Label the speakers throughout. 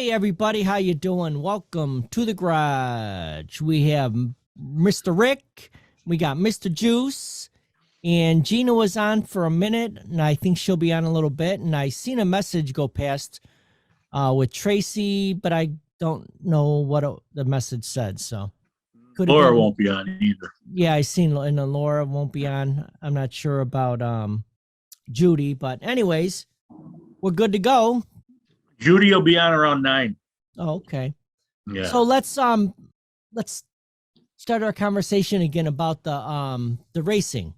Speaker 1: Hey everybody, how you doing? Welcome to the garage. We have Mr. Rick, we got Mr. Juice, and Gina was on for a minute, and I think she'll be on a little bit. And I seen a message go past with Tracy, but I don't know what the message said. So could have
Speaker 2: Laura
Speaker 1: been.
Speaker 2: won't be on either.
Speaker 1: Yeah, I seen, and Laura won't be on. I'm not sure about Judy, but anyways, we're good to go.
Speaker 2: Judy will be on around 9.
Speaker 1: Oh, okay.
Speaker 2: Yeah.
Speaker 1: So let's start our conversation again about the racing.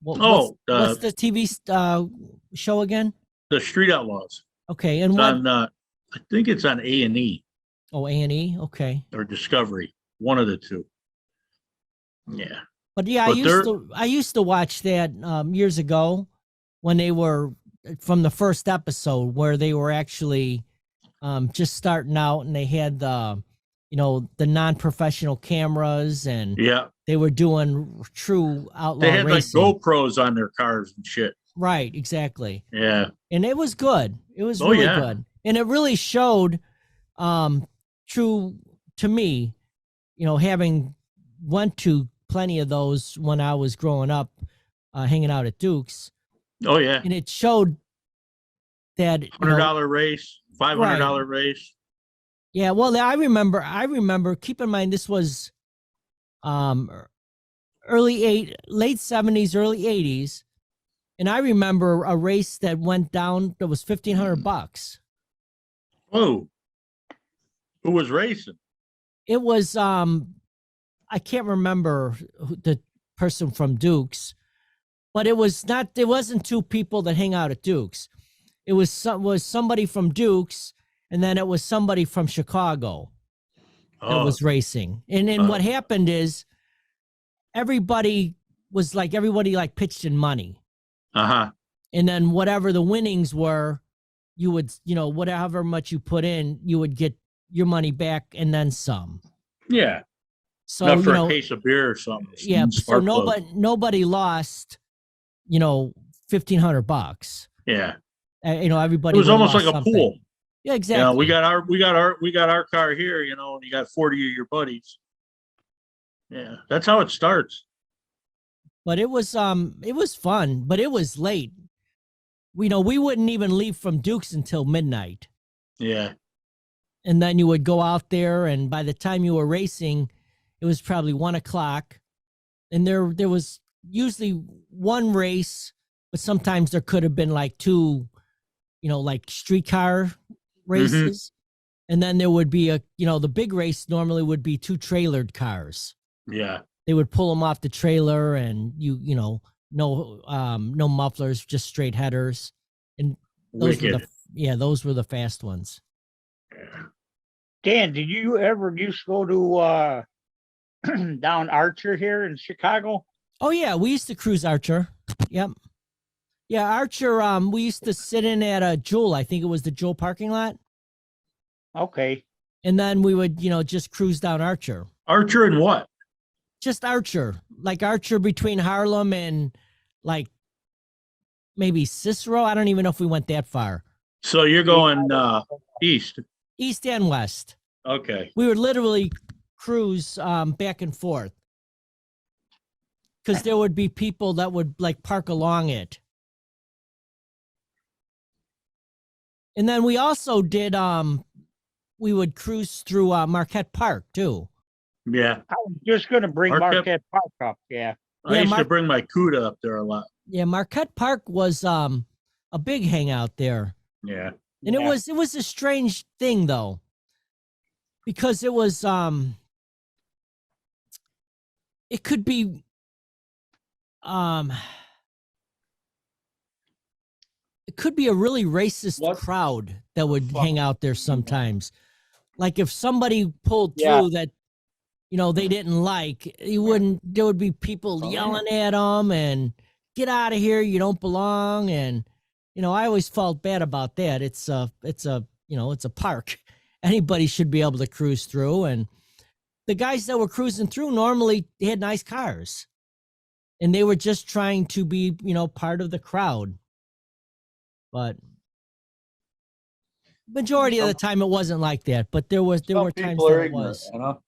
Speaker 1: What's the TV show again?
Speaker 2: The Street Outlaws.
Speaker 1: Okay, and
Speaker 2: It's
Speaker 1: what?
Speaker 2: on, I think it's on A&E.
Speaker 1: Oh, A&E. Okay.
Speaker 2: Or Discovery, one of the two. Yeah.
Speaker 1: But yeah, I used to watch that years ago when they were from the first episode where they were actually just starting out and they had the non-professional cameras and they were doing true outlaw
Speaker 2: They had
Speaker 1: racing.
Speaker 2: like GoPros on their cars and shit.
Speaker 1: Right, exactly.
Speaker 2: Yeah.
Speaker 1: And it was good. It was really good. And it really showed true to me, having went to plenty of those when I was growing up, hanging out at Duke's.
Speaker 2: Oh yeah.
Speaker 1: And it showed that
Speaker 2: $100 race, $500 race.
Speaker 1: Yeah, well, I remember, keep in mind this was late 70s, early 80s. And I remember a race that went down that was $1,500.
Speaker 2: Oh. Who was racing?
Speaker 1: It was I can't remember the person from Duke's, but it wasn't two people that hang out at Duke's. It was somebody from Duke's, and then it was somebody from Chicago that was racing. And then what happened is everybody pitched in money.
Speaker 2: Uh-huh.
Speaker 1: And then whatever the winnings were, you would, whatever much you put in, you would get your money back and then some.
Speaker 2: Yeah.
Speaker 1: So
Speaker 2: not for a case of beer or something.
Speaker 1: Yeah. So nobody lost, $1,500.
Speaker 2: Yeah.
Speaker 1: Everybody.
Speaker 2: It was almost like a pool.
Speaker 1: Yeah, exactly.
Speaker 2: We got our car here, and you got 40 of your buddies. Yeah, that's how it starts.
Speaker 1: But it was fun, but it was late. We wouldn't even leave from Duke's until midnight.
Speaker 2: Yeah.
Speaker 1: And then you would go out there, and by the time you were racing, it was probably 1:00. And there was usually one race, but sometimes there could have been like two, like streetcar races. Mm-hmm. And then there would be the big race normally would be two trailered cars.
Speaker 2: Yeah.
Speaker 1: They would pull them off the trailer and no mufflers, just straight headers. And those were the fast ones.
Speaker 3: Dan, did you ever used to go to down Archer here in Chicago?
Speaker 1: Oh yeah, we used to cruise Archer. Yep. Yeah, Archer, we used to sit in at a Jewel. I think it was the Jewel parking lot.
Speaker 3: Okay.
Speaker 1: And then we would, just cruise down Archer.
Speaker 2: Archer and what?
Speaker 1: Just Archer. Like Archer between Harlem and like maybe Cicero. I don't even know if we went that far.
Speaker 2: So you're going east?
Speaker 1: East and west.
Speaker 2: Okay.
Speaker 1: We would literally cruise back and forth. Because there would be people that would like park along it. And then we also did we would cruise through Marquette Park too.
Speaker 2: Yeah.
Speaker 3: I was just gonna bring Marquette Park up, yeah.
Speaker 2: I used to bring my CUDA up there a lot.
Speaker 1: Yeah, Marquette Park was a big hangout there.
Speaker 2: Yeah.
Speaker 1: And it was a strange thing though. Because it was it could be it could be a really racist crowd that would hang out there sometimes. Like if somebody pulled through that, they didn't like, there would be people yelling at them and get out of here. You don't belong. And, I always felt bad about that. It's a park. Anybody should be able to cruise through. And the guys that were cruising through normally had nice cars and they were just trying to be, part of the crowd. But majority of the time it wasn't like that, but there were times
Speaker 4: people
Speaker 1: that
Speaker 4: are
Speaker 1: it
Speaker 4: ignorant,
Speaker 1: was.
Speaker 4: you know?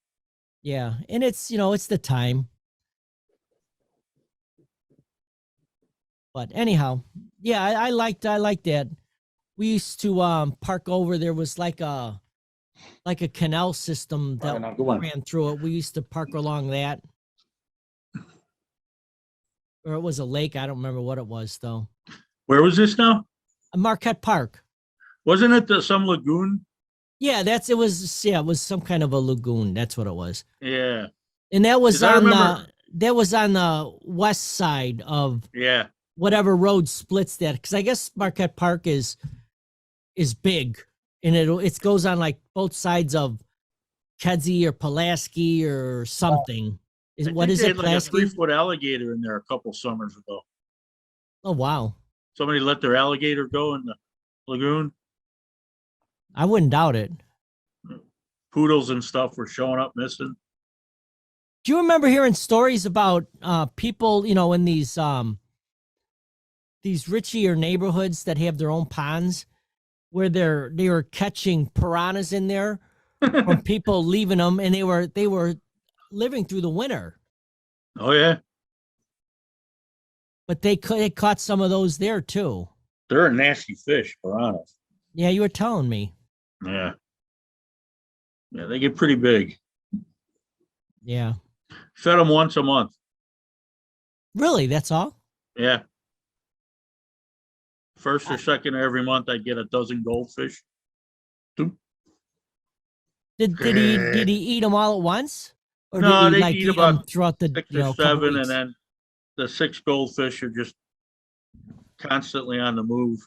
Speaker 1: Yeah, and it's it's the time. But anyhow, yeah, I liked that. We used to park over. There was like a canal system that
Speaker 4: Probably not good one.
Speaker 1: ran through it. We used to park along that, or it was a lake. I don't remember what it was though.
Speaker 2: Where was this now?
Speaker 1: Marquette Park.
Speaker 2: Wasn't it some lagoon?
Speaker 1: Yeah, it was some kind of a lagoon. That's what it was.
Speaker 2: Yeah.
Speaker 1: And that was
Speaker 2: 'Cause I remember-
Speaker 1: on the west side of
Speaker 2: Yeah.
Speaker 1: whatever road splits that. Because I guess Marquette Park is big, and it goes on like both sides of Kedzie or Pulaski or something.
Speaker 2: I
Speaker 1: What
Speaker 2: think
Speaker 1: is
Speaker 2: they
Speaker 1: it,
Speaker 2: had like a
Speaker 1: Pulaski?
Speaker 2: 3-foot alligator in there a couple summers ago.
Speaker 1: Oh wow,
Speaker 2: Somebody let their alligator go in the lagoon.
Speaker 1: I wouldn't doubt it.
Speaker 2: Poodles and stuff were showing up missing.
Speaker 1: Do you remember hearing stories about people, in these richier neighborhoods that have their own ponds, where they were catching piranhas in there from people leaving them, and they were living through the winter,
Speaker 2: Oh yeah,
Speaker 1: but they caught some of those there too.
Speaker 2: they're a nasty fish, piranhas.
Speaker 1: Yeah, you were telling me.
Speaker 2: Yeah. Yeah, they get pretty big.
Speaker 1: Yeah,
Speaker 2: Fed them once a month.
Speaker 1: really, that's all.
Speaker 2: Yeah. First or second of every month, I'd get a dozen goldfish.
Speaker 1: Did he eat them all at once, or
Speaker 2: No,
Speaker 1: did he
Speaker 2: they eat
Speaker 1: eat them
Speaker 2: about
Speaker 1: throughout the
Speaker 2: 6
Speaker 1: couple
Speaker 2: or 7,
Speaker 1: weeks?
Speaker 2: and then the 6 goldfish are just constantly on the move.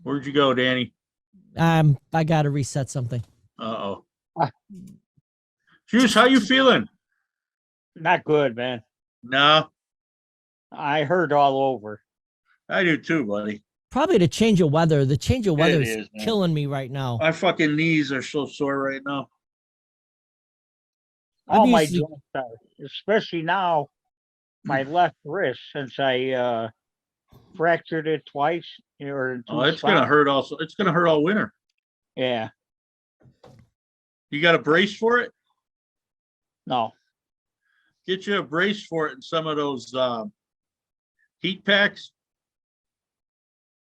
Speaker 2: Where'd you go, Danny?
Speaker 1: I gotta reset something.
Speaker 2: Uh-oh.
Speaker 3: Ah.
Speaker 2: Juice, how you feeling?
Speaker 3: Not good, man.
Speaker 2: No,
Speaker 3: I heard all over.
Speaker 2: I do too, buddy.
Speaker 1: Probably the change of weather. The change of weather is
Speaker 2: is, man.
Speaker 1: killing me right now.
Speaker 2: My fucking knees are so sore right now.
Speaker 1: I'm
Speaker 3: All my
Speaker 1: usually-
Speaker 3: joints are, especially now, my left wrist, since I fractured it twice. Or in
Speaker 2: Oh,
Speaker 3: two
Speaker 2: it's gonna
Speaker 3: spots.
Speaker 2: hurt also. It's gonna hurt all winter.
Speaker 3: Yeah,
Speaker 2: You got a brace for it?
Speaker 3: no.
Speaker 2: Get you a brace for it and some of those heat packs.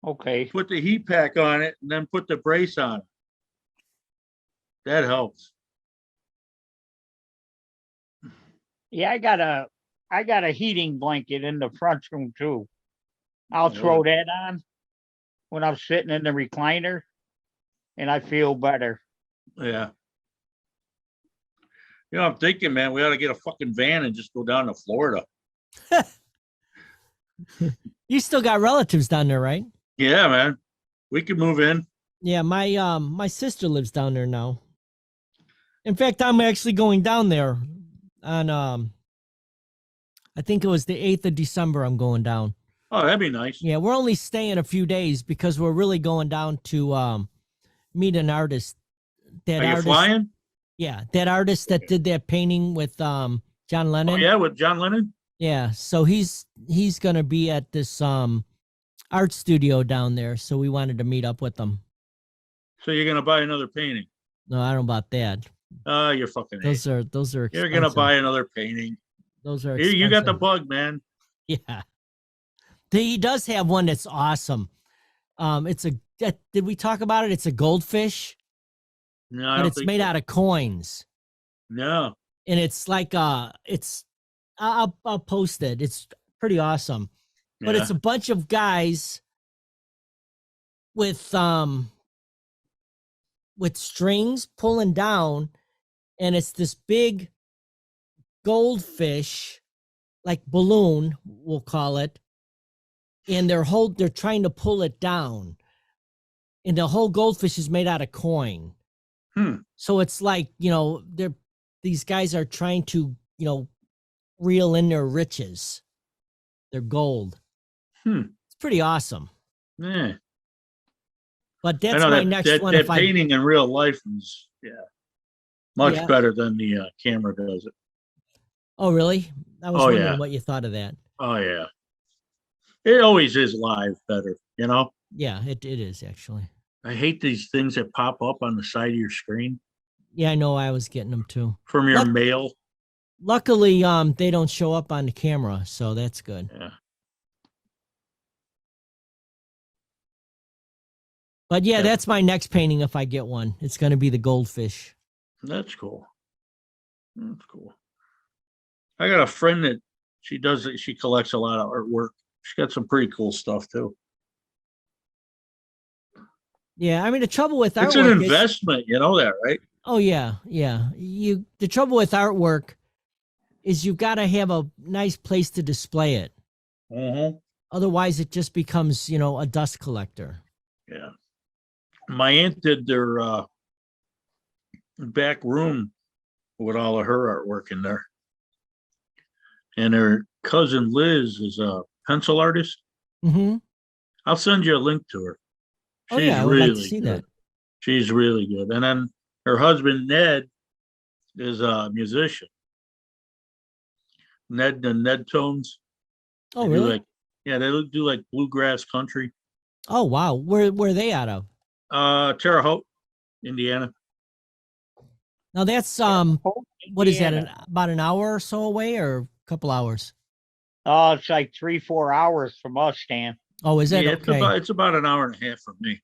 Speaker 3: Okay.
Speaker 2: Put the heat pack on it and then put the brace on it. That helps.
Speaker 3: Yeah, I got a heating blanket in the front room too. I'll
Speaker 2: Oh,
Speaker 3: throw that on when I'm sitting in the recliner, and I feel better.
Speaker 2: Yeah. You know, I'm thinking, man, we ought to get a fucking van and just go down to Florida.
Speaker 1: You still got relatives down there, right?
Speaker 2: Yeah, man. We could move in.
Speaker 1: Yeah, my sister lives down there now. In fact, I'm actually going down there on I think it was the 8th of December I'm going down.
Speaker 2: Oh, that'd be nice.
Speaker 1: Yeah, we're only staying a few days because we're really going down to meet an artist. That
Speaker 2: Are you
Speaker 1: artist,
Speaker 2: flying?
Speaker 1: yeah, that artist that did that painting with John Lennon.
Speaker 2: Oh, yeah, with John Lennon?
Speaker 1: Yeah, so he's gonna be at this art studio down there, so we wanted to meet up with them.
Speaker 2: So you're gonna buy another painting?
Speaker 1: No, I don't know about that.
Speaker 2: Oh, you're fucking
Speaker 1: Those are
Speaker 2: You're gonna
Speaker 1: expensive.
Speaker 2: buy another painting.
Speaker 1: Those are
Speaker 2: You got the
Speaker 1: expensive.
Speaker 2: bug, man.
Speaker 1: Yeah. He does have one that's awesome. Did we talk about it? It's a goldfish,
Speaker 2: No, I
Speaker 1: but
Speaker 2: don't
Speaker 1: it's
Speaker 2: think
Speaker 1: made
Speaker 2: so.
Speaker 1: out of coins.
Speaker 2: No.
Speaker 1: And it's like I'll post it. It's pretty awesome. But
Speaker 2: Yeah.
Speaker 1: it's a bunch of guys with strings pulling down, and it's this big goldfish, like balloon, we'll call it, and they're trying to pull it down, and the whole goldfish is made out of coin. So it's like, these guys are trying to, reel in their riches, their gold. It's pretty awesome.
Speaker 2: Yeah.
Speaker 1: But
Speaker 2: I
Speaker 1: that's
Speaker 2: know
Speaker 1: my
Speaker 2: that,
Speaker 1: next
Speaker 2: that,
Speaker 1: one.
Speaker 2: that
Speaker 1: If I,
Speaker 2: painting in real life is much
Speaker 1: Yeah.
Speaker 2: better than the camera does it.
Speaker 1: oh really? I was
Speaker 2: Oh,
Speaker 1: wondering
Speaker 2: yeah.
Speaker 1: what you thought of that.
Speaker 2: Oh yeah. It always is live better, you know?
Speaker 1: Yeah, it is actually.
Speaker 2: I hate these things that pop up on the side of your screen
Speaker 1: Yeah, I know I was getting them too.
Speaker 2: from your
Speaker 1: Luck-
Speaker 2: mail.
Speaker 1: Luckily, they don't show up on the camera, so that's good.
Speaker 2: Yeah.
Speaker 1: But yeah,
Speaker 2: Yeah.
Speaker 1: that's my next painting if I get one. It's going to be the goldfish.
Speaker 2: That's cool. That's cool. I got a friend that she does it. She collects a lot of artwork. She got some pretty cool stuff too.
Speaker 1: Yeah, I mean the trouble with
Speaker 2: It's an
Speaker 1: artwork is,
Speaker 2: investment, you know that, right?
Speaker 1: oh yeah, yeah. The trouble with artwork is you've got to have a nice place to display it.
Speaker 2: Mm-hmm.
Speaker 1: Otherwise, it just becomes, a dust collector.
Speaker 2: Yeah. My aunt did their back room with all of her artwork in there. And her cousin Liz is a pencil artist.
Speaker 1: Mm-hmm.
Speaker 2: I'll send you a link to her.
Speaker 1: Oh yeah, I would like to see
Speaker 2: good.
Speaker 1: that.
Speaker 2: She's really good. And then her husband Ned is a musician. Ned and Ned Tones.
Speaker 1: Oh
Speaker 2: They do
Speaker 1: really?
Speaker 2: Like, yeah, they do like bluegrass country.
Speaker 1: Oh wow, where are they out of?
Speaker 2: Terre Haute, Indiana.
Speaker 1: Now that's what is that? About an hour or so away, or a couple hours?
Speaker 3: Oh, it's like 3-4 hours from us, Stan.
Speaker 1: Oh, is that
Speaker 2: Yeah,
Speaker 1: okay?
Speaker 2: it's about an hour and a half from me.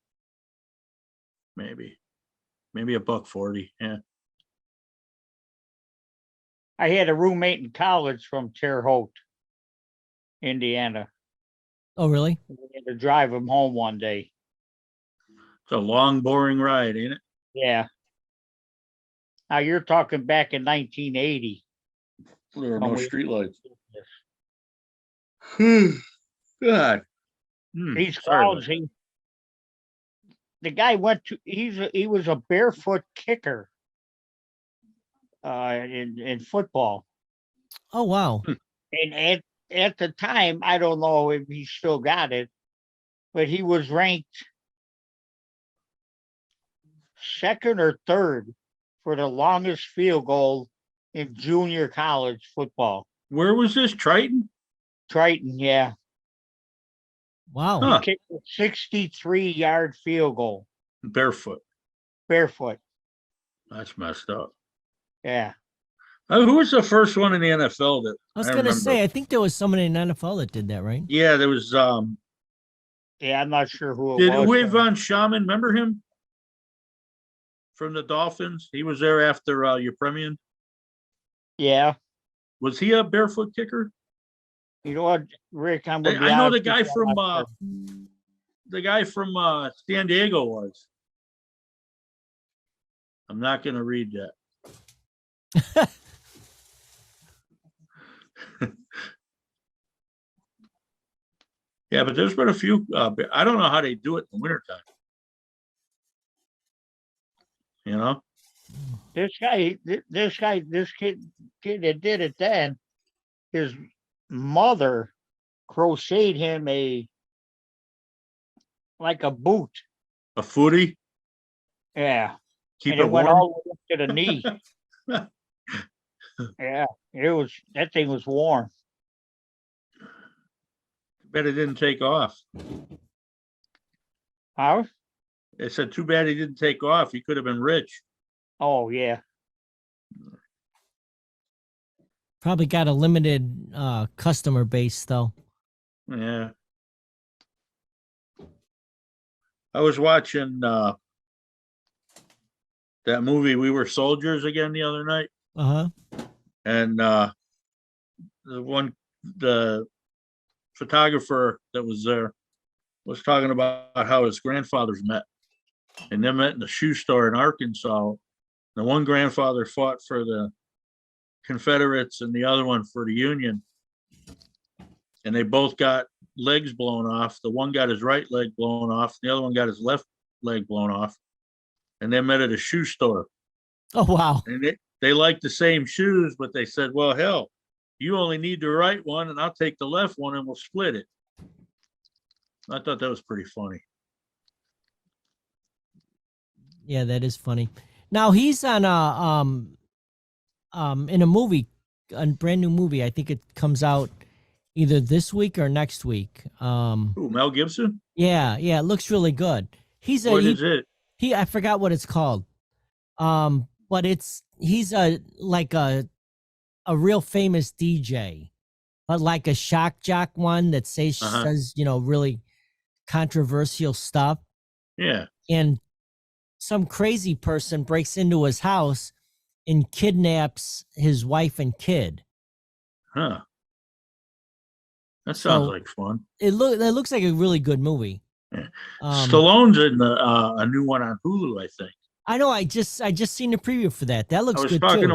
Speaker 2: Maybe $1.40. Yeah.
Speaker 3: I had a roommate in college from Terre Haute, Indiana.
Speaker 1: Oh really?
Speaker 3: We had to drive him home one day.
Speaker 2: It's a long, boring ride, ain't it?
Speaker 3: Yeah. Now you're talking back in 1980.
Speaker 2: There are
Speaker 3: when
Speaker 2: no
Speaker 3: we-
Speaker 2: streetlights. God.
Speaker 3: These
Speaker 2: Sorry about
Speaker 3: crowds, the guy he was a barefoot kicker in football.
Speaker 1: Oh wow.
Speaker 3: And at the time, I don't know if he still got it, but he was ranked second or third for the longest field goal in junior college football.
Speaker 2: Where was this? Triton?
Speaker 3: Triton, yeah.
Speaker 1: Wow.
Speaker 2: Huh.
Speaker 3: Kicked a 63-yard field goal,
Speaker 2: Barefoot.
Speaker 3: barefoot.
Speaker 2: That's messed up.
Speaker 3: Yeah.
Speaker 2: Who was the first one in the NFL that
Speaker 1: I was going to
Speaker 2: remember?
Speaker 1: say, I think there was somebody in NFL that did that, right?
Speaker 2: Yeah, there was
Speaker 3: Yeah, I'm not sure who it
Speaker 2: did
Speaker 3: was.
Speaker 2: Uwe von Schaman, remember him? From the Dolphins? He was there after Upremian.
Speaker 3: Yeah.
Speaker 2: Was he a barefoot kicker?
Speaker 3: You know what, Rick? I'm gonna be
Speaker 2: I know
Speaker 3: honest
Speaker 2: the guy
Speaker 3: with you,
Speaker 2: from
Speaker 3: I'm not sure.
Speaker 2: San Diego was. I'm not going to read that. Yeah, but there's been a few. I don't know how they do it in the wintertime. You know?
Speaker 3: This kid that did it then, his mother crocheted him like a boot.
Speaker 2: A footy?
Speaker 3: Yeah.
Speaker 2: Keep
Speaker 3: And
Speaker 2: it
Speaker 3: it went
Speaker 2: warm?
Speaker 3: all the way up to the knee. Yeah. That thing was warm.
Speaker 2: Bet it didn't take off.
Speaker 3: Huh?
Speaker 2: They said, too bad he didn't take off. He could have been rich.
Speaker 3: Oh yeah.
Speaker 1: Probably got a limited customer base though.
Speaker 2: Yeah. I was watching that movie We Were Soldiers again the other night.
Speaker 1: Uh-huh.
Speaker 2: And the photographer that was there was talking about how his grandfathers met. And they met in a shoe store in Arkansas. The one grandfather fought for the Confederates and the other one for the Union. And they both got legs blown off. The one got his right leg blown off. The other one got his left leg blown off. And they met at a shoe store.
Speaker 1: Oh wow.
Speaker 2: And they liked the same shoes, but they said, well, hell, you only need the right one and I'll take the left one and we'll split it. I thought that was pretty funny.
Speaker 1: Yeah, that is funny. Now he's on in a movie, a brand new movie. I think it comes out either this week or next week.
Speaker 2: Ooh, Mel Gibson?
Speaker 1: Yeah, it looks really good.
Speaker 2: What is it?
Speaker 1: I forgot what it's called. But he's like a real famous DJ, but like a shock jock one that says, really controversial stuff.
Speaker 2: Yeah.
Speaker 1: And some crazy person breaks into his house and kidnaps his wife and kid.
Speaker 2: Huh. That sounds like fun.
Speaker 1: It looks like a really good movie.
Speaker 2: Yeah. Stallone's in a new one on Hulu, I think.
Speaker 1: I know. I just seen the preview for that. That looks good.
Speaker 2: I was talking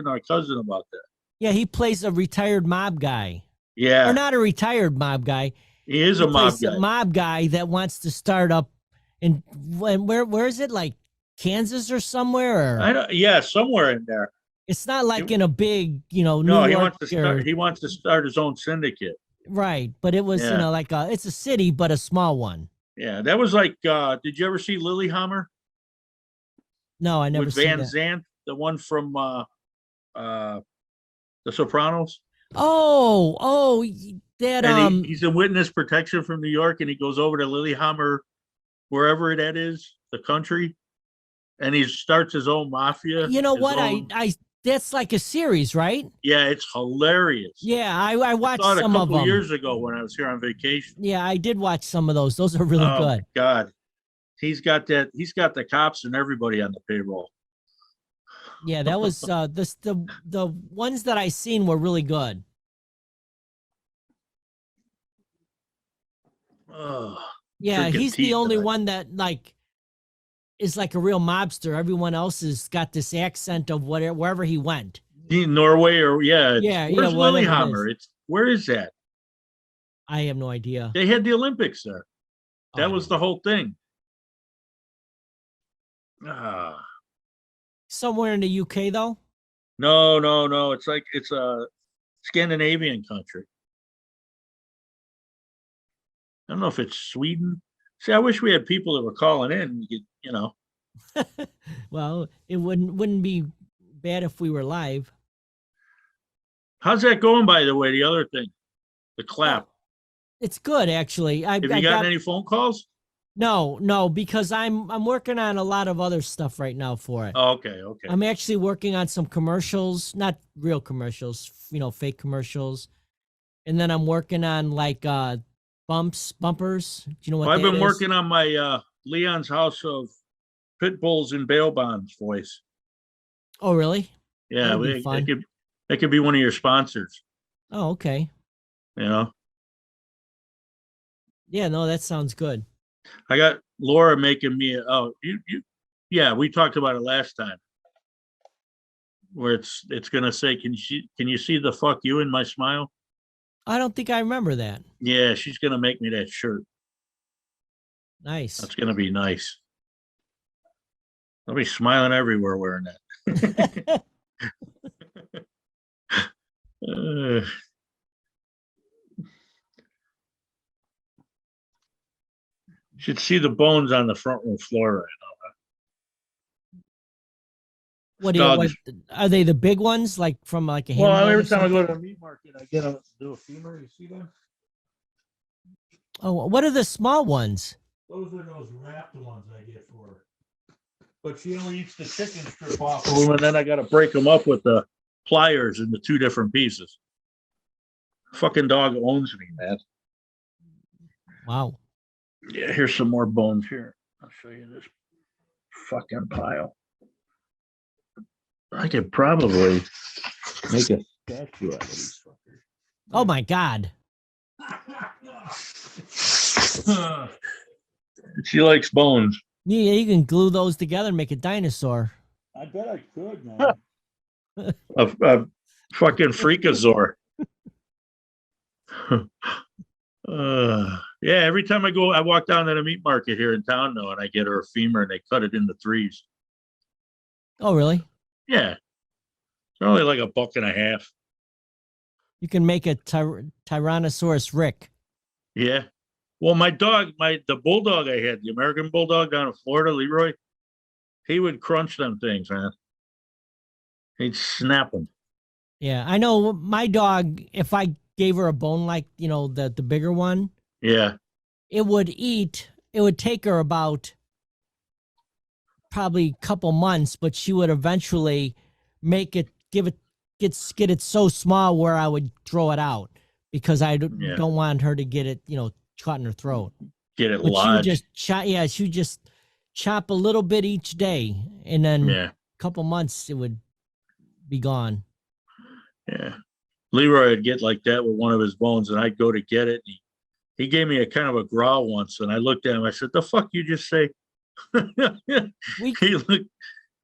Speaker 2: to my cousin about that.
Speaker 1: Yeah, he plays a retired mob guy.
Speaker 2: Yeah.
Speaker 1: Or not a retired mob guy.
Speaker 2: He is a mob guy.
Speaker 1: A mob guy that wants to start up in where is it? Like Kansas or somewhere? Or?
Speaker 2: Somewhere in there.
Speaker 1: It's not like in a big, New
Speaker 2: no,
Speaker 1: York.
Speaker 2: He wants to start his own syndicate.
Speaker 1: Right, but it was, it's a city, but a small one.
Speaker 2: Yeah, that was like. Did you ever see Lilyhammer?
Speaker 1: No, I never
Speaker 2: with
Speaker 1: seen
Speaker 2: Van Zandt, the one from The Sopranos.
Speaker 1: Oh, that
Speaker 2: and he's in witness protection from New York, and he goes over to Lilyhammer, wherever that is, the country, and he starts his own mafia.
Speaker 1: You know what? I that's like a series, right?
Speaker 2: Yeah, it's hilarious.
Speaker 1: Yeah, I watched
Speaker 2: some
Speaker 1: of them
Speaker 2: a couple years ago when I was here on vacation.
Speaker 1: Yeah, I did watch some of those. Those are really good.
Speaker 2: My God, he's got the cops and everybody on the payroll.
Speaker 1: Yeah, that was the ones that I seen were really good. Yeah, he's the only one that is like a real mobster. Everyone else has got this accent of wherever he went.
Speaker 2: Norway or where's
Speaker 1: Lilyhammer?
Speaker 2: Where is that?
Speaker 1: I have no idea.
Speaker 2: They had the Olympics there. That was the whole thing.
Speaker 1: Somewhere in the UK though?
Speaker 2: No. It's a Scandinavian country. I don't know if it's Sweden. See, I wish we had people that were calling in.
Speaker 1: Well, it wouldn't be bad if we were live.
Speaker 2: How's that going, by the way? The other thing, the clap.
Speaker 1: It's good, actually.
Speaker 2: Have you gotten any phone calls?
Speaker 1: No, because I'm working on a lot of other stuff right now for it.
Speaker 2: Oh, okay.
Speaker 1: I'm actually working on some commercials, not real commercials, fake commercials. And then I'm working on bumpers. Do you know what
Speaker 2: I've been working on my Leon's House of Pit Bulls and Bail Bonds voice.
Speaker 1: Oh, really?
Speaker 2: Yeah, that could be one of your sponsors.
Speaker 1: Oh, okay.
Speaker 2: Yeah,
Speaker 1: no, that sounds good.
Speaker 2: I got Laura making me. We talked about it last time. Where it's gonna say, can you see the fuck you in my smile?
Speaker 1: I don't think I remember that.
Speaker 2: Yeah, she's gonna make me that shirt.
Speaker 1: Nice.
Speaker 2: That's gonna be nice. I'll be smiling everywhere wearing that. Should see the bones on the front room floor right
Speaker 1: now. Are they the big ones, like from a
Speaker 2: Well, every time I go to the meat market, I get to do a femur. You see them?
Speaker 1: Oh, what are the small ones?
Speaker 2: Those are those wrapped ones I get for her. But she only eats the chicken strip off of them, and then I got to break them up with the pliers into two different pieces. Fucking dog owns me, man.
Speaker 1: Wow.
Speaker 2: Yeah, here's some more bones here. I'll show you this fucking pile. I could probably make a statue out of these fuckers.
Speaker 1: Oh my God.
Speaker 2: She likes bones.
Speaker 1: Yeah, you can glue those together and make a dinosaur.
Speaker 2: I bet I could, man. a fucking freakazoid. Yeah, every time I walk down to the meat market here in town now, and I get her a femur, and they cut it into threes.
Speaker 1: Oh, really?
Speaker 2: Yeah. They're only like $1.50.
Speaker 1: You can make a Tyrannosaurus Rick.
Speaker 2: Yeah. Well, my dog, the bulldog I had, the American bulldog down in Florida, Leroy, he would crunch them things, man. He'd snap them.
Speaker 1: Yeah, I know my dog, if I gave her a bone like, the bigger one,
Speaker 2: Yeah.
Speaker 1: it would take her about probably a couple months, but she would eventually get it so small where I would throw it out because I
Speaker 2: Yeah.
Speaker 1: don't want her to get it, caught in her throat.
Speaker 2: Get it
Speaker 1: But she would
Speaker 2: lodged.
Speaker 1: just she would just chop a little bit each day, and then
Speaker 2: Yeah.
Speaker 1: a couple months it would be gone.
Speaker 2: Yeah. Leroy would get like that with one of his bones, and I'd go to get it. And he gave me a kind of a growl once, and I looked at him. I said, "The fuck you just say?"
Speaker 1: We
Speaker 2: He looked,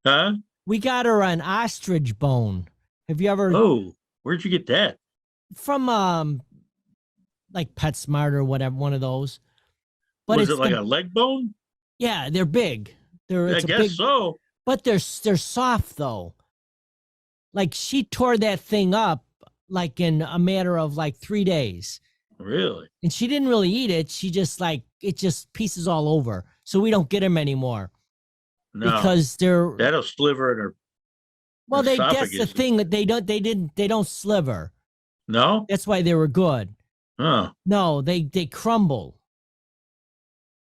Speaker 2: huh?
Speaker 1: we got her an ostrich bone. Have you ever
Speaker 2: Oh, where'd you get that?
Speaker 1: from like PetSmart or whatever, one of those? But
Speaker 2: Was
Speaker 1: it's
Speaker 2: it like a leg bone?
Speaker 1: yeah, they're big.
Speaker 2: I
Speaker 1: It's a
Speaker 2: guess
Speaker 1: big,
Speaker 2: so.
Speaker 1: but they're soft though. Like she tore that thing up like in a matter of like 3 days.
Speaker 2: Really?
Speaker 1: And she didn't really eat it. She just it just pieces all over. So we don't get them anymore
Speaker 2: No.
Speaker 1: because they're
Speaker 2: That'll sliver in her.
Speaker 1: well. That's the
Speaker 2: esophagus.
Speaker 1: thing that they don't sliver.
Speaker 2: No?
Speaker 1: That's why they were good.
Speaker 2: Oh.
Speaker 1: No, they crumble.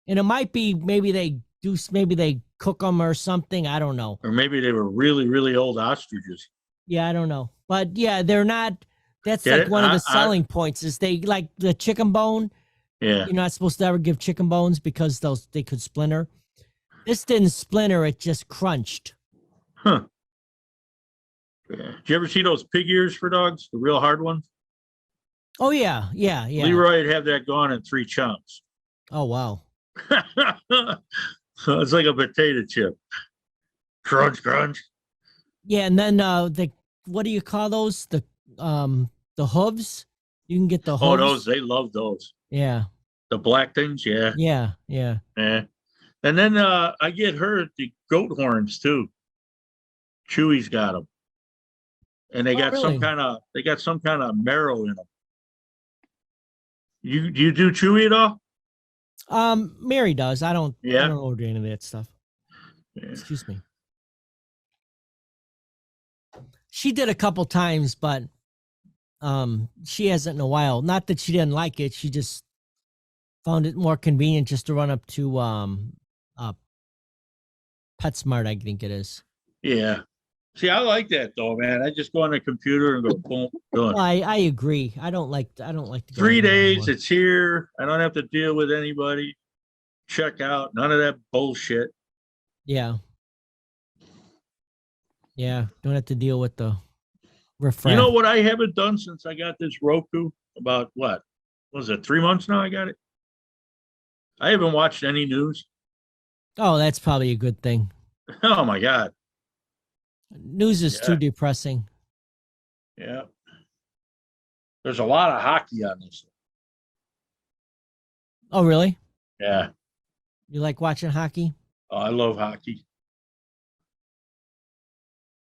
Speaker 1: And it might be maybe they cook them or something. I don't know.
Speaker 2: Or maybe they were really, really old ostriches.
Speaker 1: Yeah, I don't know. But yeah, they're not. That's
Speaker 2: Get
Speaker 1: like
Speaker 2: it?
Speaker 1: one of the selling points is they like the chicken bone.
Speaker 2: Yeah.
Speaker 1: You're not supposed to ever give chicken bones because they could splinter. This didn't splinter; it just crunched.
Speaker 2: Huh. Yeah. Did you ever see those pig ears for dogs? The real hard ones?
Speaker 1: Oh yeah.
Speaker 2: Leroy would have that gone in 3 chunks.
Speaker 1: Oh wow.
Speaker 2: So it's like a potato chip. Crunch, crunch.
Speaker 1: Yeah, and then what do you call those? The hooves. You can get the hooves.
Speaker 2: Oh, those, they love those.
Speaker 1: Yeah.
Speaker 2: The black things, yeah.
Speaker 1: Yeah.
Speaker 2: Yeah. And then I get her the goat horns too. Chewy's got them. And they got
Speaker 1: really?
Speaker 2: some kind of marrow in them. You do Chewy at all?
Speaker 1: Mary does. I don't
Speaker 2: Yeah.
Speaker 1: order any of that stuff.
Speaker 2: Yeah.
Speaker 1: Excuse me. She did a couple times, but she hasn't in a while. Not that she didn't like it, she just found it more convenient just to run up to PetSmart, I think it is.
Speaker 2: Yeah. See, I like that though, man. I just go on the computer and go boom, done.
Speaker 1: Well, I agree. I don't like to go
Speaker 2: 3
Speaker 1: anywhere
Speaker 2: days,
Speaker 1: anymore.
Speaker 2: it's here. I don't have to deal with anybody. Check out, none of that bullshit.
Speaker 1: Yeah. Yeah. Don't have to deal with the refresh.
Speaker 2: You know what I haven't done since I got this Roku? About what? Was it 3 months now I got it? I haven't watched any news.
Speaker 1: Oh, that's probably a good thing.
Speaker 2: Oh my God.
Speaker 1: News is too
Speaker 2: Yeah.
Speaker 1: depressing.
Speaker 2: Yeah. There's a lot of hockey on this.
Speaker 1: Oh, really?
Speaker 2: Yeah.
Speaker 1: You like watching hockey?
Speaker 2: Oh, I love hockey.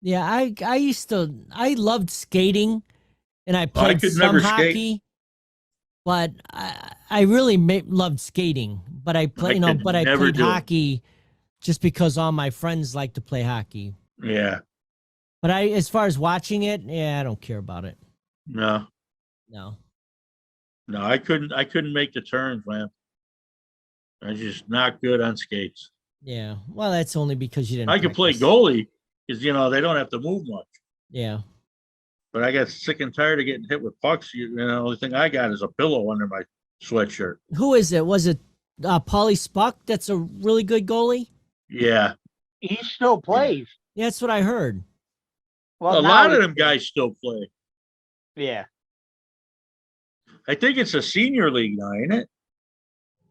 Speaker 1: Yeah, I loved skating, and I
Speaker 2: I
Speaker 1: played
Speaker 2: could
Speaker 1: some
Speaker 2: never skate.
Speaker 1: hockey, but I really loved skating. But I
Speaker 2: could
Speaker 1: played
Speaker 2: never do it.
Speaker 1: hockey just because all my friends like to play hockey.
Speaker 2: Yeah.
Speaker 1: But as far as watching it, yeah, I don't care about it.
Speaker 2: No.
Speaker 1: No.
Speaker 2: No, I couldn't make the turns, man. I'm just not good on skates.
Speaker 1: Yeah. Well, that's only because you didn't.
Speaker 2: I could play
Speaker 1: practice.
Speaker 2: goalie because they don't have to move much.
Speaker 1: Yeah.
Speaker 2: But I got sick and tired of getting hit with pucks. The only thing I got is a pillow under my sweatshirt.
Speaker 1: Who is it? Was it Paulie Spuck? That's a really good goalie.
Speaker 2: Yeah.
Speaker 3: He still plays.
Speaker 1: Yeah, that's what I heard.
Speaker 3: Well,
Speaker 2: A
Speaker 3: now
Speaker 2: lot of
Speaker 3: he-
Speaker 2: them guys still play.
Speaker 3: Yeah.
Speaker 2: I think it's a senior league now, ain't it?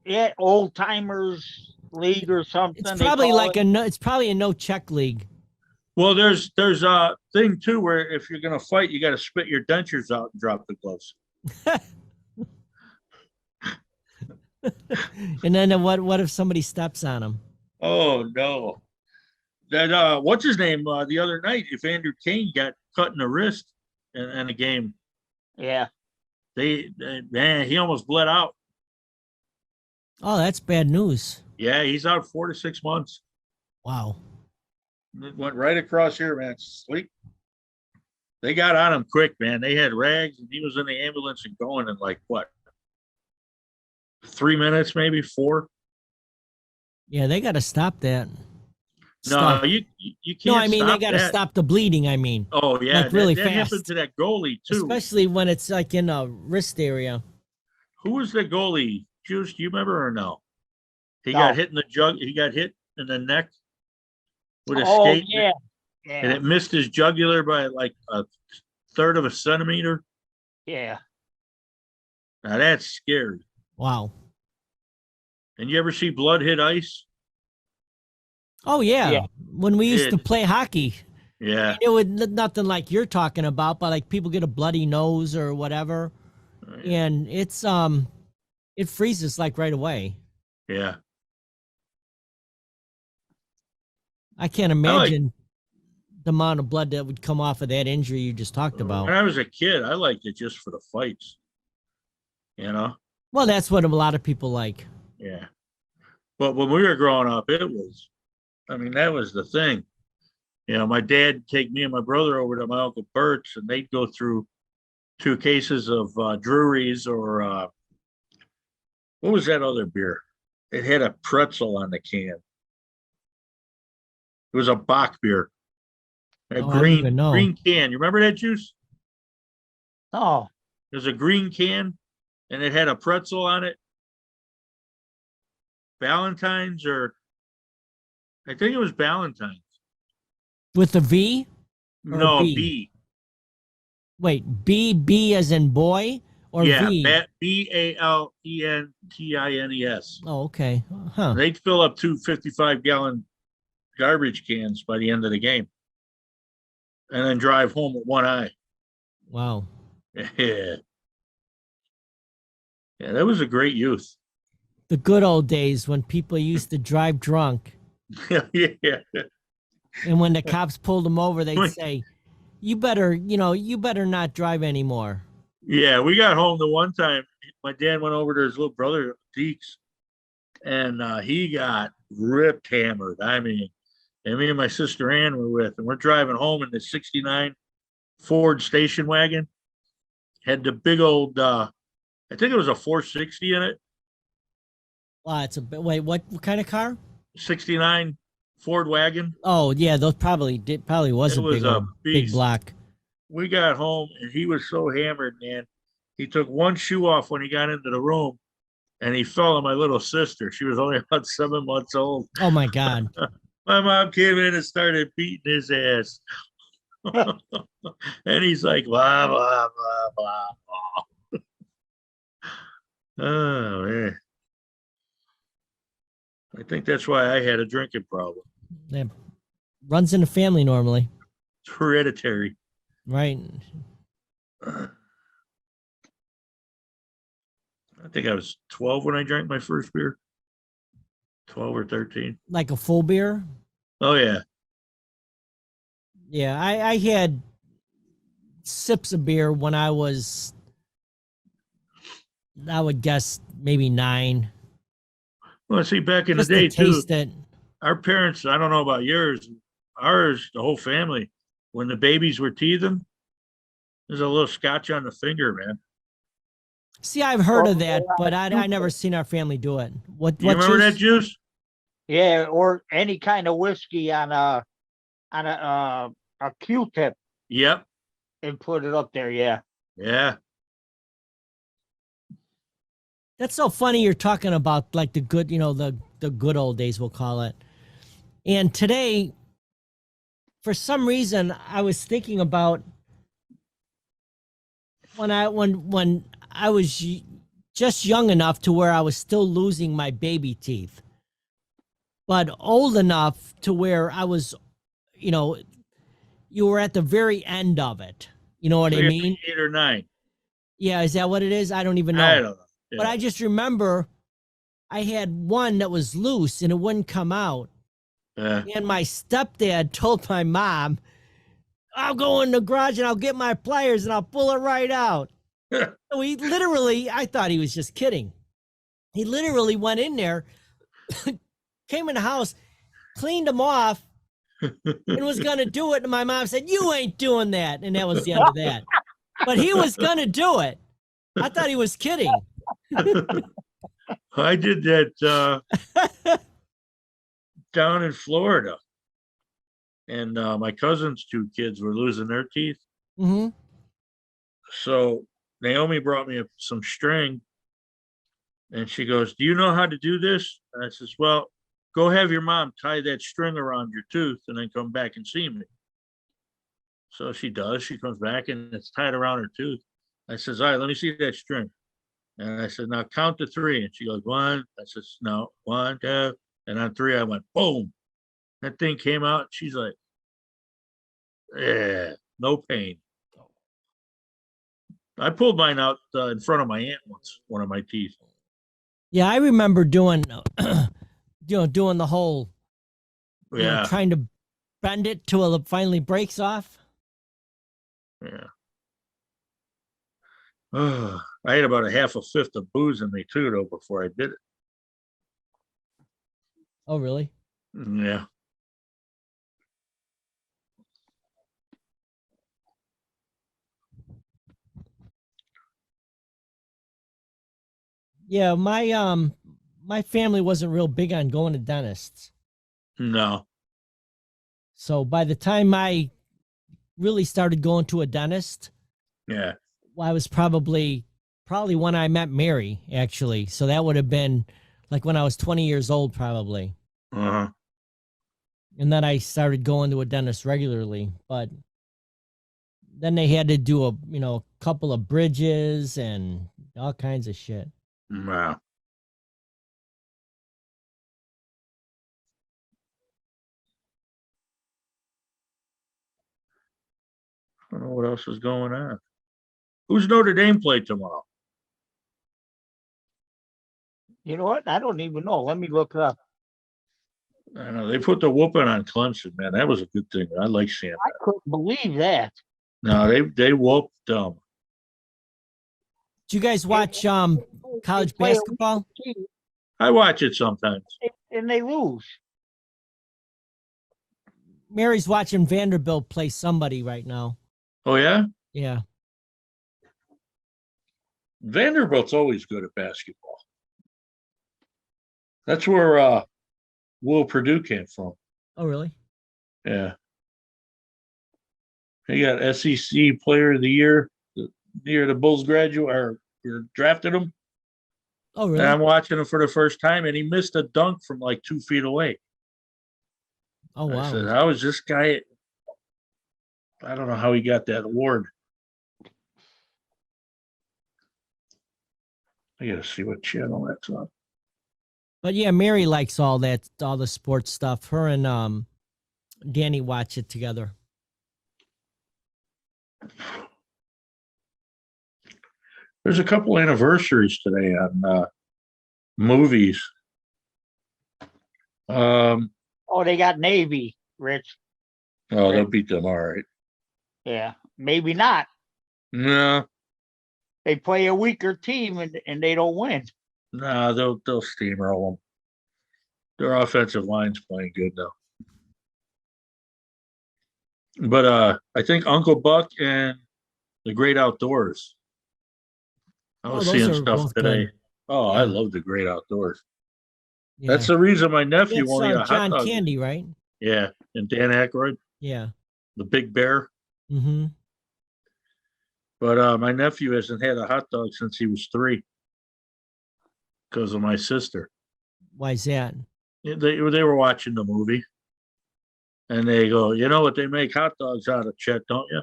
Speaker 3: Yeah, old timers league or something.
Speaker 1: It's
Speaker 3: they
Speaker 1: probably
Speaker 3: call
Speaker 1: like
Speaker 3: it.
Speaker 1: it's probably a no check league.
Speaker 2: Well, there's a thing too where if you're gonna fight, you got to spit your dentures out and drop the gloves.
Speaker 1: And then what if somebody steps on him?
Speaker 2: Oh no! That what's his name? The other night, if Andrew Kane got cut in the wrist in a game,
Speaker 3: Yeah.
Speaker 2: man, he almost bled out.
Speaker 1: Oh, that's bad news.
Speaker 2: Yeah, he's out 4 to 6 months.
Speaker 1: Wow.
Speaker 2: It went right across here, man. Sleep. They got on him quick, man. They had rags, and he was in the ambulance and going in like what, 3 minutes, maybe 4.
Speaker 1: Yeah, they got to stop that.
Speaker 2: No,
Speaker 1: stuff.
Speaker 2: you can't.
Speaker 1: No, I mean they
Speaker 2: stop
Speaker 1: got to
Speaker 2: that.
Speaker 1: stop the bleeding. I mean,
Speaker 2: Oh yeah,
Speaker 1: like really
Speaker 2: that happened
Speaker 1: fast.
Speaker 2: to that goalie too.
Speaker 1: especially when it's like in a wrist area.
Speaker 2: Who was the goalie? Juice, do you remember or no? He
Speaker 3: No.
Speaker 2: got hit in the jug. He got hit in the neck with a
Speaker 3: Oh,
Speaker 2: skate,
Speaker 3: yeah.
Speaker 2: and
Speaker 3: Yeah.
Speaker 2: it missed his jugular by like a third of a centimeter.
Speaker 3: Yeah.
Speaker 2: Now that's scary.
Speaker 1: Wow.
Speaker 2: And you ever see blood hit ice?
Speaker 1: Oh yeah.
Speaker 3: Yeah.
Speaker 1: When we used to
Speaker 2: It-
Speaker 1: play hockey,
Speaker 2: Yeah.
Speaker 1: it would nothing like you're talking about, but like people get a bloody nose or whatever, and it's it freezes like right away.
Speaker 2: Yeah.
Speaker 1: I can't imagine the amount of blood that would come off of that injury you just talked
Speaker 2: When
Speaker 1: about.
Speaker 2: I was a kid, I liked it just for the fights. You know?
Speaker 1: Well, that's what a lot of people like.
Speaker 2: Yeah. But when we were growing up, it was, I mean, that was the thing. You know, my dad would take me and my brother over to my Uncle Bert's, and they'd go through 2 cases of Drury's or what was that other beer? It had a pretzel on the can. It was a Bach beer. A
Speaker 1: Oh, I don't even know.
Speaker 2: green can. You remember that, Juice?
Speaker 3: Oh,
Speaker 2: There's a green can and it had a pretzel on it. Valentine's, or I think it was Valentine's.
Speaker 1: With the V? Or
Speaker 2: No,
Speaker 1: B?
Speaker 2: B.
Speaker 1: Wait, B as in boy or
Speaker 2: Yeah,
Speaker 1: V?
Speaker 2: Balentines.
Speaker 1: Oh, okay. Huh.
Speaker 2: They'd fill up 2 55-gallon garbage cans by the end of the game, and then drive home with one eye.
Speaker 1: Wow.
Speaker 2: Yeah, yeah, that was a great youth.
Speaker 1: The good old days when people used to drive drunk,
Speaker 2: Yeah,
Speaker 1: and when the cops pulled them over, they'd say, you better not drive anymore.
Speaker 2: yeah. We got home the one time. My dad went over to his little brother Deeks, and he got ripped hammered. I mean, and me and my sister Ann were with, and we're driving home in the '69 Ford station wagon. Had the big old, I think it was a 460 in it.
Speaker 1: Wow, it's a wait. What kind of car?
Speaker 2: '69 Ford wagon.
Speaker 1: Oh yeah, those probably was
Speaker 2: It
Speaker 1: a
Speaker 2: was
Speaker 1: big
Speaker 2: a
Speaker 1: old, big
Speaker 2: beast.
Speaker 1: block.
Speaker 2: We got home and he was so hammered, man. He took one shoe off when he got into the room, and he fell on my little sister. She was only about 7 months old.
Speaker 1: Oh my God.
Speaker 2: My mom came in and started beating his ass. And he's like, blah, blah, blah, blah, blah. Oh, man. I think that's why I had a drinking problem.
Speaker 1: Yeah. Runs in the family normally,
Speaker 2: It's hereditary.
Speaker 1: right?
Speaker 2: I think I was 12 when I drank my first beer. 12 or 13.
Speaker 1: Like a full beer.
Speaker 2: Oh, yeah.
Speaker 1: Yeah, I had sips of beer when I was, I would guess maybe 9.
Speaker 2: Well, see, back in the
Speaker 1: Just
Speaker 2: day,
Speaker 1: to
Speaker 2: too,
Speaker 1: taste it.
Speaker 2: our parents, I don't know about yours, ours, the whole family, when the babies were teething, there's a little scotch on the finger, man.
Speaker 1: See, I've heard of that, but I never seen our family do it. What?
Speaker 2: Do you remember that,
Speaker 1: juice?
Speaker 2: Juice?
Speaker 3: yeah, or any kind of whiskey on a Q-tip
Speaker 2: Yep.
Speaker 3: and put it up there. Yeah.
Speaker 2: Yeah.
Speaker 1: That's so funny. You're talking about like the good, the good old days, we'll call it. And today, for some reason, I was thinking about when I was just young enough to where I was still losing my baby teeth, but old enough to where I was, you were at the very end of it. You know what I mean?
Speaker 2: 8 or 9.
Speaker 1: Yeah, is that what it is? I don't even know.
Speaker 2: I don't know. Yeah.
Speaker 1: But I just remember I had one that was loose and it wouldn't come out.
Speaker 2: Yeah.
Speaker 1: And my stepdad told my mom, I'll go in the garage and I'll get my pliers and I'll pull it right out. So he literally, I thought he was just kidding. He literally went in there, came in the house, cleaned them off, and was gonna do it. And my mom said, "You ain't doing that," and that was the end of that. But he was gonna do it. I thought he was kidding.
Speaker 2: I did that down in Florida, and my cousin's 2 kids were losing their teeth.
Speaker 1: Mm-hmm.
Speaker 2: So Naomi brought me some string, and she goes, "Do you know how to do this?" And I says, "Well, go have your mom tie that string around your tooth and then come back and see me." So she does. She comes back and it's tied around her tooth. I says, "All right, let me see that string." And I said, "Now count to 3." And she goes, 1. I says, "No, 1, 2." And on 3, I went, boom. That thing came out. She's like, "Yeah, no pain." I pulled mine out in front of my aunt once, one of my teeth.
Speaker 1: Yeah, I remember doing, doing the whole,
Speaker 2: Yeah.
Speaker 1: trying to bend it till it finally breaks off.
Speaker 2: Yeah. I had about a half a fifth of booze in me too, though, before I did it.
Speaker 1: Oh, really?
Speaker 2: Yeah.
Speaker 1: Yeah, my family wasn't real big on going to dentists.
Speaker 2: No.
Speaker 1: So by the time I really started going to a dentist,
Speaker 2: Yeah.
Speaker 1: I was probably when I met Mary, actually. So that would have been like when I was 20 years old, probably.
Speaker 2: Uh-huh.
Speaker 1: And then I started going to a dentist regularly. But then they had to do a couple of bridges and all kinds of shit.
Speaker 2: Wow. I don't know what else is going on. Who's Notre Dame play tomorrow?
Speaker 3: You know what? I don't even know. Let me look it up.
Speaker 2: I know they put the whooping on Clemson, man. That was a good thing. I like seeing
Speaker 3: I
Speaker 2: that.
Speaker 3: couldn't believe that.
Speaker 2: No, they whooped them.
Speaker 1: Did you guys watch college
Speaker 3: They play a
Speaker 1: basketball?
Speaker 3: weak team
Speaker 2: I watch it sometimes.
Speaker 3: and they lose.
Speaker 1: Mary's watching Vanderbilt play somebody right now.
Speaker 2: Oh yeah,
Speaker 1: Yeah.
Speaker 2: Vanderbilt's always good at basketball. That's where Will Purdue came from.
Speaker 1: Oh, really?
Speaker 2: Yeah. He got SEC Player of the Year the year the Bulls graduate or drafted him.
Speaker 1: Oh,
Speaker 2: And
Speaker 1: really?
Speaker 2: I'm watching him for the first time, and he missed a dunk from like 2 feet away.
Speaker 1: Oh,
Speaker 2: I said,
Speaker 1: wow.
Speaker 2: "How is this guy?" I don't know how he got that award. I gotta see what channel that's on.
Speaker 1: But yeah, Mary likes all the sports stuff. Her and Danny watch it together.
Speaker 2: There's a couple anniversaries today on movies.
Speaker 3: Oh, they got Navy, Rich.
Speaker 2: Oh, they'll beat them, all right.
Speaker 3: Yeah, maybe not.
Speaker 2: No,
Speaker 3: They play a weaker team and they don't win.
Speaker 2: no, they'll steamroll them. Their offensive line's playing good though. But I think Uncle Buck and The Great Outdoors. I was
Speaker 1: those
Speaker 2: seeing
Speaker 1: are
Speaker 2: stuff
Speaker 1: both
Speaker 2: today.
Speaker 1: good.
Speaker 2: Oh,
Speaker 1: Yeah.
Speaker 2: I love The Great Outdoors.
Speaker 1: Yeah.
Speaker 2: That's the reason my nephew
Speaker 1: That's
Speaker 2: won't eat a hot
Speaker 1: John
Speaker 2: dog.
Speaker 1: Candy, right?
Speaker 2: Yeah, and Dan Aykroyd,
Speaker 1: Yeah.
Speaker 2: the Big Bear.
Speaker 1: Mm-hmm.
Speaker 2: But my nephew hasn't had a hot dog since he was 3 because of my sister.
Speaker 1: Why is that?
Speaker 2: They were watching the movie, and they go, "You know what they make hot dogs out of, Chet, don't you?"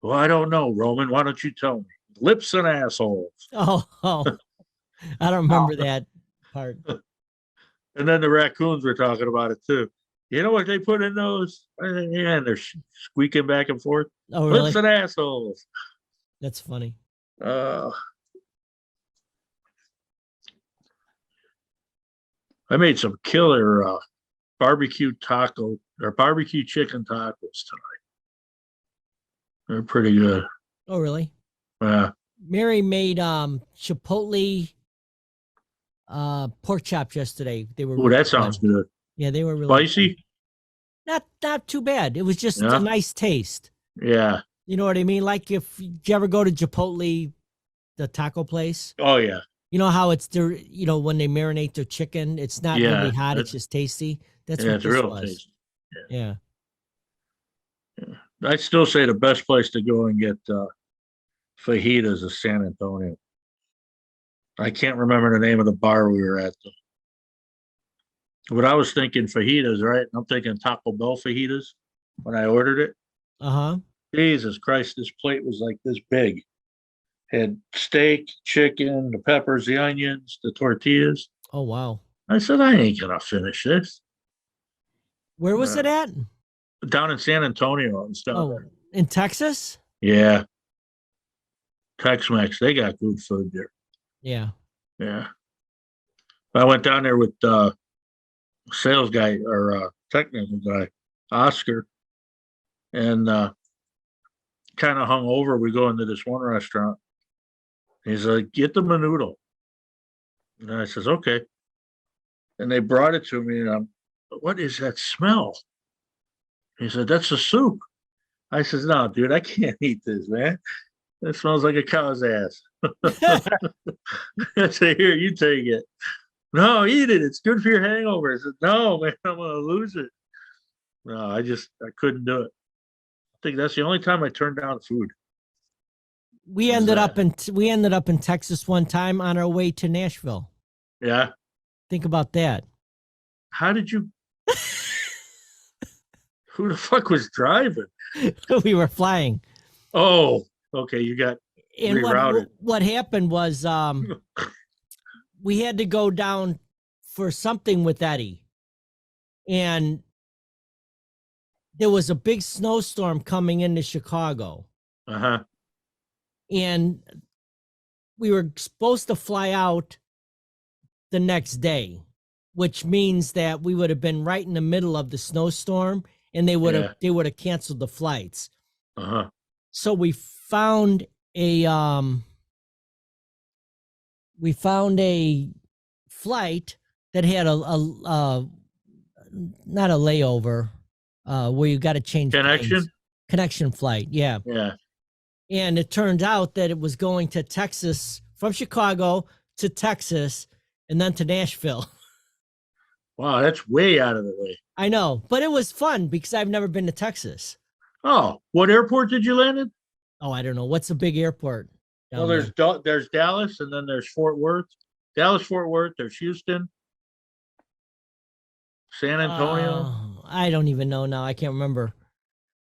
Speaker 2: "Well, I don't know, Roman. Why don't you tell me?" "Lips and assholes."
Speaker 1: Oh, I don't remember that part.
Speaker 2: And then the raccoons were talking about it too. "You know what they put in those?" Yeah, and they're squeaking back and forth.
Speaker 1: Oh, really?
Speaker 2: "Lips and assholes."
Speaker 1: That's funny.
Speaker 2: I made some killer barbecue taco or barbecue chicken tacos tonight. They're pretty good.
Speaker 1: Oh, really?
Speaker 2: Yeah.
Speaker 1: Mary made chipotle pork chops yesterday. They were
Speaker 2: Oh,
Speaker 1: really
Speaker 2: that sounds good.
Speaker 1: Yeah, they were really
Speaker 2: Spicy?
Speaker 1: Not too bad. It was just
Speaker 2: Yeah.
Speaker 1: a nice taste.
Speaker 2: Yeah.
Speaker 1: You know what I mean? Like if you ever go to Chipotle, the taco place,
Speaker 2: Oh yeah.
Speaker 1: you know how it's there, you know, when they marinate their chicken, it's not
Speaker 2: Yeah,
Speaker 1: really hot, it's
Speaker 2: that's-
Speaker 1: just tasty. That's
Speaker 2: Yeah,
Speaker 1: what
Speaker 2: it's a
Speaker 1: this
Speaker 2: real
Speaker 1: was.
Speaker 2: taste.
Speaker 1: Yeah.
Speaker 2: I'd still say the best place to go and get fajitas is San Antonio. I can't remember the name of the bar we were at. But I was thinking fajitas, right? I'm thinking Taco Bell fajitas when I ordered it.
Speaker 1: Uh-huh.
Speaker 2: Jesus Christ, this plate was like this big. Had steak, chicken, the peppers, the onions, the tortillas.
Speaker 1: Oh wow.
Speaker 2: I said, I ain't gonna finish this.
Speaker 1: Where was it at?
Speaker 2: Down in San Antonio, and stuff.
Speaker 1: Oh, in Texas?
Speaker 2: Yeah. Tex-Mex, they got good food there.
Speaker 1: Yeah.
Speaker 2: Yeah. I went down there with sales guy or technical guy, Oscar, and kind of hung over. We go into this one restaurant. He's like, get the menudo. And I says, okay. And they brought it to me, and I'm, what is that smell? He said, that's the soup. I says, no, dude, I can't eat this, man. It smells like a cow's ass. I said, here, you take it. No, eat it. It's good for your hangover. I said, no, man, I'm gonna lose it. No, I couldn't do it. I think that's the only time I turned down food.
Speaker 1: We ended up in Texas one time on our way to Nashville.
Speaker 2: Yeah.
Speaker 1: Think about that.
Speaker 2: How did you? Who the fuck was driving?
Speaker 1: We were flying.
Speaker 2: Oh, okay. You got
Speaker 1: And
Speaker 2: rerouted.
Speaker 1: what happened was we had to go down for something with Eddie. And there was a big snowstorm coming into Chicago.
Speaker 2: Uh-huh.
Speaker 1: And we were supposed to fly out the next day, which means that we would have been right in the middle of the snowstorm, and they would have canceled the flights.
Speaker 2: Uh-huh.
Speaker 1: So we found a flight that had a not a layover, where you got to change planes. Connection flight. Yeah.
Speaker 2: Yeah.
Speaker 1: And it turned out that it was going to Texas, from Chicago to Texas, and then to Nashville.
Speaker 2: Wow, that's way out of the way.
Speaker 1: I know, but it was fun because I've never been to Texas.
Speaker 2: Oh, what airport did you land in?
Speaker 1: Oh, I don't know. What's a big airport?
Speaker 2: Well, there's Dallas, and then there's Fort Worth. Dallas, Fort Worth. There's Houston, San Antonio.
Speaker 1: I don't even know now. I can't remember.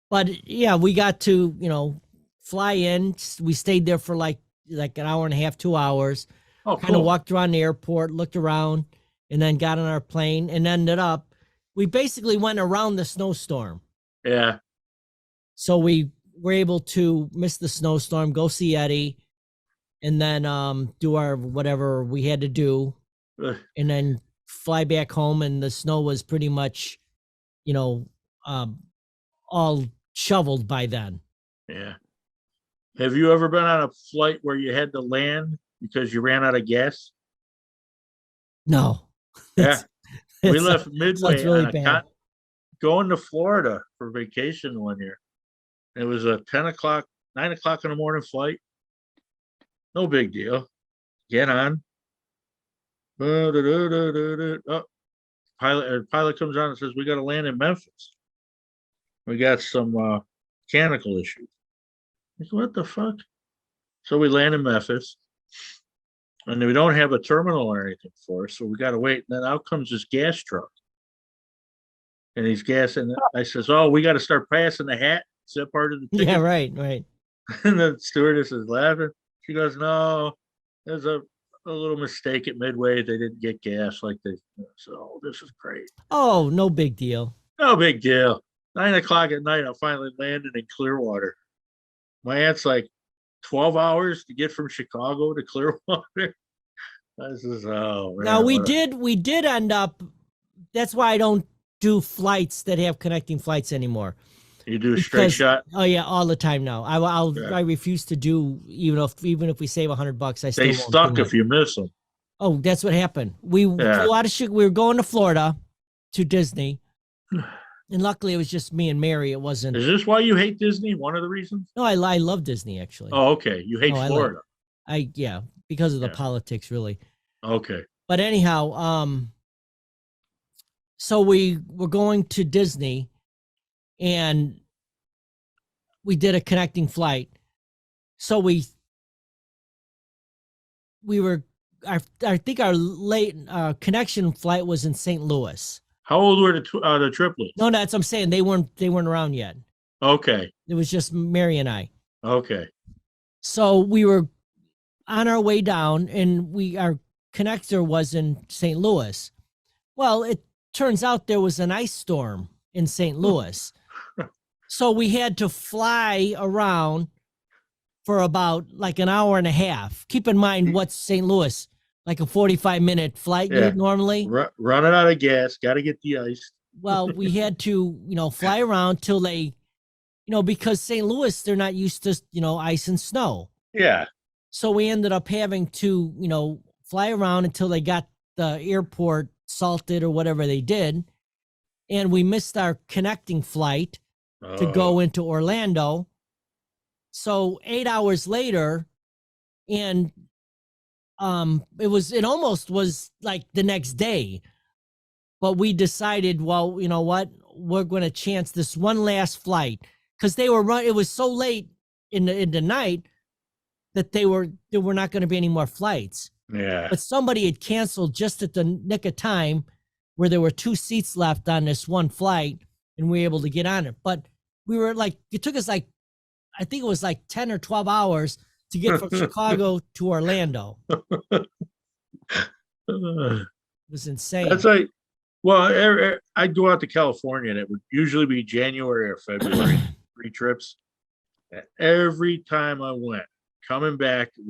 Speaker 1: But yeah, we got to, fly in. We stayed there for like an hour and a half, 2 hours.
Speaker 2: Oh,
Speaker 1: Kind of
Speaker 2: cool.
Speaker 1: walked around the airport, looked around, and then got on our plane and ended up. We basically went around the snowstorm.
Speaker 2: Yeah.
Speaker 1: So we were able to miss the snowstorm, go see Eddie, and then do our whatever we had to do,
Speaker 2: Ugh.
Speaker 1: and then fly back home. And the snow was pretty much, all shoveled by then.
Speaker 2: Yeah. Have you ever been on a flight where you had to land because you ran out of gas?
Speaker 1: No.
Speaker 2: Yeah. We
Speaker 1: It's-
Speaker 2: left midway
Speaker 1: sounds really
Speaker 2: on a
Speaker 1: bad.
Speaker 2: going to Florida for vacation one year. It was a 9 o'clock in the morning flight. No big deal. Get on. Oh, pilot comes on and says, we got to land in Memphis. We got some mechanical issues. I said, what the fuck? So we land in Memphis, and we don't have a terminal or anything for us, so we got to wait. And then out comes this gas truck, and he's gassing. I says, "Oh, we got to start passing the hat. Is that part of the ticket?"
Speaker 1: Yeah, right.
Speaker 2: And the stewardess is laughing. She goes, "No, there's a little mistake at Midway. They didn't get gas like they." So this is great.
Speaker 1: Oh, no big deal.
Speaker 2: No big deal. 9 o'clock at night, I'm finally landing in Clearwater. My aunt's like 12 hours to get from Chicago to Clearwater. This is man,
Speaker 1: Now we did end up. That's why I don't do flights that have connecting flights anymore.
Speaker 2: You do a straight
Speaker 1: Because-
Speaker 2: shot.
Speaker 1: Oh yeah, all the time now.
Speaker 2: Yeah.
Speaker 1: I refuse to do even if we save $100. I still
Speaker 2: They
Speaker 1: won't
Speaker 2: stuck
Speaker 1: do
Speaker 2: if
Speaker 1: it.
Speaker 2: you miss them.
Speaker 1: Oh, that's what happened. We
Speaker 2: Yeah.
Speaker 1: flew out of we were going to Florida to Disney, And luckily, it was just me and Mary. It wasn't.
Speaker 2: Is this why you hate Disney? One of the reasons?
Speaker 1: No, I love Disney actually.
Speaker 2: Oh, okay. You hate
Speaker 1: No, I like-
Speaker 2: Florida.
Speaker 1: Yeah, because of the
Speaker 2: Yeah.
Speaker 1: politics, really.
Speaker 2: Okay.
Speaker 1: But anyhow, so we were going to Disney, and we did a connecting flight. So we were. I think our late connection flight was in St. Louis.
Speaker 2: How old were the triplets?
Speaker 1: No, that's what I'm saying. They weren't around yet.
Speaker 2: Okay.
Speaker 1: It was just Mary and I.
Speaker 2: Okay.
Speaker 1: So we were on our way down, and our connector was in St. Louis. Well, it turns out there was an ice storm in St. Louis. So we had to fly around for about like an hour and a half. Keep in mind, what's St. Louis? Like a 45-minute flight
Speaker 2: Yeah.
Speaker 1: normally.
Speaker 2: Running out of gas. Got to get the ice.
Speaker 1: Well, we had to, fly around till they, because St. Louis, they're not used to, ice and snow.
Speaker 2: Yeah.
Speaker 1: So we ended up having to, fly around until they got the airport salted or whatever they did. And we missed our connecting flight to go into Orlando. So 8 hours later, and it almost was like the next day. But we decided, well, you know what? We're going to chance this one last flight, because it was so late in the night that there were not going to be any more flights.
Speaker 2: Yeah.
Speaker 1: But somebody had canceled just at the nick of time, where there were 2 seats left on this one flight, and we were able to get on it. But we were like, it took us like, I think it was like 10 or 12 hours to get from Chicago to Orlando. It was insane.
Speaker 2: That's like, well, I'd go out to California, and it would usually be January or February, 3 trips. And every time I went, coming back, it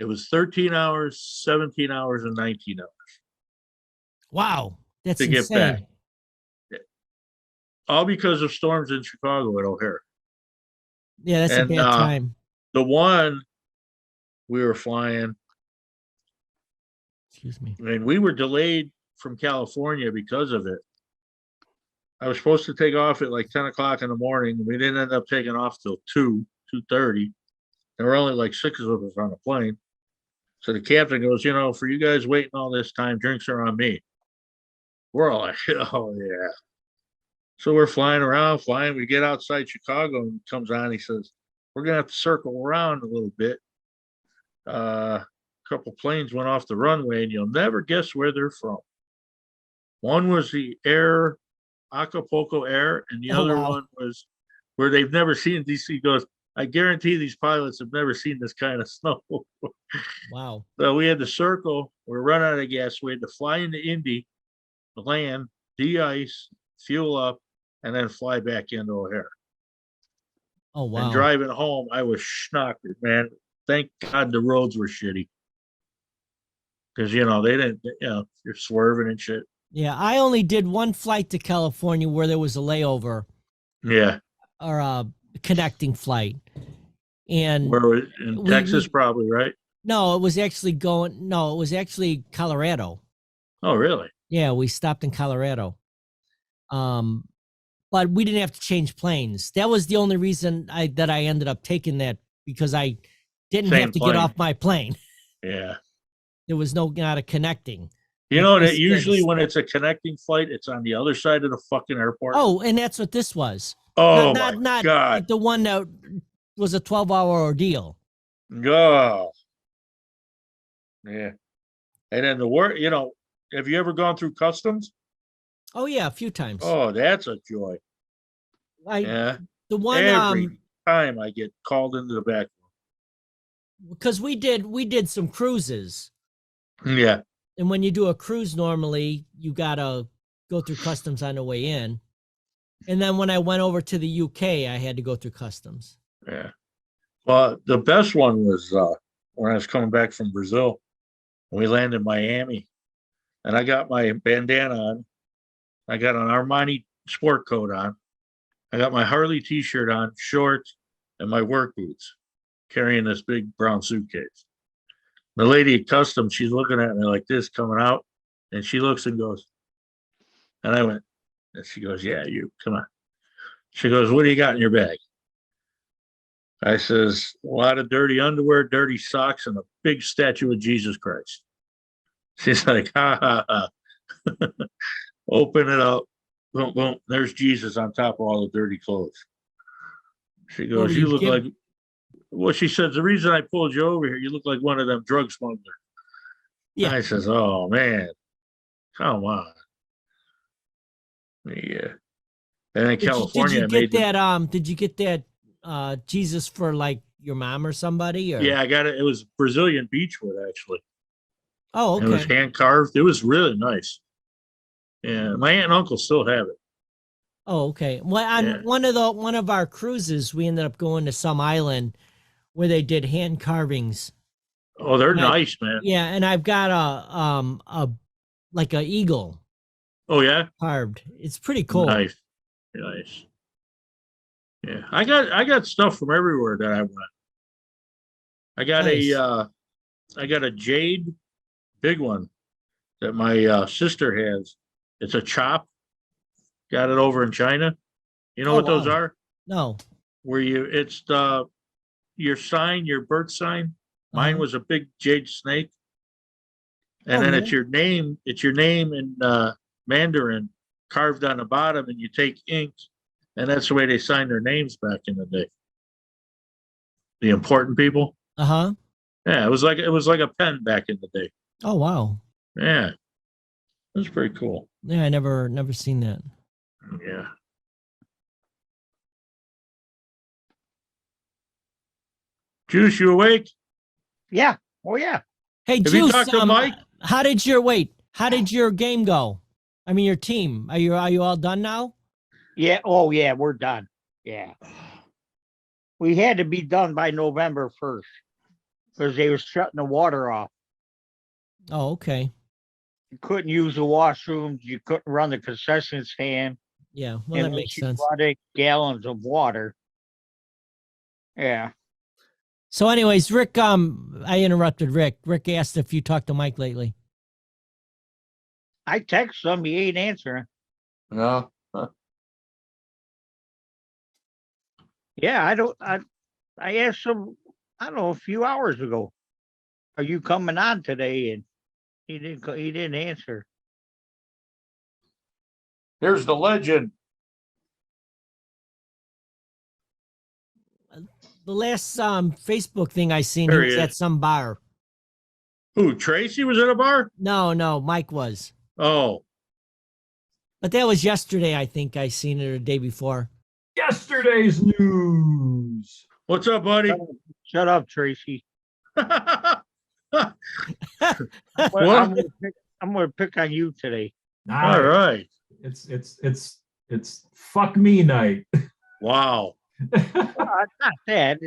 Speaker 2: was 13 hours, 17 hours, and 19 hours
Speaker 1: Wow, that's
Speaker 2: to get
Speaker 1: insane.
Speaker 2: back. All because of storms in Chicago at O'Hare.
Speaker 1: Yeah, that's
Speaker 2: And,
Speaker 1: a bad time.
Speaker 2: The one we were flying,
Speaker 1: Excuse me.
Speaker 2: I mean, we were delayed from California because of it. I was supposed to take off at like 10 o'clock in the morning. We didn't end up taking off till 2:30. There were only like 6 of us on the plane. So the captain goes, for you guys waiting all this time, drinks are on me. We're all like, oh yeah. So we're flying. We get outside Chicago, and he comes on. He says, we're going to have to circle around a little bit. A couple planes went off the runway, and you'll never guess where they're from. One was the Acapulco Air, and the other one was where they've never seen DC. He goes, I guarantee these pilots have never seen this kind of snow.
Speaker 1: Wow.
Speaker 2: So we had to circle. We're running out of gas. We had to fly into Indy, land, de-ice, fuel up, and then fly back into O'Hare.
Speaker 1: Oh, wow.
Speaker 2: And driving home, I was schnockered, man. Thank God the roads were shitty. Because, they didn't, you're swerving and shit.
Speaker 1: Yeah, I only did one flight to California where there was a layover.
Speaker 2: Yeah.
Speaker 1: Or a connecting flight. And
Speaker 2: where was in Texas, probably, right?
Speaker 1: No, it was actually Colorado.
Speaker 2: Oh, really?
Speaker 1: Yeah, we stopped in Colorado. But we didn't have to change planes. That was the only reason I ended up taking that, because I didn't have to get off my plane.
Speaker 2: Yeah.
Speaker 1: There was not a connecting.
Speaker 2: That usually when it's a connecting flight, it's on the other side of the fucking airport.
Speaker 1: Oh, and that's what this was.
Speaker 2: Oh,
Speaker 1: not
Speaker 2: God.
Speaker 1: The one that was a 12-hour ordeal.
Speaker 2: Oh. Yeah. And then have you ever gone through customs?
Speaker 1: Oh, yeah, a few times.
Speaker 2: Oh, that's a joy.
Speaker 1: The one
Speaker 2: every time I get called into the back room.
Speaker 1: Because we did some cruises.
Speaker 2: Yeah.
Speaker 1: And when you do a cruise, normally you gotta go through customs on the way in. And then when I went over to the UK, I had to go through customs.
Speaker 2: Yeah. Well, the best one was when I was coming back from Brazil, and we landed in Miami, and I got my bandana on. I got an Armani sport coat on. I got my Harley t-shirt on, shorts, and my work boots, carrying this big brown suitcase. The lady at customs, she's looking at me like this coming out, and she looks and goes, and I went, And she goes, yeah, you come on. She goes, what do you got in your bag? I says, a lot of dirty underwear, dirty socks, and a big statue of Jesus Christ. She's like, ha ha ha. Open it up. Boom, boom. There's Jesus on top of all the dirty clothes. She
Speaker 1: What
Speaker 2: goes,
Speaker 1: do
Speaker 2: you
Speaker 1: you
Speaker 2: look
Speaker 1: give-
Speaker 2: like, well, she says, the reason I pulled you over here, you look like one of them drug smugglers.
Speaker 1: Yeah.
Speaker 2: I says, oh man, come on. Yeah. And in California,
Speaker 1: did you get that Jesus for like your mom or somebody? Or?
Speaker 2: yeah, I got it. It was Brazilian beechwood, actually.
Speaker 1: Oh,
Speaker 2: And it was
Speaker 1: okay.
Speaker 2: hand carved. It was really nice. Yeah, my aunt and uncle still have it.
Speaker 1: Oh, okay. Well, on
Speaker 2: Yeah.
Speaker 1: one of our cruises, we ended up going to some island where they did hand carvings.
Speaker 2: Oh, they're
Speaker 1: Right.
Speaker 2: nice, man.
Speaker 1: Yeah, and I've got a like a eagle
Speaker 2: Oh yeah,
Speaker 1: carved. It's pretty cool.
Speaker 2: nice, nice. Yeah, I got stuff from everywhere that I went. I got
Speaker 1: Nice.
Speaker 2: I got a jade, big one that my sister has. It's a chop. Got it over in China. You know
Speaker 1: Oh,
Speaker 2: what those
Speaker 1: wow.
Speaker 2: are?
Speaker 1: No.
Speaker 2: Where it's your sign, your birth sign. Mine
Speaker 1: Uh-huh.
Speaker 2: was a big jade snake. And
Speaker 1: Oh,
Speaker 2: then
Speaker 1: really?
Speaker 2: it's your name in Mandarin carved on the bottom, and you take ink, and that's the way they signed their names back in the day. The important people.
Speaker 1: Uh-huh.
Speaker 2: Yeah, it was like a pen back in the day.
Speaker 1: Oh, wow.
Speaker 2: Yeah. It was pretty cool.
Speaker 1: Yeah, I never seen that.
Speaker 2: Yeah. Juice, you awake?
Speaker 3: Yeah. Oh yeah.
Speaker 1: Hey,
Speaker 2: Have you
Speaker 1: Juice,
Speaker 2: talked to Mike?
Speaker 1: how did your game go? I mean, your team. Are you all done now?
Speaker 3: Yeah. Oh yeah. We're done. Yeah. We had to be done by November 1st because they were shutting the water off.
Speaker 1: Oh, okay.
Speaker 3: You couldn't use the washrooms. You couldn't run the concession stand.
Speaker 1: Yeah, well, that
Speaker 3: unless
Speaker 1: makes
Speaker 3: you
Speaker 1: sense.
Speaker 3: brought 8 gallons of water. Yeah.
Speaker 1: So, anyways, Rick, I interrupted Rick. Rick asked if you talked to Mike lately.
Speaker 3: I text him. He ain't answering.
Speaker 2: No.
Speaker 3: Yeah. I asked him, I don't know, a few hours ago, are you coming on today? And he didn't answer.
Speaker 2: Here's the legend.
Speaker 1: The last Facebook thing I seen,
Speaker 2: There
Speaker 1: he
Speaker 2: he
Speaker 1: was at
Speaker 2: is.
Speaker 1: some bar.
Speaker 2: Who, Tracy was at a bar?
Speaker 1: No, Mike was.
Speaker 2: Oh,
Speaker 1: But that was yesterday, I think I seen it, or the day before.
Speaker 4: Yesterday's news.
Speaker 2: what's up, buddy?
Speaker 3: Shut up, Tracy.
Speaker 2: What?
Speaker 3: I'm gonna pick on you today.
Speaker 2: All right.
Speaker 4: It's fuck me night.
Speaker 2: Wow.
Speaker 3: Well, it's not that.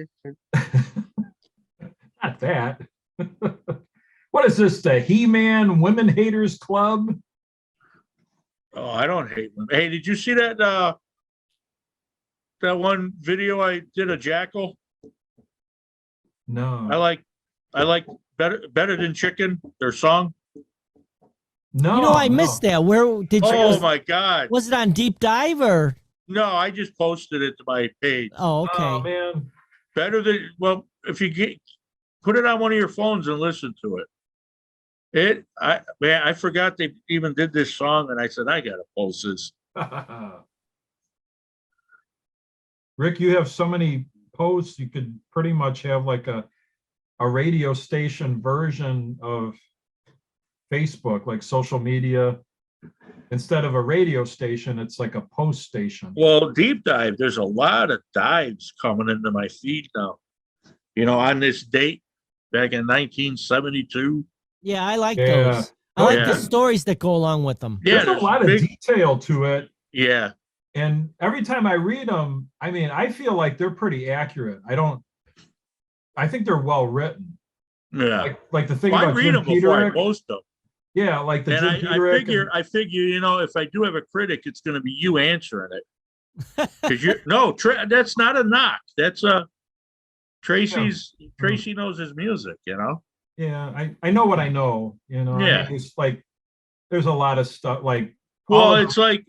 Speaker 4: Not that. What is this? The He-Man Women Haters Club?
Speaker 2: Oh, I don't hate them. Hey, did you see that that one video I did of Jackal?
Speaker 4: No.
Speaker 2: I like better than chicken, their song.
Speaker 4: No.
Speaker 1: I missed that. Where did you?
Speaker 2: Oh my God.
Speaker 1: Was it on Deep Dive or?
Speaker 2: No, I just posted it to my page.
Speaker 1: Oh, okay.
Speaker 4: Oh man.
Speaker 2: Better than, well, if you put it on one of your phones and listen to it. I forgot they even did this song, and I said, I gotta post this.
Speaker 4: Rick, you have so many posts, you could pretty much have like a radio station version of Facebook, like social media. Instead of a radio station, it's like a post station.
Speaker 2: Well, deep dive, there's a lot of dives coming into my feed now. You know, on this date back in 1972.
Speaker 1: Yeah, I like
Speaker 4: Yeah.
Speaker 1: those. I like
Speaker 2: Yeah.
Speaker 1: the stories that go along with them.
Speaker 2: Yeah,
Speaker 4: There's a lot of detail to it.
Speaker 2: Yeah.
Speaker 4: And every time I read them, I mean, I feel like they're pretty accurate. I think they're well written.
Speaker 2: Yeah.
Speaker 4: Like the thing
Speaker 2: Well, I
Speaker 4: about
Speaker 2: read
Speaker 4: Jim
Speaker 2: them before I
Speaker 4: Peterick.
Speaker 2: post them.
Speaker 4: Yeah, like the
Speaker 2: And
Speaker 4: Jim
Speaker 2: I
Speaker 4: Peterick.
Speaker 2: figure, you know, if I do have a critic, it's going to be you answering it. Because that's not a knock. That's Tracy knows his music, you know?
Speaker 4: Yeah, I know what I know, you know.
Speaker 2: Yeah.
Speaker 4: It's like there's a lot of stuff like
Speaker 2: Well,
Speaker 4: all
Speaker 2: it's like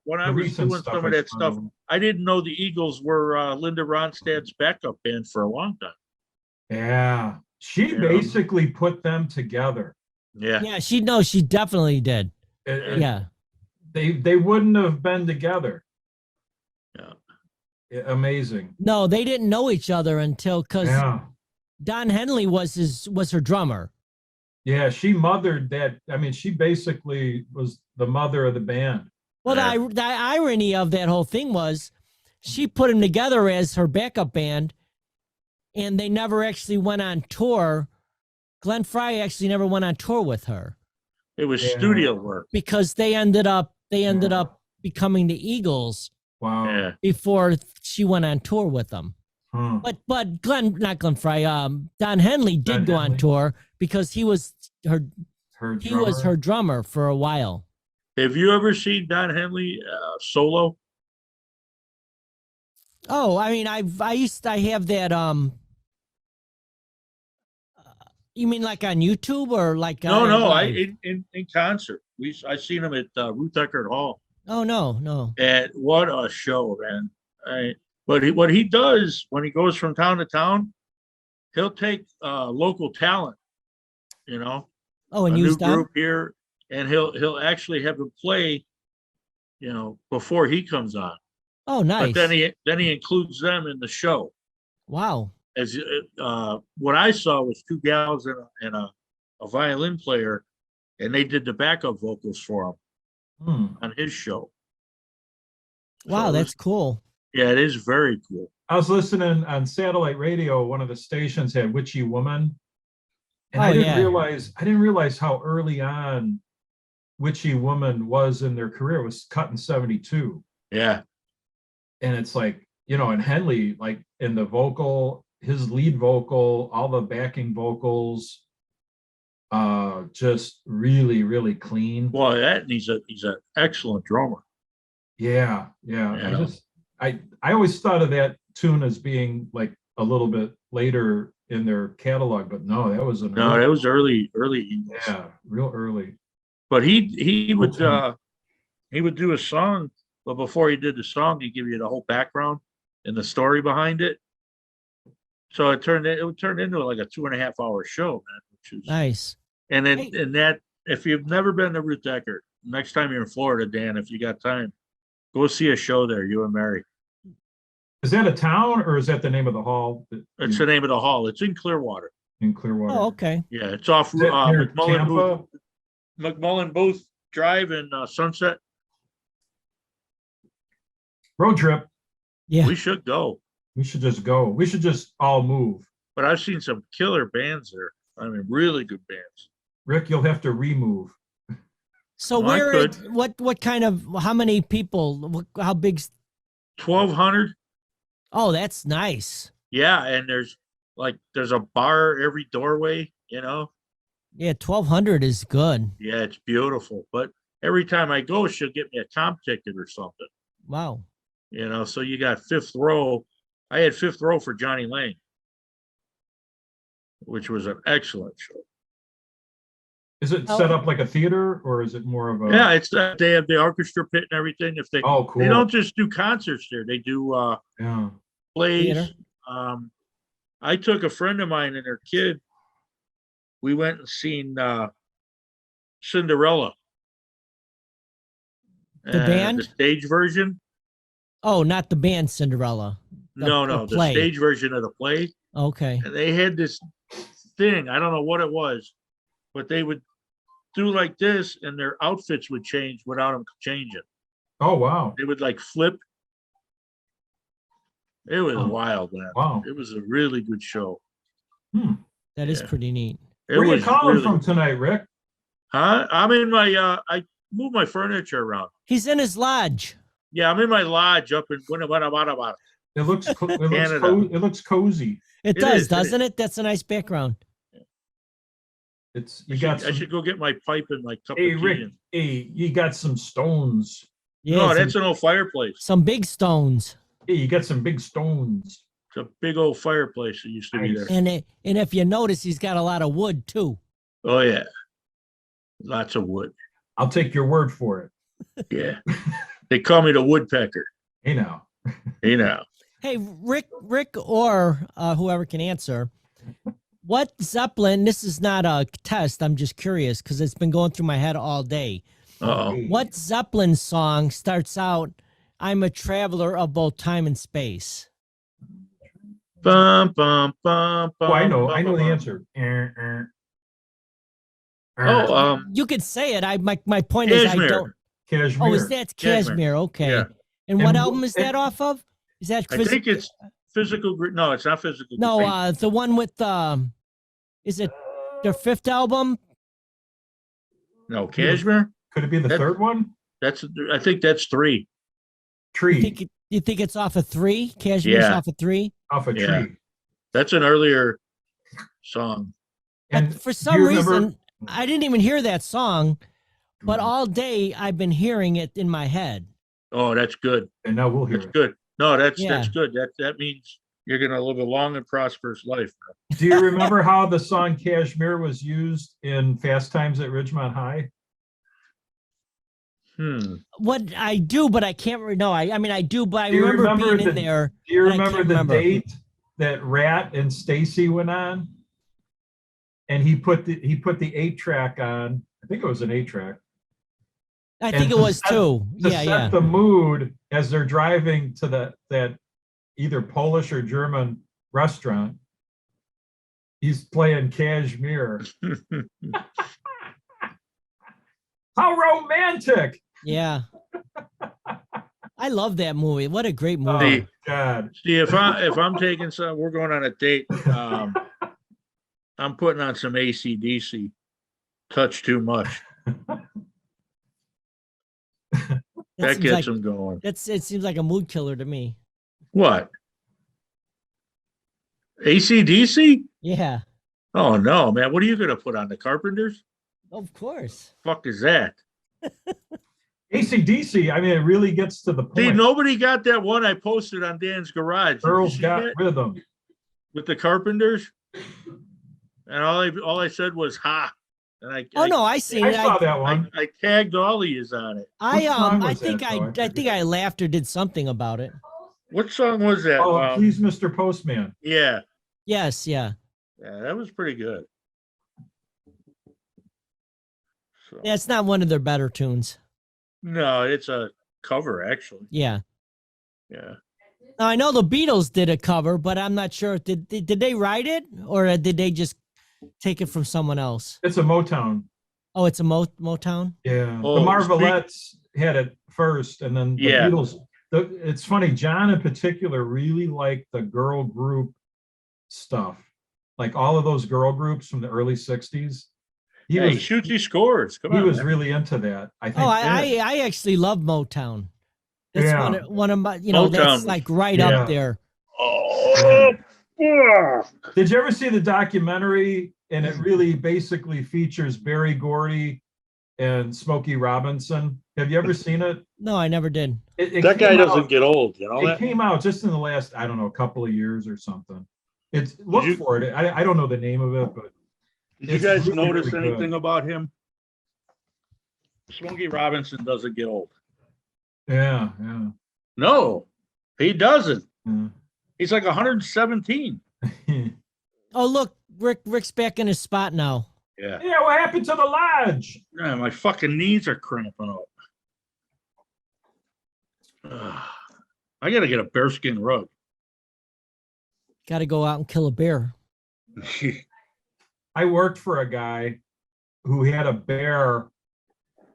Speaker 2: when I
Speaker 4: the
Speaker 2: was
Speaker 4: recent
Speaker 2: doing
Speaker 4: stuff
Speaker 2: some of
Speaker 4: I
Speaker 2: that
Speaker 4: saw.
Speaker 2: stuff, I didn't know the Eagles were Linda Ronstadt's backup band for a long time.
Speaker 4: Yeah, she
Speaker 2: You know?
Speaker 4: basically put them together.
Speaker 2: Yeah.
Speaker 1: Yeah, she definitely did. Yeah.
Speaker 4: They wouldn't have been together.
Speaker 2: Yeah.
Speaker 4: Amazing.
Speaker 1: No, they didn't know each other until because
Speaker 4: Yeah.
Speaker 1: Don Henley was her drummer.
Speaker 4: Yeah, she mothered that. I mean, she basically was the mother of the band.
Speaker 1: Well,
Speaker 2: Yeah.
Speaker 1: the irony of that whole thing was she put him together as her backup band, and they never actually went on tour. Glenn Frey actually never went on tour with her
Speaker 2: It was
Speaker 4: Yeah.
Speaker 2: studio work.
Speaker 1: because they ended up becoming the Eagles
Speaker 4: Wow.
Speaker 2: Yeah.
Speaker 1: before she went on tour with them.
Speaker 4: Huh.
Speaker 1: But not Glenn Frey. Don Henley did
Speaker 4: Don
Speaker 1: go on
Speaker 4: Henley.
Speaker 1: tour because he was her
Speaker 4: Her
Speaker 1: drummer for a while.
Speaker 2: Have you ever seen Don Henley solo?
Speaker 1: Oh, I mean, I have that. You mean like on YouTube or like?
Speaker 2: No,
Speaker 1: live?
Speaker 2: in concert. I seen him at Ruth Eckerd Hall,
Speaker 1: Oh no.
Speaker 2: and what a show, man! What he does when he goes from town to town, he'll take local talent, you know,
Speaker 1: Oh,
Speaker 2: a
Speaker 1: and
Speaker 2: new
Speaker 1: use them.
Speaker 2: group here, and he'll actually have them play, you know, before he comes on.
Speaker 1: Oh, nice.
Speaker 2: But then he includes them in the show.
Speaker 1: Wow.
Speaker 2: As what I saw was two gals and a violin player, and they did the backup vocals for him on his show.
Speaker 1: Wow,
Speaker 2: So
Speaker 1: that's cool.
Speaker 2: Yeah, it is very cool.
Speaker 4: I was listening on satellite radio. One of the stations had Witchy Woman, and
Speaker 1: Oh,
Speaker 4: I
Speaker 1: yeah.
Speaker 4: didn't realize how early on Witchy Woman was in their career. It was cut in '72,
Speaker 2: Yeah,
Speaker 4: and it's like, you know, and Henley, like in the vocal, his lead vocal, all the backing vocals, just really, really clean.
Speaker 2: well, that and he's an excellent drummer.
Speaker 4: Yeah.
Speaker 2: Yeah.
Speaker 4: I always thought of that tune as being like a little bit later in their catalog, but no, that was an
Speaker 2: No,
Speaker 4: early,
Speaker 2: that was early Eagles.
Speaker 4: yeah, real early.
Speaker 2: But he would
Speaker 4: Okay.
Speaker 2: he would do a song, but before he did the song, he'd give you the whole background and the story behind it. So it would turn into like a 2.5 hour show, man, which is
Speaker 1: Nice.
Speaker 2: and then
Speaker 1: Hey.
Speaker 2: and that if you've never been to Ruth Eckerd, next time you're in Florida, Dan, if you got time, go see a show there, you and Mary.
Speaker 4: Is that a town or is that the name of the hall
Speaker 2: That's the name of the hall. It's in Clearwater.
Speaker 4: in Clearwater?
Speaker 1: Oh, okay.
Speaker 2: Yeah, it's off
Speaker 4: Is that near
Speaker 2: McMullen
Speaker 4: Tampa?
Speaker 2: Booth Drive in Sunset.
Speaker 4: Road trip.
Speaker 1: Yeah.
Speaker 2: We should go.
Speaker 4: We should just go. We should just all move.
Speaker 2: But I've seen some killer bands there. I mean, really good bands.
Speaker 4: Rick, you'll have to remove.
Speaker 1: So
Speaker 2: Well, I
Speaker 1: where
Speaker 2: could.
Speaker 1: what kind of how many people? How big?
Speaker 2: 1,200.
Speaker 1: Oh, that's nice.
Speaker 2: Yeah, and there's a bar every doorway, you know.
Speaker 1: Yeah, 1,200 is good.
Speaker 2: Yeah, it's beautiful. But every time I go, she'll get me a comp ticket or something,
Speaker 1: Wow.
Speaker 2: you know. So you got fifth row. I had fifth row for Johnny Lang, which was an excellent show.
Speaker 4: Is it
Speaker 1: Oh.
Speaker 4: set up like a theater or is it more of a?
Speaker 2: Yeah, it's they have the orchestra pit and everything. If they
Speaker 4: Oh, cool.
Speaker 2: they don't just do concerts there, they do
Speaker 4: Yeah.
Speaker 2: plays.
Speaker 1: Theater.
Speaker 2: I took a friend of mine and her kid. We went and seen Cinderella.
Speaker 1: The band?
Speaker 2: The stage version.
Speaker 1: Oh, not the band Cinderella.
Speaker 2: No,
Speaker 1: the
Speaker 2: the
Speaker 1: play.
Speaker 2: stage version of the play.
Speaker 1: Okay.
Speaker 2: And they had this thing. I don't know what it was, but they would do like this, and their outfits would change without them changing.
Speaker 4: Oh, wow.
Speaker 2: They would like flip. It was
Speaker 4: Oh.
Speaker 2: wild, man.
Speaker 4: Wow.
Speaker 2: It was a really good show.
Speaker 1: That is
Speaker 2: Yeah.
Speaker 1: pretty neat.
Speaker 2: It
Speaker 4: Where are you
Speaker 2: was
Speaker 4: calling
Speaker 2: really-
Speaker 4: from tonight, Rick?
Speaker 2: Huh? I'm in my I moved my furniture around.
Speaker 1: He's in his lodge.
Speaker 2: Yeah, I'm in my lodge up in Guanabara.
Speaker 4: It looks
Speaker 2: Canada.
Speaker 4: it looks cozy.
Speaker 1: It
Speaker 2: It
Speaker 1: does,
Speaker 2: is,
Speaker 1: doesn't it? That's a nice background.
Speaker 4: It's
Speaker 2: I
Speaker 4: you got
Speaker 2: should, I
Speaker 4: some,
Speaker 2: should go get my pipe and my cup
Speaker 4: hey
Speaker 2: of tea.
Speaker 4: Rick, hey, you got some stones.
Speaker 1: Yeah,
Speaker 2: No,
Speaker 1: some,
Speaker 2: that's an old fireplace.
Speaker 1: some big stones.
Speaker 2: Oh,
Speaker 4: Hey, you got some big stones.
Speaker 2: It's a big old fireplace that used to be
Speaker 4: Nice.
Speaker 2: there.
Speaker 1: And if you notice, he's got a lot of wood too.
Speaker 2: Oh yeah, lots of wood.
Speaker 4: I'll take your word for it.
Speaker 2: Yeah. They call me the woodpecker.
Speaker 4: Hey now.
Speaker 2: You know.
Speaker 1: Hey, Rick, or whoever can answer. What Zeppelin? This is not a test. I'm just curious because it's been going through my head all day.
Speaker 2: Uh-oh.
Speaker 1: What Zeppelin song starts out, "I'm a traveler of both time and space"?
Speaker 2: Bum, bum, bum, bum,
Speaker 4: Oh, I know
Speaker 2: bum,
Speaker 4: the
Speaker 2: bum.
Speaker 4: answer.
Speaker 2: Oh,
Speaker 1: You could say it. My point is I
Speaker 2: Cashmere.
Speaker 1: don't.
Speaker 4: Cashmere.
Speaker 1: Oh, is that Cashmere? Okay.
Speaker 2: Yeah.
Speaker 1: And what
Speaker 4: And
Speaker 1: album is that off of? Is that
Speaker 2: I think it's physical. No, it's not physical.
Speaker 1: no?
Speaker 2: Graffiti.
Speaker 1: The one with is it their fifth album?
Speaker 2: No, Cashmere.
Speaker 4: Could it be the
Speaker 2: That-
Speaker 4: third one?
Speaker 2: That's. I think that's 3.
Speaker 4: Tree.
Speaker 1: You think it's off of 3? Cashmere's
Speaker 2: Yeah.
Speaker 1: off of 3?
Speaker 4: Off a
Speaker 2: Yeah.
Speaker 4: tree.
Speaker 2: That's an earlier song.
Speaker 4: And
Speaker 1: For
Speaker 4: do
Speaker 1: some
Speaker 4: you remember-
Speaker 1: reason, I didn't even hear that song, but
Speaker 4: Mhm.
Speaker 1: all day I've been hearing it in my head.
Speaker 2: Oh, that's good.
Speaker 4: And now we'll hear
Speaker 2: That's
Speaker 4: it.
Speaker 2: good. No, that's
Speaker 1: Yeah.
Speaker 2: good. That means you're gonna live a long and prosperous life.
Speaker 4: Do you remember how the song Cashmere was used in Fast Times at Ridgemont High?
Speaker 1: What I do, but I can't. No, I mean I do, but I
Speaker 4: Do you
Speaker 1: remember
Speaker 4: remember
Speaker 1: being in
Speaker 4: the-
Speaker 1: there.
Speaker 4: Do you
Speaker 1: But I
Speaker 4: remember
Speaker 1: can't
Speaker 4: the
Speaker 1: remember.
Speaker 4: date that Rat and Stacy went on? And he put the 8-track on. I think it was an 8-track.
Speaker 1: I
Speaker 4: And
Speaker 1: think it
Speaker 4: to
Speaker 1: was
Speaker 4: set-
Speaker 1: too.
Speaker 4: To
Speaker 1: Yeah,
Speaker 4: set
Speaker 1: yeah.
Speaker 4: the mood as they're driving to that either Polish or German restaurant. He's playing Cashmere. How romantic!
Speaker 1: Yeah. I love that movie. What a great
Speaker 4: Oh
Speaker 1: movie.
Speaker 4: God!
Speaker 2: See, if I'm taking some, we're going on a date. I'm putting on some AC/DC. Touch too much. That
Speaker 1: seems
Speaker 2: gets
Speaker 1: like,
Speaker 2: them going.
Speaker 1: it seems like a mood killer to me.
Speaker 2: What? AC/DC?
Speaker 1: Yeah.
Speaker 2: Oh no, man! What are you gonna put on the Carpenters?
Speaker 1: Of course.
Speaker 2: Fuck is that?
Speaker 4: AC/DC. I mean, it really gets to the
Speaker 2: See,
Speaker 4: point.
Speaker 2: nobody got that one I posted on Dan's garage. Did you
Speaker 4: Girls
Speaker 2: see
Speaker 4: got
Speaker 2: that?
Speaker 4: rhythm.
Speaker 2: With the Carpenters, and all I said was "ha," and
Speaker 1: Oh no, I seen
Speaker 4: I
Speaker 1: it.
Speaker 4: saw that one.
Speaker 2: I tagged all of yous on it.
Speaker 4: What song
Speaker 1: I
Speaker 4: was
Speaker 1: think
Speaker 4: that, though?
Speaker 1: I think I laughed or did something about it.
Speaker 2: What song was that?
Speaker 4: Oh, please, Mr. Postman.
Speaker 2: Yeah,
Speaker 1: Yes, yeah.
Speaker 2: that was pretty good. So,
Speaker 1: Yeah, it's not one of their better tunes.
Speaker 2: no, it's a cover actually.
Speaker 1: Yeah.
Speaker 2: Yeah,
Speaker 1: Now, I know the Beatles did a cover, but I'm not sure. Did they write it or did they just take it from someone else?
Speaker 4: It's a Motown.
Speaker 1: Oh, it's a Motown?
Speaker 4: Yeah.
Speaker 2: Oh,
Speaker 4: The Marvelettes had it first, and then the
Speaker 2: Yeah.
Speaker 4: Beatles. It's funny, John in particular really liked the girl group stuff. Like all of those girl groups from the early 60s. He
Speaker 2: Hey,
Speaker 4: was
Speaker 2: shoots, he scores. Come
Speaker 4: he
Speaker 2: on,
Speaker 4: was
Speaker 2: man.
Speaker 4: really into that. I think
Speaker 1: Oh, I actually love Motown. That's
Speaker 4: Yeah.
Speaker 1: one of my, that's
Speaker 2: Motown.
Speaker 1: like right
Speaker 4: Yeah.
Speaker 1: up there.
Speaker 2: Oh, yeah.
Speaker 4: Did you ever see the documentary? And it really basically features Barry Gordy and Smokey Robinson. Have you ever seen it?
Speaker 1: No, I never did.
Speaker 4: It
Speaker 2: That guy
Speaker 4: came
Speaker 2: doesn't
Speaker 4: out-
Speaker 2: get old, you know
Speaker 4: It
Speaker 2: that?
Speaker 4: came out just in the last, I don't know, couple of years or something. It's look
Speaker 2: you-
Speaker 4: for it. I don't know the name of it, but
Speaker 2: Did you
Speaker 4: It's
Speaker 2: guys
Speaker 4: really,
Speaker 2: notice
Speaker 4: really good.
Speaker 2: anything about him? Smokey Robinson doesn't get old.
Speaker 4: yeah.
Speaker 2: No, he doesn't.
Speaker 4: Yeah.
Speaker 2: He's like 117.
Speaker 1: Oh, look, Rick's back in his spot now.
Speaker 2: Yeah.
Speaker 4: Yeah, what happened to the lodge?
Speaker 2: Yeah, my fucking knees are cramping up. I gotta get a bearskin rug.
Speaker 1: Got to go out and kill a bear.
Speaker 4: I worked for a guy who had a bear,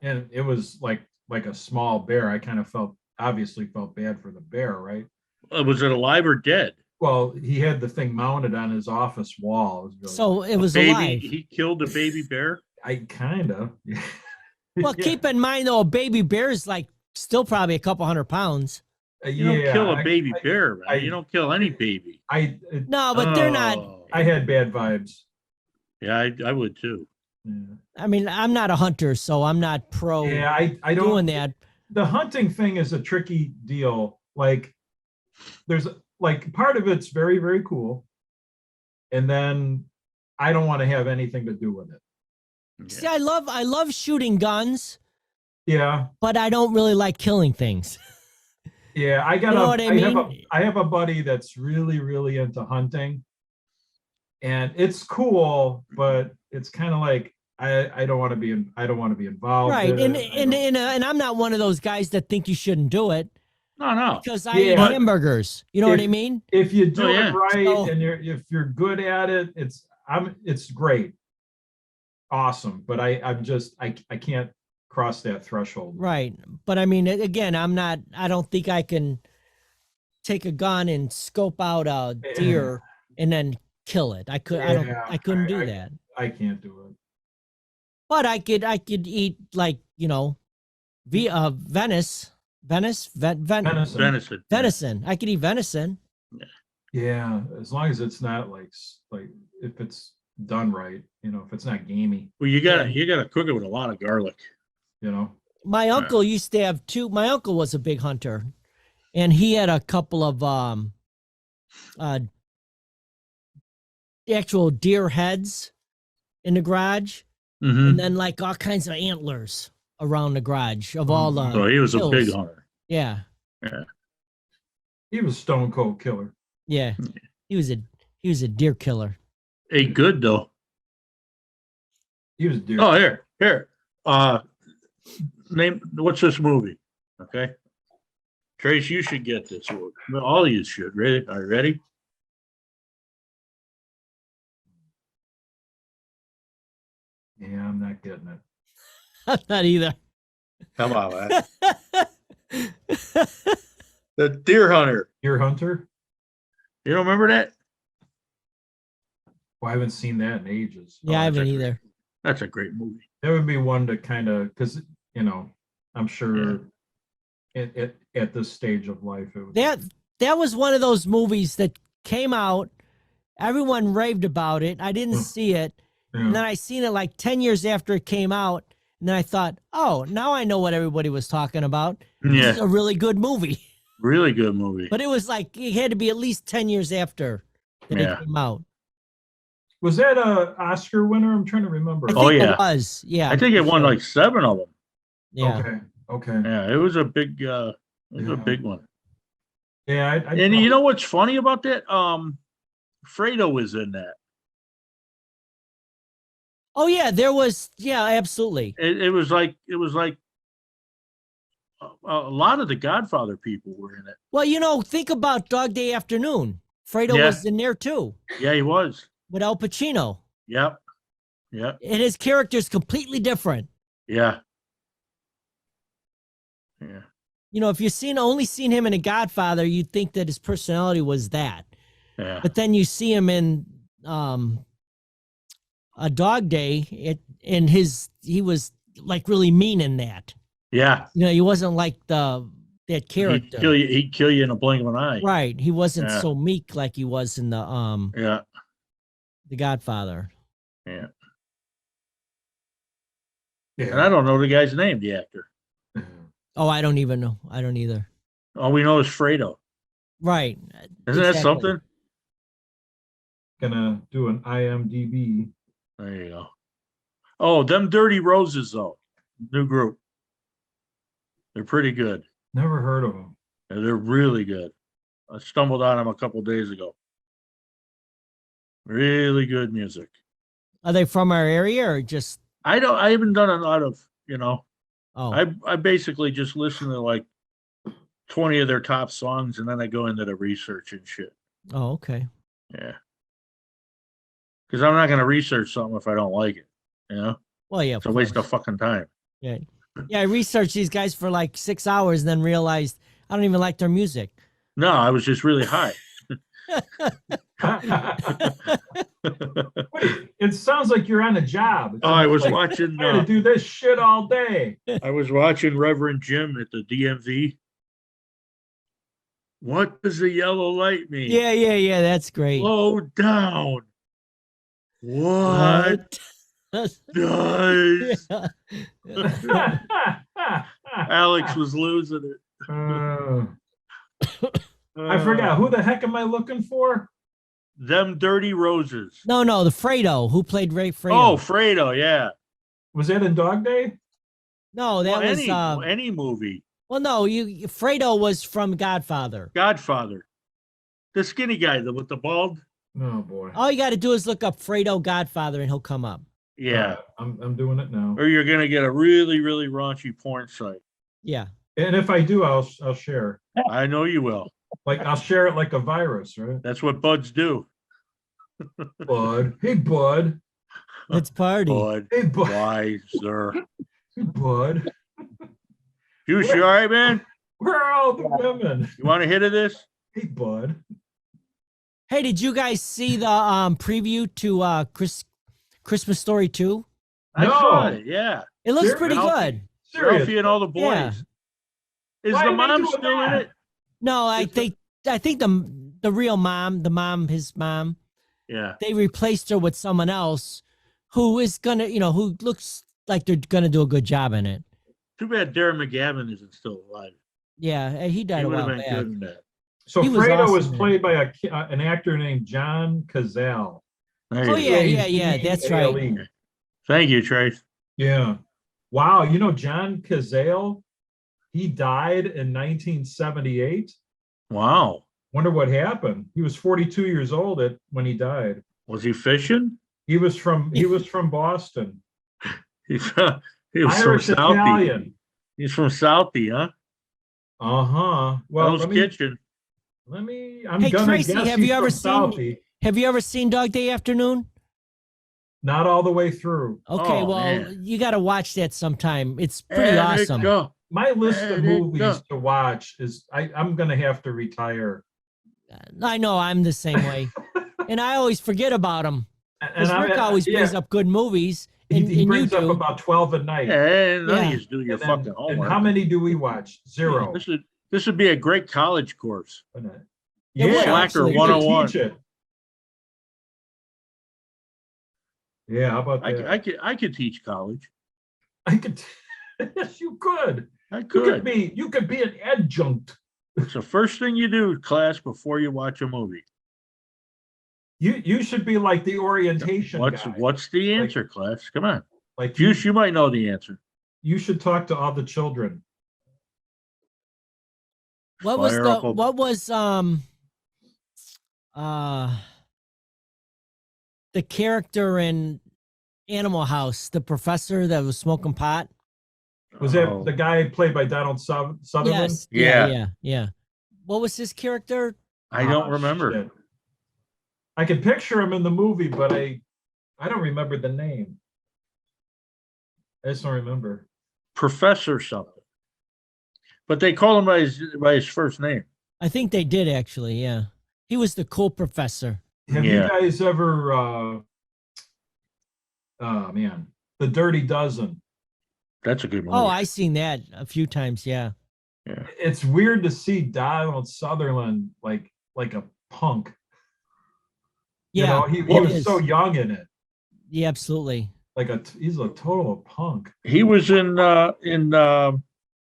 Speaker 4: and it was like a small bear. I kind of obviously felt bad for the bear, right?
Speaker 2: Was it alive or dead?
Speaker 4: Well, he had the thing mounted on his office wall. It was really-
Speaker 1: So it was
Speaker 2: Baby,
Speaker 1: alive.
Speaker 2: he killed a baby bear.
Speaker 4: I kind of.
Speaker 1: Well, keep in mind though, a baby bear is like still probably a couple 100 pounds.
Speaker 2: You don't kill a baby
Speaker 4: I-
Speaker 2: bear, man.
Speaker 4: I-
Speaker 2: You don't kill any baby.
Speaker 1: No, but they're not.
Speaker 2: Oh.
Speaker 4: I had bad vibes.
Speaker 2: Yeah, I would too.
Speaker 4: Yeah,
Speaker 1: I mean, I'm not a hunter, so I'm not pro
Speaker 4: yeah I don't.
Speaker 1: doing that.
Speaker 4: The hunting thing is a tricky deal. Like, there's like part of it's very, very cool, and then I don't want to have anything to do with it.
Speaker 1: See, I love shooting guns,
Speaker 4: Yeah.
Speaker 1: but I don't really like killing things.
Speaker 4: Yeah. I got
Speaker 1: You know what I mean?
Speaker 4: I have a buddy that's really, really into hunting. And it's cool, but it's kind of like I don't want to be I don't want to be involved
Speaker 1: Right.
Speaker 4: in it. I don't-
Speaker 1: And I'm not one of those guys that think you shouldn't do it
Speaker 2: No.
Speaker 1: because I
Speaker 4: Yeah.
Speaker 1: eat
Speaker 4: But
Speaker 1: hamburgers. You know what I mean?
Speaker 4: if you do
Speaker 2: Oh, yeah.
Speaker 4: it right
Speaker 1: So-
Speaker 4: and if you're good at it, it's great. Awesome. But I'm just I can't cross that threshold.
Speaker 1: Right. But I mean, again, I don't think I can take a gun and scope out a deer and then kill it. I couldn't do that.
Speaker 4: I can't do it.
Speaker 1: But I could eat like, venison.
Speaker 2: Venison.
Speaker 1: Venison. I could eat venison.
Speaker 4: Yeah, as long as it's not like if it's done right, if it's not gamey,
Speaker 2: Well, you gotta cook it with a lot of garlic.
Speaker 1: My uncle used to have my uncle was a big hunter, and he had a couple of actual deer heads in the garage,
Speaker 2: Mhm.
Speaker 1: and then like all kinds of antlers around the garage of all the
Speaker 2: So he was a big
Speaker 1: hills.
Speaker 2: hunter.
Speaker 1: Yeah.
Speaker 4: he was stone cold killer.
Speaker 1: Yeah. He was a deer killer.
Speaker 2: Ate good though.
Speaker 4: He was deer.
Speaker 2: Oh, here. Name, what's this movie? Okay. Trace, you should get this. All of you should. Ready? Are you ready?
Speaker 4: Yeah, I'm not getting it.
Speaker 1: I'm not either.
Speaker 2: How about that? The Deer Hunter.
Speaker 4: Deer Hunter.
Speaker 2: You don't remember that?
Speaker 4: Well, I haven't seen that in ages.
Speaker 1: Yeah, I
Speaker 2: that's
Speaker 1: haven't
Speaker 2: a-
Speaker 1: either.
Speaker 2: That's a great movie.
Speaker 4: That would be one to kind of because I'm sure at this stage of life it would.
Speaker 1: That was one of those movies that came out. Everyone raved about it. I didn't see it. And then I seen it like 10 years after it came out. And then I thought, oh, now I know what everybody was talking about. This is
Speaker 2: Yeah,
Speaker 1: a really good movie.
Speaker 2: really good movie.
Speaker 1: But it was like, it had to be at least 10 years after that
Speaker 2: Yeah.
Speaker 1: it came out.
Speaker 4: Was that a Oscar winner? I'm trying to remember.
Speaker 1: I
Speaker 2: Oh,
Speaker 1: think
Speaker 2: yeah.
Speaker 1: it was. Yeah.
Speaker 2: I think it won like 7 of them.
Speaker 1: Yeah.
Speaker 4: Okay.
Speaker 2: Yeah, it was a big, a big one.
Speaker 4: Yeah.
Speaker 2: And you know what's funny about that? Fredo was in that.
Speaker 1: Oh, yeah. There was. Yeah, absolutely.
Speaker 2: It was like a lot of the Godfather people were in it.
Speaker 1: Well, think about Dog Day Afternoon. Fredo
Speaker 2: Yeah.
Speaker 1: was in there too
Speaker 2: Yeah, he was.
Speaker 1: with Al Pacino.
Speaker 2: Yep.
Speaker 1: And his character's completely different.
Speaker 2: Yeah.
Speaker 1: If you've only seen him in A Godfather, you'd think that his personality was that.
Speaker 2: Yeah.
Speaker 1: But then you see him in A Dog Day, he was like really mean in that.
Speaker 2: Yeah.
Speaker 1: He wasn't like that character.
Speaker 2: He'd kill you in a blink of an eye.
Speaker 1: Right. He wasn't
Speaker 2: Yeah.
Speaker 1: so meek like he was in the
Speaker 2: Yeah.
Speaker 1: Godfather.
Speaker 2: Yeah.
Speaker 4: Yeah.
Speaker 2: And I don't know the guy's name, the actor.
Speaker 1: Oh, I don't even know. I don't either.
Speaker 2: All we know is Fredo.
Speaker 1: Right.
Speaker 2: Isn't that
Speaker 1: Exactly.
Speaker 2: something?
Speaker 4: Gonna do an IMDb.
Speaker 2: There you go. Oh, them Dirty Roses, though. New group. They're pretty good.
Speaker 4: Never heard of them.
Speaker 2: Yeah, they're really good. I stumbled on them a couple days ago. Really good music.
Speaker 1: Are they from our area or just?
Speaker 2: I haven't done a lot of,
Speaker 1: Oh,
Speaker 2: I basically just listen to like 20 of their top songs and then I go into the research and shit.
Speaker 1: oh, okay.
Speaker 2: Yeah. Because I'm not going to research something if I don't like it.
Speaker 1: Well, yeah.
Speaker 2: It's a waste of fucking time.
Speaker 1: Yeah. Yeah. I researched these guys for like 6 hours and then realized I don't even like their music.
Speaker 2: No, I was just really high.
Speaker 4: It sounds like you're on a job. It
Speaker 2: Oh, I
Speaker 4: sounds
Speaker 2: was
Speaker 4: like,
Speaker 2: watching.
Speaker 4: I had to do this shit all day.
Speaker 2: I was watching Reverend Jim at the DMV. What does the yellow light mean?
Speaker 1: Yeah. That's great.
Speaker 2: Slow down. What does Alex was losing it?
Speaker 4: I forgot. Who the heck am I looking for?
Speaker 2: Them Dirty Roses.
Speaker 1: No, the Fredo. Who played Ray Fredo?
Speaker 2: Oh, Fredo, yeah.
Speaker 4: Was that in Dog Day?
Speaker 1: No, that
Speaker 2: Well,
Speaker 1: was
Speaker 2: any movie.
Speaker 1: well, no, Fredo was from Godfather.
Speaker 2: Godfather. The skinny guy with the bald.
Speaker 4: Oh, boy.
Speaker 1: All you got to do is look up Fredo Godfather, and he'll come up.
Speaker 2: Yeah.
Speaker 4: I'm doing it now.
Speaker 2: Or you're gonna get a really, really raunchy porn site.
Speaker 1: Yeah.
Speaker 4: And if I do, I'll share.
Speaker 2: I know you will.
Speaker 4: Like, I'll share it like a virus, right?
Speaker 2: That's what buds do.
Speaker 4: Bud. Hey, Bud.
Speaker 1: Let's party.
Speaker 2: Bud.
Speaker 4: Hey, Bud.
Speaker 2: Wiser.
Speaker 4: Hey, Bud.
Speaker 2: You sure, all right, man?
Speaker 4: Where are all the women?
Speaker 2: You want a hit of this?
Speaker 4: Hey, Bud.
Speaker 1: Hey, did you guys see the preview to Christmas Story 2?
Speaker 2: I
Speaker 4: No.
Speaker 2: saw it. Yeah.
Speaker 1: It looks
Speaker 4: Seriously?
Speaker 1: pretty good.
Speaker 4: Serious.
Speaker 2: Ralphie and all the boys.
Speaker 1: Yeah.
Speaker 2: Is
Speaker 4: Why
Speaker 2: the
Speaker 4: are they
Speaker 2: mom
Speaker 4: doing
Speaker 2: still in
Speaker 4: that?
Speaker 2: it?
Speaker 1: No, I
Speaker 2: Is
Speaker 1: think the real mom, his mom,
Speaker 2: Yeah.
Speaker 1: they replaced her with someone else who is gonna, who looks like they're gonna do a good job in it.
Speaker 2: Too bad Darren McGavin isn't still alive.
Speaker 1: Yeah, he died
Speaker 2: He
Speaker 1: a
Speaker 2: would have
Speaker 1: while
Speaker 2: been
Speaker 1: back.
Speaker 2: good in that.
Speaker 4: So
Speaker 1: He was
Speaker 4: Fredo
Speaker 1: awesome
Speaker 4: was
Speaker 1: in it.
Speaker 4: played by an actor named John Cazale.
Speaker 2: There you
Speaker 1: Oh,
Speaker 2: go.
Speaker 1: yeah, that's right.
Speaker 4: C-A-Z-A-L-E.
Speaker 2: Thank you, Trace.
Speaker 4: Yeah. Wow. John Cazale, he died in 1978.
Speaker 2: Wow.
Speaker 4: Wonder what happened. He was 42 years old when he died.
Speaker 2: Was he fishing?
Speaker 4: He was from Boston.
Speaker 2: He was
Speaker 4: Irish
Speaker 2: from Southie.
Speaker 4: Italian.
Speaker 2: He's from Southie, huh?
Speaker 4: Uh-huh. Well,
Speaker 2: Hell's Kitchen.
Speaker 4: I'm
Speaker 1: Hey,
Speaker 4: gonna
Speaker 1: Tracy,
Speaker 4: guess
Speaker 1: have
Speaker 4: he's
Speaker 1: you ever
Speaker 4: from
Speaker 1: seen-
Speaker 4: Southie.
Speaker 1: Have you ever seen Dog Day Afternoon?
Speaker 4: Not all the way through.
Speaker 1: Okay,
Speaker 2: Oh,
Speaker 1: well,
Speaker 2: man.
Speaker 1: you got to watch that sometime. It's pretty
Speaker 2: There you
Speaker 1: awesome.
Speaker 2: go.
Speaker 4: My list
Speaker 2: There
Speaker 4: of
Speaker 2: you
Speaker 4: movies
Speaker 2: go.
Speaker 4: to watch is I'm gonna have to retire.
Speaker 1: I know I'm the same way, and I always forget about them. Because
Speaker 4: And
Speaker 1: Rick always brings up good movies, and,
Speaker 4: he
Speaker 1: and you
Speaker 4: brings up
Speaker 1: do.
Speaker 4: about 12 a night.
Speaker 2: Yeah, none
Speaker 1: Yeah.
Speaker 2: of you do your
Speaker 4: And then-
Speaker 2: fucking
Speaker 4: and
Speaker 2: homework.
Speaker 4: how many do we watch? Zero.
Speaker 2: This would be a great college course.
Speaker 1: It would,
Speaker 4: Yeah,
Speaker 1: actually.
Speaker 4: you could
Speaker 2: 101.
Speaker 4: teach it. Yeah, how about that?
Speaker 2: I could teach college.
Speaker 4: I could. Yes, you could.
Speaker 2: I
Speaker 4: You
Speaker 2: could.
Speaker 4: could be an adjunct.
Speaker 2: It's the first thing you do, class, before you watch a movie.
Speaker 4: You should be like the orientation guy.
Speaker 2: What's the answer, class? Come on.
Speaker 4: Like
Speaker 2: Juice, you might know the answer.
Speaker 4: you should talk to all the children.
Speaker 1: What was
Speaker 2: Fire up a-
Speaker 1: the character in Animal House, the professor that was smoking pot?
Speaker 4: Was
Speaker 2: Oh.
Speaker 4: that the guy played by Donald Sutherland?
Speaker 1: Yes. Yeah. What was his character?
Speaker 2: I don't
Speaker 4: Oh,
Speaker 2: remember.
Speaker 4: shit. I can picture him in the movie, but I don't remember the name. I just don't remember.
Speaker 2: Professor something. But they call him by his first name.
Speaker 1: I think they did actually. Yeah, he was the cool professor.
Speaker 4: Have
Speaker 2: Yeah.
Speaker 4: you guys ever? Oh man, The Dirty Dozen.
Speaker 2: That's a good movie.
Speaker 1: Oh, I seen that a few times. Yeah.
Speaker 4: It's weird to see Donald Sutherland like a punk.
Speaker 1: Yeah.
Speaker 4: He
Speaker 1: it
Speaker 4: was
Speaker 1: is.
Speaker 4: so young in it.
Speaker 1: Yeah, absolutely.
Speaker 4: He's a total punk.
Speaker 2: He was in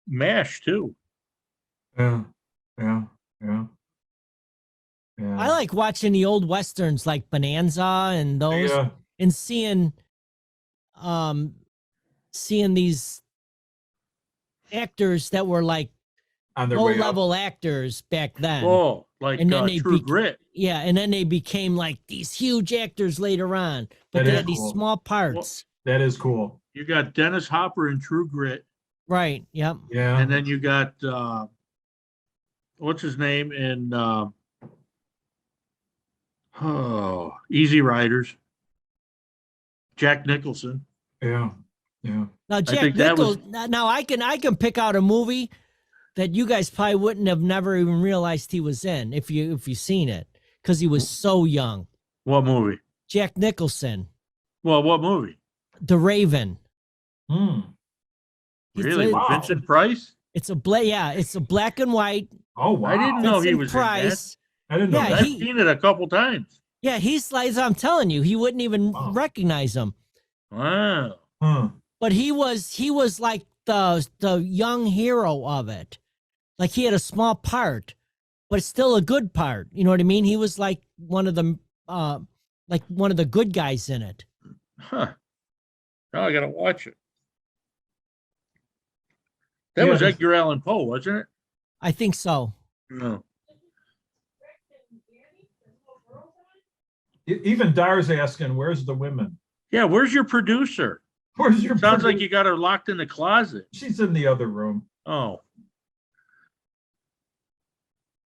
Speaker 2: MASH too.
Speaker 4: Yeah.
Speaker 1: I like watching the old westerns like Bonanza and those,
Speaker 4: Yeah.
Speaker 1: and seeing these actors that were like
Speaker 4: On their
Speaker 1: low
Speaker 4: way up.
Speaker 1: level actors back then.
Speaker 2: Oh, like
Speaker 1: And then they
Speaker 2: True
Speaker 1: beca-
Speaker 2: Grit.
Speaker 1: Yeah, and then they became like these huge actors later on, but
Speaker 4: That
Speaker 1: they
Speaker 4: is
Speaker 1: had these
Speaker 4: cool.
Speaker 1: small parts.
Speaker 4: That is cool.
Speaker 2: You got Dennis Hopper in True Grit,
Speaker 1: Right. Yep.
Speaker 4: Yeah.
Speaker 2: and then you got what's his name in Easy Riders. Jack Nicholson.
Speaker 4: Yeah.
Speaker 1: Now Jack
Speaker 2: think that was-
Speaker 1: Nichols. Now I can pick out a movie that you guys probably wouldn't have never even realized he was in if you seen it, because he was so young.
Speaker 2: What movie?
Speaker 1: Jack Nicholson,
Speaker 2: Well, what movie?
Speaker 1: The Raven.
Speaker 4: Hmm.
Speaker 1: He's
Speaker 2: Really?
Speaker 1: a-
Speaker 4: Wow.
Speaker 2: Vincent Price?
Speaker 1: It's a black and white.
Speaker 4: Oh wow.
Speaker 2: I didn't know he
Speaker 1: Vincent
Speaker 2: was in that.
Speaker 1: Price.
Speaker 4: I didn't know
Speaker 1: Yeah,
Speaker 4: that.
Speaker 2: I've seen it a couple times.
Speaker 1: Yeah, he's like, as I'm telling you, he wouldn't even
Speaker 4: Wow.
Speaker 1: recognize him.
Speaker 2: Wow.
Speaker 4: Huh.
Speaker 1: But he was like the young hero of it. Like he had a small part, but still a good part. You know what I mean? He was like one of the good guys in it.
Speaker 2: Huh. Now I gotta watch it. That
Speaker 4: Yeah,
Speaker 2: was
Speaker 4: this-
Speaker 2: Edgar Allan Poe, wasn't it?
Speaker 1: I think so.
Speaker 2: No.
Speaker 4: Even Dar's asking, where's the women?
Speaker 2: Yeah, where's your producer?
Speaker 4: Where's your
Speaker 2: Sounds like
Speaker 4: produ-
Speaker 2: you got her locked in the closet.
Speaker 4: She's in the other room.
Speaker 2: Oh.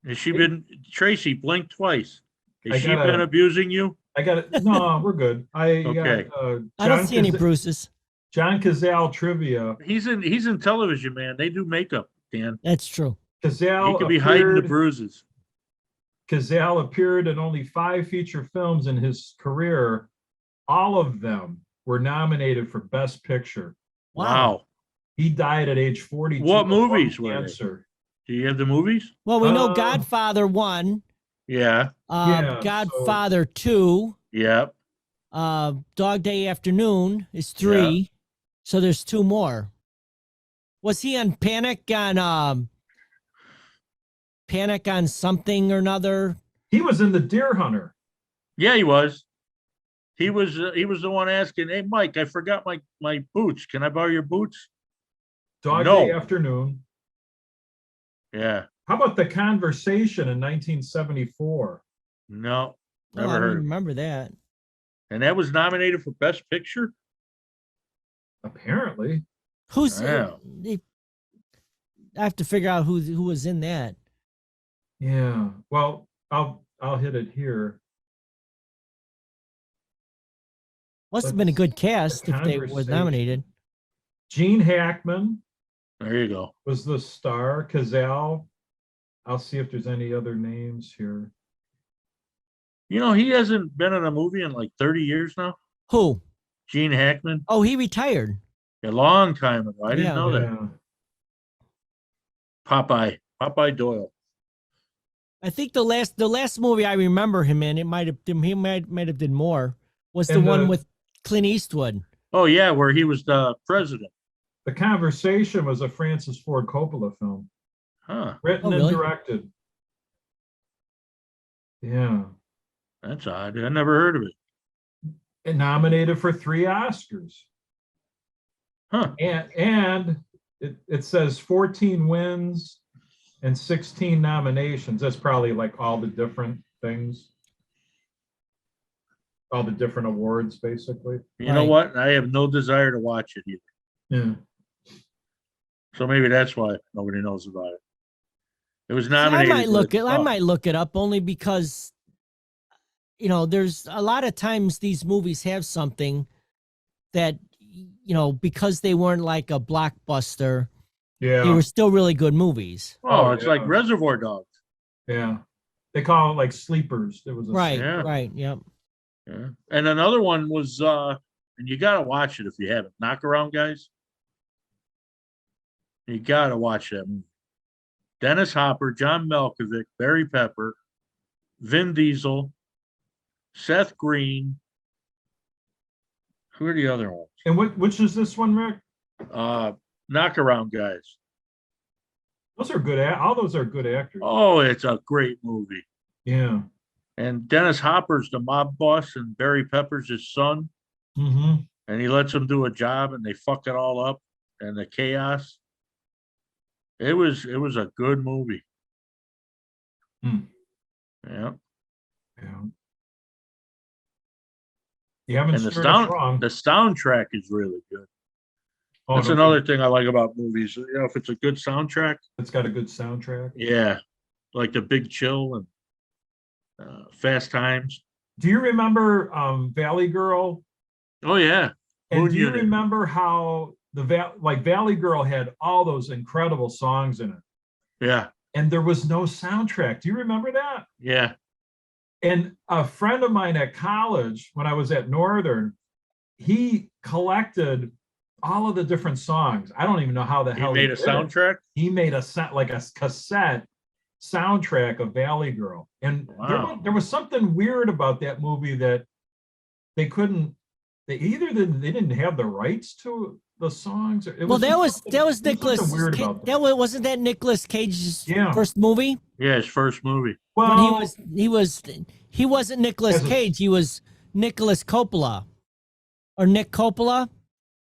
Speaker 2: Has she been, Tracy, blink twice.
Speaker 4: I
Speaker 2: Has she
Speaker 4: gotta-
Speaker 2: been abusing you?
Speaker 4: I got it. No, we're good.
Speaker 2: Okay.
Speaker 1: I don't
Speaker 4: John
Speaker 1: see any
Speaker 4: Caz-
Speaker 1: bruises.
Speaker 4: John Cazale trivia.
Speaker 2: He's in television, man. They do makeup, Dan.
Speaker 1: That's true.
Speaker 4: Cazale
Speaker 2: He could be hiding the
Speaker 4: appeared,
Speaker 2: bruises.
Speaker 4: Cazale appeared in only 5 feature films in his career. All of them were nominated for Best Picture.
Speaker 2: Wow.
Speaker 4: He died at age 42.
Speaker 2: What
Speaker 4: of lung
Speaker 2: movies were they?
Speaker 4: cancer.
Speaker 2: Do you have the movies?
Speaker 1: Well, we know
Speaker 4: Uh,
Speaker 1: Godfather 1,
Speaker 2: Yeah.
Speaker 4: Yeah, so-
Speaker 1: Godfather 2,
Speaker 2: Yep.
Speaker 1: Dog Day Afternoon is 3. So there's 2 more. Was he on Panic on something or another?
Speaker 4: He was in The Deer Hunter.
Speaker 2: Yeah, he was. He was the one asking, "Hey, Mike, I forgot my boots. Can I borrow your boots?"
Speaker 4: Dog
Speaker 2: No.
Speaker 4: Day Afternoon.
Speaker 2: Yeah.
Speaker 4: How about The Conversation in 1974?
Speaker 2: No.
Speaker 1: Oh,
Speaker 2: Never
Speaker 1: I don't
Speaker 2: heard.
Speaker 1: remember that.
Speaker 2: And that was nominated for Best Picture?
Speaker 4: Apparently.
Speaker 1: Who's
Speaker 2: Wow.
Speaker 1: I have to figure out who was in that.
Speaker 4: Yeah. Well, I'll hit it here.
Speaker 1: Must have been a good cast
Speaker 4: The
Speaker 1: if they were
Speaker 4: Conversation.
Speaker 1: nominated.
Speaker 4: Gene Hackman
Speaker 2: There you go.
Speaker 4: was the star. Cazale. I'll see if there's any other names here.
Speaker 2: You know, he hasn't been in a movie in like 30 years now.
Speaker 1: Who?
Speaker 2: Gene Hackman.
Speaker 1: Oh, he retired.
Speaker 2: A long time ago. I didn't
Speaker 1: Yeah.
Speaker 2: know that.
Speaker 4: Yeah.
Speaker 2: Popeye Doyle.
Speaker 1: I think the last movie I remember him in, he might have did more, was the
Speaker 4: And,
Speaker 1: one with Clint Eastwood.
Speaker 2: Oh yeah, where he was the president.
Speaker 4: The Conversation was a Francis Ford Coppola film,
Speaker 2: Huh.
Speaker 4: written
Speaker 1: Oh,
Speaker 4: and
Speaker 1: really?
Speaker 4: directed. Yeah.
Speaker 2: That's odd. I never heard of it.
Speaker 4: And nominated for 3 Oscars.
Speaker 2: Huh.
Speaker 4: And it says 14 wins and 16 nominations. That's probably like all the different things. All the different awards, basically.
Speaker 2: You know
Speaker 1: Right.
Speaker 2: what? I have no desire to watch it either.
Speaker 4: Yeah.
Speaker 2: So maybe that's why nobody knows about it. It was
Speaker 1: See, I
Speaker 2: nominated.
Speaker 1: might
Speaker 2: but
Speaker 1: look
Speaker 2: it's
Speaker 1: it. I
Speaker 2: tough.
Speaker 1: might look it up only because, there's a lot of times these movies have something that, because they weren't like a blockbuster,
Speaker 4: Yeah.
Speaker 1: they were still really good movies.
Speaker 2: Oh,
Speaker 4: Oh,
Speaker 2: it's
Speaker 4: yeah.
Speaker 2: like Reservoir Dogs.
Speaker 4: Yeah. They call it like sleepers. It was a
Speaker 1: Right,
Speaker 2: Yeah.
Speaker 1: right, yep.
Speaker 2: Yeah. And another one was and you gotta watch it if you haven't. Knockaround Guys. You gotta watch that movie. Dennis Hopper, John Malkovich, Barry Pepper, Vin Diesel, Seth Green. Who are the other ones?
Speaker 4: And which is this one, Rick?
Speaker 2: Knockaround Guys.
Speaker 4: Those are good. All those are good actors.
Speaker 2: Oh, it's a great movie.
Speaker 4: Yeah.
Speaker 2: And Dennis Hopper's the mob boss, and Barry Pepper's his son,
Speaker 4: Mm-hmm.
Speaker 2: and he lets him do a job, and they fuck it all up, and the chaos. It was a good movie.
Speaker 4: Hmm.
Speaker 2: Yeah,
Speaker 4: Yeah. You haven't
Speaker 2: and the
Speaker 4: steered us wrong.
Speaker 2: soundtrack is really good.
Speaker 4: Oh,
Speaker 2: That's
Speaker 4: no,
Speaker 2: another thing I like about movies. If it's a good soundtrack,
Speaker 4: It's got a good soundtrack.
Speaker 2: yeah, like The Big Chill and Fast Times.
Speaker 4: Do you remember Valley Girl?
Speaker 2: Oh yeah,
Speaker 4: And
Speaker 2: Moon
Speaker 4: do you
Speaker 2: Unit.
Speaker 4: remember how Valley Girl had all those incredible songs in it,
Speaker 2: Yeah,
Speaker 4: and there was no soundtrack? Do you remember that?
Speaker 2: yeah.
Speaker 4: And a friend of mine at college, when I was at Northern, he collected all of the different songs. I don't even know how the
Speaker 2: He
Speaker 4: hell
Speaker 2: made a
Speaker 4: did it.
Speaker 2: soundtrack.
Speaker 4: He made a cassette soundtrack of Valley Girl, and
Speaker 2: Wow.
Speaker 4: there was something weird about that movie that they couldn't. They didn't have the rights to the songs. Or it
Speaker 1: Well,
Speaker 4: just something-
Speaker 1: that was
Speaker 4: there
Speaker 1: Nicholas.
Speaker 4: something weird about
Speaker 1: Wasn't that Nicolas Cage's
Speaker 4: Yeah.
Speaker 1: first movie?
Speaker 2: Yeah, his first movie.
Speaker 1: But
Speaker 4: Well,
Speaker 1: he wasn't Nicolas
Speaker 4: As a-
Speaker 1: Cage. He was Nicholas Coppola, or Nick Coppola.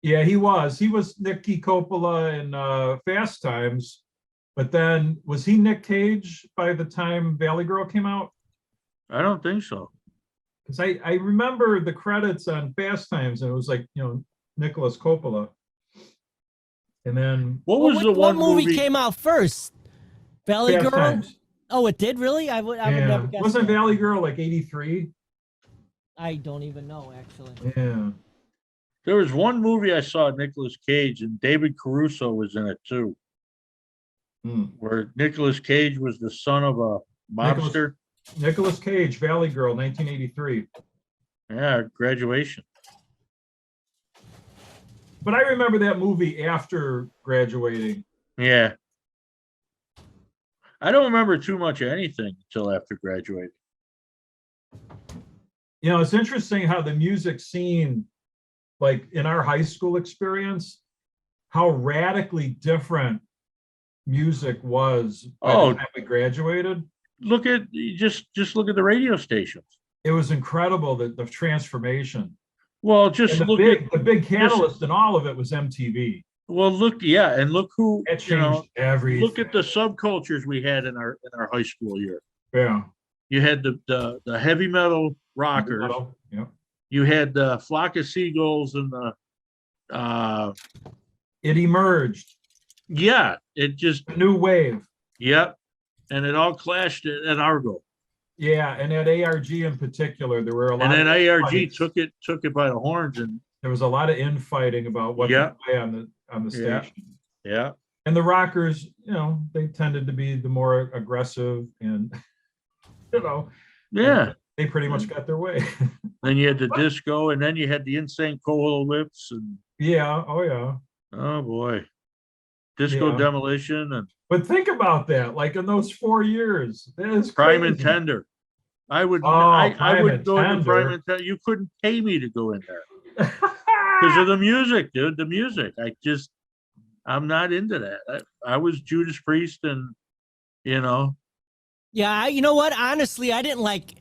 Speaker 4: Yeah, he was. He was Nicky Coppola in Fast Times, but then was he Nick Cage by the time Valley Girl came out?
Speaker 2: I don't think so.
Speaker 4: Because I remember the credits on Fast Times, and it was like, Nicholas Coppola. And then
Speaker 2: What was the
Speaker 1: what
Speaker 2: one
Speaker 1: movie came out first? Valley
Speaker 4: Fast
Speaker 1: Girl?
Speaker 4: Times.
Speaker 1: Oh, it did really? I would
Speaker 4: Yeah.
Speaker 1: never guess.
Speaker 4: Wasn't
Speaker 1: that.
Speaker 4: Valley Girl like 83?
Speaker 1: I don't even know actually.
Speaker 4: Yeah.
Speaker 2: There was one movie I saw Nicolas Cage, and David Caruso was in it too,
Speaker 4: Hmm.
Speaker 2: where Nicolas Cage was the son of a mobster.
Speaker 4: Nicholas Cage, Valley Girl, 1983.
Speaker 2: Yeah, Graduation.
Speaker 4: But I remember that movie after graduating.
Speaker 2: Yeah. I don't remember too much of anything until after graduating.
Speaker 4: It's interesting how the music scene, like in our high school experience, how radically different music was by
Speaker 2: Oh.
Speaker 4: the time we graduated.
Speaker 2: Look at just look at the radio stations.
Speaker 4: It was incredible, the transformation.
Speaker 2: Well, just
Speaker 4: And
Speaker 2: look
Speaker 4: the big catalyst in all of it was MTV.
Speaker 2: and look who
Speaker 4: It changed everything.
Speaker 2: look at the subcultures we had in our high school year.
Speaker 4: Yeah.
Speaker 2: You had the heavy metal rockers.
Speaker 4: Yeah.
Speaker 2: You had the Flock of Seagulls and the
Speaker 4: It emerged.
Speaker 2: it just
Speaker 4: A new wave.
Speaker 2: yep. And it all clashed at Argo.
Speaker 4: Yeah, and at ARG in particular, there were a lot.
Speaker 2: And then
Speaker 4: of
Speaker 2: ARG
Speaker 4: fights.
Speaker 2: took it by the horns and
Speaker 4: There was a lot of infighting about what
Speaker 2: Yeah.
Speaker 4: to play on the
Speaker 2: Yeah.
Speaker 4: station.
Speaker 2: yeah.
Speaker 4: And the rockers, they tended to be the more aggressive, and
Speaker 2: Yeah.
Speaker 4: they pretty much got their way.
Speaker 2: Then you had the disco, and then you had the Insane Cola Whips, and
Speaker 4: Yeah, oh yeah.
Speaker 2: oh boy, Disco
Speaker 4: Yeah.
Speaker 2: Demolition and
Speaker 4: But think about that, like in those 4 years, that is
Speaker 2: Prime
Speaker 4: crazy.
Speaker 2: and Tender. I would
Speaker 4: Oh,
Speaker 2: I
Speaker 4: Prime
Speaker 2: would
Speaker 4: and
Speaker 2: go into Prime
Speaker 4: Tender.
Speaker 2: and Tender. You couldn't pay me to go in there because of the music, dude. The music. I'm not into that. I was Judas Priest, and
Speaker 1: Yeah, you know what? Honestly, I didn't like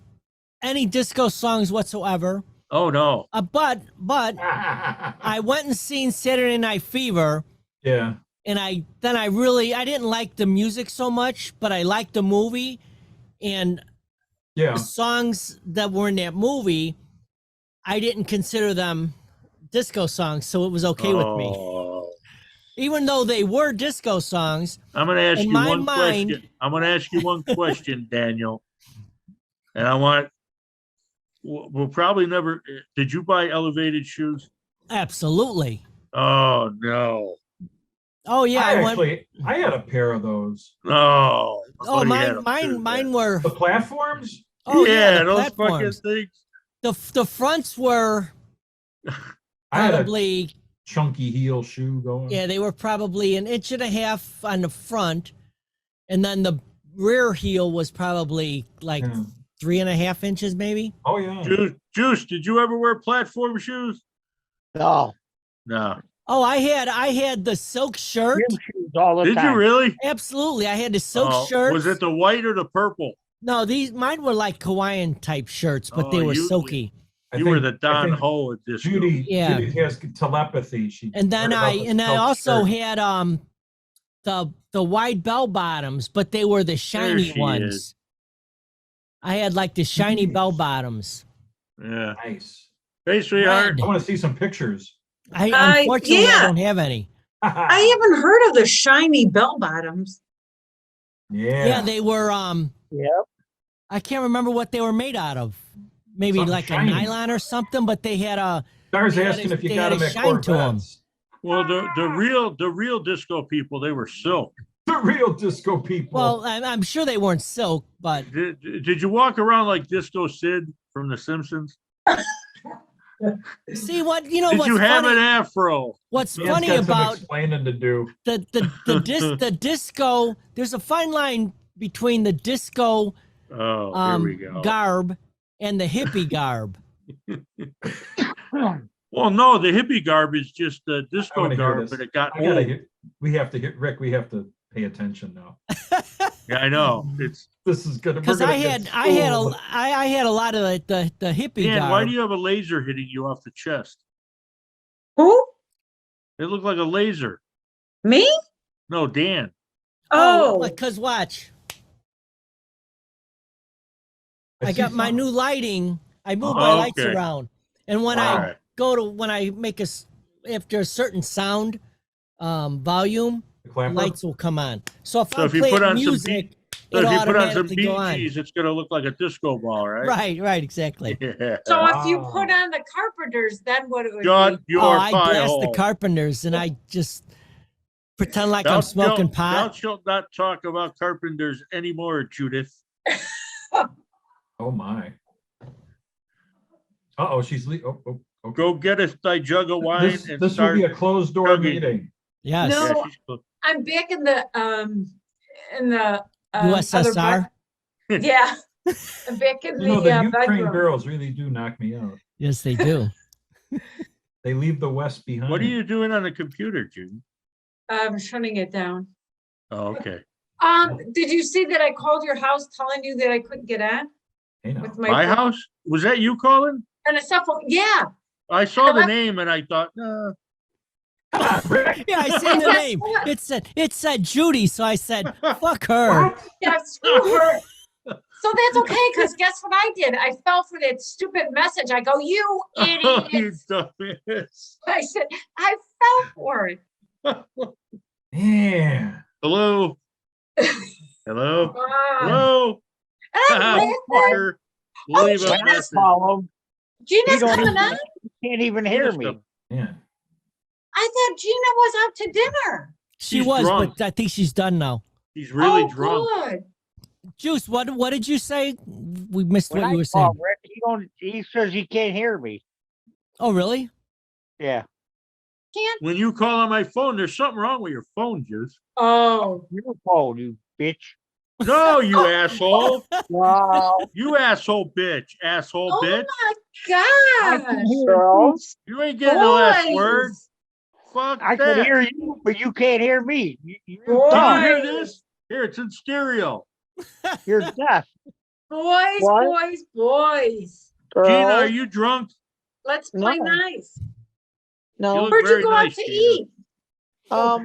Speaker 1: any disco songs whatsoever.
Speaker 2: oh no.
Speaker 1: But I went and seen Saturday Night Fever,
Speaker 4: Yeah.
Speaker 1: and I didn't like the music so much, but I liked the movie, and
Speaker 4: Yeah.
Speaker 1: the songs that were in that movie, I didn't consider them disco songs, so it was okay with me.
Speaker 2: Oh.
Speaker 1: Even though they were disco songs,
Speaker 2: I'm going to ask
Speaker 1: In
Speaker 2: you
Speaker 1: my
Speaker 2: one
Speaker 1: mind-
Speaker 2: question. I'm going to ask you one question, Daniel. And I want. We'll probably never. Did you buy elevated shoes?
Speaker 1: absolutely.
Speaker 2: Oh no.
Speaker 1: Oh yeah,
Speaker 4: I had a pair of those.
Speaker 2: Oh.
Speaker 1: Oh,
Speaker 2: you had
Speaker 1: mine,
Speaker 2: them too,
Speaker 1: mine
Speaker 2: man.
Speaker 1: were.
Speaker 4: The platforms?
Speaker 1: Oh
Speaker 2: yeah,
Speaker 1: the
Speaker 2: those fucking
Speaker 1: platforms.
Speaker 2: things.
Speaker 1: The fronts were
Speaker 4: I had a
Speaker 1: probably
Speaker 4: chunky heel shoe going.
Speaker 1: yeah, they were probably 1.5 inches on the front, and then the rear heel was probably like
Speaker 4: Yeah.
Speaker 1: 3.5 inches, maybe.
Speaker 4: Oh yeah.
Speaker 2: Juice, did you ever wear platform shoes?
Speaker 3: No,
Speaker 2: No.
Speaker 1: Oh, I had the silk shirt.
Speaker 3: gym shoes all the
Speaker 2: Did
Speaker 3: time.
Speaker 2: you really?
Speaker 1: Absolutely, I had the silk
Speaker 2: Oh,
Speaker 1: shirt.
Speaker 2: was it the white or the purple?
Speaker 1: No, mine were like Hawaiian type shirts, but they
Speaker 2: Oh,
Speaker 1: were
Speaker 2: you-
Speaker 1: silky.
Speaker 4: I
Speaker 2: You were
Speaker 4: think-
Speaker 2: the
Speaker 4: I
Speaker 2: Don
Speaker 4: think
Speaker 2: Ho of disco.
Speaker 4: Judy
Speaker 1: Yeah.
Speaker 4: has telepathy. She
Speaker 1: And then
Speaker 4: read about the
Speaker 1: I
Speaker 4: silk
Speaker 1: also
Speaker 4: shirt.
Speaker 1: had the wide bell bottoms, but they were the shiny
Speaker 2: she
Speaker 1: ones.
Speaker 2: is.
Speaker 1: I had like the shiny
Speaker 4: Nice.
Speaker 1: bell bottoms.
Speaker 2: Yeah.
Speaker 4: Nice.
Speaker 2: Hey, sweetheart.
Speaker 1: Red.
Speaker 4: I want to see some pictures.
Speaker 1: Unfortunately, I
Speaker 5: yeah.
Speaker 1: don't have any.
Speaker 5: I haven't heard of the shiny bell bottoms.
Speaker 1: Yeah, they were
Speaker 3: Yep.
Speaker 1: I can't remember what they were made out of. Maybe
Speaker 4: Something
Speaker 1: like
Speaker 4: shiny.
Speaker 1: a nylon or something, but they had a
Speaker 4: Stars
Speaker 1: they had
Speaker 4: asking
Speaker 1: a-
Speaker 4: if you
Speaker 1: they
Speaker 4: got
Speaker 1: had a
Speaker 4: them at
Speaker 1: shine to 'em.
Speaker 4: Corvettes.
Speaker 2: Well, the real disco people, they were silk.
Speaker 4: The real disco people.
Speaker 1: well, I'm sure they weren't silk, but
Speaker 2: Did you walk around like Disco Sid from The Simpsons?
Speaker 1: see what you know.
Speaker 2: Did
Speaker 1: What's
Speaker 2: you have
Speaker 1: funny?
Speaker 2: an afro?
Speaker 1: What's
Speaker 4: Dan's
Speaker 1: funny
Speaker 4: got some
Speaker 1: about
Speaker 4: explaining to do.
Speaker 1: the disco? There's a fine line between the disco
Speaker 2: Oh, here we go.
Speaker 1: garb and the hippie garb.
Speaker 2: Well, no, the hippie garb is just the
Speaker 4: I
Speaker 2: disco
Speaker 4: wanna hear
Speaker 2: garb,
Speaker 4: this.
Speaker 2: but it got
Speaker 4: I gotta
Speaker 2: old.
Speaker 4: hear, we have to get Rick. We have to pay attention now.
Speaker 2: Yeah, I know. It's
Speaker 4: This is gonna.
Speaker 1: Because
Speaker 4: we're gonna
Speaker 1: I
Speaker 4: get
Speaker 1: had
Speaker 4: schooled.
Speaker 1: I had a lot of the hippie
Speaker 2: Dan,
Speaker 1: garb.
Speaker 2: why do you have a laser hitting you off the chest?
Speaker 5: Who?
Speaker 2: It looked like a laser.
Speaker 5: Me?
Speaker 2: No, Dan.
Speaker 5: Oh,
Speaker 1: because watch, I
Speaker 4: see
Speaker 1: got my
Speaker 4: some-
Speaker 1: new lighting. I move
Speaker 4: Oh,
Speaker 1: my lights
Speaker 2: okay.
Speaker 1: around, and when
Speaker 2: All
Speaker 1: I
Speaker 2: right.
Speaker 1: go to when I make after a certain sound volume,
Speaker 4: the
Speaker 1: the
Speaker 4: clapper?
Speaker 1: lights will come on. So if
Speaker 2: So
Speaker 1: I
Speaker 2: if you
Speaker 1: play
Speaker 2: put on some
Speaker 1: music,
Speaker 2: So
Speaker 1: it'll
Speaker 2: if you put on some
Speaker 1: automatically go on.
Speaker 2: BGs, it's gonna look like a disco ball, right?
Speaker 1: Right, exactly.
Speaker 2: Yeah.
Speaker 5: so if you
Speaker 4: Wow.
Speaker 5: put on the Carpenters, then what it would
Speaker 2: Shut
Speaker 5: be?
Speaker 2: your
Speaker 1: Oh, I
Speaker 2: pie
Speaker 1: blast the
Speaker 2: hole.
Speaker 1: Carpenters, and I just pretend like
Speaker 2: Thou
Speaker 1: I'm smoking
Speaker 2: shalt- Thou
Speaker 1: pot.
Speaker 2: shalt not talk about carpenters anymore, Judith.
Speaker 4: Oh, my. Uh-oh, she's okay.
Speaker 2: Go get us thy jug of wine
Speaker 4: This,
Speaker 2: and
Speaker 4: this will
Speaker 2: start.
Speaker 4: be a closed door
Speaker 2: chugging.
Speaker 4: meeting.
Speaker 1: Yes.
Speaker 5: No.
Speaker 2: Yeah, she's close.
Speaker 5: I'm back in the other
Speaker 1: USSR.
Speaker 5: bed- yeah. I'm back in
Speaker 4: You know,
Speaker 5: the
Speaker 4: the Ukraine
Speaker 5: bedroom.
Speaker 4: girls really do knock me out.
Speaker 1: Yes, they do.
Speaker 4: They leave the West behind.
Speaker 2: What are you doing on the computer, Jude?
Speaker 5: I'm shutting it down.
Speaker 2: Oh, okay.
Speaker 5: Did you see that I called your house telling you that I couldn't get on
Speaker 4: Hey, now.
Speaker 5: with
Speaker 2: My
Speaker 5: phone?
Speaker 2: house? Was that you calling?
Speaker 5: And a cell phone? Yeah.
Speaker 2: I saw the name and I thought, nah.
Speaker 1: Yeah, I seen the name. It said Judy, so I said, "Fuck her."
Speaker 5: Yeah, screw her. So that's okay, because guess what I did? I fell for that stupid message. I go, you
Speaker 2: Oh, you
Speaker 5: idiot.
Speaker 2: dumbass.
Speaker 5: I said, I fell for it.
Speaker 4: Man.
Speaker 2: Hello? Hello?
Speaker 5: Ah.
Speaker 2: Hello?
Speaker 5: And I'm laughing.
Speaker 2: Fucker. Leave a
Speaker 3: When I
Speaker 2: message.
Speaker 3: call him,
Speaker 5: Gina's
Speaker 3: he don't
Speaker 5: coming
Speaker 3: even,
Speaker 5: on.
Speaker 3: he can't even hear me.
Speaker 4: Man.
Speaker 5: I thought Gina was out to dinner.
Speaker 1: She
Speaker 2: She's
Speaker 1: was,
Speaker 2: drunk.
Speaker 1: but I think she's done now.
Speaker 2: He's really
Speaker 5: Oh,
Speaker 2: drunk.
Speaker 5: good.
Speaker 1: Juice, what did you say? We missed
Speaker 3: When
Speaker 1: what
Speaker 3: I
Speaker 1: you were saying.
Speaker 3: call Rick, he says he can't hear me.
Speaker 1: Oh, really?
Speaker 3: Yeah.
Speaker 5: Can't.
Speaker 2: When you call on my phone, there's something wrong with your phone, Juice.
Speaker 5: Oh.
Speaker 3: Your phone, you bitch.
Speaker 2: No, you asshole.
Speaker 3: Wow.
Speaker 2: You asshole bitch. Asshole
Speaker 5: Oh
Speaker 2: bitch.
Speaker 3: I
Speaker 5: my
Speaker 3: can
Speaker 5: gosh.
Speaker 3: hear you.
Speaker 2: You ain't getting the last word.
Speaker 5: Boys.
Speaker 2: Fuck
Speaker 3: I
Speaker 2: that.
Speaker 3: can hear you, but you can't hear me. You're
Speaker 5: Boy.
Speaker 2: Did you
Speaker 3: dumb.
Speaker 2: hear this? Here, it's in stereo.
Speaker 3: You're deaf.
Speaker 5: Boys,
Speaker 3: What?
Speaker 5: boys.
Speaker 2: Gina, are you drunk?
Speaker 5: Let's play
Speaker 6: No.
Speaker 5: nice.
Speaker 2: You
Speaker 6: No,
Speaker 2: look
Speaker 5: Where'd
Speaker 2: very
Speaker 5: you go
Speaker 2: nice,
Speaker 5: out to
Speaker 2: Gina.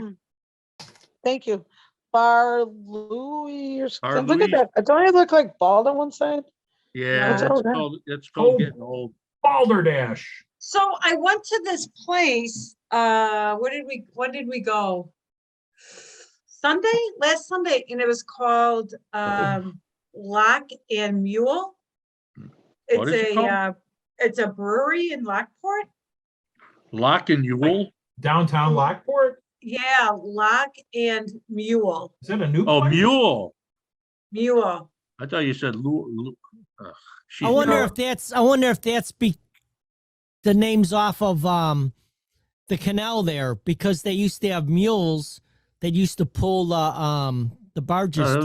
Speaker 5: eat?
Speaker 6: thank you. Bar Louie or
Speaker 2: Bar
Speaker 6: something. Look at
Speaker 2: Louie?
Speaker 6: that. Don't I look like bald on one side?
Speaker 2: Yeah,
Speaker 5: No.
Speaker 2: that's called
Speaker 4: Oh.
Speaker 2: getting old.
Speaker 4: Balderdash.
Speaker 5: So I went to this place, when did we go? Last Sunday, and it was called, Lock and Mule.
Speaker 2: What
Speaker 5: It's
Speaker 2: is it called?
Speaker 5: it's a brewery in Lockport.
Speaker 2: Lock and Yule?
Speaker 4: Downtown Lockport?
Speaker 5: Yeah, Lock and Mule,
Speaker 4: Is that a new
Speaker 2: Oh,
Speaker 4: place?
Speaker 2: Mule.
Speaker 5: Mule.
Speaker 2: I thought you said
Speaker 1: I wonder
Speaker 5: No.
Speaker 1: if that's the name's off of the canal there, because they used to have mules that used to pull the barges.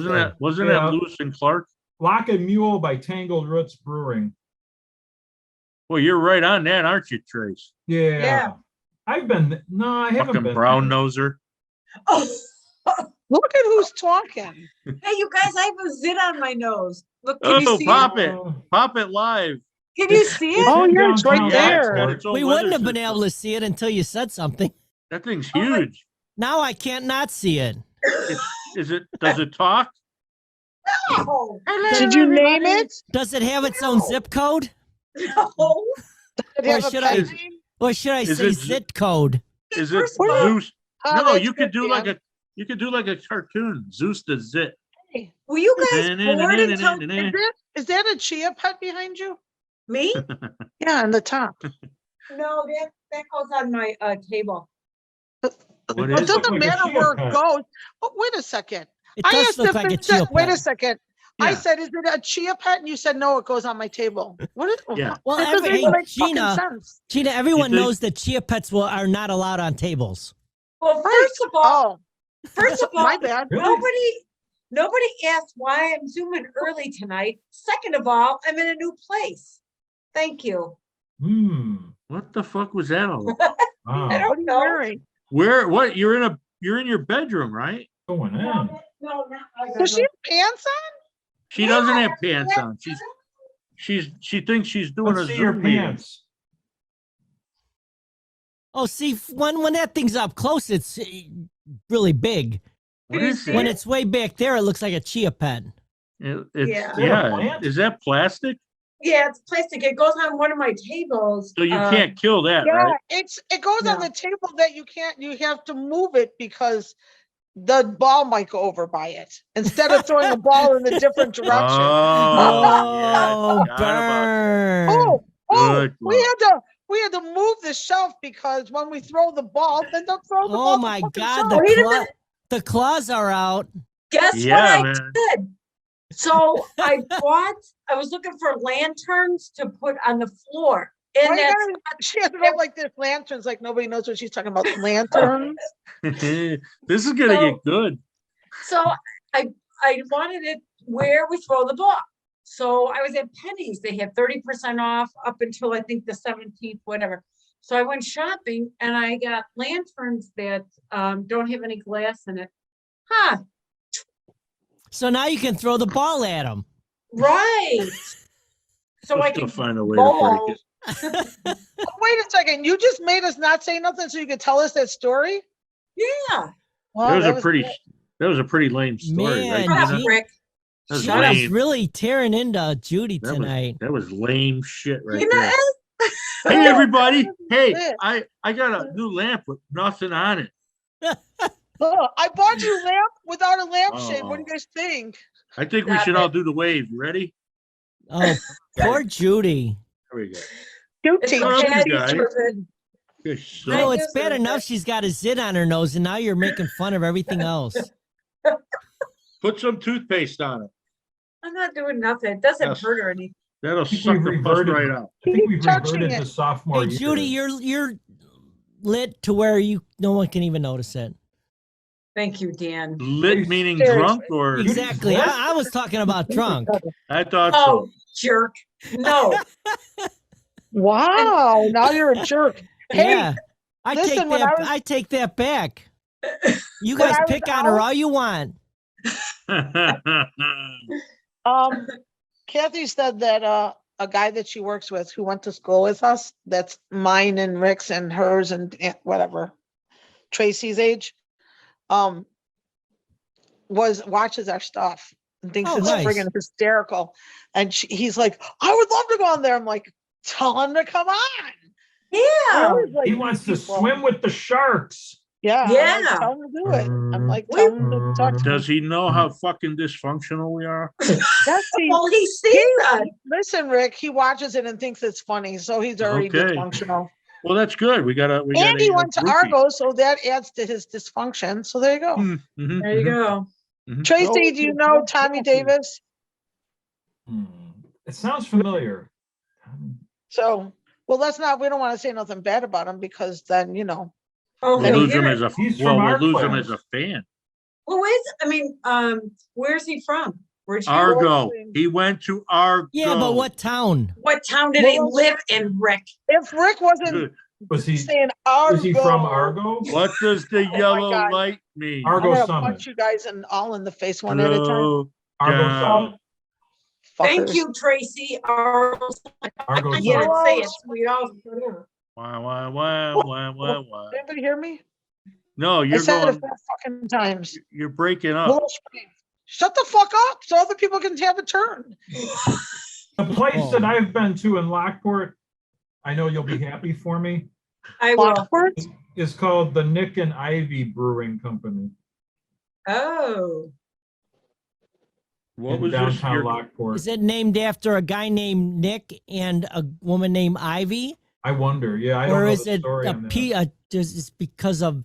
Speaker 2: wasn't
Speaker 4: Yeah.
Speaker 2: that Lewis and Clark?
Speaker 4: Lock and Mule by Tangled Roots Brewing.
Speaker 2: Well, you're right on that, aren't you, Trace?
Speaker 4: Yeah.
Speaker 5: Yeah.
Speaker 4: I've been, no, I haven't
Speaker 2: Fucking
Speaker 4: been.
Speaker 2: brown noser.
Speaker 5: Oh,
Speaker 6: Look at who's talking.
Speaker 5: hey, you guys, I have a zit on my nose. Look, can you
Speaker 2: Oh,
Speaker 5: see
Speaker 2: pop
Speaker 5: it?
Speaker 2: it. Pop it live.
Speaker 5: Can you see it?
Speaker 6: Oh,
Speaker 4: in
Speaker 6: yeah, it's right
Speaker 4: downtown
Speaker 2: Yeah, it's
Speaker 6: there.
Speaker 2: got its own
Speaker 1: We
Speaker 2: weather
Speaker 1: wouldn't have been
Speaker 2: system.
Speaker 1: able to see it until you said something.
Speaker 2: That thing's
Speaker 5: Oh my-
Speaker 2: huge.
Speaker 1: Now I can't not see it.
Speaker 2: Does it talk?
Speaker 5: No.
Speaker 6: Did you name it?
Speaker 1: Does it have its own zip code?
Speaker 5: No.
Speaker 6: Did it
Speaker 1: Or
Speaker 6: have a
Speaker 1: should
Speaker 6: pet
Speaker 1: I-
Speaker 6: name?
Speaker 1: Or should I
Speaker 2: Is
Speaker 1: say
Speaker 2: it
Speaker 1: zit code?
Speaker 2: Is it
Speaker 5: First of all-
Speaker 2: Zeus?
Speaker 6: Oh,
Speaker 2: No,
Speaker 6: that's
Speaker 2: you could
Speaker 6: good,
Speaker 2: do like
Speaker 6: Dan.
Speaker 2: you could do like a cartoon. Zeus the Zit.
Speaker 5: Were you guys bored until
Speaker 6: Is that a chia pet behind you?
Speaker 5: me?
Speaker 6: Yeah, on the top.
Speaker 5: No, that goes on my table.
Speaker 2: What
Speaker 6: Well,
Speaker 2: is
Speaker 6: it
Speaker 2: it?
Speaker 6: doesn't
Speaker 4: Like a
Speaker 6: matter
Speaker 4: chia
Speaker 6: where
Speaker 4: pet.
Speaker 6: it goes. Oh, wait a second.
Speaker 1: It
Speaker 6: I
Speaker 1: does
Speaker 6: asked
Speaker 1: look
Speaker 6: if
Speaker 1: like a
Speaker 6: it
Speaker 1: chia
Speaker 6: said, wait a
Speaker 1: pet.
Speaker 6: second. I
Speaker 2: Yeah.
Speaker 6: said, is it a chia pet? And you said, no, it goes on my table. What is,
Speaker 2: Yeah.
Speaker 1: Well,
Speaker 6: that doesn't
Speaker 1: hey,
Speaker 6: even make
Speaker 1: Gina,
Speaker 6: fucking sense.
Speaker 1: Gina, everyone
Speaker 2: think-
Speaker 1: knows that chia pets are not allowed on tables.
Speaker 5: Well, first of all,
Speaker 6: Oh, my bad.
Speaker 4: Really?
Speaker 5: nobody asked why I'm zooming early tonight. Second of all, I'm in a new place. Thank you.
Speaker 2: What the fuck was that all about?
Speaker 5: I
Speaker 4: Wow.
Speaker 6: What are
Speaker 5: don't
Speaker 6: you
Speaker 5: know.
Speaker 6: wearing?
Speaker 2: Where? What? You're in your bedroom, right?
Speaker 4: Going
Speaker 5: No,
Speaker 4: in.
Speaker 5: not I
Speaker 6: Does she
Speaker 5: don't
Speaker 6: have pants on?
Speaker 2: She doesn't
Speaker 5: Yeah,
Speaker 2: have pants
Speaker 5: yeah.
Speaker 2: on. She thinks she's doing
Speaker 4: Let's
Speaker 2: a
Speaker 4: see your
Speaker 2: Zoom meeting.
Speaker 4: pants.
Speaker 1: Oh, see, when that thing's up close, it's really big.
Speaker 2: What is
Speaker 1: When
Speaker 2: it?
Speaker 1: it's way back there, it looks like a chia pet.
Speaker 2: It's,
Speaker 5: Yeah.
Speaker 4: Is that a
Speaker 2: yeah,
Speaker 4: plant?
Speaker 2: is that plastic?
Speaker 5: Yeah, it's plastic. It goes on one of my tables.
Speaker 2: So you can't kill that,
Speaker 6: Yeah,
Speaker 2: right?
Speaker 6: it goes on
Speaker 5: No.
Speaker 6: the table that you have to move it because the ball might go over by it. Instead of throwing a ball in a different direction.
Speaker 2: Oh, yeah,
Speaker 1: Oh,
Speaker 2: forgot about that.
Speaker 1: burn.
Speaker 6: Oh,
Speaker 2: Good
Speaker 6: we had to move the shelf because when we throw the ball, then they'll throw the ball.
Speaker 1: Oh
Speaker 6: to
Speaker 1: my
Speaker 6: fucking
Speaker 1: God,
Speaker 6: shelf.
Speaker 5: Wait a minute.
Speaker 1: the claws are out.
Speaker 5: Guess what
Speaker 2: Yeah,
Speaker 5: I
Speaker 2: man.
Speaker 5: did? So I was looking for lanterns to put on the floor.
Speaker 6: Why
Speaker 5: And
Speaker 6: you
Speaker 5: that's,
Speaker 6: gotta- she has it all like this, lanterns, like nobody knows what she's talking about. Lanterns.
Speaker 2: This is gonna
Speaker 5: So-
Speaker 2: get good.
Speaker 5: so I wanted it where we throw the ball. So I was at Penny's. They had 30% off up until I think the 17th, whatever. So I went shopping and I got lanterns that don't have any glass in it. Huh,
Speaker 1: So now you can throw the ball at them.
Speaker 5: right. So I
Speaker 2: We'll
Speaker 5: can
Speaker 2: still find a way to break it.
Speaker 6: Oh, wait a second, you just made us not say nothing so you could tell us that story?
Speaker 5: Yeah.
Speaker 6: Wow,
Speaker 2: That was
Speaker 6: that
Speaker 2: a
Speaker 6: was
Speaker 2: pretty,
Speaker 6: good.
Speaker 2: that was a pretty lame story, right?
Speaker 1: Man,
Speaker 5: Shut up,
Speaker 2: Gina?
Speaker 1: gee.
Speaker 5: Rick.
Speaker 2: That was
Speaker 1: She
Speaker 5: Shut up.
Speaker 1: was
Speaker 2: lame.
Speaker 1: really tearing into Judy
Speaker 2: That was-
Speaker 1: tonight.
Speaker 2: That was lame shit right
Speaker 5: You
Speaker 2: there.
Speaker 5: know,
Speaker 2: Hey, everybody. Hey,
Speaker 6: it.
Speaker 2: I got a new lamp with nothing on it.
Speaker 6: Oh, I bought you a lamp without a lampshade. What do you
Speaker 2: Oh.
Speaker 6: guys think?
Speaker 2: I think we
Speaker 5: Stop
Speaker 2: should
Speaker 5: it.
Speaker 2: all do the wave. You ready?
Speaker 1: Oh, poor Judy.
Speaker 2: There we go.
Speaker 6: You
Speaker 5: it's
Speaker 6: teach
Speaker 2: Shut up, you
Speaker 5: Patty's
Speaker 2: guys.
Speaker 5: turn.
Speaker 2: Good
Speaker 1: You know,
Speaker 2: son.
Speaker 1: it's bad enough she's got a zit on her nose, and now you're making fun of everything else.
Speaker 2: Put some toothpaste on it.
Speaker 5: I'm not doing nothing. It doesn't
Speaker 2: Yes.
Speaker 5: hurt or anything.
Speaker 2: That'll
Speaker 4: think
Speaker 2: suck
Speaker 4: we've
Speaker 2: the pus
Speaker 4: reverted.
Speaker 2: right out.
Speaker 4: I think we've
Speaker 6: Touching
Speaker 4: reverted
Speaker 6: it.
Speaker 4: to sophomore
Speaker 1: Hey,
Speaker 4: year.
Speaker 1: Judy, you're lit to where no one can even notice it.
Speaker 5: Thank you, Dan.
Speaker 2: Lit meaning
Speaker 6: Seriously.
Speaker 2: drunk or
Speaker 1: Exactly. I was talking about drunk.
Speaker 2: I thought
Speaker 5: Oh,
Speaker 2: so.
Speaker 5: jerk. No.
Speaker 6: Wow, now you're a jerk. Hey,
Speaker 1: Yeah. I
Speaker 6: listen,
Speaker 1: take
Speaker 6: when
Speaker 1: that.
Speaker 6: I was-
Speaker 1: I take that back. You
Speaker 6: When
Speaker 1: guys
Speaker 6: I was
Speaker 1: pick on her
Speaker 6: out-
Speaker 1: all you want.
Speaker 6: Kathy said that a guy that she works with who went to school with us, that's mine and Rick's and hers and whatever, Tracy's age, watches our stuff and thinks
Speaker 1: Oh,
Speaker 6: it's
Speaker 1: nice.
Speaker 6: friggin' hysterical. And he's like, I would love to go on there. I'm like, tell him to come on. I
Speaker 5: Yeah.
Speaker 6: always like
Speaker 4: He
Speaker 6: these
Speaker 4: wants to
Speaker 6: people.
Speaker 4: swim with the sharks.
Speaker 6: Yeah. I'm like,
Speaker 5: Yeah.
Speaker 6: tell him to do it. I'm like,
Speaker 5: We-
Speaker 6: tell him to talk to
Speaker 2: Does he know how fucking dysfunctional we are?
Speaker 6: Yes, he-
Speaker 5: Well, he sees that.
Speaker 6: Listen, Rick, he watches it and thinks it's funny, so he's already
Speaker 2: Okay.
Speaker 6: dysfunctional.
Speaker 2: Well, that's good. We got
Speaker 6: And he went to
Speaker 2: groupie.
Speaker 6: Argo, so that adds to his dysfunction. So there you go.
Speaker 2: Mhm,
Speaker 5: There you
Speaker 2: mhm,
Speaker 5: go.
Speaker 2: mhm.
Speaker 6: Tracy, do you know Tommy Davis?
Speaker 4: It sounds familiar.
Speaker 6: So, well, we don't want to say nothing bad about him because then, you know,
Speaker 5: Oh,
Speaker 2: We'll
Speaker 6: Then he
Speaker 2: lose him
Speaker 5: here-
Speaker 2: as a
Speaker 4: He's
Speaker 2: well.
Speaker 4: from
Speaker 2: We'll
Speaker 4: our
Speaker 2: lose him
Speaker 4: class.
Speaker 2: as a fan.
Speaker 5: who is, where's he from? Where'd you,
Speaker 2: Argo. He went to Argo.
Speaker 1: Yeah, but what town?
Speaker 5: what town did he
Speaker 6: Well,
Speaker 5: live in, Rick?
Speaker 6: if Rick wasn't
Speaker 4: Was he?
Speaker 6: saying Argo,
Speaker 4: Is he from Argo?
Speaker 2: What does the
Speaker 6: my
Speaker 2: yellow
Speaker 6: God.
Speaker 2: light mean?
Speaker 6: I'm
Speaker 4: Argo
Speaker 6: gonna
Speaker 4: Summit.
Speaker 6: punch you guys all in the face one at a time.
Speaker 2: Slow
Speaker 4: Argo
Speaker 2: down.
Speaker 4: Summit.
Speaker 5: Thank
Speaker 6: Fuckers.
Speaker 5: you, Tracy.
Speaker 4: Argo
Speaker 5: I can't
Speaker 4: Summit.
Speaker 5: say it. We all.
Speaker 2: Wah, wah, wah, wah, wah, wah.
Speaker 6: Anybody hear me?
Speaker 2: No,
Speaker 6: I
Speaker 2: you're
Speaker 6: said
Speaker 2: going.
Speaker 6: it 4 fucking times.
Speaker 2: You're breaking up.
Speaker 6: Little scream. Shut the fuck up so other people can have a turn.
Speaker 4: The place that I've been to in Lockport, I know you'll be happy for me,
Speaker 5: I will.
Speaker 6: Lockport?
Speaker 4: is called the Nick and Ivy Brewing Company
Speaker 5: Oh,
Speaker 2: What
Speaker 4: in
Speaker 2: was this?
Speaker 4: downtown
Speaker 2: Your-
Speaker 4: Lockport.
Speaker 1: Is it named after a guy named Nick and a woman named Ivy?
Speaker 4: I wonder. Yeah, I don't
Speaker 1: Or
Speaker 4: know
Speaker 1: is
Speaker 4: the
Speaker 1: it
Speaker 4: story on that.
Speaker 1: just because of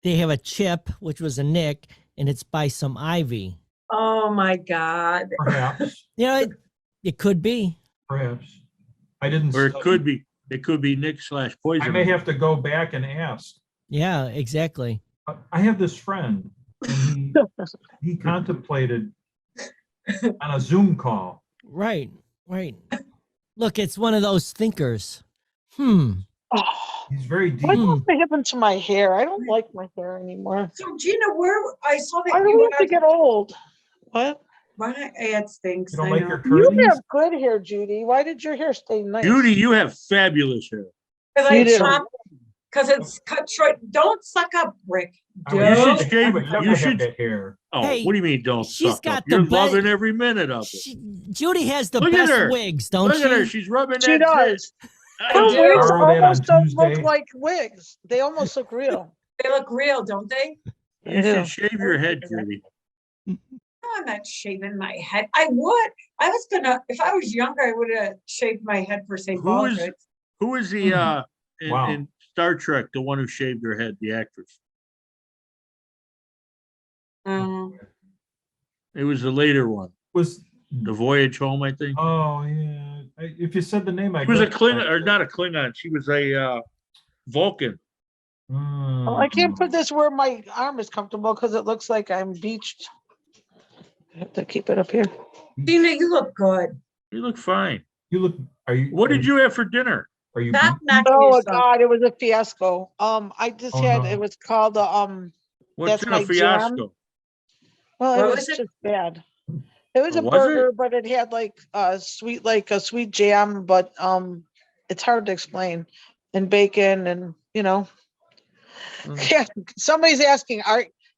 Speaker 1: they have a chip, which was a Nick, and it's by some Ivy?
Speaker 5: oh my God.
Speaker 4: Perhaps,
Speaker 1: You know, it could be.
Speaker 4: perhaps. I didn't.
Speaker 2: Or it
Speaker 4: study.
Speaker 2: could be. It could be Nick / Poison.
Speaker 4: I may have to go back and ask.
Speaker 1: Yeah, exactly.
Speaker 4: I have this friend, and he contemplated on a Zoom call.
Speaker 1: Right, right. Look, it's one of those thinkers. Hmm.
Speaker 6: Oh,
Speaker 4: He's very deep.
Speaker 6: what happened to my hair? I don't like my hair anymore.
Speaker 5: So Gina, where, I saw
Speaker 6: I
Speaker 5: that
Speaker 6: don't
Speaker 5: you
Speaker 6: like to get old. What?
Speaker 5: why did I add stinks?
Speaker 4: You don't
Speaker 5: I
Speaker 4: like
Speaker 5: know.
Speaker 4: your
Speaker 6: You
Speaker 4: curtains?
Speaker 6: have good hair, Judy. Why did your hair stay nice?
Speaker 2: Judy, you have fabulous hair.
Speaker 5: 'Cause
Speaker 6: You
Speaker 5: I
Speaker 6: did.
Speaker 5: chopped, Cause it's cut short. Don't suck up, Rick.
Speaker 4: I would
Speaker 2: You
Speaker 4: never-
Speaker 2: should
Speaker 5: Don't.
Speaker 2: shave
Speaker 4: I would
Speaker 2: it.
Speaker 4: never
Speaker 2: You
Speaker 4: have
Speaker 2: should-
Speaker 4: that hair.
Speaker 2: Oh,
Speaker 1: Hey,
Speaker 2: what do you mean don't
Speaker 1: she's
Speaker 2: suck
Speaker 1: got
Speaker 2: up?
Speaker 1: the
Speaker 2: You're
Speaker 1: be-
Speaker 2: loving every minute of it.
Speaker 1: Judy has the
Speaker 2: Look at
Speaker 1: best
Speaker 2: her.
Speaker 1: wigs, don't
Speaker 2: Look at her.
Speaker 1: she?
Speaker 2: She's rubbing
Speaker 6: She
Speaker 2: that zit.
Speaker 6: does.
Speaker 2: I
Speaker 6: Her
Speaker 5: do.
Speaker 2: do.
Speaker 6: wigs
Speaker 4: Borrow that on
Speaker 6: almost don't look
Speaker 4: Tuesday.
Speaker 6: like wigs. They almost look real.
Speaker 5: They look real, don't they?
Speaker 2: You
Speaker 6: Yeah.
Speaker 2: should shave your head, Judy.
Speaker 5: No, I'm not shaving my head. I would. I was gonna, if I was younger, I would have shaved my head for St.
Speaker 2: Who is-
Speaker 5: Baldrick's.
Speaker 2: Who is the in,
Speaker 4: Wow.
Speaker 2: in Star Trek, the one who shaved her head, the actress? It was the later one,
Speaker 4: Was,
Speaker 2: the Voyage Home, I think.
Speaker 4: oh, yeah. If you said the name, I.
Speaker 2: She was a
Speaker 4: guessed.
Speaker 2: Klingon, or not a Klingon. She was a Vulcan.
Speaker 6: Well, I can't put this where my arm is comfortable because it looks like I'm beached. I have to keep it up here.
Speaker 5: Gina, you look good.
Speaker 2: You look fine.
Speaker 4: You look, are you?
Speaker 2: What did you have for dinner?
Speaker 4: Are you?
Speaker 5: Stop knocking
Speaker 6: Oh
Speaker 5: yourself.
Speaker 6: God, it was a fiasco. I just
Speaker 4: Oh,
Speaker 6: had,
Speaker 4: no.
Speaker 6: it was called,
Speaker 2: What's
Speaker 6: That's
Speaker 2: in
Speaker 6: my
Speaker 2: a fiasco?
Speaker 6: well,
Speaker 5: What
Speaker 6: it
Speaker 5: was
Speaker 6: was
Speaker 5: it?
Speaker 6: just bad. It was
Speaker 2: Oh,
Speaker 6: a
Speaker 2: was it?
Speaker 6: burger, but it had like a sweet jam, but it's hard to explain. And bacon and,
Speaker 2: Mm.
Speaker 6: Yeah, somebody's asking,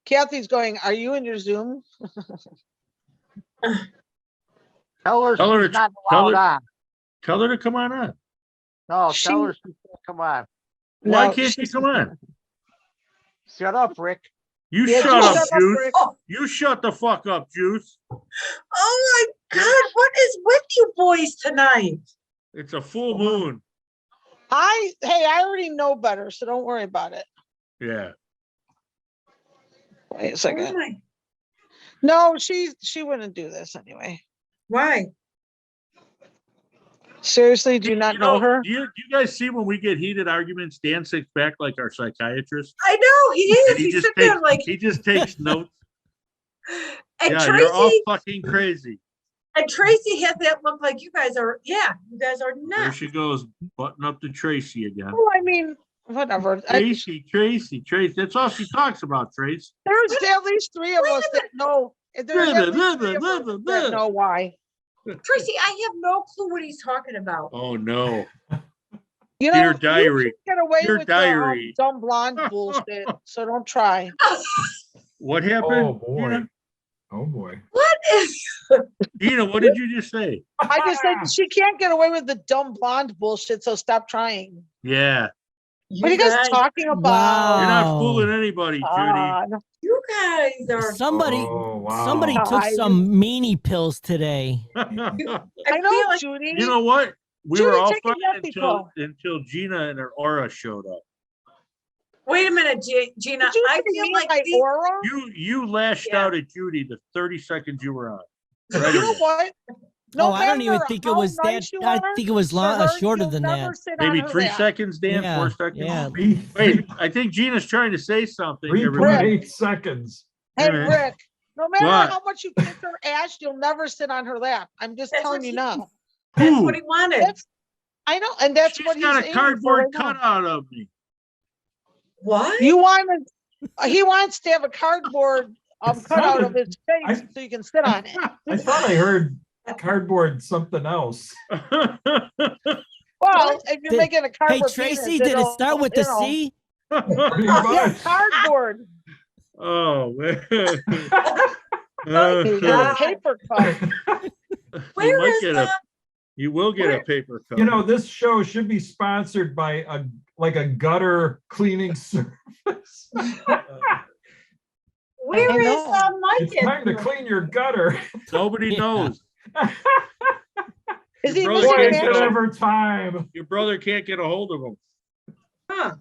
Speaker 6: Kathy's going, are you in your Zoom?
Speaker 3: Tell her
Speaker 2: Tell her
Speaker 3: she's
Speaker 2: it's-
Speaker 3: not
Speaker 2: tell
Speaker 3: allowed
Speaker 2: her-
Speaker 3: on.
Speaker 2: Tell her to come on.
Speaker 3: No,
Speaker 6: She-
Speaker 3: tell her she can't come on.
Speaker 2: Why
Speaker 6: No,
Speaker 2: can't she
Speaker 6: she's-
Speaker 2: come on?
Speaker 3: Shut up, Rick.
Speaker 2: You
Speaker 6: Yeah,
Speaker 2: shut
Speaker 6: just
Speaker 2: up,
Speaker 6: shut up,
Speaker 2: Juice.
Speaker 6: Rick.
Speaker 2: You shut the fuck up, Juice.
Speaker 5: Oh my God, what is with you boys tonight?
Speaker 2: It's a full moon.
Speaker 6: I already know better, so don't worry about it.
Speaker 2: Yeah.
Speaker 6: Wait a
Speaker 5: Oh
Speaker 6: second.
Speaker 5: my-
Speaker 6: No, she wouldn't do this anyway.
Speaker 5: Why?
Speaker 6: Seriously, do you not know her?
Speaker 2: Do you guys see when we get heated arguments, Dan sits back like our psychiatrist?
Speaker 5: I know, he is.
Speaker 2: And he
Speaker 5: He
Speaker 2: just
Speaker 5: sit there
Speaker 2: takes,
Speaker 5: like,
Speaker 2: he just takes notes.
Speaker 5: and
Speaker 2: Yeah, you're all
Speaker 5: Tracy,
Speaker 2: fucking crazy.
Speaker 5: and Tracy had that look like you guys are, yeah, you guys are
Speaker 2: There
Speaker 5: nuts.
Speaker 2: she goes, button up to Tracy again.
Speaker 6: Well, I mean, whatever.
Speaker 2: Tracy. That's all she talks about, Trace.
Speaker 6: There's at least three of
Speaker 5: Wait a
Speaker 6: us that know. There's at least three of us that know why.
Speaker 5: Tracy, I have no clue what he's talking about.
Speaker 2: Oh, no.
Speaker 6: You
Speaker 2: Dear
Speaker 6: know,
Speaker 2: diary.
Speaker 6: you can get away
Speaker 2: Dear
Speaker 6: with
Speaker 2: diary.
Speaker 6: the dumb blonde bullshit, so don't try.
Speaker 2: What happened?
Speaker 4: Oh, boy.
Speaker 2: Dina?
Speaker 4: Oh, boy.
Speaker 5: What is,
Speaker 2: Dina, what did you just say?
Speaker 6: I just said she can't get away with the dumb blonde bullshit, so stop trying.
Speaker 2: Yeah.
Speaker 6: What are you guys talking about?
Speaker 2: You're not
Speaker 1: Wow.
Speaker 2: fooling anybody, Judy.
Speaker 6: God.
Speaker 5: You guys are,
Speaker 1: Somebody
Speaker 4: Oh, wow.
Speaker 1: somebody
Speaker 6: No,
Speaker 1: took
Speaker 6: I-
Speaker 1: some meanie pills today.
Speaker 5: I
Speaker 6: I
Speaker 5: feel
Speaker 6: know,
Speaker 5: like,
Speaker 6: Judy.
Speaker 2: You know what? We
Speaker 6: Judy,
Speaker 2: were all
Speaker 6: take a
Speaker 2: fine
Speaker 6: nappy
Speaker 2: until Gina and her aura showed up.
Speaker 5: wait a minute, Gina,
Speaker 6: Did you
Speaker 5: I
Speaker 6: say
Speaker 5: feel
Speaker 6: me
Speaker 5: like
Speaker 6: my
Speaker 5: these,
Speaker 6: aura?
Speaker 2: You lashed
Speaker 5: Yeah.
Speaker 2: out at Judy the 30 seconds you were on.
Speaker 6: You
Speaker 2: Right
Speaker 6: know
Speaker 2: away.
Speaker 6: what? No
Speaker 1: Oh, I don't even
Speaker 6: matter
Speaker 1: think it
Speaker 6: how
Speaker 1: was that.
Speaker 6: nice you
Speaker 1: I
Speaker 6: are
Speaker 1: think it was
Speaker 6: to
Speaker 1: long,
Speaker 6: her,
Speaker 1: shorter
Speaker 6: you'll
Speaker 1: than
Speaker 6: never
Speaker 1: that.
Speaker 6: sit on
Speaker 2: Maybe
Speaker 6: her
Speaker 2: 3
Speaker 6: lap.
Speaker 2: seconds, Dan,
Speaker 1: Yeah,
Speaker 2: 4 seconds.
Speaker 1: yeah.
Speaker 2: Wait, I think Gina's trying to say something. everybody.
Speaker 4: 3.8 seconds.
Speaker 6: Hey,
Speaker 2: Hey, man.
Speaker 6: Rick, no matter
Speaker 2: What?
Speaker 6: how much you kiss her ass, you'll never sit on her lap. I'm just
Speaker 5: That's
Speaker 6: telling
Speaker 5: what
Speaker 6: you
Speaker 5: he-
Speaker 6: now.
Speaker 5: that's
Speaker 2: Who?
Speaker 5: what he wanted.
Speaker 6: That's, I know, and that's
Speaker 2: She's
Speaker 6: what he's
Speaker 2: got a
Speaker 6: aiming
Speaker 2: cardboard
Speaker 6: for right now.
Speaker 2: cutout of me.
Speaker 5: What?
Speaker 6: You want he wants to have a cardboard cutout of his face
Speaker 4: I-
Speaker 6: so you can sit on it.
Speaker 4: I thought I heard cardboard something else.
Speaker 6: Well, if you're
Speaker 1: Did-
Speaker 6: making a
Speaker 1: Hey
Speaker 6: cardboard.
Speaker 1: Tracy,
Speaker 6: penis,
Speaker 1: did it
Speaker 6: it'll,
Speaker 1: start with
Speaker 6: you
Speaker 1: the
Speaker 6: know,
Speaker 1: C?
Speaker 4: Pretty
Speaker 6: Yeah,
Speaker 4: much.
Speaker 6: cardboard.
Speaker 2: Oh, man.
Speaker 6: You got a paper cut.
Speaker 5: Where
Speaker 2: might
Speaker 5: is
Speaker 2: get
Speaker 5: the,
Speaker 2: You will get a
Speaker 5: Where-
Speaker 2: paper cut.
Speaker 4: You know, this show should be sponsored by a gutter cleaning service.
Speaker 5: where
Speaker 6: I
Speaker 5: is
Speaker 6: know.
Speaker 5: Mike?
Speaker 4: It's time to clean your gutter.
Speaker 2: Nobody
Speaker 1: Yeah.
Speaker 2: knows.
Speaker 6: Is
Speaker 2: Your
Speaker 6: he
Speaker 2: brother
Speaker 6: missing
Speaker 2: can't
Speaker 6: an
Speaker 2: get
Speaker 6: action?
Speaker 4: Whatever time.
Speaker 2: Your brother can't get a hold of him.
Speaker 5: Huh.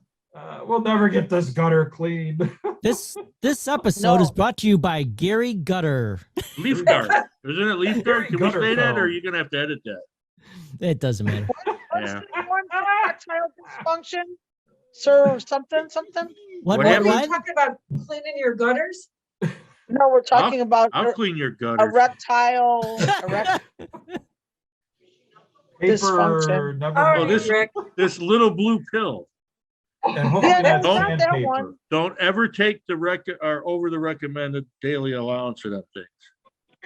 Speaker 4: We'll never get this gutter cleaned.
Speaker 1: This episode is
Speaker 6: No.
Speaker 1: brought to you by Gary Gutter.
Speaker 2: Leaf guard. Isn't it leaf guard? Can we
Speaker 4: Gutter
Speaker 2: say that or
Speaker 4: phone.
Speaker 2: are you gonna have to edit that?
Speaker 1: It doesn't matter.
Speaker 6: What's
Speaker 2: Yeah.
Speaker 6: the one for erectile dysfunction? Sir, something.
Speaker 1: What?
Speaker 2: What
Speaker 1: What?
Speaker 5: Are you
Speaker 1: What?
Speaker 5: talking about cleaning your gutters?
Speaker 6: No, we're talking about
Speaker 2: I'll clean your gutters.
Speaker 6: erectile.
Speaker 4: Paper
Speaker 6: Dysfunction.
Speaker 4: never.
Speaker 5: All
Speaker 2: Oh,
Speaker 5: right,
Speaker 2: this-
Speaker 5: Rick.
Speaker 2: This little blue pill.
Speaker 4: And hopefully
Speaker 6: Yeah,
Speaker 4: that's
Speaker 2: that's
Speaker 6: not that
Speaker 4: sandpaper.
Speaker 6: one.
Speaker 2: Don't ever take the or over the recommended daily allowance of that thing.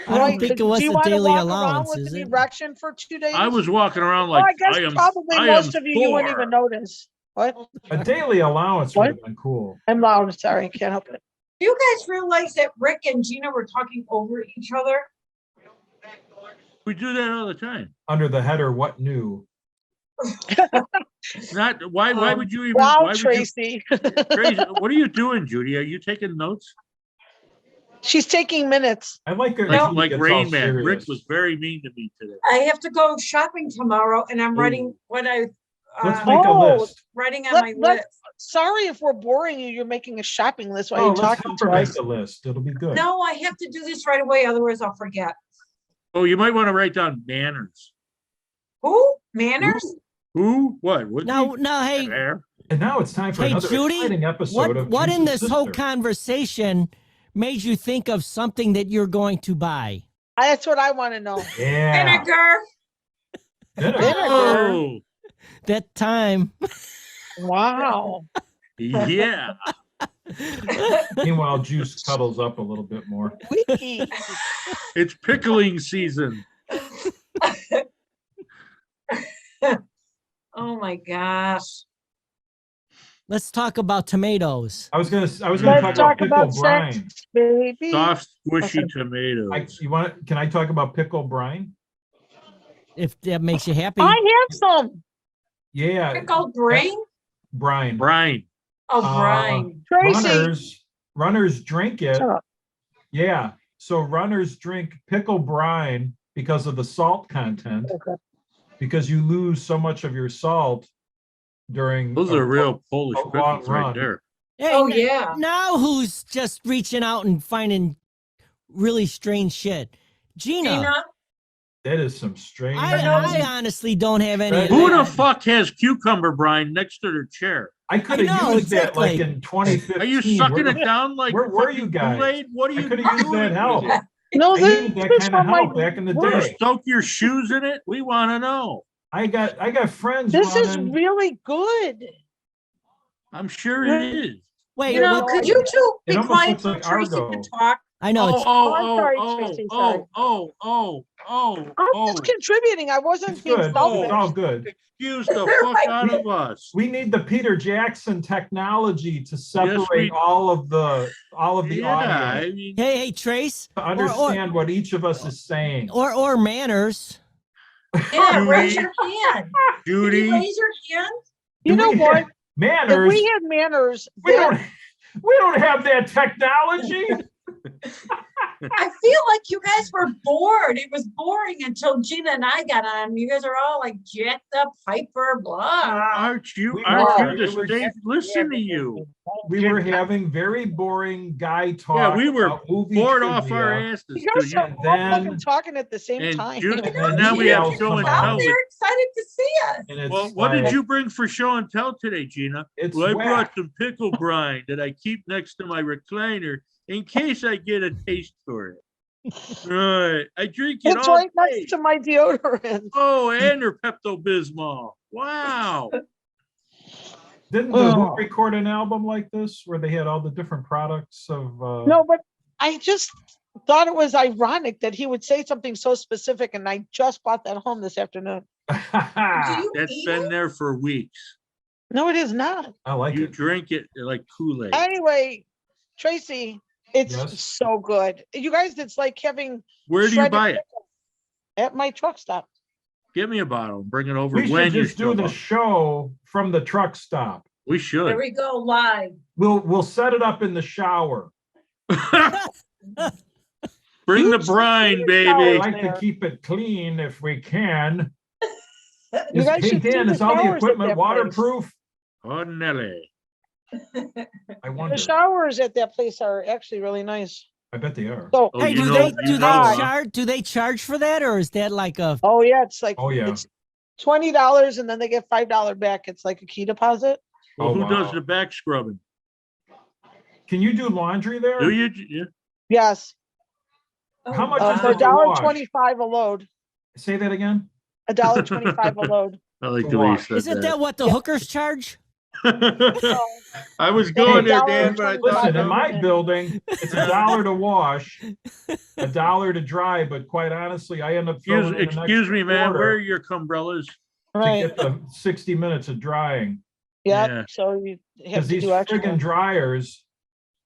Speaker 1: I don't
Speaker 6: Right,
Speaker 1: think
Speaker 6: do
Speaker 1: it was
Speaker 6: you
Speaker 1: a
Speaker 6: wanna
Speaker 1: daily
Speaker 6: walk around
Speaker 1: allowance,
Speaker 6: with
Speaker 1: is
Speaker 6: an
Speaker 1: it?
Speaker 6: erection for 2 days?
Speaker 2: I was walking around
Speaker 6: Well,
Speaker 2: like
Speaker 6: I guess
Speaker 2: I am.
Speaker 6: probably
Speaker 2: I
Speaker 6: most
Speaker 2: am
Speaker 6: of you wouldn't
Speaker 2: Thor.
Speaker 6: even notice. What?
Speaker 4: A daily allowance would
Speaker 6: What?
Speaker 4: have been cool.
Speaker 6: I'm loud, sorry, can't help it.
Speaker 5: Do you guys realize that Rick and Gina were talking over each other?
Speaker 2: We do that all the time.
Speaker 4: Under the header, what new?
Speaker 2: Not, why would you even?
Speaker 6: Wow,
Speaker 2: why would you-
Speaker 6: Tracy.
Speaker 2: Tracy, what are you doing, Judy? Are you taking notes?
Speaker 6: She's taking minutes.
Speaker 4: I like it.
Speaker 2: Like Rain Man. Rick was very mean to me today.
Speaker 5: I have to go shopping tomorrow and I'm writing what I,
Speaker 4: Let's make a
Speaker 6: Oh,
Speaker 4: list.
Speaker 5: writing on
Speaker 6: Let-
Speaker 5: my
Speaker 6: let-
Speaker 5: list.
Speaker 6: Sorry if we're boring you. You're making a shopping list while
Speaker 4: Oh,
Speaker 6: you're
Speaker 4: let's
Speaker 6: talking
Speaker 4: help
Speaker 6: to
Speaker 4: her make
Speaker 6: us.
Speaker 4: the list. It'll be good.
Speaker 5: No, I have to do this right away, otherwise I'll forget.
Speaker 2: Oh, you might want to write down manners.
Speaker 5: Who? Manners?
Speaker 2: Who? What? What?
Speaker 1: Now, hey,
Speaker 2: There.
Speaker 4: And now it's time for
Speaker 1: Hey,
Speaker 4: another
Speaker 1: Judy,
Speaker 4: exciting episode of
Speaker 1: what in
Speaker 4: Juice's
Speaker 1: this whole
Speaker 4: Sister.
Speaker 1: conversation made you think of something that you're going to buy?
Speaker 6: That's what I want to know.
Speaker 4: Yeah.
Speaker 5: Vinegar.
Speaker 4: Dinner.
Speaker 2: Oh,
Speaker 1: That time.
Speaker 6: Wow.
Speaker 2: yeah.
Speaker 4: Meanwhile, Juice cuddles up a little bit more.
Speaker 6: Wiki.
Speaker 2: It's pickling season.
Speaker 5: Oh my gosh.
Speaker 1: Let's talk about tomatoes.
Speaker 4: I was gonna talk
Speaker 6: Let's
Speaker 4: about
Speaker 6: talk
Speaker 4: pickle
Speaker 6: about sex,
Speaker 4: brine.
Speaker 6: baby.
Speaker 2: Soft, squishy
Speaker 6: Okay.
Speaker 2: tomatoes.
Speaker 4: Can I talk about pickle brine?
Speaker 1: If that makes you happy.
Speaker 6: I have some.
Speaker 4: Yeah,
Speaker 5: Pickled brain?
Speaker 4: brine.
Speaker 2: Brine.
Speaker 5: Oh,
Speaker 4: Uh,
Speaker 5: brine.
Speaker 6: Tracy.
Speaker 4: Runners drink it.
Speaker 6: Shut up.
Speaker 4: Yeah, so runners drink pickle brine because of the salt content,
Speaker 6: Okay.
Speaker 4: because you lose so much of your salt during.
Speaker 2: Those are real Polish
Speaker 4: a long
Speaker 2: cookies right
Speaker 4: run.
Speaker 2: there.
Speaker 1: Hey,
Speaker 5: Oh, yeah.
Speaker 1: Now who's just reaching out and finding really strange shit? Gina.
Speaker 5: Gina?
Speaker 4: That is some strange.
Speaker 1: I honestly don't have any of
Speaker 2: Who the
Speaker 1: that.
Speaker 2: fuck has cucumber brine next to their chair?
Speaker 4: I could
Speaker 1: I
Speaker 4: have
Speaker 1: know,
Speaker 4: used that like
Speaker 1: exactly.
Speaker 4: in 2015.
Speaker 2: Are you sucking it down like
Speaker 4: where were
Speaker 2: fucking
Speaker 4: you guys?
Speaker 2: Kool-Aid? What are
Speaker 4: I
Speaker 2: you
Speaker 4: could have used
Speaker 2: doing
Speaker 4: that
Speaker 2: with
Speaker 4: help.
Speaker 2: it?
Speaker 6: No,
Speaker 4: I
Speaker 6: this
Speaker 4: needed that
Speaker 6: is
Speaker 4: kind of
Speaker 6: from my
Speaker 4: help back in the
Speaker 2: Do you
Speaker 4: day.
Speaker 2: soak your shoes in it? We want to know.
Speaker 4: I got friends.
Speaker 6: This is
Speaker 4: running-
Speaker 6: really good.
Speaker 2: I'm sure it is.
Speaker 1: Wait,
Speaker 5: You know,
Speaker 1: what-
Speaker 5: could you two
Speaker 4: It
Speaker 5: be
Speaker 4: almost
Speaker 5: quiet
Speaker 4: looks
Speaker 5: so
Speaker 4: like
Speaker 5: Tracy
Speaker 4: Argo.
Speaker 5: can talk?
Speaker 1: I know it's
Speaker 6: I'm sorry, Tracy, sorry. I'm just contributing. I wasn't
Speaker 4: It's
Speaker 6: being
Speaker 4: good. It's
Speaker 6: selfish.
Speaker 4: all good.
Speaker 2: Excuse the fuck out of us.
Speaker 4: We need the Peter Jackson technology to separate
Speaker 2: we-
Speaker 4: all of the
Speaker 2: Yeah,
Speaker 4: audience
Speaker 2: I mean,
Speaker 1: hey, Trace,
Speaker 4: to understand what each of us is saying.
Speaker 1: or manners.
Speaker 5: Yeah,
Speaker 2: Judy.
Speaker 5: raise your hand.
Speaker 2: Judy,
Speaker 5: Raise your hand.
Speaker 6: You know
Speaker 4: we
Speaker 6: what?
Speaker 4: have
Speaker 6: If
Speaker 4: Manners.
Speaker 6: we had manners,
Speaker 4: We
Speaker 6: that-
Speaker 4: don't have that technology.
Speaker 5: I feel like you guys were bored. It was boring until Gina and I got on. You guys are all like jacked up, hyper, blah.
Speaker 2: aren't you
Speaker 4: We
Speaker 2: aren't
Speaker 4: were.
Speaker 2: you the
Speaker 4: It was-
Speaker 2: state? Listen to you.
Speaker 4: We were having very boring guy talk.
Speaker 2: Yeah, we were
Speaker 4: about movie
Speaker 2: Bored off our
Speaker 4: trivia.
Speaker 2: asses.
Speaker 6: you
Speaker 2: till
Speaker 6: guys
Speaker 2: you-
Speaker 6: are all
Speaker 4: then-
Speaker 6: fucking talking at the same
Speaker 2: and
Speaker 6: time.
Speaker 2: Judy-
Speaker 4: And
Speaker 2: and now we
Speaker 4: Gina
Speaker 2: have
Speaker 4: will
Speaker 2: show
Speaker 4: come
Speaker 2: and
Speaker 4: out.
Speaker 2: tell.
Speaker 5: They're excited to see us.
Speaker 4: And it's
Speaker 2: Well, what did
Speaker 4: like-
Speaker 2: you bring for show and tell today, Gina?
Speaker 4: It's
Speaker 2: Well, I
Speaker 4: whack.
Speaker 2: brought some pickle brine that I keep next to my recliner in case I get a taste for it. Right, I drink it
Speaker 6: It's
Speaker 2: all
Speaker 6: right
Speaker 2: day.
Speaker 6: next to my deodorant.
Speaker 2: Oh, and her Pepto-Bismol. Wow.
Speaker 4: Didn't the
Speaker 6: Oh.
Speaker 4: Who record an album like this where they had all the different products of?
Speaker 6: No, but I just thought it was ironic that he would say something so specific, and I just bought that home this afternoon.
Speaker 5: Do you
Speaker 2: That's
Speaker 5: eat
Speaker 2: been
Speaker 5: it?
Speaker 2: there for weeks.
Speaker 6: No, it is not.
Speaker 4: I like
Speaker 2: You
Speaker 4: it.
Speaker 2: drink it like Kool-Aid.
Speaker 6: Anyway, Tracy, it's
Speaker 4: Yes?
Speaker 6: so good. You guys, it's like having
Speaker 2: Where do you
Speaker 6: shredded
Speaker 2: buy it?
Speaker 6: pickles at my truck stop.
Speaker 2: Give me a bottle. Bring it over
Speaker 4: We should
Speaker 2: when you
Speaker 4: just do
Speaker 2: show
Speaker 4: the
Speaker 2: up.
Speaker 4: show from the truck stop.
Speaker 2: We
Speaker 5: There
Speaker 2: should.
Speaker 5: we go, live.
Speaker 4: We'll set it up in the shower.
Speaker 2: Bring the
Speaker 6: Huge
Speaker 2: brine,
Speaker 6: shower.
Speaker 4: We
Speaker 2: baby.
Speaker 4: like to keep it clean if we can.
Speaker 6: You guys
Speaker 4: Hey
Speaker 6: should do
Speaker 4: Dan,
Speaker 6: the
Speaker 4: is all the
Speaker 6: showers at
Speaker 4: equipment
Speaker 6: that place.
Speaker 4: waterproof?
Speaker 2: Oh, Nelly.
Speaker 4: I wonder.
Speaker 6: The showers at that place are actually really nice.
Speaker 4: I bet they are.
Speaker 6: So,
Speaker 2: Oh,
Speaker 1: Hey,
Speaker 2: you
Speaker 1: do
Speaker 2: know-
Speaker 1: they
Speaker 2: you
Speaker 1: do
Speaker 2: know,
Speaker 1: they
Speaker 2: huh?
Speaker 1: charge? Do they charge for that, or is that like a?
Speaker 6: oh yeah, it's like
Speaker 4: Oh, yeah.
Speaker 6: it's $20 and then they get $5 back. It's like a key deposit.
Speaker 2: Well,
Speaker 4: Oh,
Speaker 2: who does
Speaker 4: wow.
Speaker 2: the back scrubbing?
Speaker 4: Can you do laundry there?
Speaker 2: Do you? Yeah.
Speaker 6: Yes,
Speaker 4: How much
Speaker 5: Oh,
Speaker 4: is
Speaker 6: for
Speaker 4: it to wash?
Speaker 6: $1.25 a load.
Speaker 4: Say that again?
Speaker 6: $1.25 a load.
Speaker 2: I like
Speaker 4: To
Speaker 2: the way you
Speaker 4: wash.
Speaker 2: said
Speaker 1: Isn't that what the hookers charge?
Speaker 2: that. I was going there, Dan, but I thought.
Speaker 4: Listen, in
Speaker 6: $1.25.
Speaker 4: my building, it's $1 to wash, $1 to dry, but quite honestly, I end up throwing in an
Speaker 2: Excuse me,
Speaker 4: extra
Speaker 2: man. Where are
Speaker 4: quarter
Speaker 2: your umbrellas?
Speaker 4: to
Speaker 6: Right.
Speaker 4: get the 60 minutes of drying.
Speaker 2: Yeah.
Speaker 6: Yeah, so you have
Speaker 4: Because
Speaker 6: to
Speaker 4: these
Speaker 6: do extra.
Speaker 4: friggin' dryers,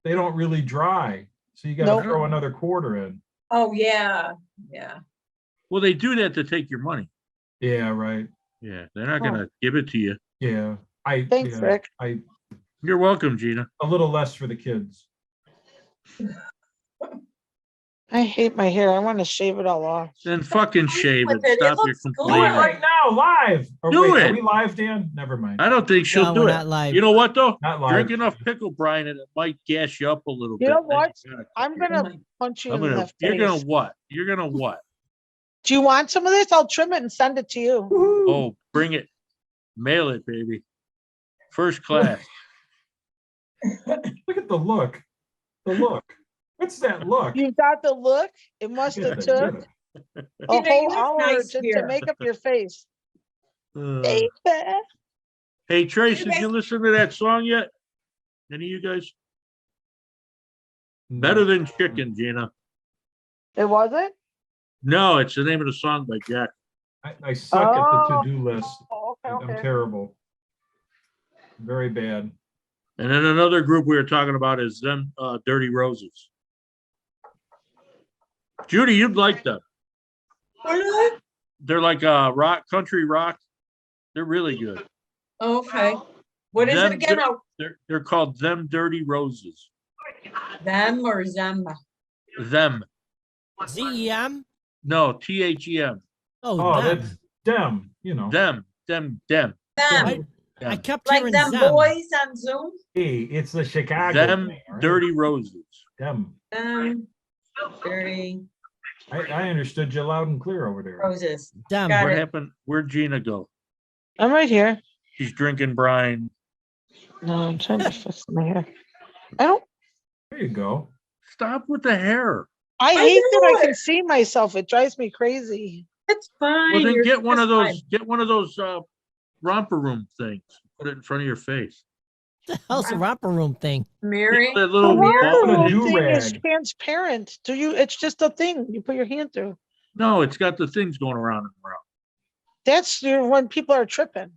Speaker 4: they don't really dry. So you gotta
Speaker 6: Nope.
Speaker 4: throw another quarter in.
Speaker 5: Oh, yeah, yeah.
Speaker 2: Well, they do that to take your money.
Speaker 4: Yeah, right.
Speaker 2: Yeah, they're not
Speaker 6: Oh.
Speaker 2: gonna give it to you.
Speaker 4: Yeah.
Speaker 6: Thanks, Rick.
Speaker 2: You're welcome, Gina.
Speaker 4: A little less for the kids.
Speaker 6: I hate my hair. I want to shave it all off.
Speaker 2: Then fucking shave
Speaker 5: With
Speaker 2: it.
Speaker 5: it, it
Speaker 2: Stop your
Speaker 5: looks good.
Speaker 4: Do it
Speaker 2: complaining.
Speaker 4: right now, live. Or
Speaker 2: Do
Speaker 4: wait,
Speaker 2: it.
Speaker 4: are we live, Dan? Never mind.
Speaker 2: I don't think she'll
Speaker 1: No,
Speaker 2: do
Speaker 1: we're
Speaker 2: it.
Speaker 1: not live.
Speaker 2: You know what though?
Speaker 4: Not live.
Speaker 2: Drink enough pickle brine and it might gas you up a little
Speaker 6: You
Speaker 2: bit.
Speaker 6: know
Speaker 2: Then
Speaker 6: what?
Speaker 2: gotta-
Speaker 6: I'm gonna punch you in the
Speaker 2: You're gonna
Speaker 6: face.
Speaker 2: what? You're gonna what?
Speaker 6: Do you want some of this? I'll trim it and send it to you.
Speaker 4: Woohoo.
Speaker 2: Oh, bring it. Mail it, baby. First class.
Speaker 4: Look at the look. The look. What's that look?
Speaker 6: You got the look? It must
Speaker 4: Yeah,
Speaker 6: have
Speaker 4: I
Speaker 6: took
Speaker 4: did.
Speaker 6: a
Speaker 5: You know, you
Speaker 6: whole
Speaker 5: look
Speaker 6: hour
Speaker 5: nice
Speaker 6: just to
Speaker 5: here.
Speaker 6: make up your face.
Speaker 2: Uh,
Speaker 6: Baby.
Speaker 2: hey, Trace,
Speaker 5: You
Speaker 2: did you
Speaker 5: guys-
Speaker 2: listen to that song yet? Any of you guys? Better than chicken, Gina.
Speaker 6: It wasn't?
Speaker 2: No, it's the name of the song by Jack.
Speaker 4: I suck at the
Speaker 6: Oh.
Speaker 4: to-do list.
Speaker 6: Oh, okay,
Speaker 4: I'm
Speaker 6: okay.
Speaker 4: terrible. Very bad.
Speaker 2: And then another group we were talking about is them Dirty Roses. Judy, you'd like them. They're like rock, country rock. They're really good.
Speaker 5: Okay. What is
Speaker 2: Them
Speaker 5: it again? Oh,
Speaker 2: They're called Them Dirty Roses.
Speaker 5: them or them?
Speaker 2: Them.
Speaker 1: ZEM?
Speaker 2: No, THEM.
Speaker 1: Oh,
Speaker 4: Oh,
Speaker 1: them.
Speaker 4: that's them, you know.
Speaker 2: Them.
Speaker 5: Them.
Speaker 1: I kept
Speaker 5: Like
Speaker 1: hearing
Speaker 5: them
Speaker 1: them.
Speaker 5: boys on Zoom?
Speaker 4: Hey, it's the Chicago.
Speaker 2: Them
Speaker 4: thing, all right?
Speaker 2: Dirty Roses.
Speaker 4: Them.
Speaker 5: Them dirty
Speaker 4: I understood you loud and clear over there.
Speaker 5: roses.
Speaker 1: Them.
Speaker 5: Got
Speaker 2: What
Speaker 5: it.
Speaker 2: happened? Where'd Gina go?
Speaker 6: I'm right here.
Speaker 2: She's drinking brine.
Speaker 6: No, I'm trying to fix my hair. I don't,
Speaker 4: There you go.
Speaker 2: Stop with the hair.
Speaker 6: I
Speaker 5: I
Speaker 6: hate that
Speaker 5: know
Speaker 6: I can
Speaker 5: it.
Speaker 6: see myself. It drives me crazy.
Speaker 5: It's fine.
Speaker 2: Well, then
Speaker 5: You're
Speaker 2: get one of
Speaker 5: just
Speaker 2: those.
Speaker 5: fine.
Speaker 2: Get one of those romper room things. Put it in front of your face.
Speaker 1: The hell's a romper room thing?
Speaker 5: Mary,
Speaker 2: That
Speaker 6: The
Speaker 2: little
Speaker 5: Mirror?
Speaker 2: ball-
Speaker 6: water
Speaker 4: do
Speaker 6: thing is
Speaker 4: rag.
Speaker 6: transparent. Do you, it's just a thing. You put your hand through.
Speaker 2: No, it's got the things going around and around.
Speaker 6: That's when people are tripping.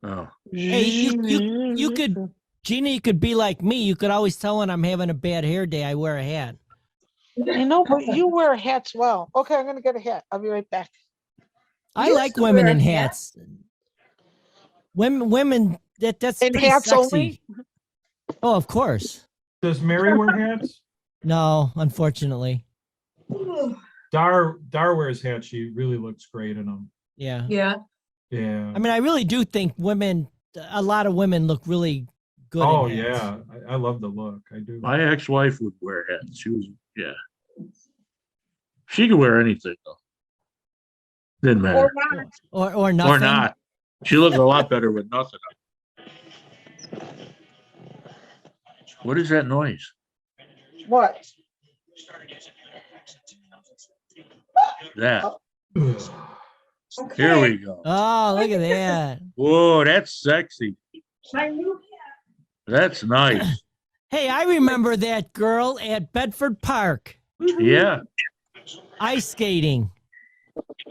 Speaker 2: Oh,
Speaker 1: Hey, you could, Gina, you could be like me. You could always tell when I'm having a bad hair day. I wear a hat.
Speaker 6: I know, but you wear hats well. Okay, I'm gonna get a hat. I'll be right back.
Speaker 1: I
Speaker 5: You
Speaker 1: like
Speaker 5: used to
Speaker 1: women
Speaker 5: wear
Speaker 1: in
Speaker 5: a hat?
Speaker 1: hats. Women, that's
Speaker 6: In
Speaker 1: pretty
Speaker 6: hats
Speaker 1: sexy.
Speaker 6: only?
Speaker 1: Oh, of course.
Speaker 4: Does Mary wear hats?
Speaker 1: No, unfortunately.
Speaker 4: Dar wears hats. She really looks great in them.
Speaker 1: Yeah.
Speaker 5: Yeah.
Speaker 4: Yeah.
Speaker 1: I mean, I really do think women, a lot of women look really good. in
Speaker 4: Oh,
Speaker 1: hats.
Speaker 4: yeah. I love the look. I do.
Speaker 2: my ex-wife would wear hats. She was, yeah. She could wear anything though. Didn't matter.
Speaker 6: Or not.
Speaker 1: Or nothing.
Speaker 2: Or not. She looked a lot better with nothing on. What is that noise?
Speaker 6: What?
Speaker 2: That.
Speaker 4: Ugh.
Speaker 2: Here we go.
Speaker 1: Oh, look at that.
Speaker 2: Whoa, that's sexy.
Speaker 5: My new
Speaker 2: That's nice.
Speaker 1: Hey, I remember that girl at Bedford Park,
Speaker 2: Yeah.
Speaker 1: ice skating.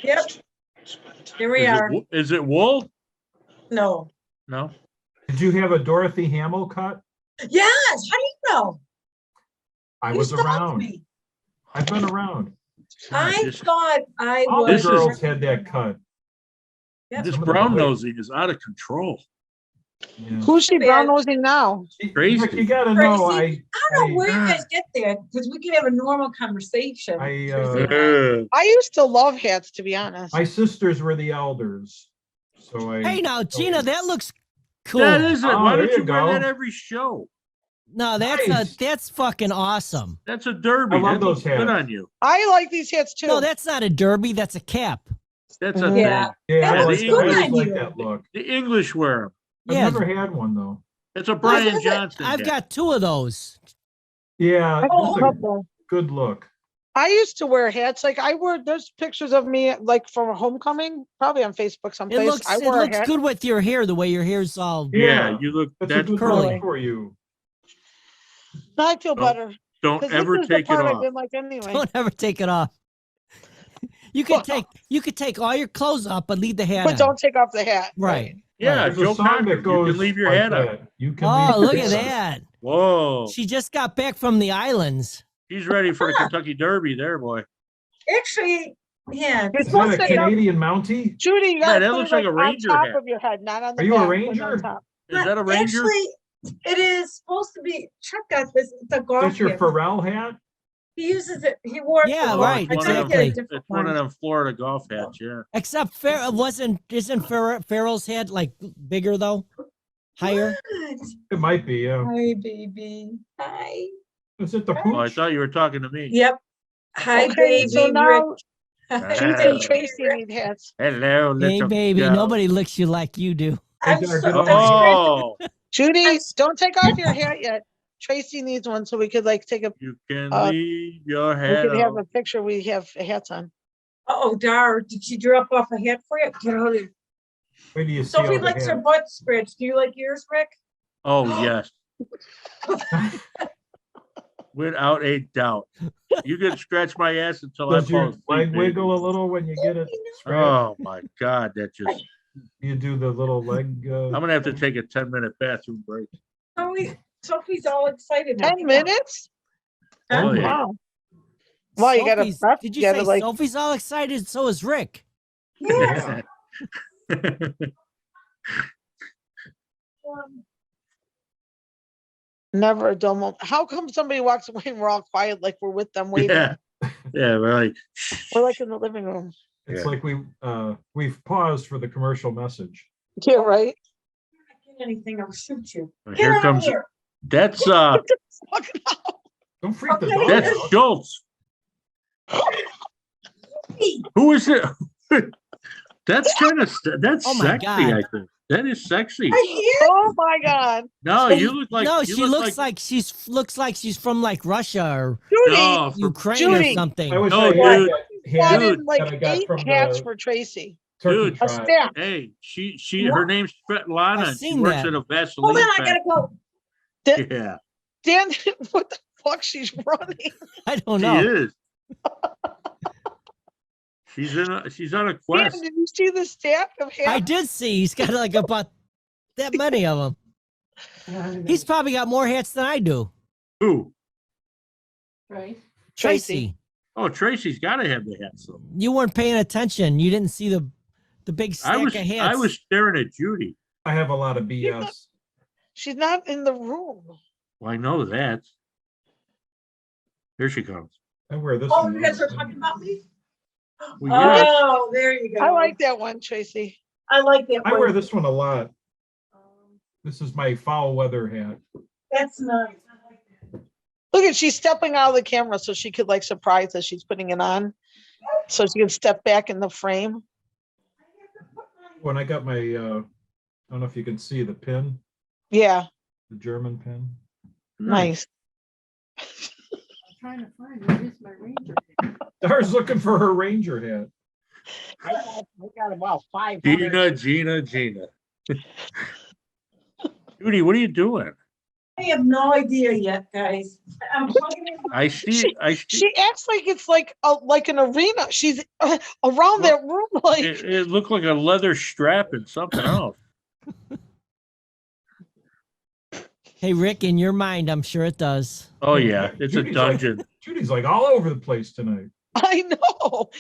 Speaker 5: Yep. Here we
Speaker 2: Is
Speaker 5: are.
Speaker 2: is it wool?
Speaker 5: No.
Speaker 2: No.
Speaker 4: Did you have a Dorothy Hamill cut?
Speaker 5: Yes. How do you know?
Speaker 4: I
Speaker 5: You
Speaker 4: was
Speaker 5: stalked
Speaker 4: around.
Speaker 5: me.
Speaker 4: I've been around.
Speaker 5: I
Speaker 2: This-
Speaker 5: thought I
Speaker 4: All the
Speaker 5: was.
Speaker 2: This is-
Speaker 4: girls had that cut.
Speaker 5: Yep.
Speaker 2: This brown nosing is out of control.
Speaker 4: Yeah.
Speaker 6: Who's she
Speaker 5: Bad.
Speaker 6: brown nosing now?
Speaker 2: Crazy.
Speaker 4: Rick, you gotta know,
Speaker 5: Crazy. I don't know where you guys get that because we can have a normal conversation.
Speaker 4: I,
Speaker 6: I used to love hats, to be honest.
Speaker 4: my sisters were the elders. So I.
Speaker 1: Hey, now, Gina, that looks cool.
Speaker 2: That is it.
Speaker 4: Oh,
Speaker 2: Why
Speaker 4: there
Speaker 2: don't
Speaker 4: you
Speaker 2: you wear
Speaker 4: go.
Speaker 2: that every show?
Speaker 1: No,
Speaker 4: Nice.
Speaker 1: that's fucking awesome.
Speaker 2: That's a derby.
Speaker 4: I love
Speaker 2: That looks
Speaker 4: those
Speaker 2: good
Speaker 4: hats.
Speaker 2: on you.
Speaker 6: I like these hats too.
Speaker 1: No, that's not a derby. That's a cap.
Speaker 2: That's a
Speaker 5: Yeah.
Speaker 2: thing.
Speaker 4: Yeah, I
Speaker 5: That
Speaker 2: looks
Speaker 4: like,
Speaker 2: good
Speaker 4: I always
Speaker 5: on
Speaker 4: like
Speaker 5: you.
Speaker 4: that look.
Speaker 2: The English wear them.
Speaker 4: I've
Speaker 1: Yeah,
Speaker 4: never had one though.
Speaker 2: It's a Brian
Speaker 5: is it?
Speaker 2: Johnson.
Speaker 1: I've
Speaker 2: hat.
Speaker 1: got two of those.
Speaker 4: Yeah,
Speaker 6: I have
Speaker 5: Oh,
Speaker 6: a
Speaker 4: that's a
Speaker 6: couple.
Speaker 4: good look.
Speaker 6: I used to wear hats. Like I wore, there's pictures of me like from homecoming, probably on Facebook
Speaker 1: It
Speaker 6: someplace.
Speaker 1: looks
Speaker 6: I
Speaker 1: it
Speaker 6: wore a
Speaker 1: looks
Speaker 6: hat.
Speaker 1: good with your hair, the way your hair's all.
Speaker 2: Yeah,
Speaker 4: Yeah.
Speaker 2: you look.
Speaker 4: That's a
Speaker 2: That's
Speaker 4: good
Speaker 1: curly.
Speaker 4: look for you.
Speaker 6: Now I feel
Speaker 2: Don't
Speaker 6: better.
Speaker 2: Don't
Speaker 6: 'Cause
Speaker 2: ever
Speaker 6: this is the
Speaker 2: take it
Speaker 6: part I
Speaker 2: off.
Speaker 6: didn't like anyway.
Speaker 1: Don't ever take it off. You could take all your clothes off, but leave the hat
Speaker 6: But
Speaker 1: on.
Speaker 6: don't take off the hat.
Speaker 1: Right.
Speaker 2: Yeah,
Speaker 4: There's a
Speaker 2: Joe
Speaker 4: song
Speaker 2: Cocker,
Speaker 4: that
Speaker 2: you
Speaker 4: goes
Speaker 2: can leave your
Speaker 4: like
Speaker 2: hat up.
Speaker 4: that. You can
Speaker 1: Oh,
Speaker 4: leave
Speaker 1: look
Speaker 4: your
Speaker 1: at
Speaker 4: hat up.
Speaker 1: that.
Speaker 2: Whoa,
Speaker 1: She just got back from the islands.
Speaker 2: he's ready for the Kentucky Derby there, boy.
Speaker 5: Actually, yeah.
Speaker 6: You're
Speaker 4: Is that
Speaker 6: supposed
Speaker 4: a
Speaker 6: to,
Speaker 4: Canadian Mountie?
Speaker 6: Judy, you
Speaker 2: Yeah,
Speaker 6: gotta
Speaker 2: that
Speaker 6: put it
Speaker 2: looks like
Speaker 6: like
Speaker 2: a
Speaker 6: on
Speaker 2: ranger
Speaker 6: top
Speaker 2: hat.
Speaker 6: of your head, not on the
Speaker 4: Are you a
Speaker 6: back, but on
Speaker 4: ranger?
Speaker 6: top.
Speaker 2: Is that a ranger?
Speaker 5: Actually, it is supposed to be, Chuck got this, it's a golf
Speaker 4: That's your
Speaker 5: hat.
Speaker 4: Pharrell hat?
Speaker 5: He uses it, he wore it.
Speaker 1: Yeah,
Speaker 5: for-
Speaker 1: right,
Speaker 5: I tried to get a
Speaker 1: exactly.
Speaker 5: different
Speaker 2: It's one of
Speaker 5: one.
Speaker 2: them Florida golf hats, yeah.
Speaker 1: Except isn't Farrell's head like bigger though? Higher?
Speaker 5: What?
Speaker 4: It might be, yeah.
Speaker 5: Hi, baby. Hi.
Speaker 4: Is it the
Speaker 2: Oh, I
Speaker 4: pooch?
Speaker 2: thought you were talking to me.
Speaker 5: Yep. Hi,
Speaker 6: Okay,
Speaker 5: baby.
Speaker 6: so now
Speaker 5: Rick.
Speaker 6: Judy and Tracy need hats.
Speaker 2: Hello,
Speaker 1: Hey,
Speaker 2: little
Speaker 1: baby,
Speaker 2: girl.
Speaker 1: nobody licks you like you do.
Speaker 5: I'm
Speaker 4: They gotta
Speaker 5: so,
Speaker 4: get on
Speaker 2: Oh,
Speaker 6: Judy, don't take off your hat yet. Tracy needs one so we could like take a,
Speaker 2: you can
Speaker 6: Uh,
Speaker 2: leave your
Speaker 6: we
Speaker 2: hat
Speaker 6: could have a
Speaker 2: on.
Speaker 6: picture, we have hats on.
Speaker 5: oh, Dar, did she drop off a hat for you? Get out of here.
Speaker 4: Where do you see all
Speaker 5: Sophie
Speaker 4: the
Speaker 5: likes her
Speaker 4: hats?
Speaker 5: butt scratched. Do you like yours, Rick?
Speaker 2: Oh, yes. Without a doubt. You can scratch my ass until I
Speaker 4: Does your
Speaker 2: fall asleep.
Speaker 4: leg
Speaker 2: baby.
Speaker 4: wiggle a little when you get it scratched?
Speaker 2: Oh, my God, that just,
Speaker 4: You do the little leg,
Speaker 2: I'm gonna have to take a 10-minute bathroom break.
Speaker 5: Sophie's all excited. now.
Speaker 6: 10 minutes?
Speaker 2: Oh, yeah.
Speaker 6: Wow. Wow, you gotta
Speaker 1: Sophie's-
Speaker 6: prep,
Speaker 1: Did
Speaker 6: you
Speaker 1: you
Speaker 6: gotta
Speaker 1: say
Speaker 6: like,
Speaker 1: Sophie's all excited? So is Rick.
Speaker 5: Yeah.
Speaker 6: never a dull moment. How come somebody walks away and we're all quiet like we're with them waiting?
Speaker 2: Yeah, yeah, we're like,
Speaker 6: We're like in the living room.
Speaker 4: it's
Speaker 2: Yeah.
Speaker 4: like we've paused for the commercial message.
Speaker 6: Yeah, right?
Speaker 5: Get anything, I'll shoot you. Get
Speaker 2: here
Speaker 5: out of
Speaker 2: comes,
Speaker 5: here.
Speaker 2: that's,
Speaker 6: Fucking hell.
Speaker 4: Don't freak the
Speaker 5: Okay.
Speaker 4: dog
Speaker 2: that's
Speaker 4: out.
Speaker 2: Schultz. Who is it? That's kind of, that's
Speaker 1: Oh my
Speaker 2: sexy,
Speaker 1: God.
Speaker 2: I think. That is sexy.
Speaker 5: I hear.
Speaker 6: Oh my God.
Speaker 2: No, you look like.
Speaker 1: No,
Speaker 2: you
Speaker 1: she looks like she's from like Russia or
Speaker 6: Judy,
Speaker 2: No, from,
Speaker 1: Ukraine or
Speaker 6: Judy.
Speaker 1: something.
Speaker 4: I wish
Speaker 2: No,
Speaker 4: I
Speaker 2: dude.
Speaker 4: had that hat
Speaker 6: wanted
Speaker 2: Dude,
Speaker 6: like
Speaker 4: that I got
Speaker 6: 8
Speaker 4: from
Speaker 6: hats
Speaker 4: the
Speaker 6: for Tracy.
Speaker 4: turkey
Speaker 2: Dude.
Speaker 6: A
Speaker 4: trot.
Speaker 6: staff.
Speaker 2: hey, her name's Svetlana.
Speaker 1: I've
Speaker 2: and She
Speaker 1: seen
Speaker 2: works
Speaker 1: that.
Speaker 2: at a
Speaker 5: Hold
Speaker 2: Vaseline
Speaker 5: on, I
Speaker 2: factory.
Speaker 5: gotta go.
Speaker 2: Yeah,
Speaker 6: Dan, what the fuck? She's running.
Speaker 1: I don't
Speaker 2: she
Speaker 1: know.
Speaker 2: is. She's on a
Speaker 6: Dan,
Speaker 2: quest.
Speaker 6: did you see the stack of hats?
Speaker 1: I did see he's got like about that many of them. He's probably got more hats than I do.
Speaker 2: Who?
Speaker 5: Right.
Speaker 1: Tracy,
Speaker 2: Oh, Tracy's got to have the hats. Though.
Speaker 1: you weren't paying attention. You didn't see the big stack of hats.
Speaker 2: I was staring at Judy.
Speaker 4: I have a lot of BS.
Speaker 6: She's not in the room.
Speaker 2: Well, I know that. Here she comes.
Speaker 4: I wear this.
Speaker 5: Oh,
Speaker 4: one
Speaker 5: you guys are
Speaker 4: most of
Speaker 5: talking
Speaker 4: the
Speaker 5: about me?
Speaker 2: Well, yes.
Speaker 5: Oh, there you go.
Speaker 6: I like that one, Tracy.
Speaker 5: I like that
Speaker 4: I
Speaker 5: one.
Speaker 4: wear this one a lot. This is my foul weather hat.
Speaker 5: That's nice. I like that.
Speaker 6: Look at, she's stepping out of the camera so she could like surprise us. She's putting it on. So she can step back in the frame.
Speaker 4: When I got my, I don't know if you can see the pin,
Speaker 6: Yeah,
Speaker 4: the German pin.
Speaker 6: nice.
Speaker 5: Trying to find where is my ranger?
Speaker 4: Dar's looking for her ranger hat.
Speaker 3: We got about 500.
Speaker 2: Gina. Judy, what are you doing?
Speaker 5: I have no idea yet, guys. I'm plugging in.
Speaker 2: I see.
Speaker 6: She acts like it's like an arena. She's around that room like
Speaker 2: It looked like a leather strap and something else.
Speaker 1: Hey Rick, in your mind, I'm sure it does.
Speaker 2: Oh yeah, it's a
Speaker 4: Judy's like-
Speaker 2: dungeon.
Speaker 4: Judy's like all over the place tonight.
Speaker 6: I know.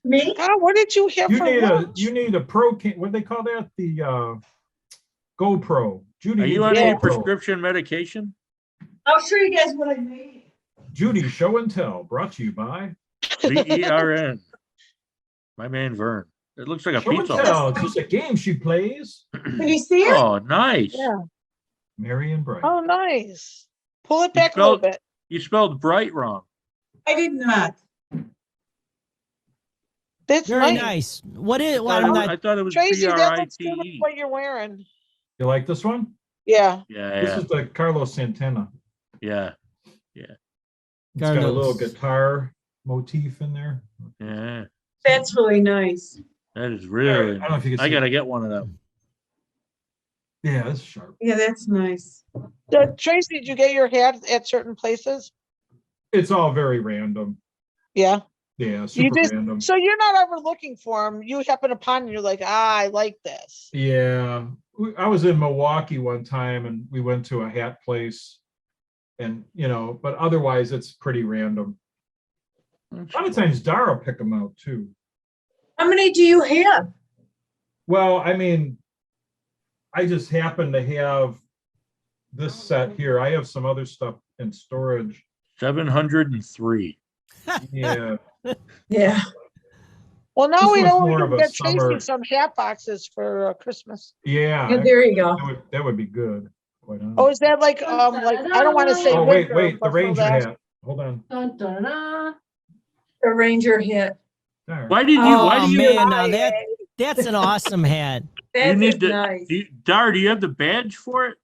Speaker 5: Me?
Speaker 6: God, what did you have
Speaker 4: You
Speaker 6: for
Speaker 4: need
Speaker 6: lunch?
Speaker 4: a pro cam. What do they call that? The GoPro. Judy,
Speaker 2: Are you
Speaker 4: needs
Speaker 2: on
Speaker 4: a
Speaker 2: any
Speaker 4: GoPro.
Speaker 2: prescription medication?
Speaker 5: I'll show you guys what I made.
Speaker 4: Judy Show and Tell, brought to you by
Speaker 2: VERN. My man Vern. It looks like a
Speaker 4: Show and
Speaker 2: pizza.
Speaker 4: Tell. It's just a game she plays.
Speaker 5: Can you see it?
Speaker 2: Oh, nice.
Speaker 6: Yeah.
Speaker 4: Marion Bright.
Speaker 6: Oh, nice. Pull it back a little bit.
Speaker 2: You spelled bright wrong.
Speaker 5: I did not.
Speaker 6: That's
Speaker 1: Very
Speaker 6: nice.
Speaker 1: nice. What is?
Speaker 2: I
Speaker 1: Well, I'm not.
Speaker 2: thought it was
Speaker 6: Tracy, that looks good with
Speaker 2: BRITE.
Speaker 6: what you're wearing.
Speaker 4: You like this one?
Speaker 6: Yeah.
Speaker 2: Yeah,
Speaker 4: This
Speaker 2: yeah,
Speaker 4: is the Carlos Santana.
Speaker 2: yeah,
Speaker 4: It's got a little
Speaker 1: Carlos.
Speaker 4: guitar motif in there.
Speaker 2: yeah.
Speaker 5: That's really nice.
Speaker 2: That is
Speaker 4: I
Speaker 2: really.
Speaker 4: don't know if you can see.
Speaker 2: I gotta get one of them.
Speaker 4: Yeah, it's sharp.
Speaker 5: Yeah, that's nice.
Speaker 6: Tracy, did you get your hat at certain places?
Speaker 4: It's all very random.
Speaker 6: Yeah.
Speaker 4: Yeah,
Speaker 6: You
Speaker 4: super
Speaker 6: just,
Speaker 4: random.
Speaker 6: so you're not ever looking for them. You happen upon, and you're like, I like this.
Speaker 4: Yeah, I was in Milwaukee one time and we went to a hat place. And, but otherwise it's pretty random. A lot of times Dara will pick them out too.
Speaker 5: How many do you have?
Speaker 4: Well, I mean, I just happen to have this set here. I have some other stuff in storage.
Speaker 2: 703.
Speaker 4: Yeah.
Speaker 5: Yeah.
Speaker 6: Well, now
Speaker 4: This
Speaker 6: we
Speaker 4: was
Speaker 6: know we
Speaker 4: more
Speaker 6: can
Speaker 4: of a
Speaker 6: get Tracy
Speaker 4: summer-
Speaker 6: some hat boxes for Christmas.
Speaker 4: Yeah.
Speaker 5: Yeah, there you go.
Speaker 4: That would be good. Quite honest.
Speaker 6: Oh, is that like I don't want to say.
Speaker 4: Oh, wait,
Speaker 6: winter,
Speaker 4: the
Speaker 6: but for
Speaker 4: Ranger
Speaker 6: that-
Speaker 4: hat. Hold on.
Speaker 7: Dun, dun, dun.
Speaker 5: The Ranger hit.
Speaker 4: There.
Speaker 2: Why do you
Speaker 1: Oh
Speaker 2: have,
Speaker 1: man, now that's an awesome hat.
Speaker 5: That
Speaker 2: need
Speaker 5: is
Speaker 2: to-
Speaker 5: nice.
Speaker 2: Dar, do you have the badge for it?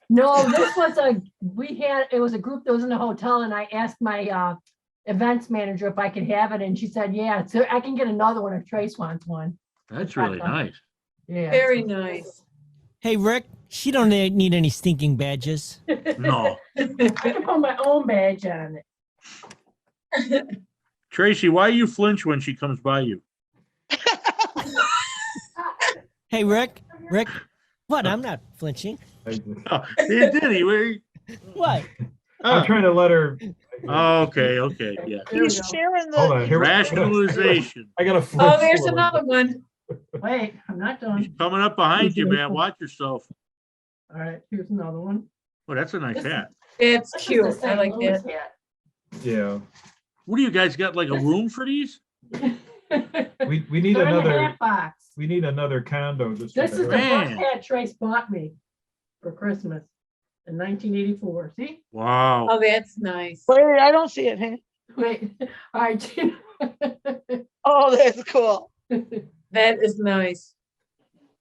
Speaker 7: No, this was it was a group that was in the hotel and I asked my events manager if I could have it and she said, yeah, so I can get another one if Trace wants one.
Speaker 2: That's really nice.
Speaker 7: Yeah.
Speaker 5: Very nice.
Speaker 1: Hey Rick, she don't need any stinking badges.
Speaker 2: No.
Speaker 7: I can put my own badge on it.
Speaker 2: Tracy, why you flinch when she comes by you?
Speaker 1: Hey Rick, what? I'm not flinching.
Speaker 2: Oh, he did he?
Speaker 1: What?
Speaker 4: I'm trying to let her.
Speaker 2: Oh, okay, yeah.
Speaker 7: There we
Speaker 6: He's
Speaker 7: go.
Speaker 6: sharing
Speaker 4: Hold on,
Speaker 6: the.
Speaker 4: here.
Speaker 2: Rationalization.
Speaker 4: I gotta flip.
Speaker 5: Oh, there's
Speaker 4: forward.
Speaker 5: another one.
Speaker 7: Wait, I'm not
Speaker 2: He's
Speaker 7: done.
Speaker 2: coming up behind you, man. Watch yourself.
Speaker 7: All right, here's another one.
Speaker 2: Oh, that's a nice
Speaker 7: This is-
Speaker 2: hat.
Speaker 5: It's
Speaker 7: This is
Speaker 5: cute.
Speaker 7: the
Speaker 5: I
Speaker 7: St.
Speaker 5: like
Speaker 7: Louis
Speaker 5: that.
Speaker 7: hat.
Speaker 4: Yeah,
Speaker 2: What do you guys got? Like a room for these?
Speaker 4: we need
Speaker 7: They're in the
Speaker 4: another.
Speaker 7: hat box.
Speaker 4: We need another condo. Just for
Speaker 7: This is the
Speaker 4: that.
Speaker 7: first
Speaker 2: Man.
Speaker 7: hat Trace bought me for Christmas in 1984. See?
Speaker 2: Wow.
Speaker 5: Oh, that's nice.
Speaker 6: Wait, I don't see it. Hey.
Speaker 7: Wait, all right. Gina.
Speaker 6: Oh, that's cool.
Speaker 5: That is nice.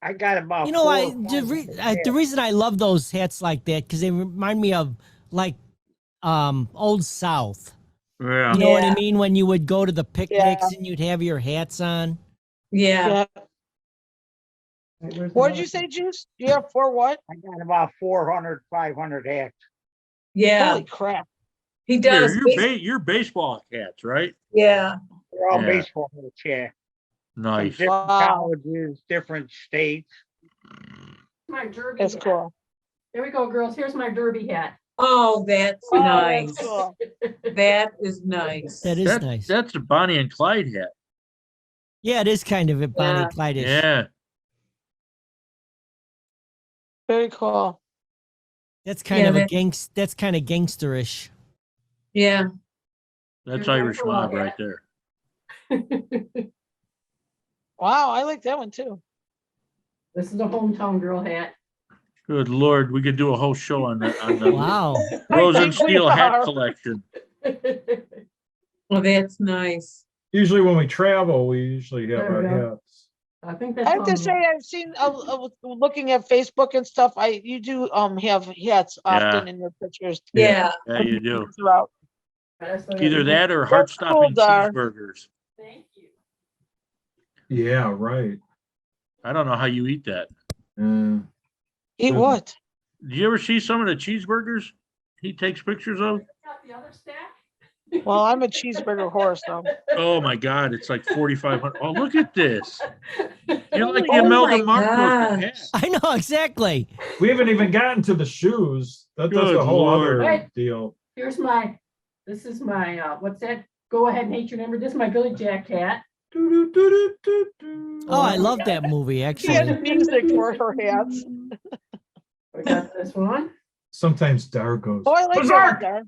Speaker 3: I got about.
Speaker 1: You know,
Speaker 3: four or five
Speaker 1: the reason I love those hats like that because they remind me of like Old South.
Speaker 2: Yeah.
Speaker 1: You know what I
Speaker 5: Yeah.
Speaker 1: mean? When you would go to the picnics and you'd have your hats on.
Speaker 5: Yeah.
Speaker 6: Yeah.
Speaker 7: Wait, where's
Speaker 6: What did
Speaker 7: the
Speaker 6: you
Speaker 7: other
Speaker 6: say, Juice? You have 4 what?
Speaker 3: I got about 400, 500 hats.
Speaker 5: Yeah.
Speaker 6: Holy crap.
Speaker 5: He
Speaker 2: Here,
Speaker 5: does.
Speaker 2: you're baseball hats, right?
Speaker 5: Yeah.
Speaker 3: They're all
Speaker 2: Yeah.
Speaker 3: baseball hats, yeah. From
Speaker 2: Nice.
Speaker 3: different
Speaker 6: Wow.
Speaker 3: colleges, different states.
Speaker 7: My derby
Speaker 6: That's
Speaker 7: hat.
Speaker 6: cool.
Speaker 7: There we go, girls. Here's my derby hat.
Speaker 5: Oh, that's
Speaker 6: Oh,
Speaker 5: nice.
Speaker 6: that's cool.
Speaker 5: That is nice.
Speaker 1: That is nice.
Speaker 2: That's a Bonnie and Clyde hat.
Speaker 1: Yeah, it is kind of a Bonnie
Speaker 5: Yeah.
Speaker 1: and Clyde-ish.
Speaker 2: Yeah.
Speaker 6: Very cool.
Speaker 1: That's kind
Speaker 5: Yeah,
Speaker 1: of
Speaker 5: that-
Speaker 1: that's kind of gangsterish.
Speaker 5: Yeah.
Speaker 2: That's
Speaker 7: Here's my
Speaker 2: Irish
Speaker 7: football
Speaker 2: mob
Speaker 7: hat.
Speaker 2: right there.
Speaker 6: Wow, I like that one too.
Speaker 7: This is a hometown girl hat.
Speaker 2: Good Lord, we could do a whole show on the
Speaker 1: Wow.
Speaker 2: Rosen
Speaker 6: think we
Speaker 2: Steel hat
Speaker 6: are.
Speaker 2: collection.
Speaker 5: Well, that's nice.
Speaker 4: Usually when we travel, we usually have
Speaker 7: There
Speaker 4: our
Speaker 7: we go.
Speaker 4: hats.
Speaker 7: I think that's
Speaker 6: I have to
Speaker 7: on-
Speaker 6: say, I've seen, looking at Facebook and stuff, you do have hats often in your pictures.
Speaker 5: Yeah.
Speaker 2: Yeah, you do.
Speaker 6: Throughout.
Speaker 7: that's what I
Speaker 2: Either
Speaker 7: think.
Speaker 2: that or
Speaker 6: That's
Speaker 2: heart-stopping
Speaker 6: cool, Dar.
Speaker 2: cheeseburgers.
Speaker 7: Thank you.
Speaker 4: Yeah, right.
Speaker 2: I don't know how you eat that.
Speaker 6: Eat
Speaker 4: Good.
Speaker 6: what?
Speaker 2: Do you ever see some of the cheeseburgers he takes pictures of?
Speaker 7: Got the other stack?
Speaker 6: Well, I'm a cheeseburger horse, though.
Speaker 2: Oh my God, it's like 4,500. Oh, look at this. You're like
Speaker 5: Oh
Speaker 2: Imelda
Speaker 5: my
Speaker 2: Marcos.
Speaker 5: gosh.
Speaker 1: I know exactly.
Speaker 4: We haven't even gotten to the shoes. That's
Speaker 2: Good
Speaker 4: a whole
Speaker 2: Lord.
Speaker 4: other
Speaker 7: Right.
Speaker 4: deal.
Speaker 7: This is my, what's that? Go ahead and hate your number. This is my Billy Jack hat.
Speaker 1: Oh, I love that movie
Speaker 6: She
Speaker 1: actually.
Speaker 6: had music for her hats.
Speaker 7: We got this one.
Speaker 4: Sometimes Dar goes.
Speaker 6: Oh, I like that
Speaker 4: Berserk!
Speaker 6: one, Dar.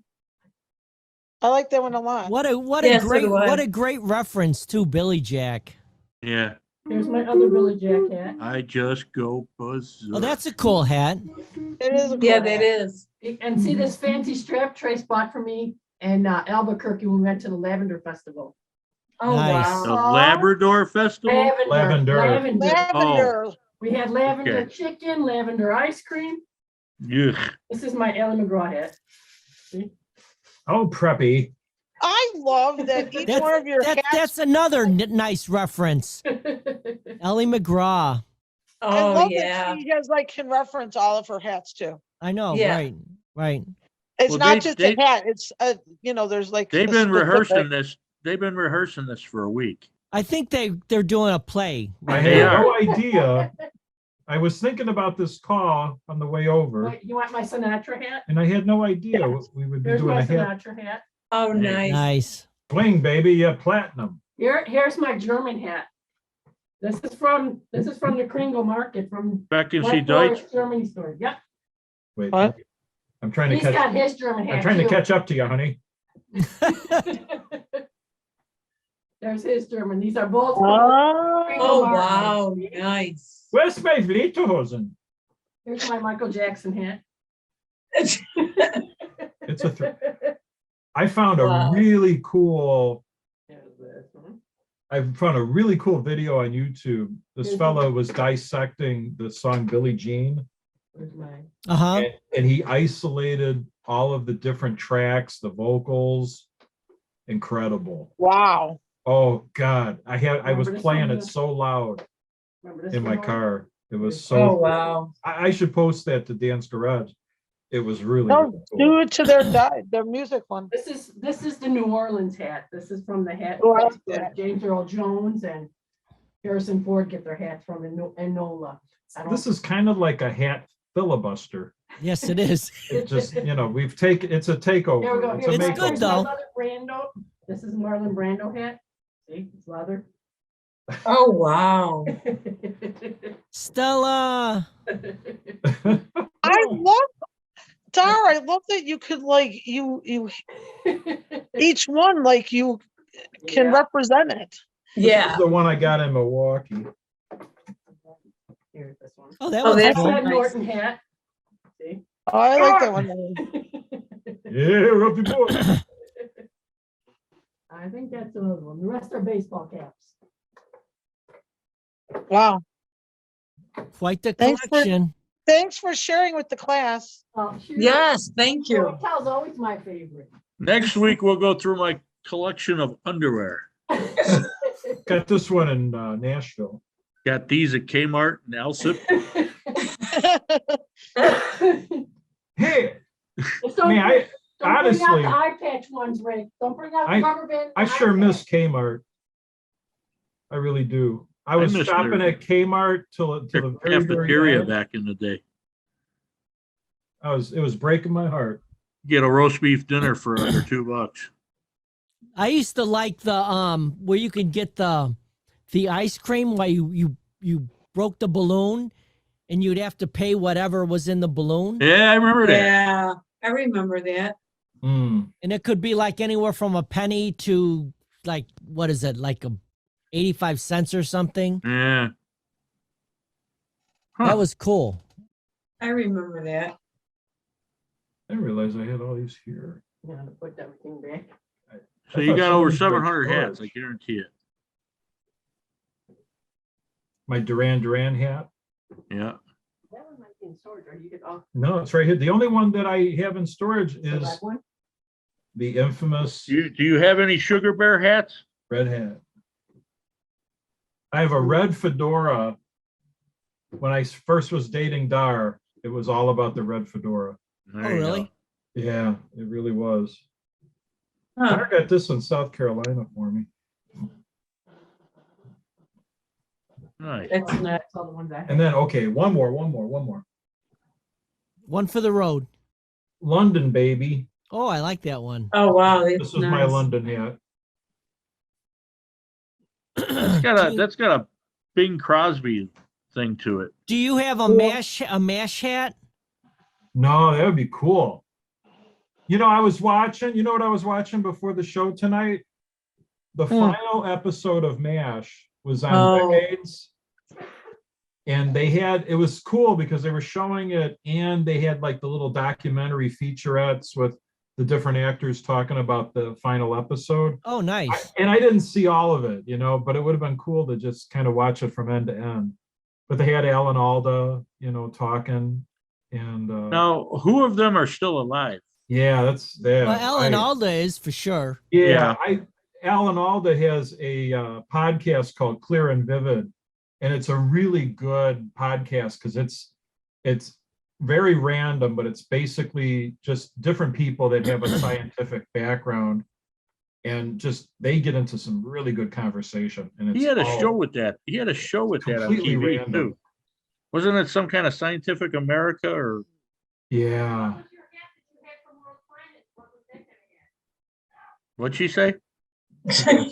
Speaker 6: I like that one a lot.
Speaker 1: What
Speaker 5: Yes, so do I.
Speaker 1: what a great reference to Billy Jack.
Speaker 2: Yeah,
Speaker 7: Here's my other Billy Jack hat.
Speaker 2: I just go berserk.
Speaker 1: Oh, that's a cool hat.
Speaker 6: It is a cool
Speaker 5: Yeah,
Speaker 6: hat.
Speaker 5: that is.
Speaker 7: And see this fancy strap Trace bought for me in Albuquerque when we went to the Lavender Festival.
Speaker 5: Oh,
Speaker 1: Nice.
Speaker 2: The
Speaker 5: wow.
Speaker 2: Labrador Festival?
Speaker 4: Lavender.
Speaker 6: Lavender.
Speaker 7: We had lavender
Speaker 2: Okay.
Speaker 7: chicken, lavender ice cream.
Speaker 2: Yeah.
Speaker 7: This is my Ellie McGraw hat.
Speaker 4: Oh, preppy.
Speaker 6: I love that each one of your hats.
Speaker 1: That's another nice reference. Ellie McGraw.
Speaker 6: I
Speaker 5: Oh,
Speaker 6: love
Speaker 5: yeah.
Speaker 6: that she has can reference all of her hats too.
Speaker 1: I know,
Speaker 5: Yeah.
Speaker 1: right.
Speaker 6: It's
Speaker 2: Well,
Speaker 6: not
Speaker 2: they-
Speaker 6: just
Speaker 2: they-
Speaker 6: a hat. It's there's
Speaker 2: They've been
Speaker 6: a
Speaker 2: rehearsing
Speaker 6: specific-
Speaker 2: this. they've been rehearsing this for a week.
Speaker 1: I think they're doing a play.
Speaker 4: I
Speaker 1: right
Speaker 2: They
Speaker 4: had
Speaker 1: now.
Speaker 2: are.
Speaker 4: no idea. I was thinking about this call on the way over,
Speaker 7: Wait, you want my Sinatra hat?
Speaker 4: and I had no idea we would be
Speaker 7: Here's
Speaker 4: doing
Speaker 7: my
Speaker 4: a hat.
Speaker 7: Sinatra hat.
Speaker 5: Oh,
Speaker 2: Hey.
Speaker 5: nice.
Speaker 1: Nice.
Speaker 4: Bling, baby, yeah, platinum.
Speaker 7: Here's my German hat. This is from the Kringle Market from
Speaker 2: Back in see
Speaker 7: Black
Speaker 2: Deutsch.
Speaker 7: Forest Germany store. Yep.
Speaker 4: Wait,
Speaker 6: What?
Speaker 4: I'm trying to
Speaker 7: He's got
Speaker 4: catch,
Speaker 7: his German hat.
Speaker 4: I'm trying to
Speaker 7: too.
Speaker 4: catch up to you, honey.
Speaker 7: There's his German. These are both. from
Speaker 6: Oh,
Speaker 7: Kringle
Speaker 5: Oh,
Speaker 7: Market.
Speaker 5: wow, nice.
Speaker 4: Where's my Lederhosen?
Speaker 7: Here's my Michael Jackson hat.
Speaker 4: It's I found a
Speaker 5: Wow.
Speaker 4: really cool,
Speaker 7: There's this one.
Speaker 4: I found a really cool video on YouTube. This
Speaker 7: Mhm.
Speaker 4: fellow was dissecting the song Billie Jean,
Speaker 7: Where's my?
Speaker 1: Uh-huh.
Speaker 4: and he isolated all of the different tracks, the vocals. Incredible.
Speaker 6: wow.
Speaker 4: Oh God, I was
Speaker 7: Remember this
Speaker 4: playing
Speaker 7: one?
Speaker 4: it so loud
Speaker 7: Remember this
Speaker 4: in my
Speaker 7: one?
Speaker 4: car. It was
Speaker 5: Oh,
Speaker 4: so,
Speaker 5: wow.
Speaker 4: I should post that to Dan's Garage. It was really,
Speaker 6: No,
Speaker 4: really cool.
Speaker 6: do it to their music one.
Speaker 7: This is the New Orleans hat. This is from the hat
Speaker 6: Oh, I like
Speaker 7: that
Speaker 6: that.
Speaker 7: James Earl Jones and Harrison Ford get their hats from in NOLA. I don't-
Speaker 4: This is kind of like a hat filibuster.
Speaker 1: Yes, it is.
Speaker 4: It just, we've taken, it's a
Speaker 7: Here we go.
Speaker 4: takeover. It's a
Speaker 7: Here's
Speaker 1: It's
Speaker 7: my-
Speaker 1: good,
Speaker 7: here's
Speaker 4: makeover.
Speaker 7: my
Speaker 1: though.
Speaker 7: leather Brando. This is Marlon Brando hat. See, it's leather.
Speaker 5: Oh, wow.
Speaker 1: Stella.
Speaker 6: I love, Dar, I love that you could like, you, each one, like you can
Speaker 7: Yeah.
Speaker 6: represent it.
Speaker 4: This
Speaker 5: Yeah.
Speaker 4: is the one I got in Milwaukee.
Speaker 7: Here's this one.
Speaker 1: Oh, that
Speaker 5: Oh,
Speaker 1: was
Speaker 5: that's
Speaker 7: That's
Speaker 1: cool.
Speaker 7: that
Speaker 5: nice.
Speaker 7: Norton hat. See?
Speaker 6: Oh, I like that one.
Speaker 4: Yeah, Ruffy boy.
Speaker 7: I think that's another one. The rest are baseball caps.
Speaker 6: Wow.
Speaker 1: Quite the
Speaker 6: Thanks for-
Speaker 1: collection.
Speaker 6: Thanks for sharing with the class.
Speaker 7: Shoot.
Speaker 5: Yes, thank you.
Speaker 7: Hotel's always my favorite.
Speaker 2: Next week, we'll go through my collection of underwear.
Speaker 4: Got this one in Nashville.
Speaker 2: Got these at Kmart and Alsip.
Speaker 4: Hey,
Speaker 7: Just don't
Speaker 4: man,
Speaker 7: bring- don't
Speaker 4: honestly-
Speaker 7: bring out the eye patch ones, Rick. Don't bring out the rubber band.
Speaker 4: I
Speaker 7: the
Speaker 4: sure
Speaker 7: eye
Speaker 4: miss
Speaker 7: patch.
Speaker 4: Kmart. I really do. I
Speaker 2: I
Speaker 4: was
Speaker 2: miss
Speaker 4: shopping
Speaker 2: their-
Speaker 4: at Kmart till the very, very
Speaker 2: Cafeteria
Speaker 4: end.
Speaker 2: back in the day.
Speaker 4: It was breaking my heart.
Speaker 2: Get a roast beef dinner for under $2.
Speaker 1: I used to like the where you could get the ice cream while you broke the balloon and you'd have to pay whatever was in the balloon.
Speaker 2: Yeah, I remember that.
Speaker 5: Yeah, I remember that.
Speaker 4: Mm.
Speaker 1: And it could be like anywhere from a penny to like what is it, like 85 cents or something.
Speaker 2: Yeah. Huh.
Speaker 1: That was cool.
Speaker 5: I remember that.
Speaker 4: I didn't realize I had all these here.
Speaker 7: Yeah, to put everything back.
Speaker 2: So
Speaker 4: I
Speaker 2: you
Speaker 4: thought
Speaker 2: got over
Speaker 4: somebody's
Speaker 2: 700
Speaker 4: great
Speaker 2: hats, I
Speaker 4: storage.
Speaker 2: guarantee it.
Speaker 4: My Duran Duran hat.
Speaker 2: Yeah.
Speaker 7: That one might be in storage, or you could, oh,
Speaker 4: No, it's right here. The only one that I have in storage
Speaker 7: the
Speaker 4: is
Speaker 7: black one.
Speaker 4: the infamous
Speaker 2: Do you have any Sugar Bear hats?
Speaker 4: red hat. I have a red fedora. When I first was dating Dar, it was all about the red fedora.
Speaker 2: There
Speaker 1: Oh,
Speaker 2: you
Speaker 1: really?
Speaker 2: go.
Speaker 4: Yeah, it really was.
Speaker 5: Huh.
Speaker 4: Dar got this in South Carolina for me.
Speaker 2: Nice.
Speaker 5: That's not,
Speaker 7: That's all the ones I have.
Speaker 4: And then, okay, one more.
Speaker 1: One for the road.
Speaker 4: London, baby.
Speaker 1: Oh, I like that one.
Speaker 5: oh, wow.
Speaker 4: This
Speaker 5: It's
Speaker 4: is my
Speaker 5: nice.
Speaker 4: London hat.
Speaker 2: That's got a Bing Crosby thing to it.
Speaker 1: Do you have a mash hat?
Speaker 4: No, that would be cool. I was watching, you know what I was watching before the show tonight? The final episode of MASH was on
Speaker 5: Oh.
Speaker 4: Decades. And it was cool because they were showing it and they had like the little documentary featurettes with the different actors talking about the final episode.
Speaker 1: Oh, nice.
Speaker 4: And I didn't see all of it, but it would have been cool to just kind of watch it from end to end. But they had Alan Alda, talking and
Speaker 2: Now, who of them are still alive?
Speaker 4: yeah, that's that.
Speaker 1: Well, Alan Alda is for sure.
Speaker 4: Yeah, Alan Alda has a podcast called Clear and Vivid, and it's a really good podcast because it's very random, but it's basically just different people that have a scientific background, and just they get into some really good conversation. And it's
Speaker 2: He had a
Speaker 4: all
Speaker 2: show with that. He had a show with that on
Speaker 4: completely
Speaker 2: TV
Speaker 4: random.
Speaker 2: too. Wasn't it some kind of Scientific America or
Speaker 4: Yeah.
Speaker 2: what'd she say?
Speaker 4: Yeah.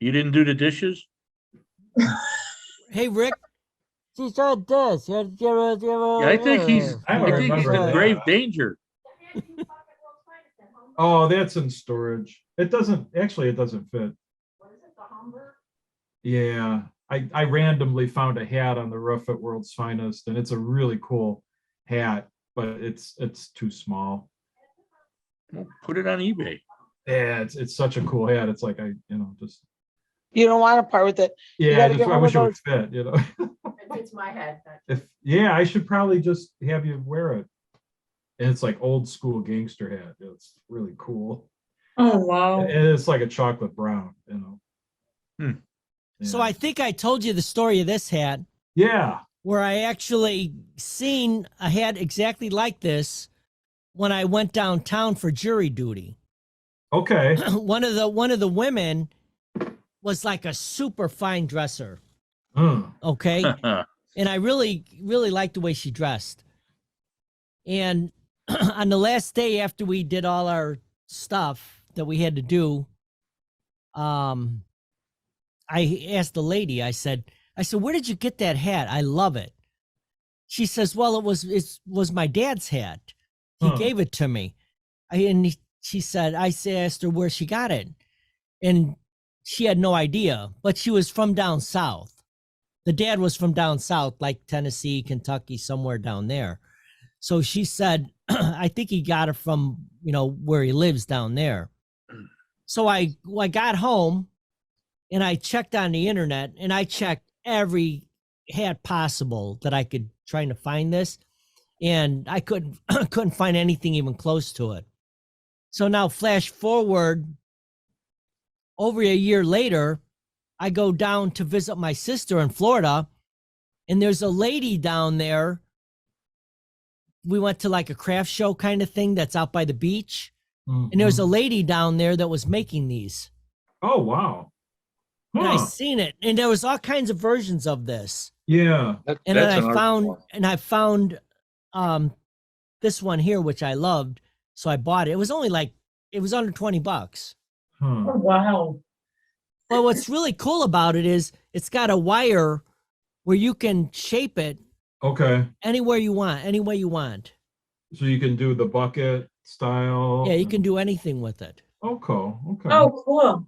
Speaker 2: You didn't do the dishes?
Speaker 1: Hey, Rick. She said this.
Speaker 2: Yeah, I think he's
Speaker 4: I don't
Speaker 2: in
Speaker 4: remember that.
Speaker 2: grave danger.
Speaker 4: Oh, that's in storage. It doesn't fit. Yeah, I randomly found a hat on the roof at World's Finest, and it's a really cool hat, but it's too small.
Speaker 2: Well, put it on eBay.
Speaker 4: Yeah, it's such a cool hat. It's like just
Speaker 6: You don't want to part with it.
Speaker 4: yeah.
Speaker 6: gotta get
Speaker 4: I
Speaker 6: one
Speaker 4: wish it
Speaker 6: of
Speaker 4: would fit.
Speaker 7: It fits my head.
Speaker 4: I should probably just have you wear it. And it's like old school gangster hat. It's really cool.
Speaker 5: Oh, wow.
Speaker 4: And it's like a chocolate brown.
Speaker 1: So
Speaker 4: Yeah.
Speaker 1: I think I told you the story of this hat,
Speaker 4: Yeah.
Speaker 1: where I actually seen a hat exactly like this when I went downtown for jury duty.
Speaker 4: Okay.
Speaker 1: one of the women was like a super fine dresser. Okay. And I really, really liked the way she dressed. And on the last day after we did all our stuff that we had to do, I asked the lady, I said, where did you get that hat? I love it. She says, well, it was my dad's hat. He
Speaker 4: Huh.
Speaker 1: gave it to me. She said, I asked her where she got it. And she had no idea, but she was from down south. The dad was from down south, like Tennessee, Kentucky, somewhere down there. So she said, I think he got it from, where he lives down there. So I got home and I checked on the internet and I checked every hat possible that I could, trying to find this. And I couldn't find anything even close to it. So now flash forward over a year later, I go down to visit my sister in Florida, and there's a lady down there. We went to like a craft show kind of thing that's out by the beach. And there's a lady down there that was making these.
Speaker 4: Oh, wow.
Speaker 1: And I
Speaker 4: Huh.
Speaker 1: seen it. And there was all kinds of versions of this.
Speaker 4: Yeah.
Speaker 1: And then I found this one here, which I loved. So I bought it. It was only it was under $20.
Speaker 4: Huh.
Speaker 5: Oh, wow.
Speaker 1: But what's really cool about it is it's got a wire where you can shape it
Speaker 4: Okay.
Speaker 1: anywhere you want, any way you want.
Speaker 4: So you can do the bucket style.
Speaker 1: Yeah, you can do anything with it.
Speaker 4: Oh, cool. Okay.
Speaker 5: Oh, cool.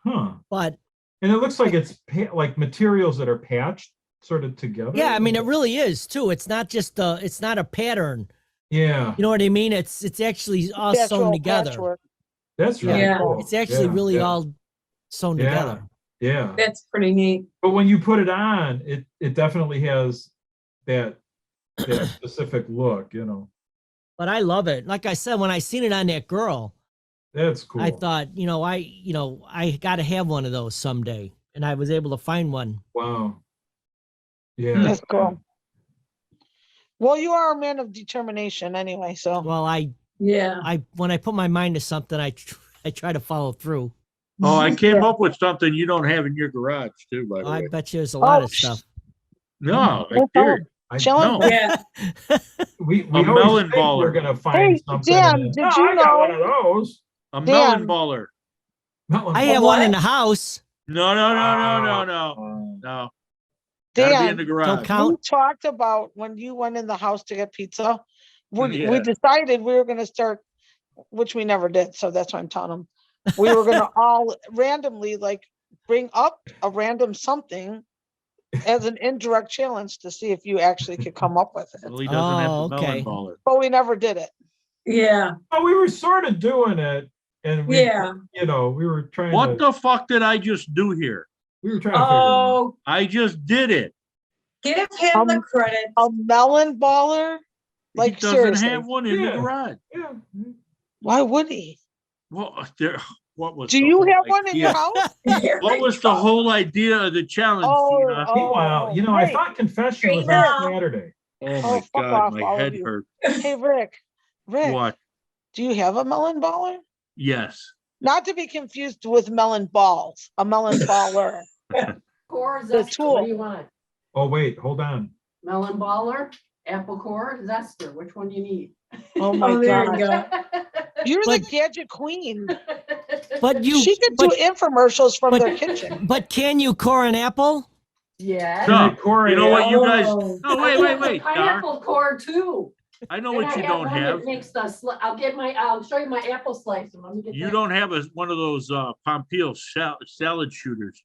Speaker 4: Huh.
Speaker 1: But
Speaker 4: And it looks like it's like materials that are patched sort of together.
Speaker 1: yeah, I mean, it really is too. It's not just it's not a pattern.
Speaker 4: Yeah.
Speaker 1: You know what I mean? It's actually all
Speaker 6: The
Speaker 1: sewn
Speaker 6: actual
Speaker 1: together.
Speaker 6: patchwork.
Speaker 4: That's really
Speaker 5: Yeah.
Speaker 4: cool.
Speaker 1: It's actually
Speaker 4: Yeah,
Speaker 1: really
Speaker 4: yeah,
Speaker 1: all sewn
Speaker 4: yeah,
Speaker 1: together.
Speaker 4: Yeah.
Speaker 5: That's pretty neat.
Speaker 4: But when you put it on, it definitely has that specific look,
Speaker 1: But I love it. Like I said, when I seen it on that girl,
Speaker 4: That's cool.
Speaker 1: I thought, I got to have one of those someday. And I was able to find one.
Speaker 4: Wow. Yeah.
Speaker 6: That's cool. Well, you are a man of determination anyway, so.
Speaker 1: Well,
Speaker 5: Yeah.
Speaker 1: when I put my mind to something, I try to follow through.
Speaker 2: Oh, I came up with something you don't have in your garage too, by the
Speaker 1: I
Speaker 2: way.
Speaker 1: bet you there's a lot of
Speaker 6: Oh,
Speaker 1: stuff.
Speaker 2: No,
Speaker 6: That's
Speaker 2: here.
Speaker 6: Chilling.
Speaker 2: No.
Speaker 5: Yeah.
Speaker 4: We
Speaker 2: A
Speaker 4: always
Speaker 2: melon
Speaker 4: think we're
Speaker 2: baller.
Speaker 4: gonna find
Speaker 6: Hey,
Speaker 4: something.
Speaker 6: Dan,
Speaker 4: and
Speaker 6: did
Speaker 4: then,
Speaker 6: you
Speaker 4: I got one
Speaker 6: know-
Speaker 4: of those.
Speaker 2: A
Speaker 6: Dan.
Speaker 2: melon baller.
Speaker 4: Melon
Speaker 1: I have
Speaker 4: baller.
Speaker 1: one in the house.
Speaker 2: No.
Speaker 4: Oh.
Speaker 2: No. Gotta be in
Speaker 6: Dan,
Speaker 2: the
Speaker 1: Don't
Speaker 2: garage.
Speaker 6: we
Speaker 1: count.
Speaker 6: talked about when you went in the house to get pizza. We
Speaker 2: Yeah.
Speaker 6: decided we were gonna start, which we never did, so that's why I'm telling them. We were gonna all randomly bring up a random something as an indirect challenge to see if you actually could come up with it.
Speaker 2: Well, he doesn't have
Speaker 1: Oh,
Speaker 2: the
Speaker 1: okay.
Speaker 2: melon baller.
Speaker 6: But we never did it.
Speaker 5: Yeah.
Speaker 4: Oh, we were sort of doing it, and we,
Speaker 5: Yeah.
Speaker 4: we were trying
Speaker 2: What
Speaker 4: to.
Speaker 2: the fuck did I just do here?
Speaker 4: We were trying to figure it out.
Speaker 5: Oh,
Speaker 2: I just did it.
Speaker 5: give him the credit.
Speaker 6: A melon baller?
Speaker 2: He
Speaker 6: Like,
Speaker 2: doesn't
Speaker 6: seriously.
Speaker 2: have one in
Speaker 4: Yeah.
Speaker 2: the garage.
Speaker 4: Yeah.
Speaker 6: Why would he?
Speaker 2: What was
Speaker 6: Do
Speaker 2: the
Speaker 6: you
Speaker 2: whole
Speaker 6: have one in your
Speaker 2: idea?
Speaker 6: house?
Speaker 5: Here
Speaker 2: What
Speaker 5: we
Speaker 2: was the
Speaker 5: go.
Speaker 2: whole idea of the challenge,
Speaker 6: Oh,
Speaker 2: Tina?
Speaker 6: oh.
Speaker 4: Meanwhile, I
Speaker 6: hey.
Speaker 4: thought confession was
Speaker 5: Hey,
Speaker 4: on
Speaker 5: now.
Speaker 4: Saturday.
Speaker 2: Oh
Speaker 6: Oh,
Speaker 2: my
Speaker 6: fuck
Speaker 2: God,
Speaker 6: off,
Speaker 2: my
Speaker 6: all of
Speaker 2: head
Speaker 6: you.
Speaker 2: hurt.
Speaker 6: Hey, Rick,
Speaker 2: What?
Speaker 6: do you have a melon baller?
Speaker 2: Yes.
Speaker 6: Not to be confused with melon balls, a melon baller.
Speaker 7: Core,
Speaker 6: The
Speaker 7: zester, what
Speaker 6: tool.
Speaker 7: do you want?
Speaker 4: Oh, wait, hold on.
Speaker 7: Melon baller, apple core, zester, which one do you need?
Speaker 6: Oh my
Speaker 5: Oh, there you
Speaker 6: God.
Speaker 5: go.
Speaker 6: You're the
Speaker 1: But-
Speaker 6: gadget queen.
Speaker 1: But you,
Speaker 6: She could do infomercials from their kitchen.
Speaker 1: but can you core an apple?
Speaker 7: Yeah.
Speaker 2: No,
Speaker 4: Corey,
Speaker 2: you know what you guys,
Speaker 5: Oh.
Speaker 2: no, wait, Dar.
Speaker 7: Pineapple core too.
Speaker 2: I know
Speaker 7: And
Speaker 2: what
Speaker 7: I
Speaker 2: you don't
Speaker 7: one that
Speaker 2: have.
Speaker 7: Makes the, I'll show you my apple slicer. Let me get
Speaker 2: You
Speaker 7: that.
Speaker 2: don't have one of those Pompeo salad shooters.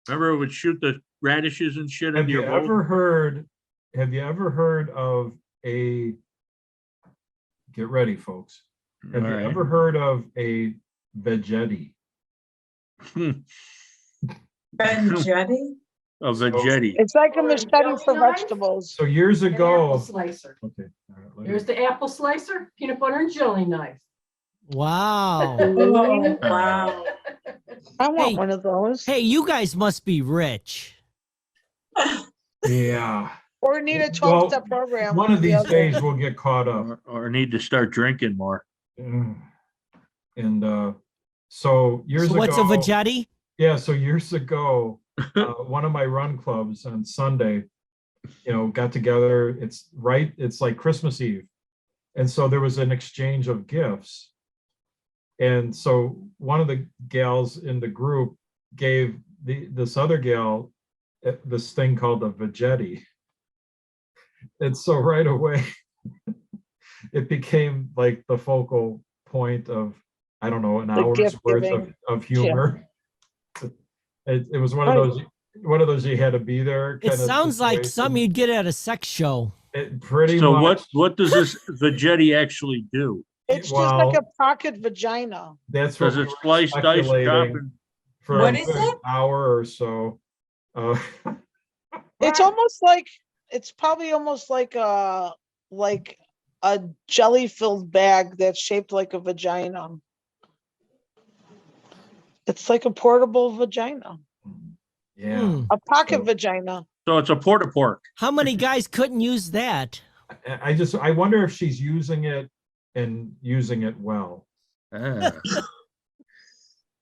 Speaker 2: Remember it would shoot the radishes and shit
Speaker 4: have
Speaker 2: into
Speaker 4: you
Speaker 2: your bowl?
Speaker 4: have you ever heard of a, get ready, folks. Have you
Speaker 2: All right.
Speaker 4: ever heard of a veggetti?
Speaker 5: Benjetti?
Speaker 2: A veggetti.
Speaker 6: It's like a
Speaker 7: Or a
Speaker 6: machete
Speaker 7: jelly
Speaker 6: for
Speaker 7: knife?
Speaker 6: vegetables.
Speaker 4: So years
Speaker 7: An apple
Speaker 4: ago,
Speaker 7: slicer.
Speaker 4: okay. all right, let me-
Speaker 7: Here's the apple slicer, peanut butter and jelly knife.
Speaker 1: Wow.
Speaker 5: Oh, wow.
Speaker 6: I want
Speaker 1: Hey.
Speaker 6: one of those.
Speaker 1: Hey, you guys must be rich.
Speaker 4: Yeah,
Speaker 6: Or need a
Speaker 4: Well,
Speaker 6: 12-step program.
Speaker 4: one of
Speaker 6: the
Speaker 4: these
Speaker 6: other.
Speaker 4: days we'll get caught up.
Speaker 2: Or need to start drinking more.
Speaker 4: And so years
Speaker 1: So what's a
Speaker 4: ago,
Speaker 1: veggetti?
Speaker 4: yeah, so years ago, one of my run clubs on Sunday, got together. It's like Christmas Eve. And so there was an exchange of gifts. And so one of the gals in the group gave this other gal this thing called a veggetti. And so right away, it became like the focal point of, I don't know, an
Speaker 6: The
Speaker 4: hour's
Speaker 6: gift
Speaker 4: worth
Speaker 6: giving.
Speaker 4: of humor. It was one of those you had to be there.
Speaker 1: It
Speaker 4: kind of
Speaker 1: sounds like
Speaker 4: situation.
Speaker 1: something you'd get at a sex show.
Speaker 4: It pretty
Speaker 2: So
Speaker 4: much.
Speaker 2: what does this veggetti actually do?
Speaker 6: It's just like
Speaker 4: Well,
Speaker 6: a pocket vagina.
Speaker 4: That's what
Speaker 2: Does
Speaker 4: we
Speaker 2: it
Speaker 4: were
Speaker 2: slice, dice, chop,
Speaker 4: speculating
Speaker 2: and
Speaker 4: for
Speaker 5: What
Speaker 4: a
Speaker 5: is
Speaker 4: good
Speaker 5: it?
Speaker 4: hour or so.
Speaker 6: It's almost like, it's probably almost like a jelly-filled bag that's shaped like a vagina. It's like a portable vagina,
Speaker 4: Yeah.
Speaker 1: Hmm.
Speaker 6: a pocket
Speaker 4: So-
Speaker 6: vagina.
Speaker 2: so it's a porta pork.
Speaker 1: How many guys couldn't use that?
Speaker 4: I wonder if she's using it and using it well.
Speaker 2: Ah.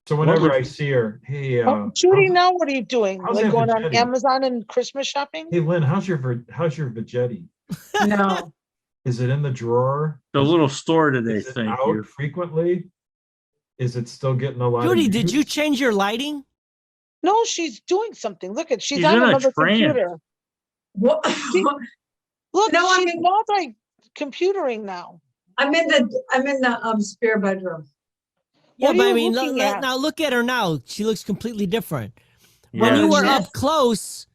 Speaker 4: So whenever
Speaker 2: would-
Speaker 4: I see her, hey,
Speaker 6: Oh, Judy, now what are you doing?
Speaker 4: how's
Speaker 6: Like
Speaker 4: that
Speaker 6: going on
Speaker 4: vaggetti?
Speaker 6: Amazon and Christmas shopping?
Speaker 4: hey Lynn, how's your veggetti?
Speaker 5: No.
Speaker 4: Is it in the drawer?
Speaker 2: The little store today,
Speaker 4: Is it
Speaker 2: thank
Speaker 4: out
Speaker 2: you.
Speaker 4: frequently? Is it still getting a lot
Speaker 1: Judy,
Speaker 4: of
Speaker 1: did you
Speaker 4: use?
Speaker 1: change your lighting?
Speaker 6: No, she's doing something. Look at, she's
Speaker 2: She's
Speaker 6: on
Speaker 2: in a
Speaker 6: another
Speaker 2: trance.
Speaker 6: computer.
Speaker 5: What?
Speaker 6: Look,
Speaker 5: No, I
Speaker 6: she's
Speaker 5: mean-
Speaker 6: multi-computering now.
Speaker 5: I'm in the spare bedroom.
Speaker 1: Yeah,
Speaker 6: What are
Speaker 1: but I
Speaker 6: you
Speaker 1: mean,
Speaker 6: looking at?
Speaker 1: now look at her now. She looks completely different. When
Speaker 2: Yeah.
Speaker 1: you were
Speaker 5: Yes.
Speaker 1: up close,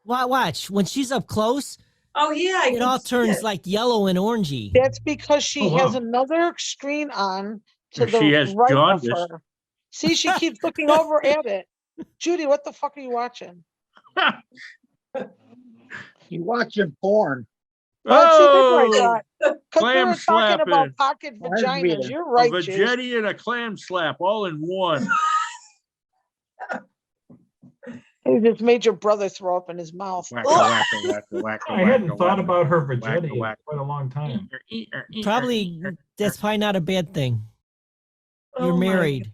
Speaker 1: watch. When she's up close,
Speaker 5: Oh, yeah. I
Speaker 1: it
Speaker 5: can
Speaker 1: all
Speaker 5: see
Speaker 1: turns
Speaker 5: it.
Speaker 1: like yellow and orangey.
Speaker 6: That's because she
Speaker 4: Oh,
Speaker 6: has
Speaker 4: wow.
Speaker 6: another screen on to
Speaker 2: Or
Speaker 6: the
Speaker 2: she has
Speaker 6: right
Speaker 2: jaundice.
Speaker 6: of her. See, she keeps looking over at it. Judy, what the fuck are you watching?
Speaker 3: You watching porn.
Speaker 6: Oh, she
Speaker 2: Oh,
Speaker 6: did like that. Because we
Speaker 2: clam
Speaker 6: were talking about
Speaker 2: slapping.
Speaker 6: pocket
Speaker 3: Lesbian.
Speaker 6: vaginas. You're
Speaker 2: a
Speaker 6: right, Judy.
Speaker 2: veggetti and a clam slap all in one.
Speaker 6: You just made your brother throw up in his mouth.
Speaker 2: Wacka, wacka, wacka, wacka,
Speaker 4: I hadn't
Speaker 2: wacka,
Speaker 4: thought
Speaker 2: wacka.
Speaker 4: about her
Speaker 2: whack,
Speaker 4: veggetti in
Speaker 2: whack.
Speaker 4: quite a long time.
Speaker 1: Probably that's probably not a bad thing. You're
Speaker 5: Oh, my
Speaker 1: married.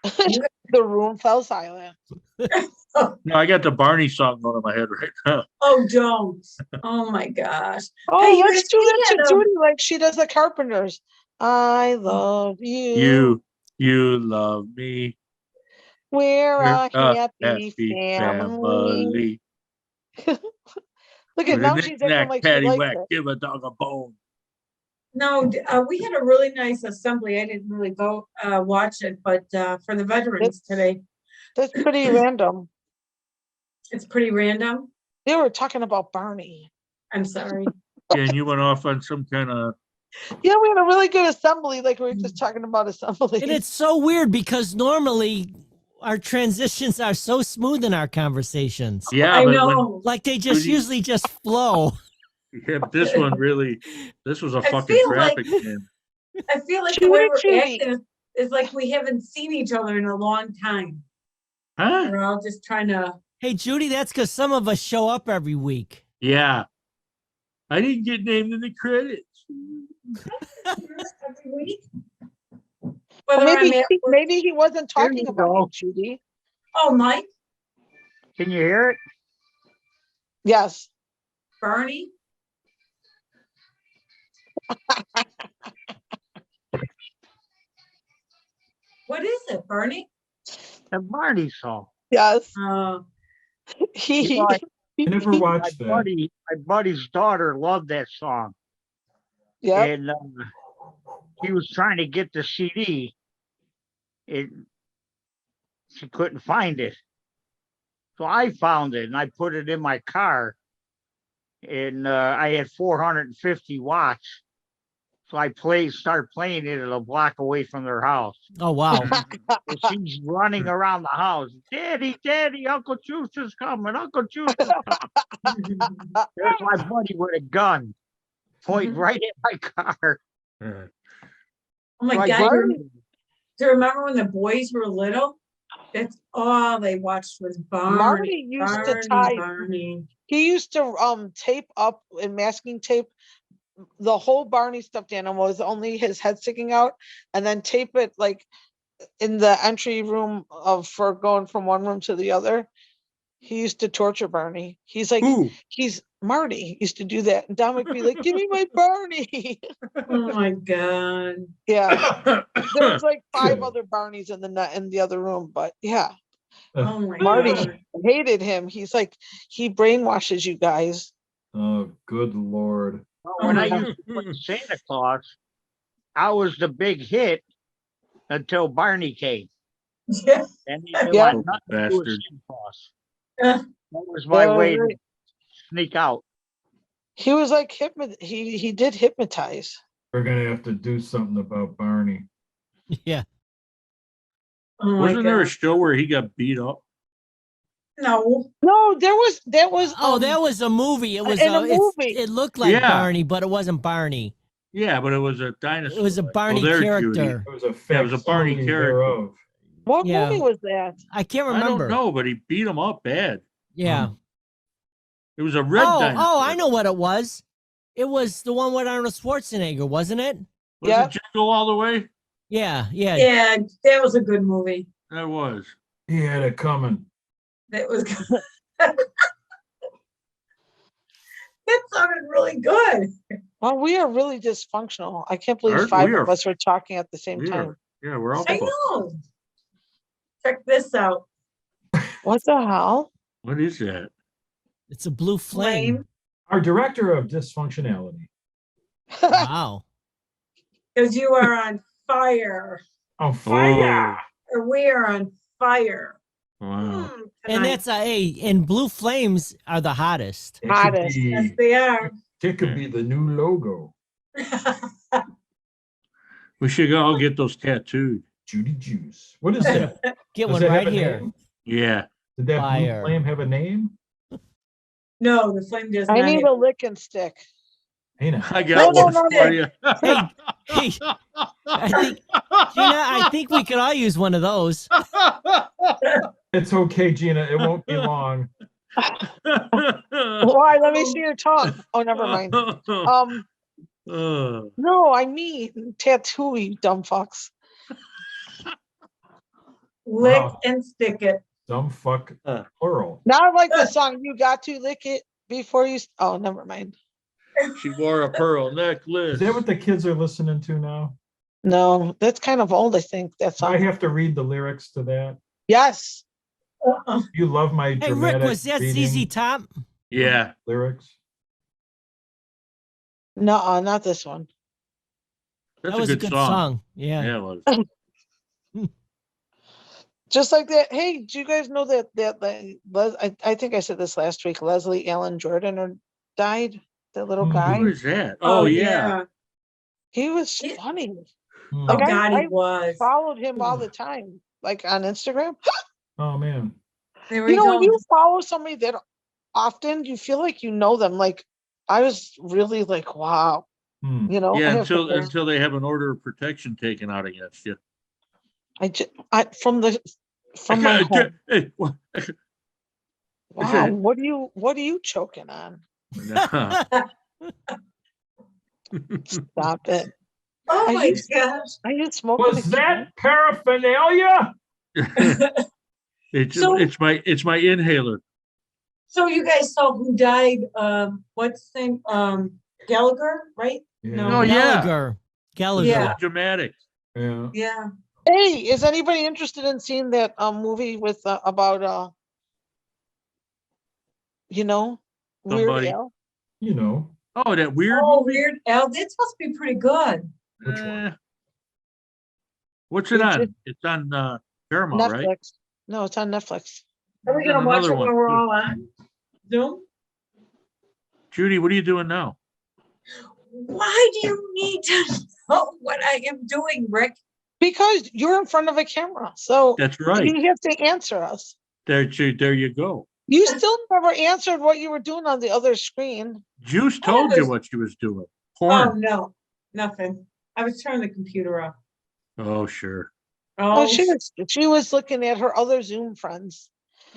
Speaker 6: The room fell silent.
Speaker 2: No, I got the Barney song going in my head right now.
Speaker 5: Oh, don't. Oh, my gosh.
Speaker 6: Oh,
Speaker 5: Hey, you
Speaker 6: let's
Speaker 5: guys
Speaker 6: do that
Speaker 5: can't,
Speaker 6: to Judy like she does the Carpenters. I love you.
Speaker 2: You love me.
Speaker 6: We're
Speaker 2: We're
Speaker 6: a
Speaker 2: a
Speaker 6: happy family. Look at
Speaker 2: With a
Speaker 6: now she's acting
Speaker 2: knick-knack,
Speaker 6: like she likes
Speaker 2: paddywhack,
Speaker 6: it.
Speaker 2: give a dog a bone.
Speaker 5: No, we had a really nice assembly. I didn't really go watch it, but for the veterans today,
Speaker 6: That's pretty random.
Speaker 5: it's pretty random.
Speaker 6: They were talking about Barney.
Speaker 5: I'm sorry.
Speaker 2: Yeah, and you went off on some kind of,
Speaker 6: Yeah, we had a really good assembly, like we were just talking about assembly.
Speaker 1: And it's so weird because normally our transitions are so smooth in our conversations.
Speaker 2: yeah,
Speaker 5: I
Speaker 2: but when,
Speaker 5: know.
Speaker 1: Like they just
Speaker 2: Judy-
Speaker 1: usually just flow.
Speaker 2: yeah, but this one really, this was a
Speaker 5: I
Speaker 2: fucking
Speaker 5: feel like-
Speaker 2: traffic jam.
Speaker 5: I feel like
Speaker 6: Judy,
Speaker 5: the way we're
Speaker 6: Judy.
Speaker 5: acting is like we haven't seen each other in a long time.
Speaker 2: Huh?
Speaker 5: We're all just trying to.
Speaker 1: Hey, Judy, that's because some of us show up every week.
Speaker 2: Yeah. I didn't get named in the credits.
Speaker 5: Every week.
Speaker 6: Well,
Speaker 5: Whether I'm
Speaker 6: maybe,
Speaker 5: at work-
Speaker 6: maybe he wasn't
Speaker 3: There
Speaker 6: talking
Speaker 3: you
Speaker 6: about
Speaker 3: go.
Speaker 6: you, Judy.
Speaker 5: Oh, Mike,
Speaker 3: Can you hear it?
Speaker 6: Yes.
Speaker 5: Bernie. What is it, Bernie?
Speaker 3: The Barney song.
Speaker 6: Yes.
Speaker 3: You
Speaker 6: He,
Speaker 3: know,
Speaker 4: I never
Speaker 6: he-
Speaker 4: watched that.
Speaker 3: my buddy's daughter loved that song.
Speaker 6: yep.
Speaker 3: And he was trying to get the CD. She couldn't find it. So I found it and I put it in my car. And I had 450 watts. So I started playing it at a block away from their house.
Speaker 1: Oh, wow.
Speaker 3: And she's running around the house. Daddy, Daddy, Uncle Juice is coming. Uncle Juice is coming. There's my buddy with a gun pointing right at my car.
Speaker 2: Yeah.
Speaker 5: Oh my
Speaker 3: So I
Speaker 5: God,
Speaker 3: got-
Speaker 5: do you remember when the boys were little? That's all they watched was Barney.
Speaker 6: Marty used to
Speaker 5: Barney,
Speaker 6: tie,
Speaker 5: Barney.
Speaker 6: he used to tape up in masking tape the whole Barney stuffed animal with only his head sticking out, and then tape it like in the entry room for going from one room to the other. He used to torture Barney. He's like,
Speaker 2: Who?
Speaker 6: Marty used to do that. And Don would be like, give me my Barney.
Speaker 5: Oh my God.
Speaker 6: Yeah. There was like 5
Speaker 4: Good.
Speaker 6: other Barneys in the other room, but yeah,
Speaker 5: Oh my
Speaker 6: Marty
Speaker 5: God.
Speaker 6: hated him. He's like, he brainwashes you guys.
Speaker 4: Oh, good Lord.
Speaker 3: Well, when I
Speaker 5: my
Speaker 3: used to play Santa Claus, I was the big hit until Barney came.
Speaker 5: Yeah.
Speaker 3: And he didn't
Speaker 6: Yeah.
Speaker 3: want nothing to do with
Speaker 2: Bastard.
Speaker 3: Santa Claus.
Speaker 5: Uh.
Speaker 3: That was my
Speaker 6: Yeah,
Speaker 3: way to
Speaker 6: right.
Speaker 3: sneak out.
Speaker 6: He was like he did hypnotize.
Speaker 4: We're gonna have to do something about Barney.
Speaker 1: Yeah.
Speaker 5: Oh my
Speaker 2: Wasn't there a
Speaker 5: God.
Speaker 2: show where he got beat up?
Speaker 5: No.
Speaker 6: No, that was
Speaker 1: Oh, that was a movie. It was
Speaker 6: in a
Speaker 1: it's-
Speaker 6: movie.
Speaker 1: It looked like
Speaker 2: Yeah.
Speaker 1: Barney, but it wasn't Barney.
Speaker 2: Yeah, but it was a dinosaur.
Speaker 1: It was a Barney
Speaker 2: there,
Speaker 1: character.
Speaker 4: It was a
Speaker 2: Yeah, it was a Barney
Speaker 4: facsimile
Speaker 2: character.
Speaker 4: thereof.
Speaker 6: What
Speaker 1: Yeah.
Speaker 6: movie was that?
Speaker 1: I can't
Speaker 2: I
Speaker 1: remember.
Speaker 2: don't know, but he beat him up bad.
Speaker 1: Yeah.
Speaker 2: It was a red dinosaur.
Speaker 1: Oh, I know what it was. It was the one with Arnold Schwarzenegger, wasn't it?
Speaker 2: Was
Speaker 6: Yeah.
Speaker 2: it Jingle All the Way?
Speaker 1: Yeah, yeah.
Speaker 5: Yeah, that was a good movie.
Speaker 2: That was.
Speaker 4: He had it coming.
Speaker 5: That was good. That sounded really good.
Speaker 6: Well, we are really dysfunctional. I can't believe
Speaker 2: Aren't
Speaker 6: 5
Speaker 2: we
Speaker 6: of
Speaker 2: are-
Speaker 6: us were talking at the same
Speaker 2: We
Speaker 6: time.
Speaker 2: are. Yeah, we're all.
Speaker 5: I know. Check this out.
Speaker 6: What the hell?
Speaker 2: What is that?
Speaker 1: It's a blue flame.
Speaker 4: Our director of dysfunctionality.
Speaker 1: Wow.
Speaker 5: Because you are on fire.
Speaker 4: On fire.
Speaker 5: Or we are on fire.
Speaker 2: Oh, wow.
Speaker 1: And
Speaker 5: Tonight.
Speaker 1: that's and blue flames are the hottest.
Speaker 4: It could
Speaker 6: Hottest.
Speaker 5: Yes,
Speaker 4: be,
Speaker 5: they are.
Speaker 4: it could be the new logo.
Speaker 2: We should go all get those tattooed.
Speaker 4: Judy Juice. What is that?
Speaker 1: Get
Speaker 4: Does
Speaker 1: one
Speaker 4: that have
Speaker 1: right
Speaker 4: a
Speaker 1: here.
Speaker 4: name?
Speaker 2: Yeah.
Speaker 4: Did that
Speaker 1: Fire.
Speaker 4: blue flame have a name?
Speaker 5: No, the flame does
Speaker 6: I
Speaker 5: not.
Speaker 6: need a lick and stick.
Speaker 4: Hey now.
Speaker 2: I got
Speaker 6: No,
Speaker 2: one
Speaker 6: no,
Speaker 2: for you.
Speaker 1: Hey, I think, Gina, I think we could all use one of those.
Speaker 4: It's okay, Gina. It won't be long.
Speaker 6: Why? Let me see your tongue. Oh, never mind. No, I mean tattoo, you dumb fucks.
Speaker 5: Lick
Speaker 4: Wow.
Speaker 5: and stick it.
Speaker 4: Dumb fuck plural.
Speaker 6: Not like the song "You Got to Lick It Before You." Oh, never mind.
Speaker 2: She wore a pearl necklace.
Speaker 4: Is that what the kids are listening to now?
Speaker 6: No, that's kind of old. I think that
Speaker 4: I
Speaker 6: song.
Speaker 4: have to read the lyrics to that.
Speaker 6: Yes.
Speaker 4: You love my
Speaker 1: Hey,
Speaker 4: dramatic
Speaker 1: Rick, was that
Speaker 4: reading
Speaker 1: ZZ Top?
Speaker 2: Yeah.
Speaker 4: lyrics.
Speaker 6: No, not this one.
Speaker 2: That's
Speaker 1: That was
Speaker 2: a good song.
Speaker 1: Yeah.
Speaker 2: Yeah, it was.
Speaker 6: Just like that. Hey, do you guys know that I think I said this last week. Leslie Allen Jordan died. That little
Speaker 4: Hmm.
Speaker 6: guy.
Speaker 2: Who is that? Oh, yeah.
Speaker 6: He was
Speaker 5: Yeah.
Speaker 6: funny.
Speaker 4: Hmm.
Speaker 5: Oh
Speaker 6: Like,
Speaker 5: God,
Speaker 6: I
Speaker 5: he was.
Speaker 6: followed him all the time, like on Instagram.
Speaker 4: Oh man.
Speaker 5: There we
Speaker 6: You know,
Speaker 5: go.
Speaker 6: when you follow somebody that often, you feel like you know them. Like I was really like, wow.
Speaker 4: Hmm.
Speaker 6: You know, I
Speaker 2: Yeah,
Speaker 6: have to
Speaker 2: until they have an order of protection taken out against you.
Speaker 6: from my home.
Speaker 2: Hey, what-
Speaker 6: Wow, what are you choking on? Stop it.
Speaker 5: Oh
Speaker 6: Are
Speaker 5: my
Speaker 6: you-
Speaker 5: gosh.
Speaker 6: Are you smoking?
Speaker 4: Was
Speaker 6: a
Speaker 4: that paraphernalia?
Speaker 5: So-
Speaker 2: It's my inhaler.
Speaker 5: So you guys saw who died, what's his name, Gallagher, right? No.
Speaker 2: Oh, yeah.
Speaker 1: Gallagher.
Speaker 5: Yeah.
Speaker 2: Dramatic.
Speaker 4: Yeah.
Speaker 5: Yeah.
Speaker 6: Hey, is anybody interested in seeing that movie with about you know, Weird
Speaker 2: Somebody.
Speaker 6: Al?
Speaker 4: You know,
Speaker 2: Oh, that weird
Speaker 5: Oh,
Speaker 2: movie?
Speaker 5: weird. Al, that's supposed to be pretty good.
Speaker 4: which one?
Speaker 2: Eh. What's it
Speaker 6: We
Speaker 2: on?
Speaker 6: just-
Speaker 2: It's on Paramount, right?
Speaker 6: Netflix. No, it's on Netflix.
Speaker 5: Are we
Speaker 2: There's
Speaker 5: gonna watch
Speaker 2: another
Speaker 5: it when
Speaker 2: one,
Speaker 5: we're
Speaker 2: too.
Speaker 5: all on Zoom?
Speaker 2: Judy, what are you doing now?
Speaker 5: Why do you need to know what I am doing, Rick?
Speaker 6: Because you're in front of a camera, so
Speaker 2: That's right.
Speaker 6: you have to answer us.
Speaker 2: There you go.
Speaker 6: You still never answered what you were doing on the other screen.
Speaker 2: Juice told you what she was doing.
Speaker 5: Oh,
Speaker 2: Porn.
Speaker 5: no, nothing. I was turning the computer off.
Speaker 2: Oh, sure.
Speaker 6: Oh,
Speaker 5: Oh,
Speaker 6: she was looking at her other Zoom friends.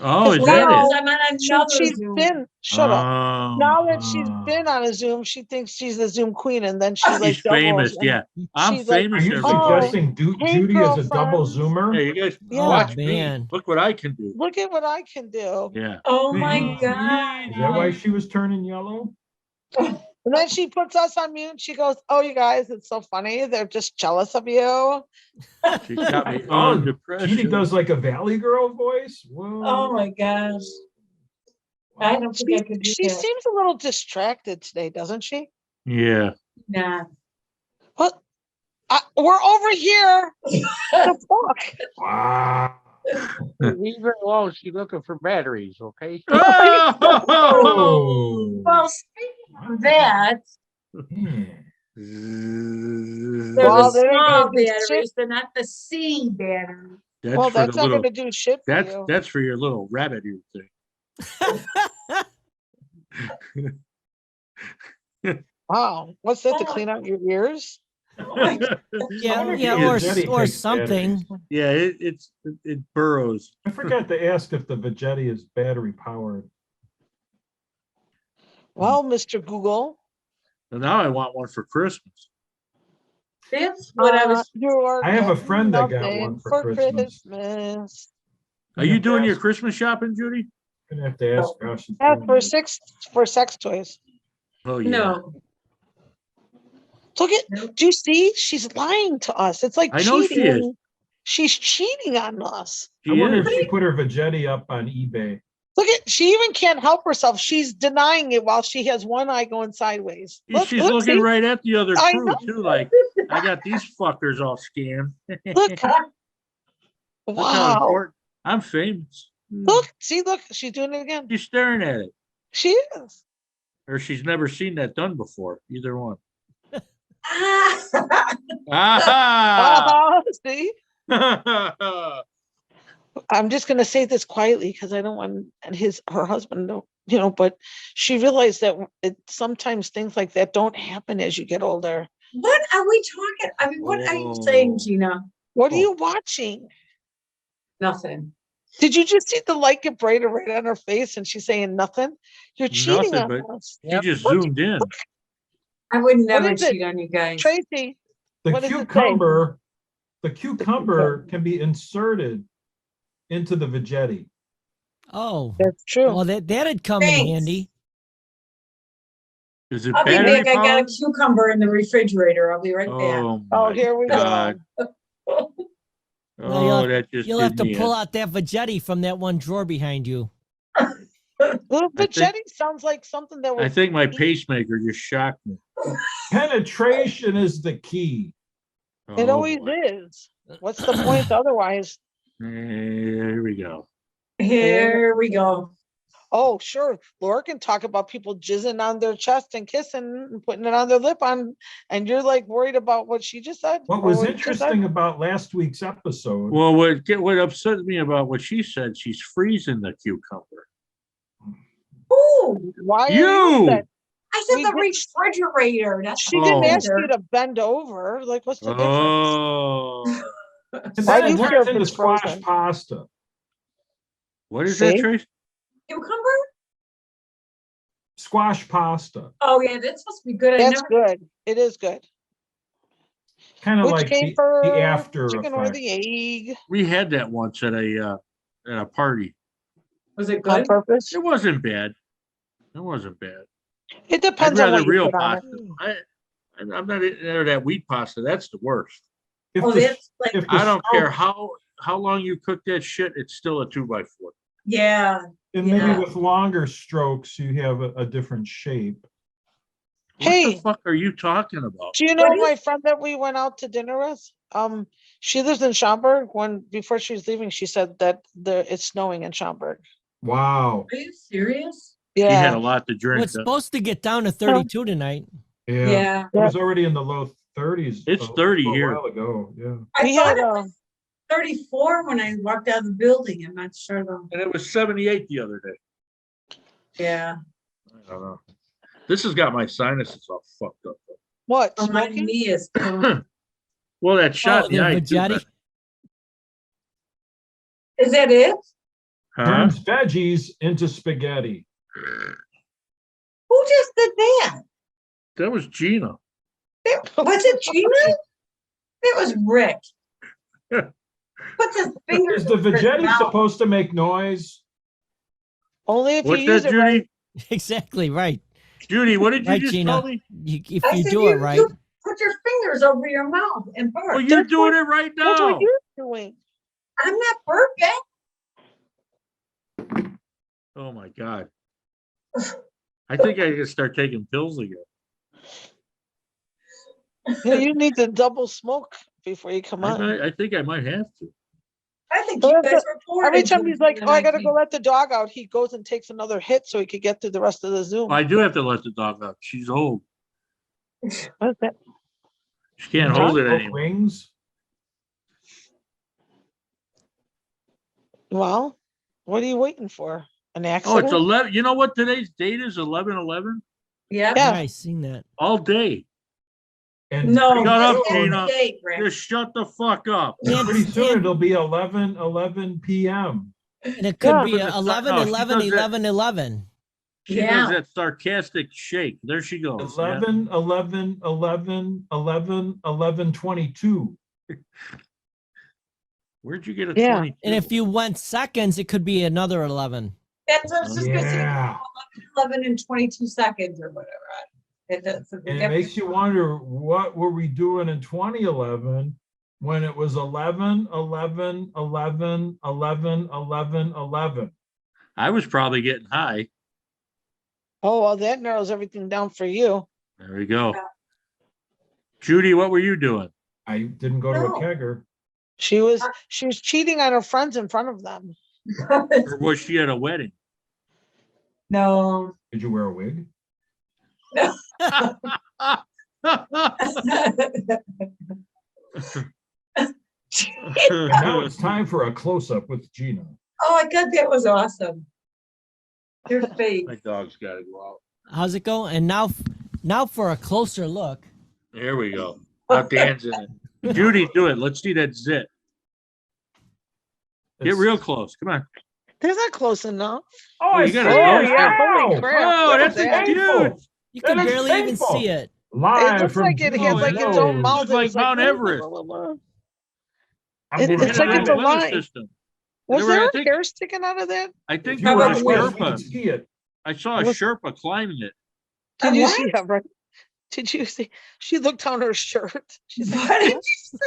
Speaker 2: Oh, is
Speaker 6: Because
Speaker 2: that
Speaker 6: now-
Speaker 2: it?
Speaker 5: I'm on
Speaker 6: She,
Speaker 5: another
Speaker 6: she's
Speaker 5: Zoom.
Speaker 6: been shut up.
Speaker 2: Oh,
Speaker 6: Now that she's
Speaker 4: Ah.
Speaker 6: been on a Zoom, she thinks she's the Zoom queen, and then she like
Speaker 2: she's famous.
Speaker 6: doubles and-
Speaker 2: Yeah, I'm
Speaker 6: she's like,
Speaker 2: famous.
Speaker 4: Are you
Speaker 2: everybody.
Speaker 4: suggesting
Speaker 6: hey,
Speaker 4: Judy is a double
Speaker 6: girlfriends.
Speaker 4: zoomer?
Speaker 2: Hey, you guys
Speaker 6: Yeah.
Speaker 2: watch
Speaker 1: Man.
Speaker 2: me. Look what I can do.
Speaker 6: Look at what I can do.
Speaker 2: Yeah.
Speaker 5: Oh my
Speaker 4: Is
Speaker 5: God.
Speaker 4: that why she was turning yellow?
Speaker 6: And then she puts us on mute. She goes, "Oh, you guys, it's so funny. They're just jealous of you."
Speaker 2: She got me
Speaker 4: Oh,
Speaker 2: on
Speaker 4: Judy
Speaker 2: depression.
Speaker 4: does like a Valley Girl voice? Whoa.
Speaker 5: Oh my gosh. I don't think I could do
Speaker 6: She
Speaker 5: that.
Speaker 6: seems a little distracted today, doesn't she?
Speaker 2: Yeah.
Speaker 5: Nah.
Speaker 6: What? We're over here. The fuck?
Speaker 4: Wow.
Speaker 3: Leave her alone. She's looking for batteries, okay?
Speaker 2: Oh!
Speaker 5: Well, speaking of that,
Speaker 4: Yeah.
Speaker 5: they're
Speaker 6: Well,
Speaker 5: the
Speaker 6: they're
Speaker 5: small
Speaker 6: gonna do
Speaker 5: batteries,
Speaker 6: shit.
Speaker 5: they're not the C batteries.
Speaker 2: That's
Speaker 6: Well,
Speaker 2: for
Speaker 6: that's
Speaker 2: the
Speaker 6: not
Speaker 2: little.
Speaker 6: going to do shit for you.
Speaker 2: That's for your little rabbit ear thing.
Speaker 6: Wow, what's that to
Speaker 5: Oh.
Speaker 6: clean out your ears?
Speaker 5: Oh my God.
Speaker 1: Yeah,
Speaker 4: wonder if
Speaker 1: yeah,
Speaker 4: the
Speaker 1: or
Speaker 4: Vegetti
Speaker 1: or
Speaker 4: takes
Speaker 1: something.
Speaker 2: Yeah, it burrows.
Speaker 4: I forgot to ask if the Vegetti is battery powered.
Speaker 6: Well, Mr. Google,
Speaker 2: So now I want one for Christmas.
Speaker 5: That's what I was,
Speaker 6: you're
Speaker 4: I have a
Speaker 6: getting
Speaker 4: friend that got
Speaker 6: nothing
Speaker 4: one for Christmas.
Speaker 6: Christmas.
Speaker 2: Are you doing your Christmas shopping, Judy?
Speaker 4: Gonna have to ask her how she's
Speaker 6: Yeah,
Speaker 4: doing
Speaker 6: for
Speaker 4: it.
Speaker 6: sex toys.
Speaker 2: Oh yeah.
Speaker 5: no.
Speaker 6: Look at,
Speaker 5: Nope.
Speaker 6: do you see? She's lying to us. It's like
Speaker 2: I know she
Speaker 6: cheating.
Speaker 2: is.
Speaker 6: She's cheating on us.
Speaker 4: I
Speaker 2: She
Speaker 4: wonder
Speaker 2: is.
Speaker 4: if she put her Vegetti up on eBay.
Speaker 6: Look at, she even can't help herself. She's denying it while she has one eye going sideways. Look,
Speaker 2: She's
Speaker 6: look,
Speaker 2: looking
Speaker 6: see?
Speaker 2: right at the other
Speaker 6: I
Speaker 2: crew
Speaker 6: know.
Speaker 2: too. Like I got these fuckers all scanned.
Speaker 6: Look.
Speaker 2: That's how
Speaker 6: Wow.
Speaker 2: important. I'm famous.
Speaker 6: Look, see, look, she's doing it again.
Speaker 2: She's staring at it,
Speaker 6: She is.
Speaker 2: or she's never seen that done before. Either one.
Speaker 6: Uh-huh, see?
Speaker 2: Ah!
Speaker 6: I'm just gonna say this quietly because I don't want her husband to, but she realized that sometimes things like that don't happen as you get older.
Speaker 5: What are we talking? I mean, what are you saying,
Speaker 2: Oh.
Speaker 5: Gina?
Speaker 6: What are
Speaker 2: Oh.
Speaker 6: you watching?
Speaker 5: Nothing.
Speaker 6: Did you just see the light get brighter right on her face and she's saying nothing? You're cheating
Speaker 2: Nothing,
Speaker 6: on us.
Speaker 2: She just zoomed in.
Speaker 5: I would never
Speaker 6: is it?
Speaker 5: cheat on you guys.
Speaker 6: Tracy,
Speaker 4: The
Speaker 6: What does it say?
Speaker 4: cucumber can be inserted into the Vegetti.
Speaker 1: Oh,
Speaker 6: that's true.
Speaker 1: well, that'd come in
Speaker 5: Thanks.
Speaker 1: handy.
Speaker 2: Is it
Speaker 5: I'll be
Speaker 2: battery
Speaker 5: back. I got a
Speaker 2: powered?
Speaker 5: cucumber in the refrigerator. I'll be right back.
Speaker 2: Oh,
Speaker 6: Oh,
Speaker 2: my
Speaker 6: here we
Speaker 2: God.
Speaker 6: go.
Speaker 2: Oh, that just
Speaker 1: You'll have
Speaker 2: did
Speaker 1: to
Speaker 2: me
Speaker 1: pull
Speaker 2: in.
Speaker 1: out that Vegetti from that one drawer behind you.
Speaker 6: Well,
Speaker 2: I think-
Speaker 6: Vegetti sounds like something that
Speaker 2: I
Speaker 6: would.
Speaker 2: think my pacemaker just shocked me.
Speaker 4: Penetration is the key.
Speaker 6: It
Speaker 2: Oh,
Speaker 6: always
Speaker 2: boy.
Speaker 6: is. What's the point otherwise?
Speaker 2: Here we go.
Speaker 5: Here we go.
Speaker 6: Oh, sure. Laura can talk about people jizzing on their chest and kissing and putting it on their lip on, and you're like worried about what she just said.
Speaker 4: What
Speaker 6: or
Speaker 4: was
Speaker 6: he just said?
Speaker 4: interesting about last week's episode,
Speaker 2: Well, what upset me about what she said, she's freezing the cucumber.
Speaker 5: Ooh,
Speaker 6: Why are
Speaker 2: You!
Speaker 6: upset?
Speaker 5: I said
Speaker 6: We
Speaker 5: the
Speaker 6: did-
Speaker 5: refrigerator. That's
Speaker 6: She didn't
Speaker 2: Oh.
Speaker 6: ask you to bend over. Like, what's the difference?
Speaker 2: Oh,
Speaker 4: and
Speaker 6: Why
Speaker 4: then
Speaker 6: do
Speaker 4: it
Speaker 6: you care
Speaker 4: turns
Speaker 6: if
Speaker 4: into
Speaker 6: it's
Speaker 4: squash
Speaker 6: frozen?
Speaker 4: pasta.
Speaker 2: what is that,
Speaker 6: See?
Speaker 2: Trace?
Speaker 5: cucumber?
Speaker 4: squash pasta,
Speaker 5: Oh, yeah, that's supposed to be good. I
Speaker 6: That's
Speaker 5: never,
Speaker 6: good. It is good.
Speaker 4: kind of
Speaker 6: Which
Speaker 4: like
Speaker 6: came
Speaker 4: the
Speaker 6: first,
Speaker 4: after
Speaker 6: chicken or
Speaker 4: effect.
Speaker 6: the egg?
Speaker 2: We had that once at a party.
Speaker 5: was it
Speaker 6: On
Speaker 5: good?
Speaker 6: purpose?
Speaker 2: It wasn't bad. It wasn't bad.
Speaker 6: It
Speaker 2: I'd
Speaker 6: depends on
Speaker 2: rather
Speaker 6: what you
Speaker 2: real
Speaker 6: put on it.
Speaker 2: pasta. I'm not into that wheat pasta. That's the worst.
Speaker 4: If
Speaker 5: Oh,
Speaker 4: the,
Speaker 5: that's like,
Speaker 4: if the
Speaker 2: I don't care
Speaker 4: strokes-
Speaker 2: how long you cook that shit, it's still a 2x4.
Speaker 5: yeah,
Speaker 4: And maybe
Speaker 5: yeah.
Speaker 4: with longer strokes, you have a different shape.
Speaker 2: What
Speaker 6: Hey.
Speaker 2: the fuck are you talking about?
Speaker 6: Do you
Speaker 5: What
Speaker 6: know
Speaker 5: do you-
Speaker 6: my friend that we went out to dinner with? She lives in Schaumburg. Before she was leaving, she said that it's snowing in Schaumburg.
Speaker 4: Wow.
Speaker 5: Are you serious?
Speaker 2: She had
Speaker 6: Yeah.
Speaker 2: a lot to drink.
Speaker 1: Well, it's supposed to get down to 32 tonight.
Speaker 4: Yeah.
Speaker 5: Yeah.
Speaker 4: It was already in the low 30s.
Speaker 2: It's
Speaker 4: a
Speaker 2: 30
Speaker 4: little
Speaker 2: here.
Speaker 4: while ago, yeah.
Speaker 5: I
Speaker 6: We
Speaker 5: thought
Speaker 6: had,
Speaker 5: it was 34 when I walked out of the building. I'm not sure though.
Speaker 2: And it was 78 the other day.
Speaker 5: Yeah.
Speaker 2: I don't know. This has got my sinuses all fucked up.
Speaker 6: What,
Speaker 5: Oh, my
Speaker 6: smoking?
Speaker 5: knee is.
Speaker 2: Well, that shot
Speaker 1: Oh,
Speaker 2: in the
Speaker 1: the
Speaker 2: eye, too,
Speaker 1: veggetti.
Speaker 5: Is that it?
Speaker 2: huh?
Speaker 4: Turns veggies into spaghetti.
Speaker 5: Who just did that?
Speaker 2: That was Gina.
Speaker 5: Was it Gina? It was Rick. Puts his fingers.
Speaker 4: Is the
Speaker 5: in his
Speaker 4: veggetti
Speaker 5: mouth.
Speaker 4: supposed to make noise?
Speaker 6: Only if you
Speaker 2: What's
Speaker 6: use
Speaker 2: that,
Speaker 6: it right.
Speaker 2: Judy?
Speaker 1: Exactly right.
Speaker 2: Judy, what did you
Speaker 1: Right,
Speaker 2: just
Speaker 1: Gina.
Speaker 2: tell me?
Speaker 1: If
Speaker 5: I
Speaker 1: you
Speaker 5: said
Speaker 1: do it right.
Speaker 5: you put your fingers over your mouth and burp.
Speaker 2: Well, you're
Speaker 6: That's what-
Speaker 2: doing it right
Speaker 6: That's
Speaker 2: now.
Speaker 6: what you're doing.
Speaker 5: I'm not burping.
Speaker 2: Oh my God. I think I can start taking pills again.
Speaker 6: Yeah, you need to double smoke before you come on.
Speaker 2: I think I might have to.
Speaker 5: I think
Speaker 6: Well,
Speaker 5: you
Speaker 6: that's
Speaker 5: guys were
Speaker 6: Every
Speaker 5: bored
Speaker 6: time
Speaker 5: until
Speaker 6: he's like,
Speaker 5: the
Speaker 6: "Oh, I gotta go
Speaker 5: 19th.
Speaker 6: let the dog out," he goes and takes another hit so he could get through the rest of the Zoom.
Speaker 2: I do have to let the dog out. She's old.
Speaker 6: What is that?
Speaker 2: She can't
Speaker 4: Can
Speaker 2: hold it
Speaker 4: dogs grow
Speaker 2: anymore.
Speaker 4: Wings?
Speaker 6: Well, what are you waiting for? An
Speaker 2: Oh,
Speaker 6: accident?
Speaker 2: it's 11. You know what today's date is? 11/11?
Speaker 5: Yeah.
Speaker 6: Yeah.
Speaker 1: Yeah, I seen that.
Speaker 2: All day.
Speaker 4: And
Speaker 5: No,
Speaker 4: pretty
Speaker 2: Shut up,
Speaker 5: this is
Speaker 4: soon-
Speaker 2: Gina.
Speaker 5: the date, Rick.
Speaker 2: Just shut the fuck up.
Speaker 1: And-
Speaker 4: Pretty soon
Speaker 1: and-
Speaker 4: it'll be 11 p.m.
Speaker 1: And it could
Speaker 6: Yeah.
Speaker 1: be
Speaker 2: But it's
Speaker 1: 11,
Speaker 2: not- no, she
Speaker 1: 11,
Speaker 2: does that-
Speaker 1: 11, 11.
Speaker 2: She
Speaker 5: Yeah.
Speaker 2: does that sarcastic shake. There she goes. Yeah.
Speaker 4: 11, 11, 11, 11, 11, 22.
Speaker 2: Where'd you get a
Speaker 6: Yeah.
Speaker 2: 22?
Speaker 1: And if you went seconds, it could be another 11.
Speaker 5: That's what I was just gonna say.
Speaker 4: Yeah.
Speaker 5: 11 and 22 seconds or whatever. That's a
Speaker 4: And it makes you wonder, what were we doing in 2011 when it was 11, 11, 11, 11, 11, 11?
Speaker 2: I was probably getting high.
Speaker 6: Oh, well, that narrows everything down for you.
Speaker 2: There we go. Judy, what were you doing?
Speaker 4: I didn't go to
Speaker 5: No.
Speaker 4: a kegger.
Speaker 6: She was cheating on her friends in front of them.
Speaker 2: Or was she at a wedding?
Speaker 5: No.
Speaker 4: Did you wear a wig? And now it's time for a close-up with Gina.
Speaker 5: Oh, I thought that was awesome. Your face.
Speaker 2: My dog's got to go out.
Speaker 1: How's it go? And now for a closer look.
Speaker 2: There we go. Now Dan's in it. Judy, do it. Let's see that zit. Get
Speaker 4: It's-
Speaker 2: real close. Come on.
Speaker 6: They're not close enough.
Speaker 4: Oh,
Speaker 2: Oh,
Speaker 4: I
Speaker 2: you
Speaker 4: see
Speaker 2: gotta
Speaker 4: it.
Speaker 2: go.
Speaker 6: yeah, holy
Speaker 4: Wow.
Speaker 6: crap.
Speaker 2: Oh,
Speaker 6: look
Speaker 2: that's
Speaker 6: at that.
Speaker 2: huge.
Speaker 4: Painful.
Speaker 1: You
Speaker 4: That
Speaker 1: can
Speaker 4: looks
Speaker 1: barely even
Speaker 4: painful.
Speaker 1: see it.
Speaker 6: It
Speaker 4: Live
Speaker 6: looks
Speaker 4: from
Speaker 6: like it has like its own
Speaker 2: It's
Speaker 6: mouth.
Speaker 2: like
Speaker 6: It's
Speaker 2: Mount
Speaker 6: like,
Speaker 2: Everest.
Speaker 4: I'm
Speaker 6: It-
Speaker 4: gonna
Speaker 6: it's like
Speaker 4: try
Speaker 6: it's
Speaker 4: it.
Speaker 6: a line.
Speaker 2: System.
Speaker 6: Was
Speaker 2: They were,
Speaker 6: there
Speaker 2: I
Speaker 6: a
Speaker 2: think-
Speaker 6: hair sticking out of that?
Speaker 2: I think
Speaker 4: If
Speaker 2: there
Speaker 4: you
Speaker 2: was
Speaker 4: were
Speaker 2: a
Speaker 5: Probably.
Speaker 4: west, you
Speaker 2: Sherpa.
Speaker 4: could see it.
Speaker 2: I saw a
Speaker 6: Was-
Speaker 2: Sherpa climbing it.
Speaker 6: Did
Speaker 5: A
Speaker 6: you
Speaker 5: what?
Speaker 6: see her? Right? Did you see? She looked down her shirt. She's like,
Speaker 5: What did you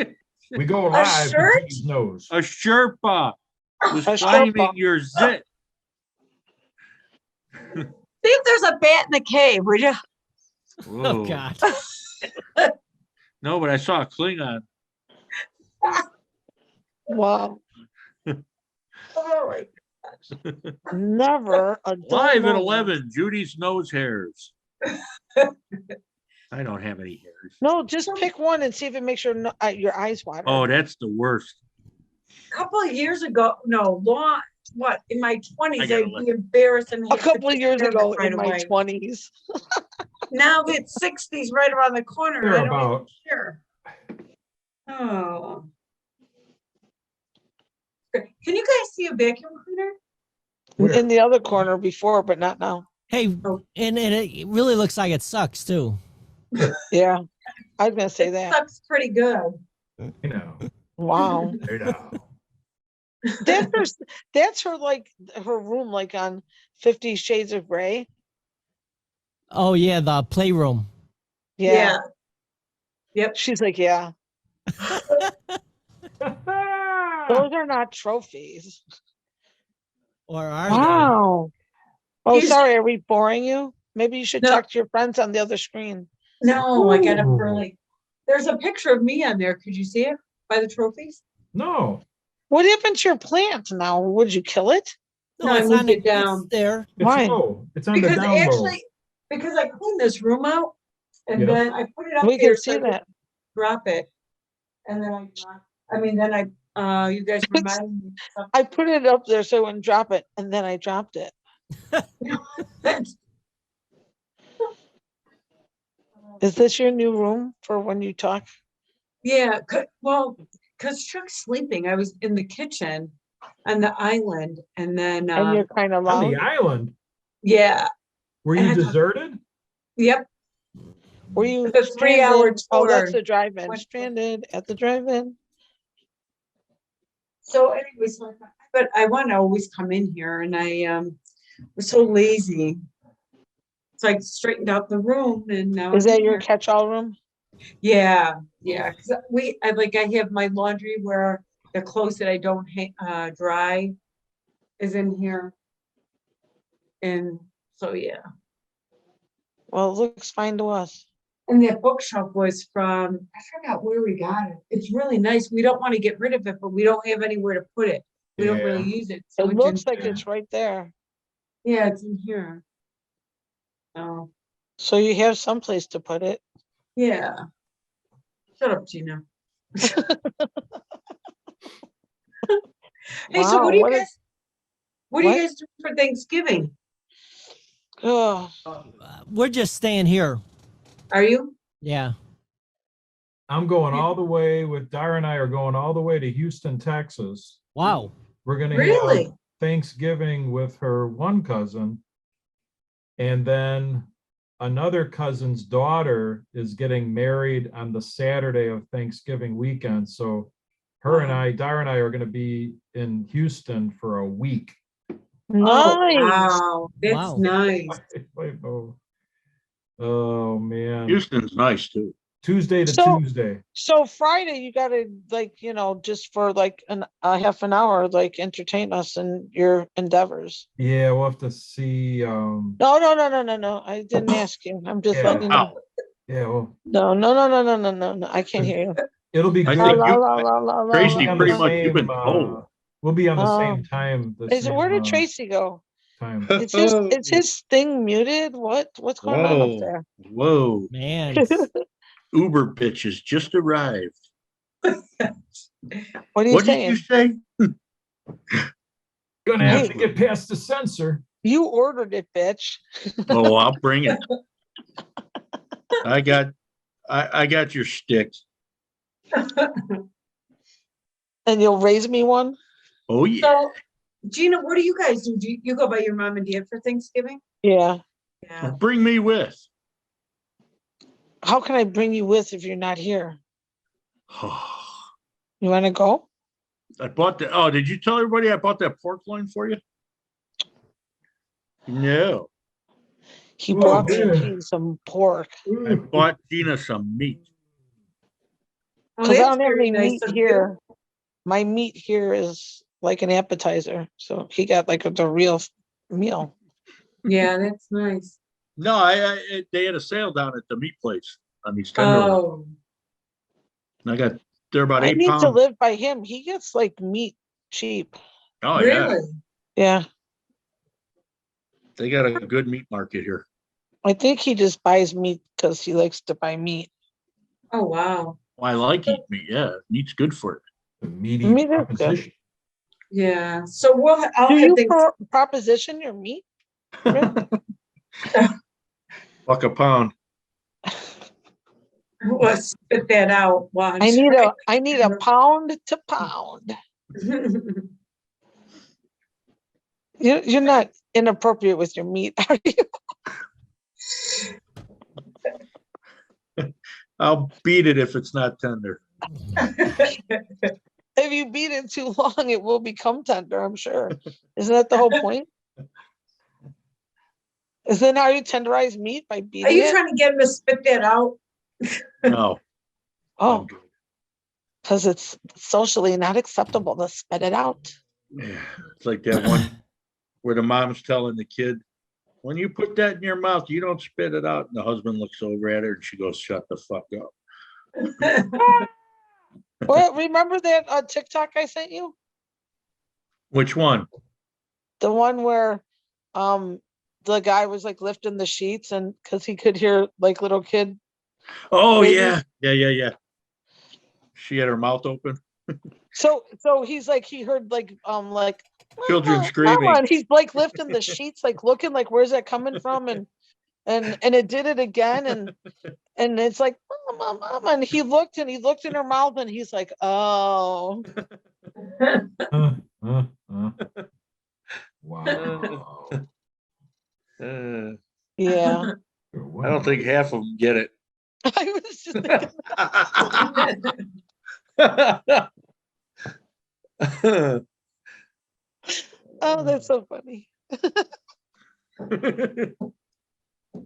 Speaker 5: say?
Speaker 4: We go live to
Speaker 5: shirt?
Speaker 4: Gene's nose.
Speaker 2: A Sherpa was
Speaker 6: A
Speaker 2: climbing
Speaker 6: Sherpa.
Speaker 2: your zit.
Speaker 5: See if there's a bat in the cave, would you?
Speaker 2: Whoa.
Speaker 1: Oh, God.
Speaker 2: No, but I saw a Klingon.
Speaker 6: wow.
Speaker 5: Oh, my
Speaker 6: Never a dull
Speaker 2: Live at
Speaker 6: moment.
Speaker 2: 11, Judy's nose hairs. I don't have any hairs.
Speaker 6: No, just pick one and see if it makes your eyes water.
Speaker 2: Oh, that's the worst.
Speaker 5: couple of years ago, no, in my 20s,
Speaker 2: I gotta
Speaker 5: I'd
Speaker 2: look.
Speaker 5: be embarrassed and
Speaker 6: a
Speaker 5: have to
Speaker 6: couple of
Speaker 5: take
Speaker 6: years
Speaker 5: care of it
Speaker 6: ago
Speaker 5: right
Speaker 6: in my
Speaker 5: away.
Speaker 6: 20s.
Speaker 5: Now that 60's right around the corner,
Speaker 4: They're
Speaker 5: I don't even
Speaker 4: about-
Speaker 5: care. Oh. Can you guys see a vacuum cleaner?
Speaker 4: Where?
Speaker 6: In the other corner before, but not now.
Speaker 1: Hey,
Speaker 5: Oh.
Speaker 1: and it really looks like it sucks too.
Speaker 6: Yeah, I was gonna say
Speaker 5: It
Speaker 6: that.
Speaker 5: sucks pretty good.
Speaker 4: You know,
Speaker 6: Wow.
Speaker 4: you know.
Speaker 6: That's her like her room like on 50 Shades of Grey.
Speaker 1: Oh yeah, the playroom.
Speaker 6: Yeah.
Speaker 5: Yep.
Speaker 6: She's like, yeah, those are not trophies.
Speaker 1: Or are they?
Speaker 6: Wow. Oh,
Speaker 5: He's-
Speaker 6: sorry, are we boring you? Maybe you should
Speaker 5: No.
Speaker 6: talk to your friends on the other screen.
Speaker 5: No, I got up
Speaker 4: Ooh.
Speaker 5: early. There's a picture of me on there. Could you see it by the trophies?
Speaker 4: No,
Speaker 6: What happened to your plant now? Would you kill it?
Speaker 5: No, I
Speaker 1: it's
Speaker 5: moved
Speaker 1: on the,
Speaker 5: it down.
Speaker 1: it's there.
Speaker 4: it's
Speaker 6: Why?
Speaker 4: low. It's on the
Speaker 5: Because
Speaker 4: down low.
Speaker 5: actually, because I cleaned this room out and
Speaker 4: Yes.
Speaker 5: then I put it up
Speaker 6: We
Speaker 5: there
Speaker 6: can
Speaker 5: so
Speaker 6: see
Speaker 5: I could
Speaker 6: that.
Speaker 5: drop it. And then you guys reminded me. of
Speaker 6: I put it up there so I wouldn't drop it, and then I dropped it.
Speaker 5: something.
Speaker 6: Is this your new room for when you talk?
Speaker 5: Yeah, because Chuck's sleeping. I was in the kitchen on the island and then,
Speaker 6: And you're kind of
Speaker 4: On
Speaker 6: loud.
Speaker 4: the island,
Speaker 5: yeah,
Speaker 4: were
Speaker 5: And
Speaker 4: you
Speaker 5: I thought-
Speaker 4: deserted?
Speaker 5: yep.
Speaker 6: Were you
Speaker 5: It's a 3-hour
Speaker 6: stranded? Oh, that's
Speaker 5: tour.
Speaker 6: the drive-in.
Speaker 5: Went-
Speaker 6: Stranded at the drive-in.
Speaker 5: So anyway, but I want to always come in here and I was so lazy. So I straightened out the room and now.
Speaker 6: Is
Speaker 5: I'm
Speaker 6: that your
Speaker 5: here.
Speaker 6: catch-all room?
Speaker 5: Yeah, yeah. 'Cause I have my laundry where the clothes that I don't dry is in here. And so, yeah.
Speaker 6: Well, it looks fine to us.
Speaker 5: And that bookshelf was from, I forgot where we got it. It's really nice. We don't want to get rid of it, but we don't have anywhere to put it. We don't really
Speaker 4: Yeah.
Speaker 5: use it. So
Speaker 6: It
Speaker 5: it's
Speaker 6: looks
Speaker 5: in
Speaker 6: like
Speaker 5: here.
Speaker 6: it's right there.
Speaker 5: Yeah, it's in here. Oh,
Speaker 6: So you have someplace to put it.
Speaker 5: yeah. Shut up, Gina. Hey, so
Speaker 6: Wow,
Speaker 5: what do you
Speaker 6: what a-
Speaker 5: guys, what do you
Speaker 6: what?
Speaker 5: guys do for Thanksgiving?
Speaker 6: Oh,
Speaker 1: We're just staying here.
Speaker 5: Are you?
Speaker 1: Yeah.
Speaker 4: I'm going all the way with Dara and I are going all the way to Houston, Texas.
Speaker 1: Wow.
Speaker 4: We're gonna
Speaker 5: Really?
Speaker 4: have Thanksgiving with her one cousin. And then another cousin's daughter is getting married on the Saturday of Thanksgiving weekend. So her and
Speaker 5: Wow.
Speaker 4: Dara and I are gonna be in Houston for a week.
Speaker 6: nice.
Speaker 5: Wow, that's
Speaker 1: Wow.
Speaker 5: nice.
Speaker 4: Oh, man.
Speaker 2: Houston's nice too.
Speaker 4: Tuesday to
Speaker 6: So-
Speaker 4: Tuesday.
Speaker 6: So Friday, you gotta like, just for like a half an hour, like entertain us in your endeavors.
Speaker 4: Yeah, we'll have to see.
Speaker 6: No. I didn't ask you. I'm just
Speaker 4: Yeah.
Speaker 6: letting you know.
Speaker 4: Yeah, well,
Speaker 6: No. I can't hear you.
Speaker 4: it'll be
Speaker 2: I
Speaker 4: good.
Speaker 2: think
Speaker 6: La,
Speaker 2: you-
Speaker 6: la, la, la, la,
Speaker 2: Tracy,
Speaker 6: la,
Speaker 4: on
Speaker 2: pretty
Speaker 4: the
Speaker 6: la.
Speaker 2: much you've been
Speaker 4: same,
Speaker 2: told.
Speaker 4: we'll be on the
Speaker 6: Oh.
Speaker 4: same time.
Speaker 6: Where did Tracy go?
Speaker 4: Time.
Speaker 6: Is his thing muted? What's going on up
Speaker 2: Whoa,
Speaker 6: there?
Speaker 2: whoa,
Speaker 1: Man.
Speaker 2: Uber bitch has just arrived.
Speaker 6: What are you
Speaker 2: What did you
Speaker 6: saying?
Speaker 2: say?
Speaker 4: Gonna have
Speaker 6: Hey.
Speaker 4: to get past the censor.
Speaker 6: You ordered it, bitch.
Speaker 2: Oh, I'll bring it. I got your stick.
Speaker 6: And you'll raise me one?
Speaker 2: Oh, yeah.
Speaker 5: So, Gina, what do you guys do? Do you go by your mom and dad for Thanksgiving?
Speaker 6: Yeah.
Speaker 5: Yeah.
Speaker 2: Bring me with.
Speaker 6: How can I bring you with if you're not here?
Speaker 2: I
Speaker 6: You wanna go?
Speaker 2: bought the, oh, did you tell everybody I bought that pork loin for you? No,
Speaker 6: He
Speaker 4: Oh,
Speaker 6: brought me
Speaker 4: man.
Speaker 6: some pork.
Speaker 2: I bought Gina some meat.
Speaker 5: Oh,
Speaker 6: Cause I
Speaker 5: that's
Speaker 6: don't have
Speaker 5: very
Speaker 6: any
Speaker 5: nice
Speaker 6: meat
Speaker 5: of you.
Speaker 6: here. My meat here is like an appetizer. So he got like the real meal.
Speaker 5: Yeah, that's nice.
Speaker 2: No, they had a sale down at the meat place on these tenderloins.
Speaker 5: Oh,
Speaker 2: And I got, they're about
Speaker 6: I
Speaker 2: 8
Speaker 6: need to
Speaker 2: pounds.
Speaker 6: live by him. He gets like meat cheap.
Speaker 2: Oh, yeah.
Speaker 5: really?
Speaker 6: Yeah.
Speaker 2: They got a good meat market here.
Speaker 6: I think he just buys meat because he likes to buy meat.
Speaker 5: Oh, wow.
Speaker 2: Well, I like eating meat. Yeah, meat's good for it.
Speaker 4: The meaty
Speaker 6: Meat is good.
Speaker 4: proposition.
Speaker 5: Yeah. So I'll
Speaker 6: Do
Speaker 5: have
Speaker 6: you
Speaker 5: things.
Speaker 6: proposition your meat?
Speaker 2: Buck a pound.
Speaker 5: Let's spit that out. Watch.
Speaker 6: I need a pound to pound. You're not inappropriate with your meat, are you?
Speaker 2: I'll beat it if it's not tender.
Speaker 6: If you beat it too long, it will become tender, I'm sure. Isn't that the whole point? Isn't how you tenderize meat, by
Speaker 5: Are
Speaker 6: beating
Speaker 5: you
Speaker 6: it?
Speaker 5: trying to get him to spit that out?
Speaker 2: No.
Speaker 6: Oh,
Speaker 2: I'm good.
Speaker 6: because it's socially not acceptable to spit it out.
Speaker 2: Yeah, it's like that one where the mom's telling the kid, when you put that in your mouth, you don't spit it out. And the husband looks over at her and she goes, shut the fuck up.
Speaker 6: Well, remember that TikTok I sent you?
Speaker 2: Which one?
Speaker 6: The one where the guy was like lifting the sheets and because he could hear like little kid.
Speaker 2: Oh,
Speaker 6: Baby.
Speaker 2: yeah. She had her mouth open.
Speaker 6: So he's like, he heard like
Speaker 2: Children
Speaker 6: "Mama,
Speaker 2: screaming."
Speaker 6: Mama," and he's like lifting the sheets, like looking like, where's that coming from? And it did it again. And it's like, Mama, Mama. And he looked in her mouth and he's like, oh,
Speaker 4: Wow.
Speaker 6: yeah.
Speaker 2: I don't think half of them get it.
Speaker 6: I was just thinking, oh, that's so funny.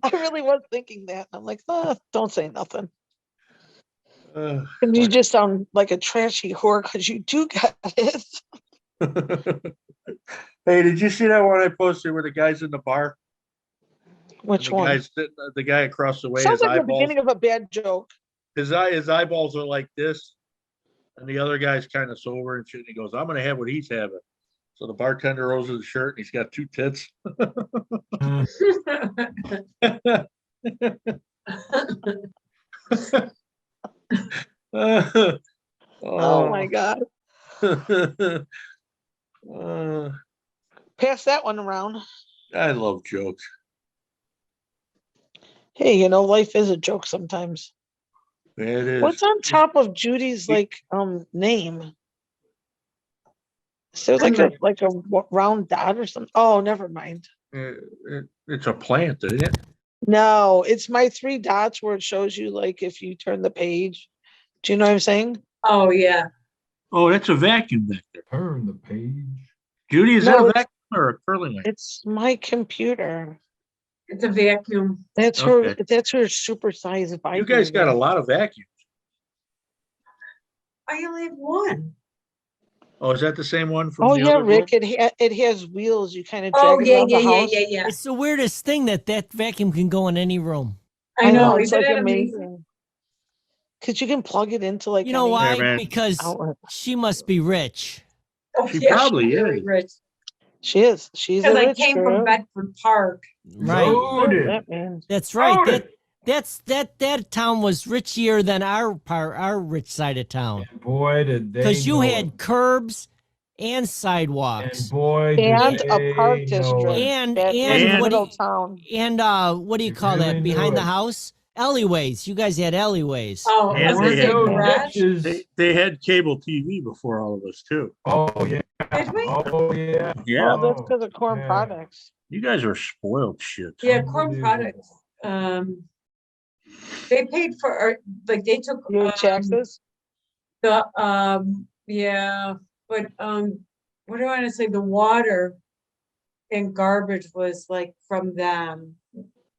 Speaker 6: I really was thinking that. I'm like, oh, don't say nothing. And you just sound like a trashy whore because you do get it.
Speaker 2: Hey, did you see that one I posted where the guy's in the bar?
Speaker 6: Which
Speaker 2: And the
Speaker 6: one?
Speaker 2: guy's sitting, the guy across the way,
Speaker 6: Sounds
Speaker 2: his
Speaker 6: like the
Speaker 2: eyeballs,
Speaker 6: beginning of a bad joke.
Speaker 2: his eyeballs are like this. And the other guy's kind of sober and shit. And he goes, I'm gonna have what he's having. So the bartender rolls his shirt and he's got two tits.
Speaker 6: Oh my God. Pass that one around.
Speaker 2: I love jokes.
Speaker 6: Hey, life is a joke sometimes.
Speaker 2: It is.
Speaker 6: What's on top of Judy's like name? Is there like a round dot or something? Oh, never mind.
Speaker 2: It's a plant, isn't it?
Speaker 6: No, it's my 3 dots where it shows you like if you turn the page. Do you know what I'm saying?
Speaker 5: Oh, yeah.
Speaker 2: Oh, that's a vacuum vector.
Speaker 4: Turn the page.
Speaker 2: Judy, is
Speaker 6: No,
Speaker 2: that a
Speaker 6: it's-
Speaker 2: vacuum or a curling iron?
Speaker 6: It's my computer.
Speaker 5: It's a vacuum.
Speaker 6: That's her
Speaker 2: Okay.
Speaker 6: supersized vibrator.
Speaker 2: You guys got a lot of vacuums.
Speaker 5: I only have one.
Speaker 2: Oh, is that the same one from
Speaker 6: Oh
Speaker 2: the
Speaker 6: yeah,
Speaker 2: other room?
Speaker 6: Rick, it has wheels. You kind of
Speaker 5: Oh,
Speaker 6: drag it
Speaker 5: yeah,
Speaker 6: around
Speaker 5: yeah,
Speaker 6: the
Speaker 5: yeah,
Speaker 6: house.
Speaker 5: yeah.
Speaker 1: It's the weirdest thing that vacuum can go in any room.
Speaker 5: I know.
Speaker 6: It's
Speaker 5: Isn't
Speaker 6: like
Speaker 5: it amazing?
Speaker 6: amazing. Cause you can plug it into like
Speaker 1: You know
Speaker 6: any
Speaker 1: why?
Speaker 2: Yeah, man.
Speaker 1: Because
Speaker 6: outlet.
Speaker 1: she must be rich.
Speaker 5: Oh,
Speaker 2: She
Speaker 5: yeah,
Speaker 2: probably
Speaker 5: she's really
Speaker 2: is.
Speaker 5: rich.
Speaker 6: She is. She's a
Speaker 5: Because I
Speaker 6: rich
Speaker 5: came
Speaker 6: girl.
Speaker 5: from Bedford Park.
Speaker 1: Right.
Speaker 4: Loaded.
Speaker 6: That means.
Speaker 1: That's right.
Speaker 4: Loaded.
Speaker 1: That town was richier than our rich side of town.
Speaker 4: And boy, did they
Speaker 1: Because you
Speaker 4: know
Speaker 1: had
Speaker 4: it.
Speaker 1: curbs and
Speaker 4: And
Speaker 1: sidewalks.
Speaker 4: boy, did
Speaker 6: And
Speaker 4: they
Speaker 6: a park
Speaker 4: know
Speaker 6: district.
Speaker 4: it.
Speaker 1: And
Speaker 6: That
Speaker 1: and
Speaker 6: was
Speaker 1: what do
Speaker 6: middle
Speaker 1: you,
Speaker 6: town.
Speaker 1: and what do you
Speaker 4: They
Speaker 1: call
Speaker 4: really
Speaker 1: that
Speaker 4: knew
Speaker 1: behind the
Speaker 4: it.
Speaker 1: house? Alleyways. You guys had alleyways.
Speaker 5: Oh,
Speaker 2: And
Speaker 5: I was gonna
Speaker 2: they
Speaker 5: say
Speaker 2: had-
Speaker 5: garage.
Speaker 4: Bitches.
Speaker 2: They had cable TV before all of us too.
Speaker 4: Oh, yeah.
Speaker 5: Did we?
Speaker 4: Oh, yeah.
Speaker 2: Yeah.
Speaker 6: Oh, that's because of corn
Speaker 4: yeah.
Speaker 6: products.
Speaker 2: You guys are spoiled shit.
Speaker 5: Yeah, corn
Speaker 4: Unbelievable.
Speaker 5: products. They paid for, like, they took.
Speaker 6: Your taxes?
Speaker 5: Yeah, but, what do I want to say? The water and garbage was like from them.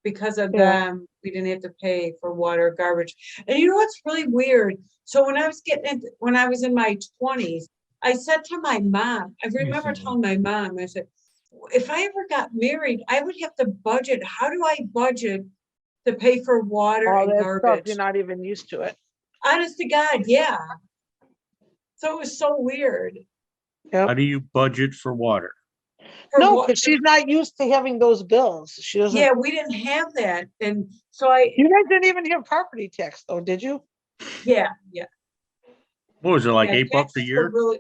Speaker 5: Because of
Speaker 6: Yeah.
Speaker 5: them, we didn't have to pay for water, garbage. And you know what's really weird? So when I was in my 20s, I said to my mom, I remember
Speaker 4: Recently.
Speaker 5: telling my mom, I said, if I ever got married, I would have to budget. How do I budget to pay for water
Speaker 6: All
Speaker 5: and
Speaker 6: that stuff,
Speaker 5: garbage?
Speaker 6: you're not even used to it.
Speaker 5: Honest to God, yeah. So it was so weird.
Speaker 2: How do you budget for water?
Speaker 5: For
Speaker 6: No,
Speaker 5: wa-
Speaker 6: because she's not used to having those bills. She doesn't.
Speaker 5: Yeah, we didn't have that. And so I,
Speaker 6: You guys didn't even have property tax though, did you?
Speaker 5: yeah.
Speaker 2: What was it, like
Speaker 5: Yeah,
Speaker 2: $8 a
Speaker 5: taxes were
Speaker 2: year?
Speaker 5: really-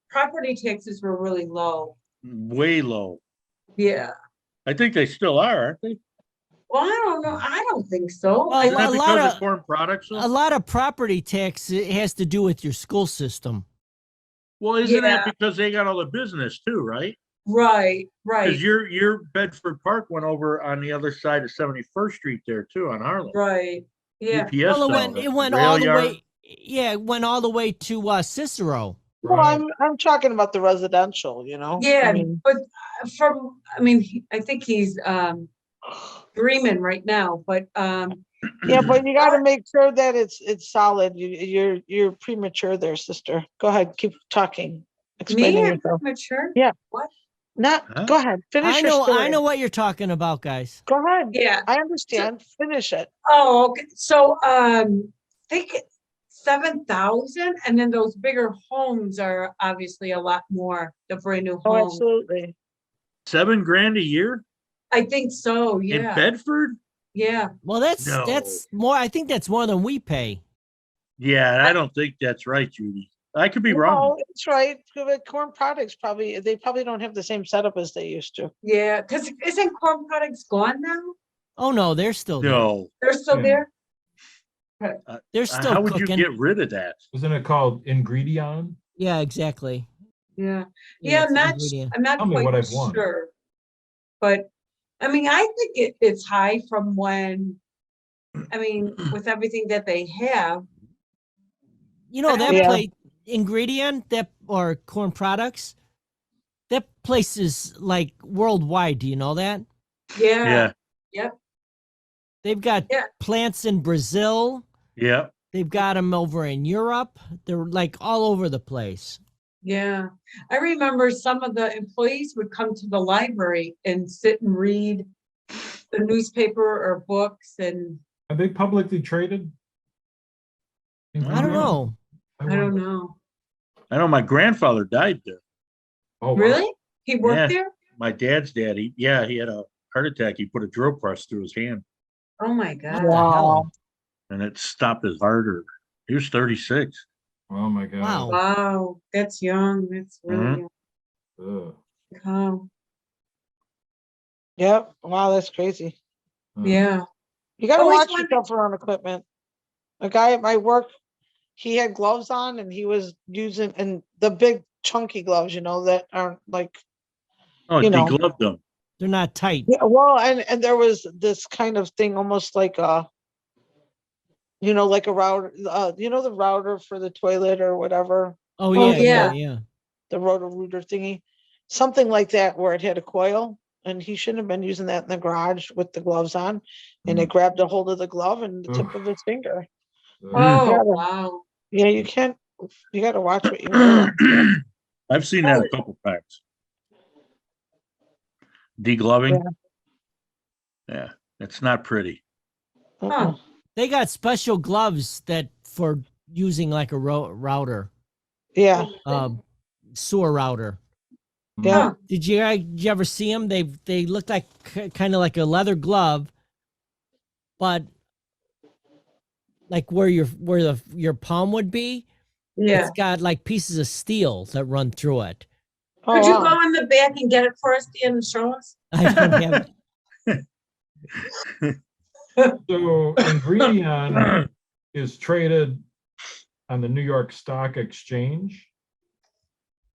Speaker 5: Property taxes were really low.
Speaker 2: Way low.
Speaker 5: Yeah.
Speaker 2: I think they still are, aren't they?
Speaker 5: Well, I don't know. I don't think so.
Speaker 1: Well,
Speaker 5: I
Speaker 2: Is that
Speaker 1: a lot
Speaker 2: because of
Speaker 1: of-
Speaker 2: corn products? though?
Speaker 1: A lot of property tax has to do with your school system.
Speaker 2: Well, isn't
Speaker 5: Yeah.
Speaker 2: that because they got all the business too, right?
Speaker 5: Right, right,
Speaker 2: Because your Bedford Park went over on the other side of 71st Street there too, on Harlem.
Speaker 5: right. Yeah,
Speaker 2: UPS
Speaker 1: Well,
Speaker 2: down there,
Speaker 1: it went
Speaker 2: rail
Speaker 1: all the
Speaker 2: yard.
Speaker 1: way. Yeah, it went all the way to Cicero.
Speaker 6: Well,
Speaker 4: Right.
Speaker 6: I'm talking about the residential, you know? I
Speaker 5: yeah,
Speaker 6: mean,
Speaker 5: but I think he's dreaming right now, but
Speaker 6: yeah, but you gotta make sure that it's solid. You're premature there, sister. Go ahead, keep talking, explaining
Speaker 5: me, I'm
Speaker 6: yourself.
Speaker 5: mature.
Speaker 6: Yeah.
Speaker 5: What?
Speaker 2: Huh?
Speaker 6: Go ahead, finish
Speaker 1: I
Speaker 6: your
Speaker 1: know,
Speaker 6: story.
Speaker 1: I know what you're talking about, guys.
Speaker 6: Go ahead.
Speaker 5: Yeah.
Speaker 6: I understand. Finish it.
Speaker 5: Oh, okay. So, think 7,000, and then those bigger homes are obviously a lot more, the brand new
Speaker 6: Oh,
Speaker 5: homes.
Speaker 6: absolutely.
Speaker 2: $7,000 a year
Speaker 5: I think so,
Speaker 2: in
Speaker 5: yeah,
Speaker 2: Bedford?
Speaker 5: yeah.
Speaker 1: Well, that's more. I think that's more than we pay.
Speaker 2: Yeah, I don't think that's right, Judy. I could be
Speaker 6: No,
Speaker 2: wrong.
Speaker 6: it's right. But Corn Products they probably don't have the same setup as they used to.
Speaker 5: Yeah, because isn't Corn Products gone now?
Speaker 1: Oh no, they're still there.
Speaker 2: No.
Speaker 5: They're still
Speaker 4: Yeah.
Speaker 5: there?
Speaker 1: They're still
Speaker 2: How would you
Speaker 1: cooking.
Speaker 2: get rid of that?
Speaker 4: Isn't it called Ingredion?
Speaker 1: Yeah, exactly.
Speaker 5: Yeah,
Speaker 1: Yeah,
Speaker 5: yeah,
Speaker 1: it's ingredient.
Speaker 5: I'm not
Speaker 4: Tell me
Speaker 5: quite
Speaker 4: what I've won.
Speaker 5: sure. But, I mean, I think it's high from when, with everything that they have.
Speaker 1: You know that
Speaker 6: Yeah.
Speaker 1: place, ingredient that or Corn Products. That place is like worldwide. Do you know that?
Speaker 5: Yeah,
Speaker 2: Yeah,
Speaker 1: They've got
Speaker 5: Yeah.
Speaker 1: plants in Brazil.
Speaker 2: yeah.
Speaker 1: They've got them over in Europe. They're like all over the place.
Speaker 5: yeah. I remember some of the employees would come to the library and sit and read the newspaper or books, and
Speaker 4: Are they publicly traded?
Speaker 1: I don't know.
Speaker 5: I don't know.
Speaker 2: I know my grandfather died there.
Speaker 4: Oh, wow.
Speaker 5: Really? He worked
Speaker 2: Yeah.
Speaker 5: there?
Speaker 2: My dad's dad, he had a heart attack. He put a drill press through his hand
Speaker 5: Oh my
Speaker 1: What
Speaker 5: God.
Speaker 1: the hell?
Speaker 2: and it stopped his heart. Or he was 36.
Speaker 4: Oh, my God.
Speaker 1: Wow.
Speaker 5: Wow, that's young. That's really
Speaker 4: Ugh.
Speaker 5: young. Oh,
Speaker 6: Yep. Wow, that's crazy.
Speaker 5: yeah.
Speaker 6: You gotta
Speaker 5: Always
Speaker 6: watch
Speaker 5: wondered-
Speaker 6: yourself around equipment. A guy at my work, he had gloves on and he was using and the big chunky gloves, that aren't like,
Speaker 2: Oh,
Speaker 6: You know.
Speaker 2: degloved them.
Speaker 1: They're not tight.
Speaker 6: yeah, well, and there was this kind of thing, almost like like a router, the router for the toilet or whatever,
Speaker 1: Oh
Speaker 5: Oh,
Speaker 1: yeah,
Speaker 5: yeah.
Speaker 1: yeah.
Speaker 6: the roto-rooter thingy, something like that, where it had a coil, and he shouldn't have been using that in the garage with the gloves on, and it grabbed a hold of the glove and the tip
Speaker 4: Oof.
Speaker 6: of his finger.
Speaker 4: Ugh.
Speaker 5: Oh,
Speaker 6: Yeah.
Speaker 5: wow.
Speaker 6: Yeah, you gotta watch what you're doing.
Speaker 2: I've seen that a couple times. Degloving. Yeah, it's not pretty.
Speaker 6: Uh-uh.
Speaker 1: They got special gloves that for using like a router,
Speaker 6: Yeah,
Speaker 1: sewer router.
Speaker 6: yeah.
Speaker 1: Did you ever see them? They look like kind of like a leather glove, but like where your palm would be,
Speaker 5: Yeah.
Speaker 1: it's got like pieces of steel that run through it.
Speaker 6: Oh,
Speaker 5: Could you
Speaker 6: wow.
Speaker 5: go in the back and get it for us, Dan, and show us?
Speaker 1: I don't have.
Speaker 4: So Ingredion is traded on the New York Stock Exchange.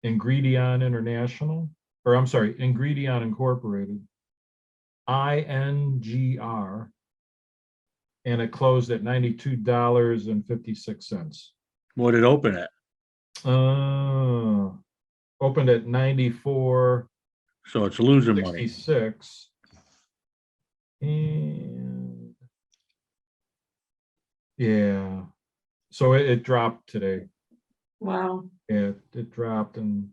Speaker 4: Ingredion International, or I'm sorry, Ingredion Incorporated. INGR. And it closed at $92.56.
Speaker 2: What did it open at?
Speaker 4: Opened at 94.66.
Speaker 2: So it's losing money.
Speaker 4: And yeah, so it dropped today.
Speaker 5: Wow.
Speaker 4: It dropped and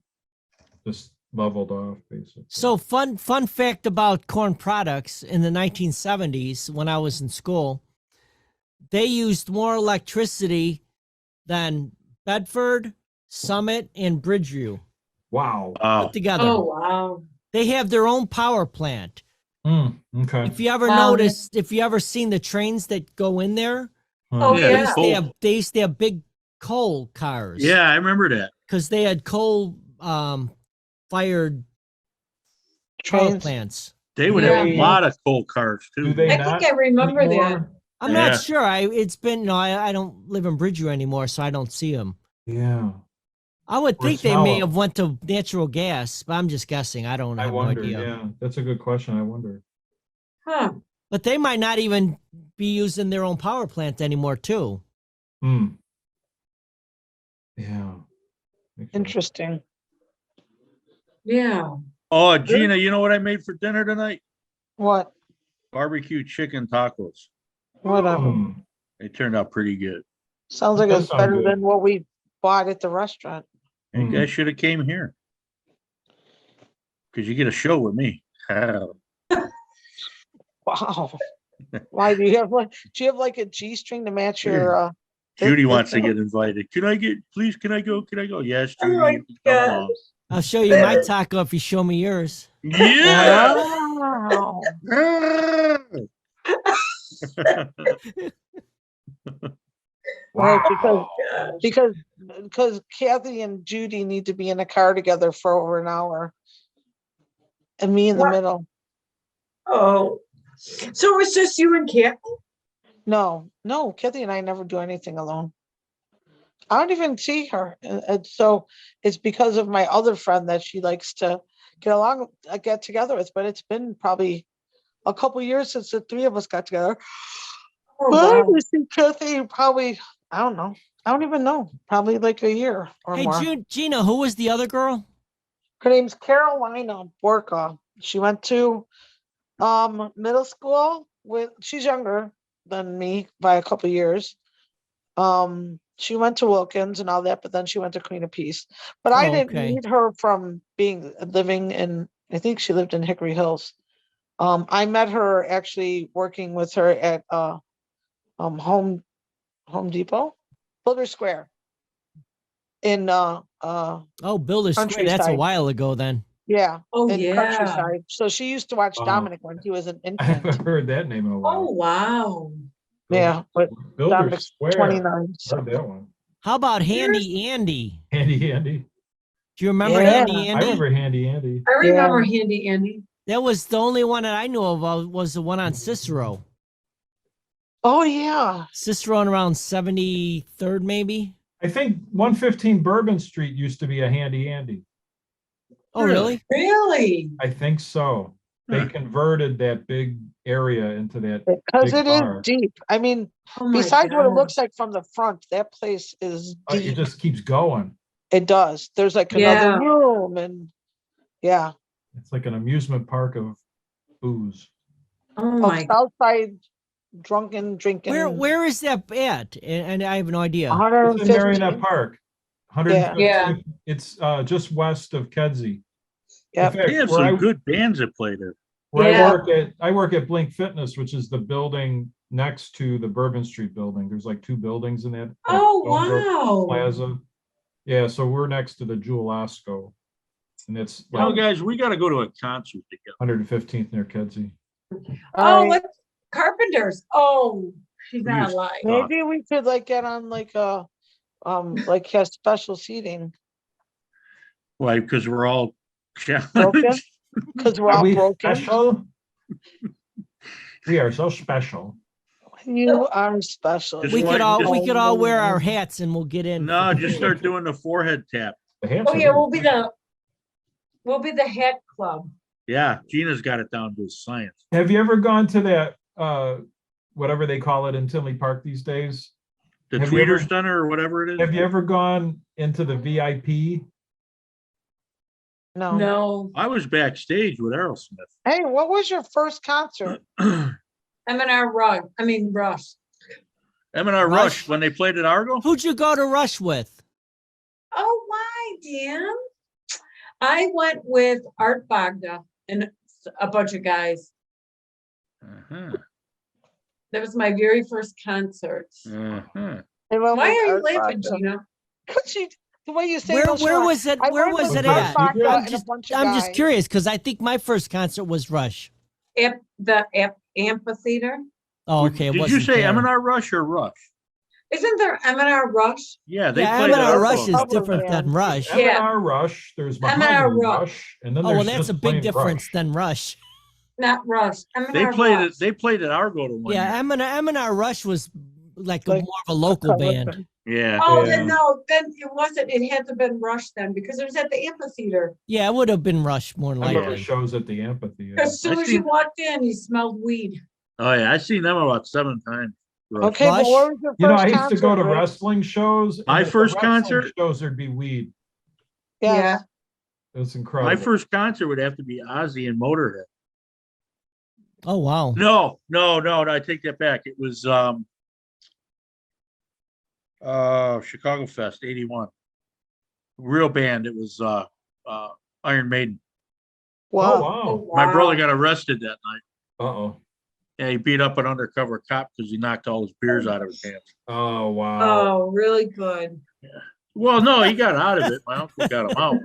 Speaker 4: just leveled off basically.
Speaker 1: So fun fact about Corn Products in the 1970s when I was in school, they used more electricity than Bedford, Summit, and Bridgeview
Speaker 4: Wow.
Speaker 2: Wow.
Speaker 1: put together.
Speaker 5: Oh, wow.
Speaker 1: They have their own power plant.
Speaker 4: Okay.
Speaker 1: If you ever
Speaker 5: Wow.
Speaker 1: noticed, if you ever seen the trains that go in there,
Speaker 5: Oh,
Speaker 2: Yeah,
Speaker 1: they
Speaker 5: yeah.
Speaker 1: used to have, they used to have big coal cars.
Speaker 2: Yeah, I remember that.
Speaker 1: Because they had coal fired power
Speaker 6: Trains.
Speaker 1: plants.
Speaker 2: They would have a
Speaker 5: Yeah.
Speaker 2: lot of coal cars
Speaker 4: Do
Speaker 2: too.
Speaker 4: they
Speaker 5: I
Speaker 4: not
Speaker 5: think I remember that.
Speaker 4: anymore?
Speaker 1: I'm
Speaker 2: Yeah.
Speaker 1: not sure. It's been I don't live in Bridgeview anymore, so I don't see them.
Speaker 4: Yeah.
Speaker 1: I would
Speaker 4: Or
Speaker 1: think they
Speaker 4: smell
Speaker 1: may
Speaker 4: it.
Speaker 1: have went to natural gas, but I'm just guessing. I don't
Speaker 4: I
Speaker 1: have no
Speaker 4: wonder,
Speaker 1: idea.
Speaker 4: yeah, that's a good question. I wonder.
Speaker 5: Huh.
Speaker 1: But they might not even be using their own power plant anymore, too.
Speaker 4: Hmm. Yeah. Makes sense.
Speaker 6: Interesting.
Speaker 5: Yeah.
Speaker 2: Oh, Gina, you know what I made for dinner tonight?
Speaker 6: What?
Speaker 2: Barbecue chicken tacos.
Speaker 6: Whatever.
Speaker 4: Hmm.
Speaker 2: They turned out pretty good.
Speaker 6: Sounds like
Speaker 4: That
Speaker 6: it's
Speaker 4: sounds
Speaker 6: better
Speaker 4: good.
Speaker 6: than what we bought at the restaurant.
Speaker 2: You
Speaker 4: Mm.
Speaker 2: guys should have came here. Because you get a show with me.
Speaker 6: Wow. Why do you have like, do you have like a G string to match your,
Speaker 2: Judy
Speaker 6: this
Speaker 2: wants to
Speaker 6: thing?
Speaker 2: get invited. Can I get, please, can I go? Can I go? Yes,
Speaker 5: Oh
Speaker 2: Judy.
Speaker 5: my
Speaker 2: you can come
Speaker 5: God.
Speaker 2: along.
Speaker 1: I'll show you my taco if you show me yours.
Speaker 2: Yeah.
Speaker 6: Wow. Right, because Kathy and Judy need to be in a car together for over an hour. And me in the
Speaker 5: What?
Speaker 6: middle.
Speaker 5: Oh. So it's just you and Kat?
Speaker 6: No, Kathy and I never do anything alone. I don't even see her. And so it's because of my other friend that she likes to get together with, but it's been probably a couple years since the three of us got together.
Speaker 5: Oh,
Speaker 6: Well,
Speaker 5: wow.
Speaker 6: I see Kathy probably, I don't know. I don't even know. Probably like a year or
Speaker 1: Hey,
Speaker 6: more.
Speaker 1: Gina, who was the other girl?
Speaker 6: Her name's Carolina Borka. She went to middle school she's younger than me by a couple years. She went to Wilkins and all that, but then she went to Queen of Peace. But I
Speaker 1: Oh,
Speaker 6: didn't
Speaker 1: okay.
Speaker 6: meet her from living in, I think she lived in Hickory Hills. I met her actually working with her at Home Depot, Builder Square in
Speaker 1: Oh, Builder Square. That's a
Speaker 6: Countryside.
Speaker 1: while ago then.
Speaker 6: yeah,
Speaker 5: Oh,
Speaker 6: in
Speaker 5: yeah.
Speaker 6: Countryside. So she used to watch
Speaker 4: Wow.
Speaker 6: Dominic when he was an
Speaker 4: I haven't
Speaker 6: infant.
Speaker 4: heard that name in a
Speaker 5: Oh,
Speaker 4: while.
Speaker 5: wow.
Speaker 6: Yeah, but
Speaker 4: Builder
Speaker 6: Dominic's
Speaker 4: Square.
Speaker 6: 29. So.
Speaker 4: Heard that one.
Speaker 1: How about Handy Andy?
Speaker 4: Handy Andy.
Speaker 1: Do you remember
Speaker 6: Yeah.
Speaker 1: Handy
Speaker 4: I
Speaker 1: Andy?
Speaker 4: remember Handy Andy.
Speaker 5: I remember Handy Andy.
Speaker 1: That was the only one that I knew of was the one on Cicero.
Speaker 6: Oh yeah.
Speaker 1: Cicero on around 73rd, maybe.
Speaker 4: I think 115 Bourbon Street used to be a Handy Andy.
Speaker 1: Oh, really?
Speaker 5: Really?
Speaker 4: I think so. They
Speaker 2: Huh.
Speaker 4: converted that big area into that.
Speaker 6: Because
Speaker 4: Big
Speaker 6: it is
Speaker 4: bar.
Speaker 6: deep. I mean,
Speaker 5: Oh my
Speaker 6: besides what it
Speaker 5: God.
Speaker 6: looks like from the front, that place is
Speaker 4: It
Speaker 6: deep.
Speaker 4: just keeps going.
Speaker 6: It does. There's like
Speaker 5: Yeah.
Speaker 6: another room and yeah.
Speaker 4: It's like an amusement park of booze.
Speaker 5: Oh
Speaker 6: Of
Speaker 5: my.
Speaker 6: Southside drunken drinking.
Speaker 1: Where is that at? And I have no idea.
Speaker 4: It's in
Speaker 6: 150.
Speaker 4: Marionette Park. 150.
Speaker 5: Yeah.
Speaker 4: It's just west of Kedzie.
Speaker 6: Yep.
Speaker 4: In fact,
Speaker 2: They have
Speaker 4: where
Speaker 2: some good bands that play there.
Speaker 5: Yeah.
Speaker 4: I work at Blink Fitness, which is the building next to the Bourbon Street building. There's like two buildings in that.
Speaker 5: Oh,
Speaker 4: Stonebrook
Speaker 5: wow.
Speaker 4: Plaza. Yeah, so we're next to the Jewel Osco. And it's
Speaker 2: You know,
Speaker 4: like
Speaker 2: guys, we got to go to a concert together.
Speaker 4: 115th near Kedzie.
Speaker 5: Oh,
Speaker 6: I-
Speaker 5: let's Carpenters. Oh, she's not
Speaker 2: Yes.
Speaker 5: alive.
Speaker 6: maybe we could like get on like a like have special seating
Speaker 2: Why? Because we're all
Speaker 6: Broken?
Speaker 2: challenged.
Speaker 6: because we're
Speaker 4: Are
Speaker 6: all
Speaker 4: we
Speaker 6: broken.
Speaker 4: special? We are so special.
Speaker 6: You are special.
Speaker 2: Just
Speaker 1: We
Speaker 2: like-
Speaker 1: could all
Speaker 2: just-
Speaker 1: we could all wear our hats and we'll get in.
Speaker 2: No, just start doing the forehead tap.
Speaker 4: The hats
Speaker 5: Oh
Speaker 4: are
Speaker 5: yeah,
Speaker 4: really
Speaker 5: we'll be the hat club.
Speaker 2: Yeah, Gina's got it down to a science.
Speaker 4: Have you ever gone to that, whatever they call it in Tinley Park these days?
Speaker 2: The
Speaker 4: Have you ever-
Speaker 2: Tweeter Center or whatever it is.
Speaker 4: Have you ever gone into the VIP?
Speaker 6: No.
Speaker 5: No,
Speaker 2: I was backstage with Aerosmith.
Speaker 6: Hey, what was your first concert?
Speaker 5: M&R Rug. I mean Rush.
Speaker 2: M&R
Speaker 1: Rush.
Speaker 2: Rush when they played at Argo.
Speaker 1: Who'd you go to Rush with?
Speaker 5: Oh, why, Dan? I went with Art Bogda and a bunch of guys.
Speaker 2: Uh-huh.
Speaker 5: That was my very first concert.
Speaker 2: Uh-huh.
Speaker 6: They went
Speaker 5: Why
Speaker 6: with
Speaker 5: are you
Speaker 6: Art
Speaker 5: laughing,
Speaker 6: Bogda.
Speaker 5: Gina?
Speaker 6: Cause the way you say
Speaker 1: Where
Speaker 6: those
Speaker 1: where
Speaker 6: words,
Speaker 1: was it?
Speaker 6: I
Speaker 1: Where
Speaker 6: went
Speaker 1: was
Speaker 6: with
Speaker 1: it
Speaker 6: Art
Speaker 1: at?
Speaker 6: Bogda
Speaker 1: I'm
Speaker 6: and a
Speaker 1: just
Speaker 6: bunch of
Speaker 1: I'm just
Speaker 6: guys.
Speaker 1: curious because I think my first concert was Rush.
Speaker 5: At the amphitheater.
Speaker 1: Oh, okay. it
Speaker 2: Did you
Speaker 1: wasn't
Speaker 2: say
Speaker 1: there.
Speaker 2: M&R Rush or Rush?
Speaker 5: Isn't there M&R Rush?
Speaker 2: Yeah, they
Speaker 1: Yeah,
Speaker 2: played at
Speaker 1: M&R
Speaker 2: Argo.
Speaker 1: Rush is
Speaker 6: Cover
Speaker 1: different than
Speaker 6: band.
Speaker 1: Rush.
Speaker 5: Yeah.
Speaker 4: M&R Rush, there's
Speaker 5: M&R
Speaker 4: Mahogany
Speaker 5: Rush.
Speaker 4: Rush, and then
Speaker 1: Oh, well,
Speaker 4: there's
Speaker 1: that's a
Speaker 4: just
Speaker 1: big
Speaker 4: plain
Speaker 1: difference
Speaker 4: Rush.
Speaker 1: than Rush.
Speaker 5: Not Rush.
Speaker 2: They
Speaker 5: M&R
Speaker 2: played
Speaker 5: Rush.
Speaker 2: it. They played at Argo to one.
Speaker 1: Yeah,
Speaker 2: year.
Speaker 1: M&R Rush was like
Speaker 6: Like
Speaker 1: more of a local
Speaker 6: cover
Speaker 1: band.
Speaker 6: band.
Speaker 2: Yeah.
Speaker 5: Oh,
Speaker 4: Yeah.
Speaker 5: then no, then it wasn't, it had to have been Rush then, because it was at the amphitheater.
Speaker 1: Yeah, it would have been Rush more
Speaker 4: I remember
Speaker 1: likely.
Speaker 4: shows at the amphitheater.
Speaker 5: As soon
Speaker 2: I
Speaker 5: as you
Speaker 2: seen-
Speaker 5: walked in, you smelled weed.
Speaker 2: Oh, yeah. I've seen them about 7 times. Rush.
Speaker 6: Okay, but
Speaker 1: Rush?
Speaker 6: what was your
Speaker 4: You know, I
Speaker 6: first
Speaker 4: used to go
Speaker 6: concert,
Speaker 4: to
Speaker 6: Rick?
Speaker 4: wrestling shows. and
Speaker 2: My
Speaker 4: at the
Speaker 2: first
Speaker 4: wrestling
Speaker 2: concert?
Speaker 4: Shows, there'd be weed.
Speaker 6: Yes.
Speaker 4: It was
Speaker 2: My
Speaker 4: incredible.
Speaker 2: first concert would have to be Ozzy and Motorhead.
Speaker 1: Oh wow.
Speaker 2: No, I take that back. It was Chicago Fest 81. Real band. It was Iron Maiden.
Speaker 4: Oh,
Speaker 6: Wow.
Speaker 4: wow.
Speaker 2: My brother got arrested that night.
Speaker 4: Uh-oh.
Speaker 2: Yeah, he beat up an undercover cop because he knocked all his beers out of his hands.
Speaker 4: Oh, wow.
Speaker 5: Oh, really good.
Speaker 2: Well, no, he got out of it. My uncle got him out.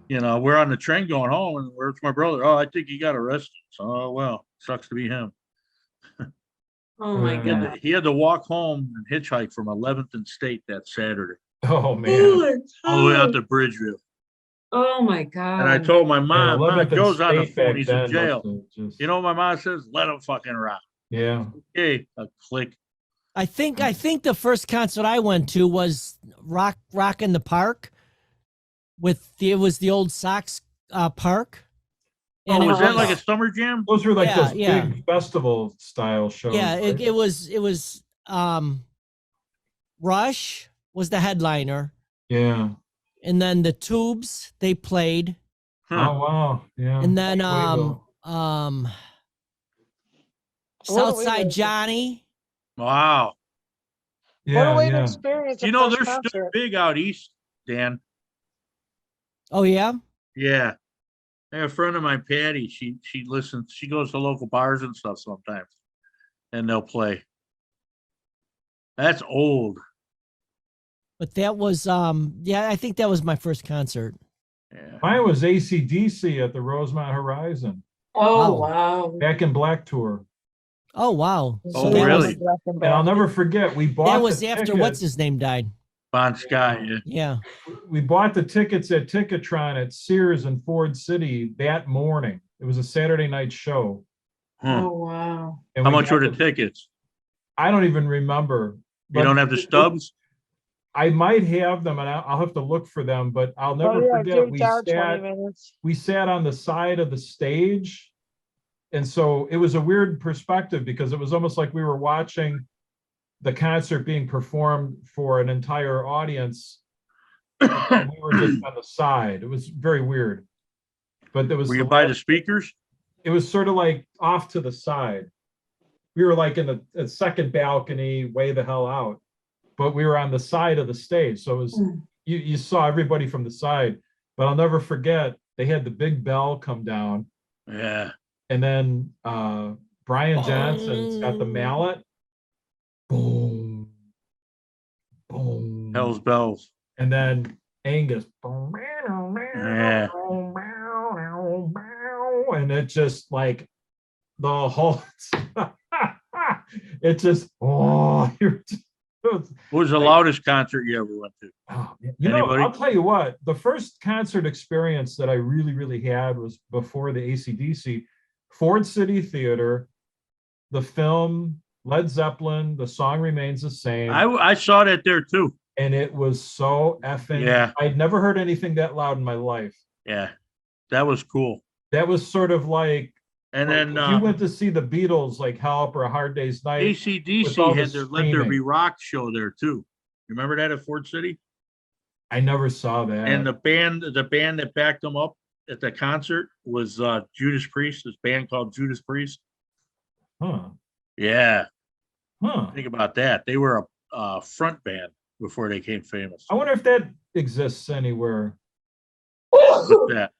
Speaker 2: You know, we're on the train going home, and where's my brother? Oh, I think he got arrested. So, oh, well, sucks to be him.
Speaker 5: Oh, my
Speaker 4: Yeah.
Speaker 5: God.
Speaker 2: He had to walk home and hitchhike from 11th and State that Saturday,
Speaker 4: Oh,
Speaker 5: Oh,
Speaker 4: man.
Speaker 5: my
Speaker 2: all the way out
Speaker 5: God.
Speaker 2: to Bridgeville.
Speaker 5: Oh, my
Speaker 2: And I
Speaker 5: God.
Speaker 2: told my
Speaker 4: Yeah,
Speaker 2: mom, Mom,
Speaker 4: 11th and
Speaker 2: Joe's on the
Speaker 4: State
Speaker 2: phone.
Speaker 4: back
Speaker 2: He's in
Speaker 4: then
Speaker 2: jail.
Speaker 4: must have just-
Speaker 2: You know what my mom says? Let him fucking rock.
Speaker 4: Yeah.
Speaker 2: Okay, a click.
Speaker 1: I think the first concert I went to was Rock in the Park it was the old Sox park.
Speaker 2: Oh,
Speaker 1: it
Speaker 2: was that like a
Speaker 1: was-
Speaker 2: summer jam?
Speaker 4: Those were like
Speaker 1: Yeah,
Speaker 4: those
Speaker 1: yeah.
Speaker 4: big festival style shows.
Speaker 1: Yeah,
Speaker 4: right?
Speaker 1: it was Rush was the headliner,
Speaker 4: Yeah.
Speaker 1: and then the Tubes they played,
Speaker 2: Huh.
Speaker 4: Oh, wow. Yeah.
Speaker 1: and then
Speaker 4: Wayville.
Speaker 1: Southside
Speaker 6: Wait,
Speaker 1: Johnny.
Speaker 2: Wow.
Speaker 6: What
Speaker 4: Yeah,
Speaker 6: a way to
Speaker 4: yeah.
Speaker 6: experience a
Speaker 2: You know,
Speaker 6: first
Speaker 2: they're still
Speaker 6: concert.
Speaker 2: big out east, Dan.
Speaker 1: Oh yeah,
Speaker 2: Yeah. I have a friend of mine, Patty. She listens. She goes to local bars and stuff sometimes, and they'll play. That's old.
Speaker 1: but that was I think that was my first concert.
Speaker 2: Yeah.
Speaker 4: Mine was AC/DC at the Rosemont Horizon
Speaker 5: Oh,
Speaker 1: Wow.
Speaker 5: wow.
Speaker 4: back in Black Tour.
Speaker 1: Oh wow,
Speaker 2: Oh,
Speaker 1: that
Speaker 2: really?
Speaker 1: was,
Speaker 4: And I'll never forget, we bought
Speaker 1: that was
Speaker 4: the
Speaker 1: after
Speaker 4: ticket-
Speaker 1: what's his name died.
Speaker 2: Bon Sky. Yeah.
Speaker 1: Yeah.
Speaker 4: We bought the tickets at Ticketron at Sears in Ford City that morning. It was a Saturday night show.
Speaker 2: Huh.
Speaker 5: Oh, wow.
Speaker 4: And
Speaker 2: How
Speaker 4: we
Speaker 2: much
Speaker 4: got
Speaker 2: were the tickets?
Speaker 4: I don't even remember.
Speaker 2: You
Speaker 4: but
Speaker 2: don't have the stubs?
Speaker 4: I might have them, and I'll have to look for them, but I'll never
Speaker 6: Oh, yeah,
Speaker 4: forget,
Speaker 6: Jake Dart, 20 minutes.
Speaker 4: we sat on the side of the stage. And so it was a weird perspective because it was almost like we were watching the concert being performed for an entire audience. And we were just on the side. It was very weird. But there was
Speaker 2: Were you by the speakers?
Speaker 4: it was sort of like off to the side. We were like in the second balcony, way the hell out. But we were on the side of the stage. So it was you saw everybody from the side. But I'll never forget, they had the big bell come down.
Speaker 2: Yeah.
Speaker 4: And then Brian Johnson's got the mallet. Boom. Boom.
Speaker 2: Hell's bells.
Speaker 4: And then Angus.
Speaker 2: Yeah.
Speaker 4: And it just like the whole it just you're just,
Speaker 2: What was the loudest concert you ever went to?
Speaker 4: oh, man. You know,
Speaker 2: Anybody?
Speaker 4: I'll tell you what, the first concert experience that I really had was before the AC/DC, Ford City Theater, the film Led Zeppelin, the song remains the same.
Speaker 2: I saw that there too.
Speaker 4: And it was so effing,
Speaker 2: Yeah.
Speaker 4: I'd never heard anything that loud in my life.
Speaker 2: Yeah. That was cool.
Speaker 4: That was sort of like,
Speaker 2: And then
Speaker 4: if you went to see the Beatles, like Help or A Hard Day's Night. with all
Speaker 2: AC/DC
Speaker 4: the
Speaker 2: had their Let There
Speaker 4: screaming.
Speaker 2: Be Rock show there too. Remember that at Ford City?
Speaker 4: I never saw that.
Speaker 2: And the band that backed them up at the concert was Judas Priest, this band called Judas Priest.
Speaker 4: huh.
Speaker 2: Yeah.
Speaker 4: Huh.
Speaker 2: Think about that. They were a front band before they became famous.
Speaker 4: I wonder if that exists anywhere.
Speaker 2: Look at that.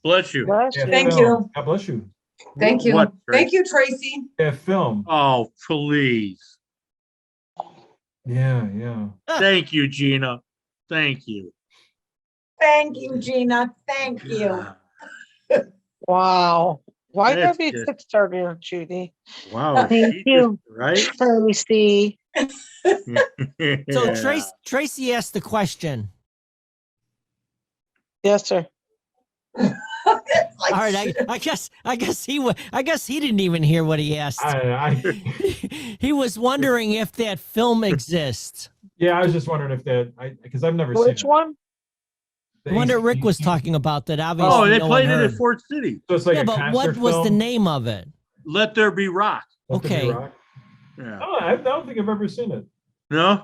Speaker 2: Bless you.
Speaker 6: Bless
Speaker 4: That
Speaker 6: you.
Speaker 5: Thank
Speaker 4: film.
Speaker 5: you.
Speaker 4: God bless you.
Speaker 5: Thank you.
Speaker 2: What, Tracy?
Speaker 5: Thank you, Tracy.
Speaker 4: That film.
Speaker 2: Oh, please.
Speaker 4: Yeah, yeah.
Speaker 2: Thank you, Gina. Thank you.
Speaker 5: Thank you, Gina. Thank you.
Speaker 6: Wow. Why gotta
Speaker 2: That's
Speaker 6: be
Speaker 2: good.
Speaker 6: 6:30, Judy?
Speaker 2: Wow.
Speaker 6: Thank
Speaker 2: she
Speaker 6: you.
Speaker 2: just- right?
Speaker 6: Tracy.
Speaker 1: So Tracy asked the question.
Speaker 6: Yes, sir.
Speaker 5: It's
Speaker 1: All right, I guess he didn't even hear what he asked. He was wondering if that film exists.
Speaker 4: Yeah, I was just wondering if because I've never
Speaker 6: Which
Speaker 4: seen
Speaker 6: one?
Speaker 1: The one that Rick was
Speaker 4: AC/DC.
Speaker 1: talking about that obviously
Speaker 2: Oh, they
Speaker 1: no
Speaker 2: played
Speaker 1: one
Speaker 2: it at
Speaker 1: heard.
Speaker 2: Fort City.
Speaker 4: So it's like
Speaker 1: Yeah,
Speaker 4: a
Speaker 1: but what
Speaker 4: concert
Speaker 1: was the
Speaker 4: film?
Speaker 1: name of it?
Speaker 2: Let There Be Rock.
Speaker 4: Let There Be
Speaker 1: Okay.
Speaker 4: Rock?
Speaker 2: Yeah.
Speaker 4: Oh, I don't think I've ever seen it.
Speaker 2: No,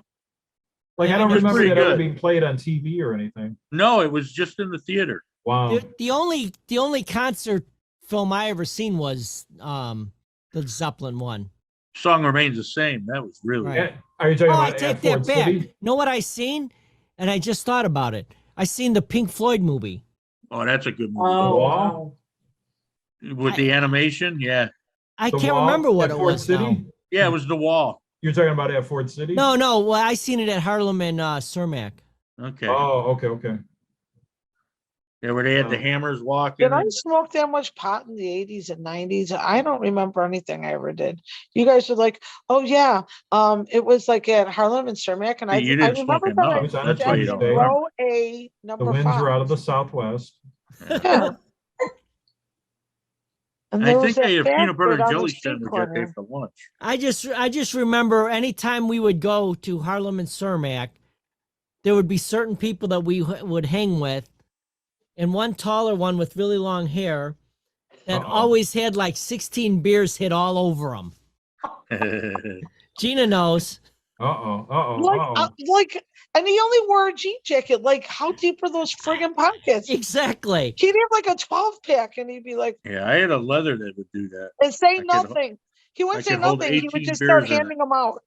Speaker 4: Like,
Speaker 1: Yeah,
Speaker 4: I don't
Speaker 1: it's
Speaker 4: remember
Speaker 2: pretty
Speaker 4: that ever
Speaker 2: good.
Speaker 4: being played on TV or anything.
Speaker 2: no, it was just in the theater.
Speaker 4: Wow.
Speaker 1: The only concert film I ever seen was the Zeppelin one.
Speaker 2: Song remains the same. That was really
Speaker 1: Right.
Speaker 4: Yeah, are you talking
Speaker 1: Oh, I
Speaker 4: about
Speaker 1: take
Speaker 4: at
Speaker 1: that
Speaker 4: Fort
Speaker 1: back.
Speaker 4: City?
Speaker 1: Know what I seen? And I just thought about it. I seen the Pink Floyd movie.
Speaker 2: Oh, that's a good movie.
Speaker 5: Oh,
Speaker 4: Wall?
Speaker 5: wow.
Speaker 2: With the animation, yeah.
Speaker 1: I
Speaker 4: The
Speaker 1: can't
Speaker 4: Wall
Speaker 1: remember what
Speaker 4: at
Speaker 1: it
Speaker 4: Fort
Speaker 1: was
Speaker 4: City?
Speaker 1: now.
Speaker 2: Yeah, it was The Wall.
Speaker 4: You're talking about at Fort City?
Speaker 1: No, well, I seen it at Harlem and Cermak.
Speaker 2: Okay.
Speaker 4: Oh, okay.
Speaker 2: Yeah, where they had the hammers walking.
Speaker 6: Did I smoke that much pot in the 80s and 90s? I don't remember anything I ever did. You guys were like, oh yeah, it was like at Harlem and Cermak, and
Speaker 2: See, you
Speaker 6: I
Speaker 2: didn't smoke
Speaker 6: remember that I
Speaker 2: enough.
Speaker 4: was on
Speaker 6: was
Speaker 4: a
Speaker 6: at
Speaker 4: Tuesday.
Speaker 6: row A
Speaker 4: The
Speaker 6: number
Speaker 4: winds
Speaker 6: 5.
Speaker 4: were out of the southwest.
Speaker 6: Yeah. And
Speaker 2: I
Speaker 6: there
Speaker 2: think
Speaker 6: was that
Speaker 2: they have
Speaker 6: fast
Speaker 2: peanut butter
Speaker 6: food
Speaker 2: and
Speaker 6: on the
Speaker 2: jelly
Speaker 6: street
Speaker 2: sandwich that day
Speaker 6: corner.
Speaker 2: for lunch.
Speaker 1: I just remember anytime we would go to Harlem and Cermak, there would be certain people that we would hang with, and one taller one with really long hair that
Speaker 4: Uh-oh.
Speaker 1: always had like 16 beers hit all over him. Gina knows.
Speaker 6: Like, and he only wore a jean jacket. Like, how deep are those friggin' pockets?
Speaker 1: Exactly.
Speaker 6: He'd have like a 12-pack, and he'd be like,
Speaker 2: Yeah, I had a leather that would do that.
Speaker 6: and say
Speaker 2: could-
Speaker 6: nothing. He
Speaker 2: I
Speaker 6: wouldn't say
Speaker 2: could hold
Speaker 6: nothing. He would
Speaker 2: 18
Speaker 6: just start
Speaker 2: beers in it.
Speaker 6: handing them out.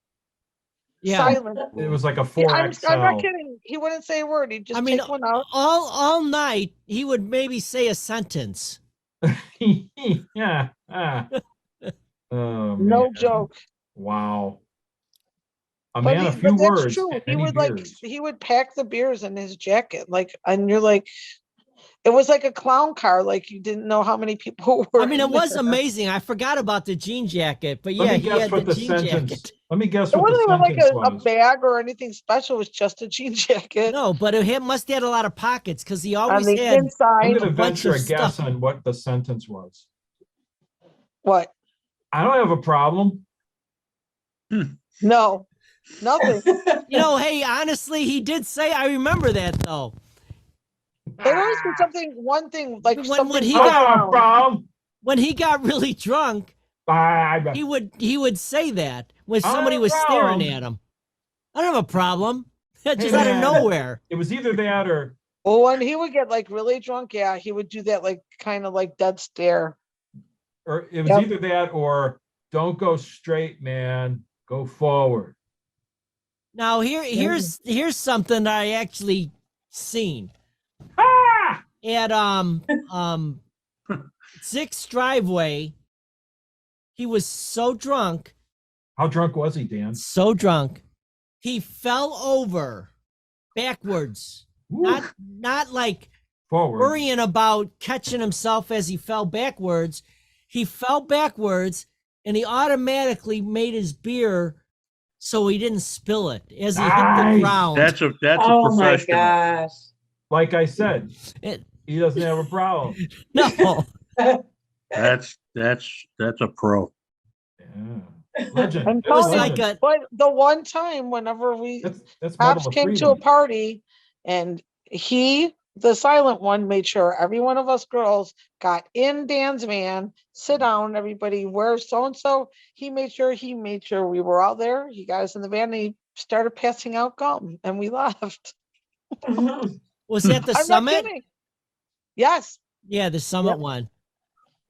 Speaker 1: Yeah.
Speaker 6: Silent.
Speaker 4: It was like a
Speaker 6: I'm not
Speaker 4: 4XL.
Speaker 6: kidding. He wouldn't say a word. He'd just
Speaker 1: I mean,
Speaker 6: take one out.
Speaker 1: all night he would maybe say a sentence.
Speaker 4: Yeah. Oh,
Speaker 6: No
Speaker 4: man.
Speaker 6: joke.
Speaker 4: Wow. A
Speaker 6: But,
Speaker 4: man, a
Speaker 6: but
Speaker 4: few
Speaker 6: that's
Speaker 4: words.
Speaker 6: true. He
Speaker 4: many
Speaker 6: would
Speaker 4: beers.
Speaker 6: he would pack the beers in his jacket, like, and you're like, it was like a clown car. Like you didn't know how many people were.
Speaker 1: I mean, it
Speaker 6: in
Speaker 1: was
Speaker 6: there.
Speaker 1: amazing. I forgot about the jean jacket, but
Speaker 4: Let
Speaker 1: yeah,
Speaker 4: me
Speaker 1: he
Speaker 4: guess
Speaker 1: had
Speaker 4: what
Speaker 1: the
Speaker 4: the
Speaker 1: jean
Speaker 4: sentence.
Speaker 1: jacket.
Speaker 4: Let me guess
Speaker 6: It
Speaker 4: what
Speaker 6: wasn't
Speaker 4: the
Speaker 6: even like
Speaker 4: sentence
Speaker 6: a
Speaker 4: was.
Speaker 6: bag or anything special. It was just a jean jacket
Speaker 1: No, but it must have had a lot of pockets because he
Speaker 6: on
Speaker 1: always
Speaker 6: the
Speaker 1: had.
Speaker 4: I'm
Speaker 6: inside.
Speaker 4: going to
Speaker 1: bunch
Speaker 4: venture
Speaker 1: of
Speaker 4: a guess
Speaker 1: stuff.
Speaker 4: on what the sentence was.
Speaker 6: What?
Speaker 4: I don't have a problem.
Speaker 6: No, nothing.
Speaker 1: You know, hey, honestly, he did say. I remember that though.
Speaker 6: It always was something. One thing like
Speaker 1: When
Speaker 6: something.
Speaker 1: he
Speaker 4: I don't
Speaker 1: got-
Speaker 4: have a problem.
Speaker 1: When he got really drunk,
Speaker 4: Bye.
Speaker 1: he would say that when
Speaker 4: I don't
Speaker 1: somebody
Speaker 4: have
Speaker 1: was
Speaker 4: a
Speaker 1: staring
Speaker 4: problem.
Speaker 1: at him. I don't have a problem. Just
Speaker 4: Hey,
Speaker 1: out of
Speaker 4: man.
Speaker 1: nowhere.
Speaker 4: It was either that or
Speaker 6: Well, when he would get like really drunk, yeah, he would do that like kind of like dead stare.
Speaker 4: it was
Speaker 6: Yep.
Speaker 4: either that or don't go straight, man. Go forward.
Speaker 1: Now here's something that I actually seen
Speaker 4: Ah!
Speaker 1: at Sixth Driveway. He was so drunk,
Speaker 4: How drunk was he, Dan?
Speaker 1: he fell over backwards.
Speaker 4: Woo.
Speaker 1: Not like
Speaker 4: Forward.
Speaker 1: worrying about catching himself as he fell backwards. He fell backwards and he automatically made his beer so he didn't spill it as he hit the
Speaker 4: Nice.
Speaker 1: ground.
Speaker 2: That's a
Speaker 5: Oh my
Speaker 2: professional.
Speaker 5: gosh.
Speaker 4: Like I said,
Speaker 1: It-
Speaker 4: he doesn't have a problem.
Speaker 1: no.
Speaker 2: That's a pro.
Speaker 4: Yeah. Legend.
Speaker 6: I'm
Speaker 4: It was
Speaker 6: telling
Speaker 1: like
Speaker 6: you,
Speaker 4: legend.
Speaker 6: but the one time whenever we
Speaker 4: That's
Speaker 6: Pops
Speaker 4: Medal of
Speaker 6: came to a
Speaker 4: Freedom.
Speaker 6: party and he, the silent one, made sure every one of us girls got in Dan's van, sit down, everybody, where's so-and-so? He made sure we were all there. He got us in the van and he started passing out gum and we left.
Speaker 1: Was that the
Speaker 6: I'm not
Speaker 1: summit?
Speaker 6: kidding. Yes.
Speaker 1: Yeah, the summit
Speaker 6: Yep.
Speaker 1: one.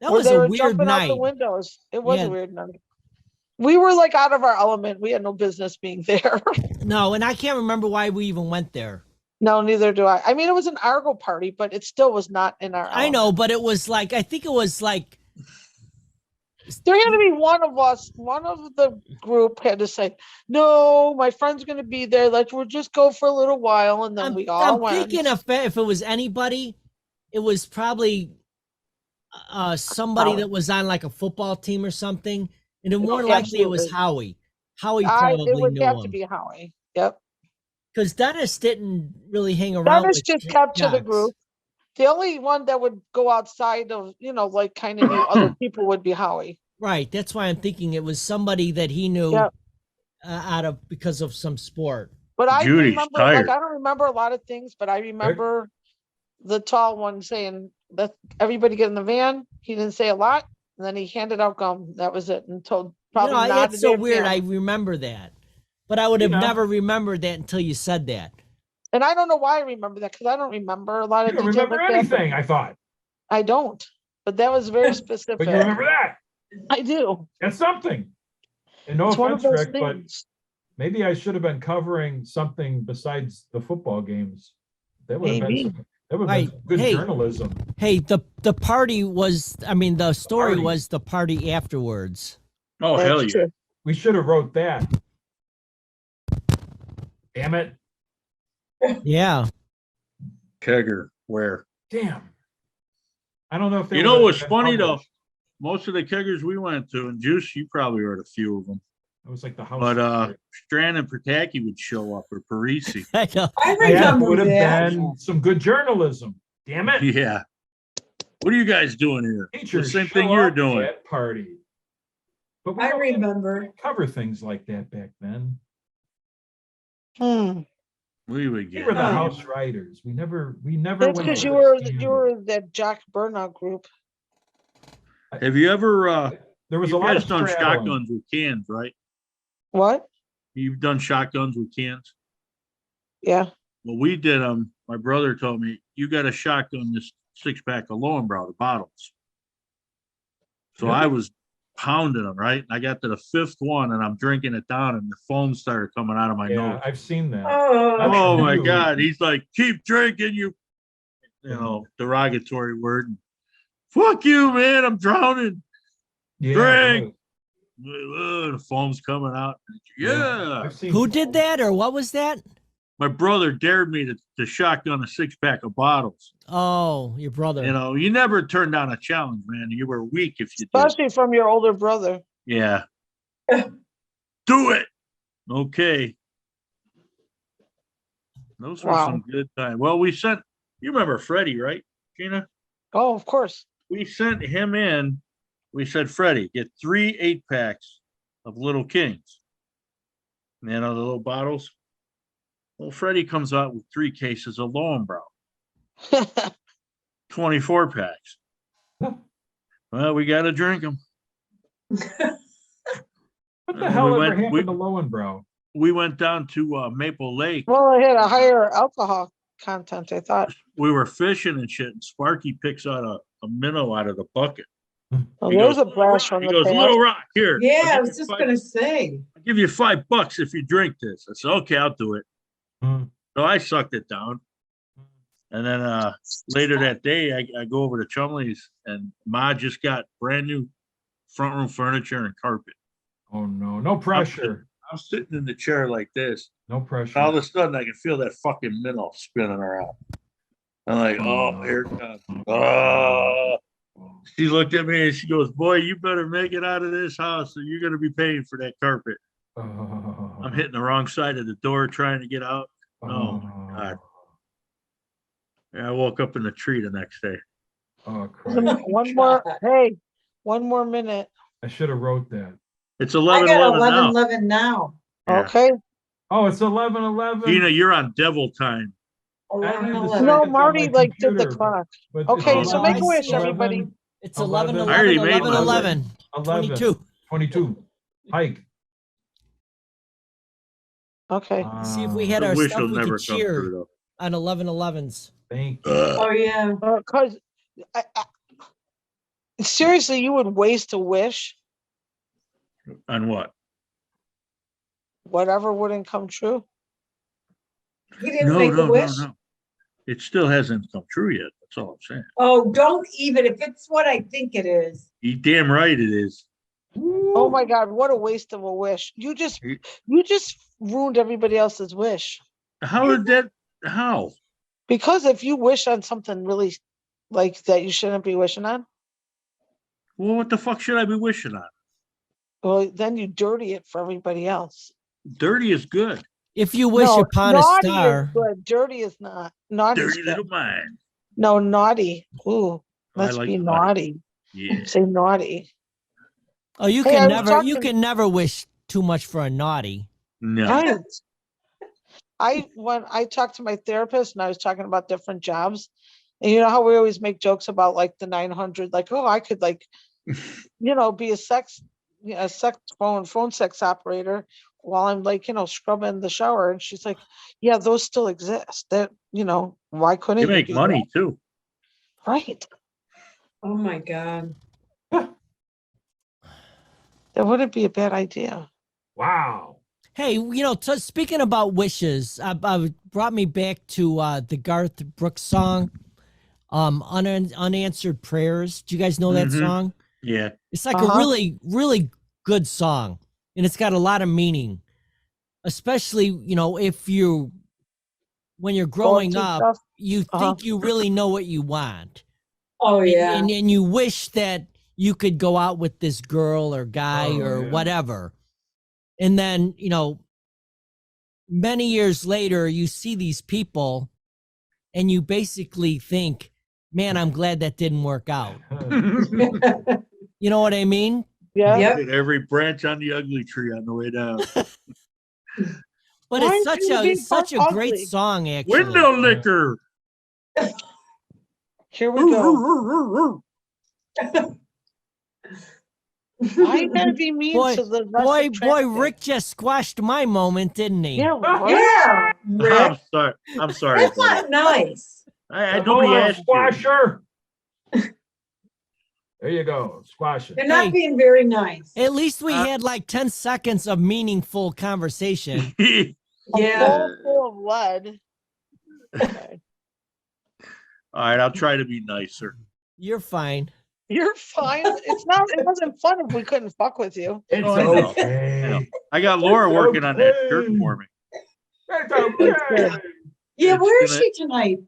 Speaker 1: That
Speaker 6: where
Speaker 1: was
Speaker 6: they
Speaker 1: a
Speaker 6: were
Speaker 1: weird
Speaker 6: jumping out the
Speaker 1: night.
Speaker 6: windows. It was
Speaker 1: Yeah.
Speaker 6: a weird night. We were like out of our element. We had no business being there.
Speaker 1: No, and I can't remember why we even went there.
Speaker 6: No, neither do I. I mean, it was an Argo party, but it still was not in our
Speaker 1: I know, but it was like, I think it was like,
Speaker 6: There had to be one of us, one of the group had to say, no, my friend's going to be there. We'll just go for a little while. And then we all
Speaker 1: I'm
Speaker 6: went.
Speaker 1: thinking if it was anybody, it was probably somebody that was on like a football team or something. And then more likely it was
Speaker 6: Absolutely.
Speaker 1: Howie. Howie
Speaker 6: It
Speaker 1: probably
Speaker 6: would
Speaker 1: knew
Speaker 6: have to
Speaker 1: him.
Speaker 6: be Howie. Yep.
Speaker 1: Because Dennis didn't really hang around.
Speaker 6: Dennis
Speaker 1: with
Speaker 6: just kept to the
Speaker 1: jocks.
Speaker 6: group. The only one that would go outside of, like kind of knew other people would be Howie.
Speaker 1: Right. That's why I'm thinking it was somebody that he knew
Speaker 6: Yep.
Speaker 1: out of because of some sport.
Speaker 6: But I
Speaker 2: Judy's
Speaker 6: remember,
Speaker 2: tired.
Speaker 6: I don't remember a lot of things, but I remember the tall one saying, "Let everybody get in the van." He didn't say a lot, and then he handed out gum. That was it, and told probably nodded
Speaker 1: It's so
Speaker 6: at
Speaker 1: weird.
Speaker 6: him.
Speaker 1: I remember that, but I would have
Speaker 4: Yeah.
Speaker 1: never remembered that until you said that.
Speaker 6: And I don't know why I remember that because I don't remember a lot
Speaker 4: You
Speaker 6: of
Speaker 4: don't
Speaker 6: details
Speaker 4: remember
Speaker 6: like that, but
Speaker 4: anything, I thought,
Speaker 6: I don't. But that was very specific.
Speaker 4: but you remember that.
Speaker 6: I do.
Speaker 4: That's something. And no
Speaker 6: It's one of
Speaker 4: offense,
Speaker 6: those
Speaker 4: Rick, but
Speaker 6: things.
Speaker 4: maybe I should have been covering something besides the football games. That would have been,
Speaker 6: Maybe.
Speaker 4: that would have
Speaker 1: Right.
Speaker 4: been good
Speaker 1: Hey.
Speaker 4: journalism.
Speaker 1: Hey, the party was. I mean, the story
Speaker 4: Party.
Speaker 1: was the party afterwards.
Speaker 2: Oh, hell
Speaker 6: That's
Speaker 2: yeah.
Speaker 6: true.
Speaker 4: We should have wrote that. Damn it.
Speaker 1: Yeah.
Speaker 2: Kegger, where?
Speaker 4: Damn. I don't know if they
Speaker 2: You know
Speaker 4: would have
Speaker 2: what's
Speaker 4: been
Speaker 2: funny though?
Speaker 4: published.
Speaker 2: Most of the keggers we went to, and Juice, you probably heard a few of them.
Speaker 4: It was like the house.
Speaker 2: But Strand and Pataki would show up, or Parisi.
Speaker 1: I know.
Speaker 5: I
Speaker 4: that
Speaker 5: remember
Speaker 4: would have
Speaker 5: that.
Speaker 4: been some good journalism. Damn it.
Speaker 2: Yeah. What are you guys doing here? The
Speaker 4: Teachers
Speaker 2: same
Speaker 4: show
Speaker 2: thing you're
Speaker 4: up
Speaker 2: doing.
Speaker 4: at party. But we
Speaker 5: I
Speaker 4: don't
Speaker 5: remember.
Speaker 4: cover things like that back then.
Speaker 6: Hmm.
Speaker 2: We would
Speaker 4: We
Speaker 2: get.
Speaker 4: were the
Speaker 5: Oh.
Speaker 4: house writers. We never
Speaker 6: That's
Speaker 4: went
Speaker 6: because
Speaker 4: over
Speaker 6: you
Speaker 4: the
Speaker 6: were
Speaker 4: scandal.
Speaker 6: that Jack Burnout group.
Speaker 2: Have you ever?
Speaker 4: There was a
Speaker 2: You
Speaker 4: lot
Speaker 2: guys
Speaker 4: of
Speaker 2: done
Speaker 4: straddling.
Speaker 2: shotguns with cans, right?
Speaker 6: What?
Speaker 2: You've done shotguns with cans.
Speaker 6: Yeah.
Speaker 2: Well, we did them. My brother told me you got a shotgun this 6-pack of Lowenbrau, the bottles. So
Speaker 4: Really?
Speaker 2: I was pounding them, right? I got to the 5th one and I'm drinking it down and the foam started coming out of my
Speaker 4: Yeah,
Speaker 2: nose.
Speaker 4: I've seen that.
Speaker 5: Oh,
Speaker 2: Oh my
Speaker 4: Dude.
Speaker 2: God. He's like, keep drinking, you derogatory word. Fuck you, man. I'm drowning.
Speaker 4: Yeah,
Speaker 2: Drink.
Speaker 4: right.
Speaker 2: The foam's coming out. Yeah.
Speaker 4: I've seen
Speaker 1: Who did that, or what was that?
Speaker 2: My brother dared me to shotgun a 6-pack of bottles.
Speaker 1: Oh, your brother.
Speaker 2: You never turned down a challenge, man. You were weak if you did.
Speaker 6: Especially from your older brother.
Speaker 2: Yeah. Do it. Okay. Those were
Speaker 6: Wow.
Speaker 2: some good times. Well, you remember Freddie, right, Gina?
Speaker 6: Oh, of course.
Speaker 2: We sent him in. We said, Freddie, get 3 8-packs of Little Kings. The little bottles. Well, Freddie comes out with 3 cases of Lowenbrau, 24 packs. Well, we got to drink them.
Speaker 4: What the hell
Speaker 2: We
Speaker 4: ever
Speaker 2: went-
Speaker 4: happened
Speaker 2: we-
Speaker 4: to Lowenbrau?
Speaker 2: We went down to Maple Lake.
Speaker 6: Well, I had a higher alcohol content, I thought.
Speaker 2: We were fishing and shit, and Sparky picks out a minnow out of the bucket.
Speaker 6: Well,
Speaker 2: He
Speaker 6: there's
Speaker 2: goes,
Speaker 6: a blast from
Speaker 2: He
Speaker 6: the
Speaker 2: goes,
Speaker 6: past.
Speaker 2: Little Rock, here.
Speaker 5: yeah, I
Speaker 2: I'll
Speaker 5: was
Speaker 2: give you
Speaker 5: just
Speaker 2: five-
Speaker 5: gonna say.
Speaker 2: I'll give you $5 if you drink this. I said, okay, I'll do it.
Speaker 4: Hmm.
Speaker 2: So I sucked it down. And then later that day, I go over to Chumley's, and Ma just got brand new front room furniture and carpet.
Speaker 4: Oh, no, no pressure.
Speaker 2: I'm sitting in the chair like this.
Speaker 4: No pressure.
Speaker 2: All of a sudden, I can feel that fucking minnow spinning around. I'm like, oh, here it comes. Oh. She looked at me and she goes, boy, you better make it out of this house or you're going to be paying for that carpet. I'm hitting the wrong side of the door trying to get out. Oh, my God. And I woke up in the tree the next day.
Speaker 4: Oh, Christ.
Speaker 6: One more, hey, one more minute.
Speaker 4: I should have wrote that.
Speaker 2: It's
Speaker 5: I
Speaker 2: 11
Speaker 5: got
Speaker 2: 11 now.
Speaker 5: 11 now.
Speaker 2: Yeah.
Speaker 6: Okay.
Speaker 4: Oh, it's 11:11.
Speaker 2: Gina, you're on devil time.
Speaker 4: I don't
Speaker 5: 11,
Speaker 4: have the
Speaker 5: 11.
Speaker 6: No,
Speaker 4: seconds on
Speaker 6: Marty
Speaker 4: my
Speaker 6: like did the
Speaker 4: computer,
Speaker 6: clock.
Speaker 4: but it's
Speaker 6: Okay,
Speaker 2: so
Speaker 4: 11,
Speaker 2: make
Speaker 6: a wish,
Speaker 4: 11,
Speaker 6: everybody.
Speaker 1: It's 11,
Speaker 4: 11.
Speaker 2: I already
Speaker 1: 11,
Speaker 2: made
Speaker 1: 11,
Speaker 2: one.
Speaker 1: 11,
Speaker 4: 11,
Speaker 1: 22.
Speaker 4: 22. Hike.
Speaker 6: Okay.
Speaker 1: See if we had
Speaker 2: The
Speaker 1: our
Speaker 2: wish
Speaker 1: stuff
Speaker 2: will
Speaker 1: we
Speaker 2: never
Speaker 1: could
Speaker 2: come
Speaker 1: cheer
Speaker 2: true,
Speaker 1: on 11/11s.
Speaker 4: Thank you.
Speaker 2: though.
Speaker 5: Oh, yeah.
Speaker 6: Because seriously, you would waste a wish,
Speaker 2: On what?
Speaker 6: whatever wouldn't come true.
Speaker 5: He didn't make a wish.
Speaker 2: No. It still hasn't come true yet. That's all I'm saying.
Speaker 5: Oh, don't even, if it's what I think it is.
Speaker 2: You damn right it is.
Speaker 6: Oh my God, what a waste of a wish. You just ruined everybody else's wish.
Speaker 2: How did that? How?
Speaker 6: Because if you wish on something really like that you shouldn't be wishing on,
Speaker 2: Well, what the fuck should I be wishing on?
Speaker 6: well, then you dirty it for everybody else.
Speaker 2: Dirty is good.
Speaker 1: If you wish
Speaker 6: No,
Speaker 1: upon a
Speaker 6: naughty is
Speaker 1: star,
Speaker 6: good, dirty is not. Naughty is
Speaker 2: Dirty
Speaker 6: good.
Speaker 2: little mind.
Speaker 6: No, naughty. Ooh,
Speaker 2: I
Speaker 6: let's
Speaker 2: like
Speaker 6: be
Speaker 2: naughty.
Speaker 6: naughty.
Speaker 2: Yeah.
Speaker 6: Say naughty.
Speaker 1: Oh, you
Speaker 6: Hey, I
Speaker 1: can
Speaker 6: was
Speaker 1: never, you
Speaker 6: talking-
Speaker 1: can never wish too much for a naughty.
Speaker 2: No.
Speaker 6: Right. When I talked to my therapist and I was talking about different jobs, and you know how we always make jokes about like the 900, like, oh, I could like, be a phone sex operator while I'm like, scrubbing the shower. And she's like, yeah, those still exist. That, why couldn't
Speaker 2: You
Speaker 6: you
Speaker 2: make
Speaker 6: do
Speaker 2: money too.
Speaker 6: that? Right.
Speaker 5: Oh, my God.
Speaker 6: That wouldn't be a bad idea.
Speaker 4: Wow.
Speaker 1: Hey, speaking about wishes, brought me back to the Garth Brooks song, Unanswered Prayers. Do you guys know that
Speaker 2: Mhm.
Speaker 1: song?
Speaker 2: Yeah.
Speaker 1: It's like a
Speaker 6: Uh-huh.
Speaker 1: really, really good song, and it's got a lot of meaning, especially, if when you're growing
Speaker 6: through
Speaker 1: up,
Speaker 6: stuff.
Speaker 1: you
Speaker 6: Uh-huh.
Speaker 1: think you really know what you want.
Speaker 5: Oh, yeah.
Speaker 1: And you wish that you could go out with this girl or guy
Speaker 4: Oh,
Speaker 1: or
Speaker 4: yeah.
Speaker 1: whatever. And then, many years later, you see these people and you basically think, man, I'm glad that didn't work out. You know what I mean?
Speaker 6: Yeah.
Speaker 5: Yep.
Speaker 2: Hit every branch on the ugly tree on the way down.
Speaker 1: But
Speaker 6: Why
Speaker 1: it's
Speaker 6: didn't you be
Speaker 1: it's such a great
Speaker 6: ugly?
Speaker 1: song, actually.
Speaker 2: Window liquor.
Speaker 6: Here we go. Why you gotta be mean
Speaker 1: Boy,
Speaker 6: to the
Speaker 1: boy,
Speaker 6: less
Speaker 1: boy,
Speaker 6: attractive?
Speaker 1: Rick just squashed my moment, didn't he?
Speaker 6: Yeah, right?
Speaker 5: Yeah, Rick.
Speaker 2: I'm sorry. I'm sorry.
Speaker 5: That's
Speaker 2: buddy.
Speaker 5: not nice.
Speaker 2: Nobody asked you.
Speaker 4: Squasher. There you go. Squash it.
Speaker 5: You're not
Speaker 1: Hey.
Speaker 5: being very nice.
Speaker 1: At least we
Speaker 2: Uh,
Speaker 1: had like 10 seconds of meaningful conversation.
Speaker 6: A
Speaker 5: Yeah.
Speaker 6: bowl full of lead. Okay.
Speaker 2: All right, I'll try to be nicer.
Speaker 1: You're fine.
Speaker 6: You're fine. It wasn't fun if we couldn't fuck with you.
Speaker 4: It's
Speaker 2: I know.
Speaker 4: okay.
Speaker 2: I got Laura
Speaker 4: It's
Speaker 2: working on that shirt
Speaker 4: okay.
Speaker 2: for me.
Speaker 4: It's okay.
Speaker 5: Yeah,
Speaker 2: It's
Speaker 5: where is
Speaker 2: gonna-
Speaker 5: she tonight?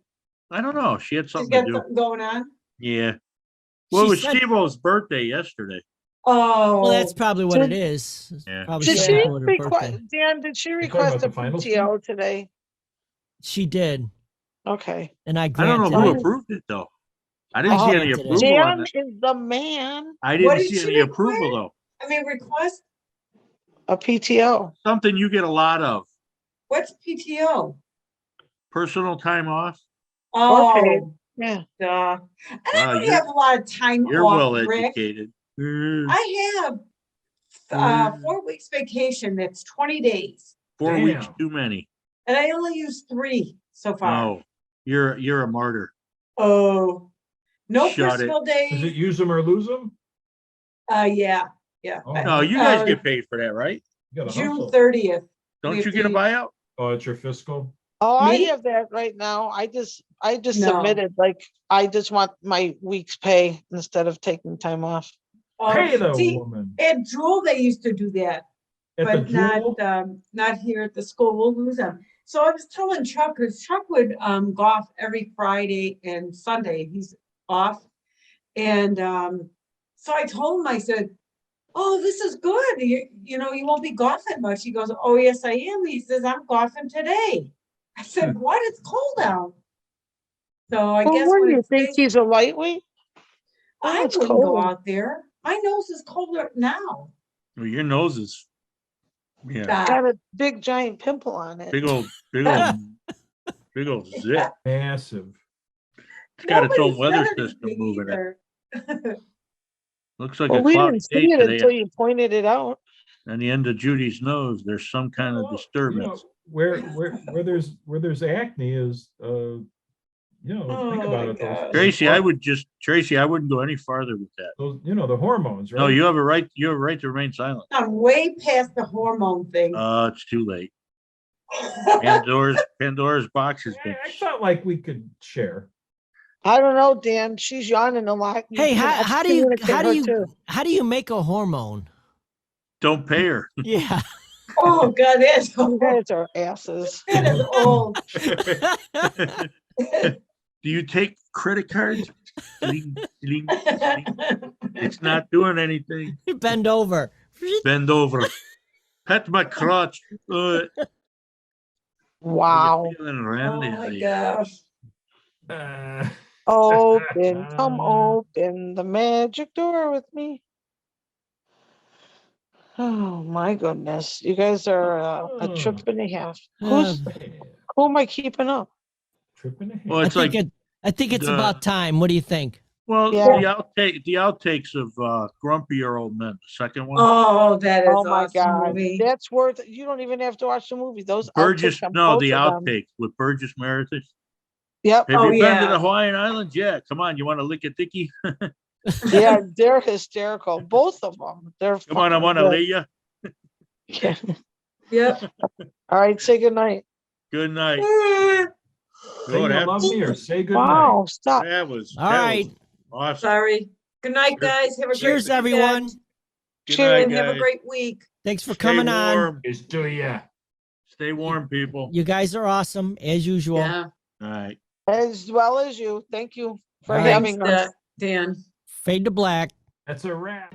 Speaker 2: I don't know. She had
Speaker 5: She's
Speaker 2: something
Speaker 5: got
Speaker 2: to do.
Speaker 5: something going on?
Speaker 2: Yeah. Well, it
Speaker 1: She
Speaker 2: was
Speaker 1: said-
Speaker 2: Steve-O's birthday yesterday.
Speaker 5: Oh.
Speaker 1: Well, that's probably what it
Speaker 6: Did-
Speaker 1: is. It's
Speaker 2: Yeah.
Speaker 1: probably
Speaker 6: Did
Speaker 5: Yeah.
Speaker 6: she
Speaker 1: something with her
Speaker 6: request,
Speaker 1: birthday.
Speaker 6: Dan, did she
Speaker 4: talking
Speaker 6: request
Speaker 4: about
Speaker 6: a
Speaker 4: the finals
Speaker 6: PTO today?
Speaker 1: She did,
Speaker 6: Okay.
Speaker 1: and I
Speaker 2: I don't know
Speaker 1: granted
Speaker 2: who
Speaker 1: it.
Speaker 2: approved it though. I didn't
Speaker 6: Oh,
Speaker 2: see any
Speaker 1: granted it.
Speaker 2: approval on
Speaker 6: Dan
Speaker 2: it.
Speaker 6: is the man.
Speaker 2: I
Speaker 5: What
Speaker 2: didn't
Speaker 5: did
Speaker 2: see
Speaker 5: she
Speaker 2: any approval
Speaker 5: require?
Speaker 2: though.
Speaker 5: I mean, request,
Speaker 6: A PTO.
Speaker 2: Something you get a lot of.
Speaker 5: what's PTO?
Speaker 2: Personal time off.
Speaker 6: Okay.
Speaker 5: Oh,
Speaker 6: Yeah.
Speaker 5: duh. And I
Speaker 2: Wow,
Speaker 5: don't
Speaker 2: you're-
Speaker 5: have a lot of time
Speaker 2: You're
Speaker 5: off,
Speaker 2: well
Speaker 5: Rick.
Speaker 2: educated.
Speaker 5: I have 4 weeks vacation. That's 20 days.
Speaker 2: 4 weeks
Speaker 4: Damn.
Speaker 2: too many.
Speaker 5: And I only used 3 so far.
Speaker 2: No, you're a martyr.
Speaker 5: Oh, no
Speaker 2: Shut it.
Speaker 5: personal
Speaker 4: Is it
Speaker 5: days.
Speaker 4: use them or lose them?
Speaker 5: Yeah.
Speaker 4: Oh.
Speaker 2: No, you guys
Speaker 5: Uh,
Speaker 2: get paid for that, right?
Speaker 4: You gotta
Speaker 5: June
Speaker 4: hustle.
Speaker 5: 30th.
Speaker 2: Don't
Speaker 5: We
Speaker 2: you get a
Speaker 5: have
Speaker 2: buyout?
Speaker 4: Oh, it's your fiscal.
Speaker 6: Oh, I
Speaker 5: Me?
Speaker 6: have that right now. I just
Speaker 5: No.
Speaker 6: submitted, like, I just want my week's pay instead of taking time off.
Speaker 4: Pay the
Speaker 5: See,
Speaker 4: woman.
Speaker 5: at Jewel, they used to do that,
Speaker 4: At the
Speaker 5: but not,
Speaker 4: jewel.
Speaker 5: not here at the school. We'll lose them. So I was telling Chuck, because Chuck would go off every Friday and Sunday. He's off. And so I told him, I said, oh, this is good. You won't be golfing much. He goes, oh, yes, I am. He says, I'm golfing today. I said, what? It's cold out. So I
Speaker 6: Well,
Speaker 5: guess
Speaker 6: what do
Speaker 5: when
Speaker 6: you
Speaker 5: it's
Speaker 6: think? He's a lightweight?
Speaker 5: I
Speaker 6: it's
Speaker 5: wouldn't go
Speaker 6: cold.
Speaker 5: out there. My nose is colder now.
Speaker 2: Well, your nose is, yeah,
Speaker 5: Ah,
Speaker 6: Got a big giant pimple on it.
Speaker 2: big old zit.
Speaker 4: Massive.
Speaker 2: It's got its own
Speaker 5: nobody's
Speaker 2: weather
Speaker 5: said
Speaker 2: system
Speaker 5: anything
Speaker 2: moving it.
Speaker 5: either.
Speaker 2: Looks like
Speaker 6: Well,
Speaker 2: a
Speaker 6: we
Speaker 2: cloudy
Speaker 6: didn't see
Speaker 2: day
Speaker 6: it
Speaker 2: today.
Speaker 6: until you pointed it out.
Speaker 2: On the end of Judy's nose, there's some kind of
Speaker 4: Well,
Speaker 2: disturbance.
Speaker 4: where there's acne is think
Speaker 5: Oh
Speaker 4: about
Speaker 5: my
Speaker 4: it.
Speaker 5: gosh.
Speaker 2: Tracy, I wouldn't go any farther with that.
Speaker 4: Those the hormones, right?
Speaker 2: No, you have a right to remain silent.
Speaker 5: I'm way past the hormone thing.
Speaker 2: It's too late. Pandora's box has been.
Speaker 4: I felt like we could share.
Speaker 6: I don't know, Dan. She's yawning a lot. You
Speaker 1: Hey,
Speaker 6: can
Speaker 1: how do you
Speaker 6: excommunicate her, too.
Speaker 1: how do you make a hormone?
Speaker 2: Don't pay her.
Speaker 1: Yeah.
Speaker 5: Oh, God, that's old.
Speaker 6: Guys are asses.
Speaker 5: That is old.
Speaker 2: Do you take credit cards? Ding, ding, ding. It's not doing anything.
Speaker 1: Bend over.
Speaker 2: Bend over. Pet my crotch.
Speaker 6: Wow.
Speaker 2: Feeling
Speaker 5: Oh,
Speaker 2: randy.
Speaker 5: my gosh.
Speaker 4: Uh,
Speaker 6: Open, come open the magic door with me. Oh my goodness, you guys are a trip and a half. Who am I keeping up?
Speaker 4: Tripping ahead.
Speaker 2: Well,
Speaker 1: I
Speaker 2: it's
Speaker 1: think
Speaker 2: like,
Speaker 1: I think it's
Speaker 2: the-
Speaker 1: about time. What do you think?
Speaker 2: well,
Speaker 6: Yeah.
Speaker 2: the outtakes of Grumpier Old Men, the second one.
Speaker 5: Oh, that is
Speaker 6: Oh my
Speaker 5: awesome
Speaker 6: God,
Speaker 5: movie.
Speaker 6: that's worth, you don't even have to watch the movie. Those
Speaker 2: Burgess,
Speaker 6: outtakes on
Speaker 2: no,
Speaker 6: both
Speaker 2: the
Speaker 6: of them.
Speaker 2: outtakes with Burgess Meredith.
Speaker 6: Yep,
Speaker 2: Have
Speaker 5: Oh,
Speaker 2: you been to
Speaker 5: yeah.
Speaker 2: the Hawaiian Islands? Yeah, come on, you want to lick a dicky?
Speaker 6: yeah, they're hysterical, both of them. They're
Speaker 2: Come on, I
Speaker 6: fucking
Speaker 2: want to
Speaker 6: good.
Speaker 2: lay you.
Speaker 6: Yeah.
Speaker 5: Yep.
Speaker 6: All right, say goodnight.
Speaker 2: Good night.
Speaker 4: Say
Speaker 2: Oh,
Speaker 4: you
Speaker 2: that,
Speaker 4: love me or say goodnight.
Speaker 6: Wow, stop.
Speaker 2: that was
Speaker 1: All
Speaker 2: that
Speaker 1: right.
Speaker 2: was awesome.
Speaker 5: Sorry. Good night, guys. Have a great
Speaker 1: Cheers, everyone.
Speaker 5: weekend,
Speaker 2: Good
Speaker 6: Cheers.
Speaker 2: night,
Speaker 5: and have a
Speaker 2: guys.
Speaker 5: great week.
Speaker 1: Thanks for
Speaker 2: Stay
Speaker 1: coming on.
Speaker 2: warm.
Speaker 4: Is to ya.
Speaker 2: Stay warm, people.
Speaker 1: You guys are awesome as usual.
Speaker 5: Yeah.
Speaker 2: All right.
Speaker 6: As well as you. Thank you for
Speaker 1: All right.
Speaker 6: having
Speaker 5: Thanks,
Speaker 6: us.
Speaker 5: Dan.
Speaker 1: Fade to black.
Speaker 4: That's a wrap.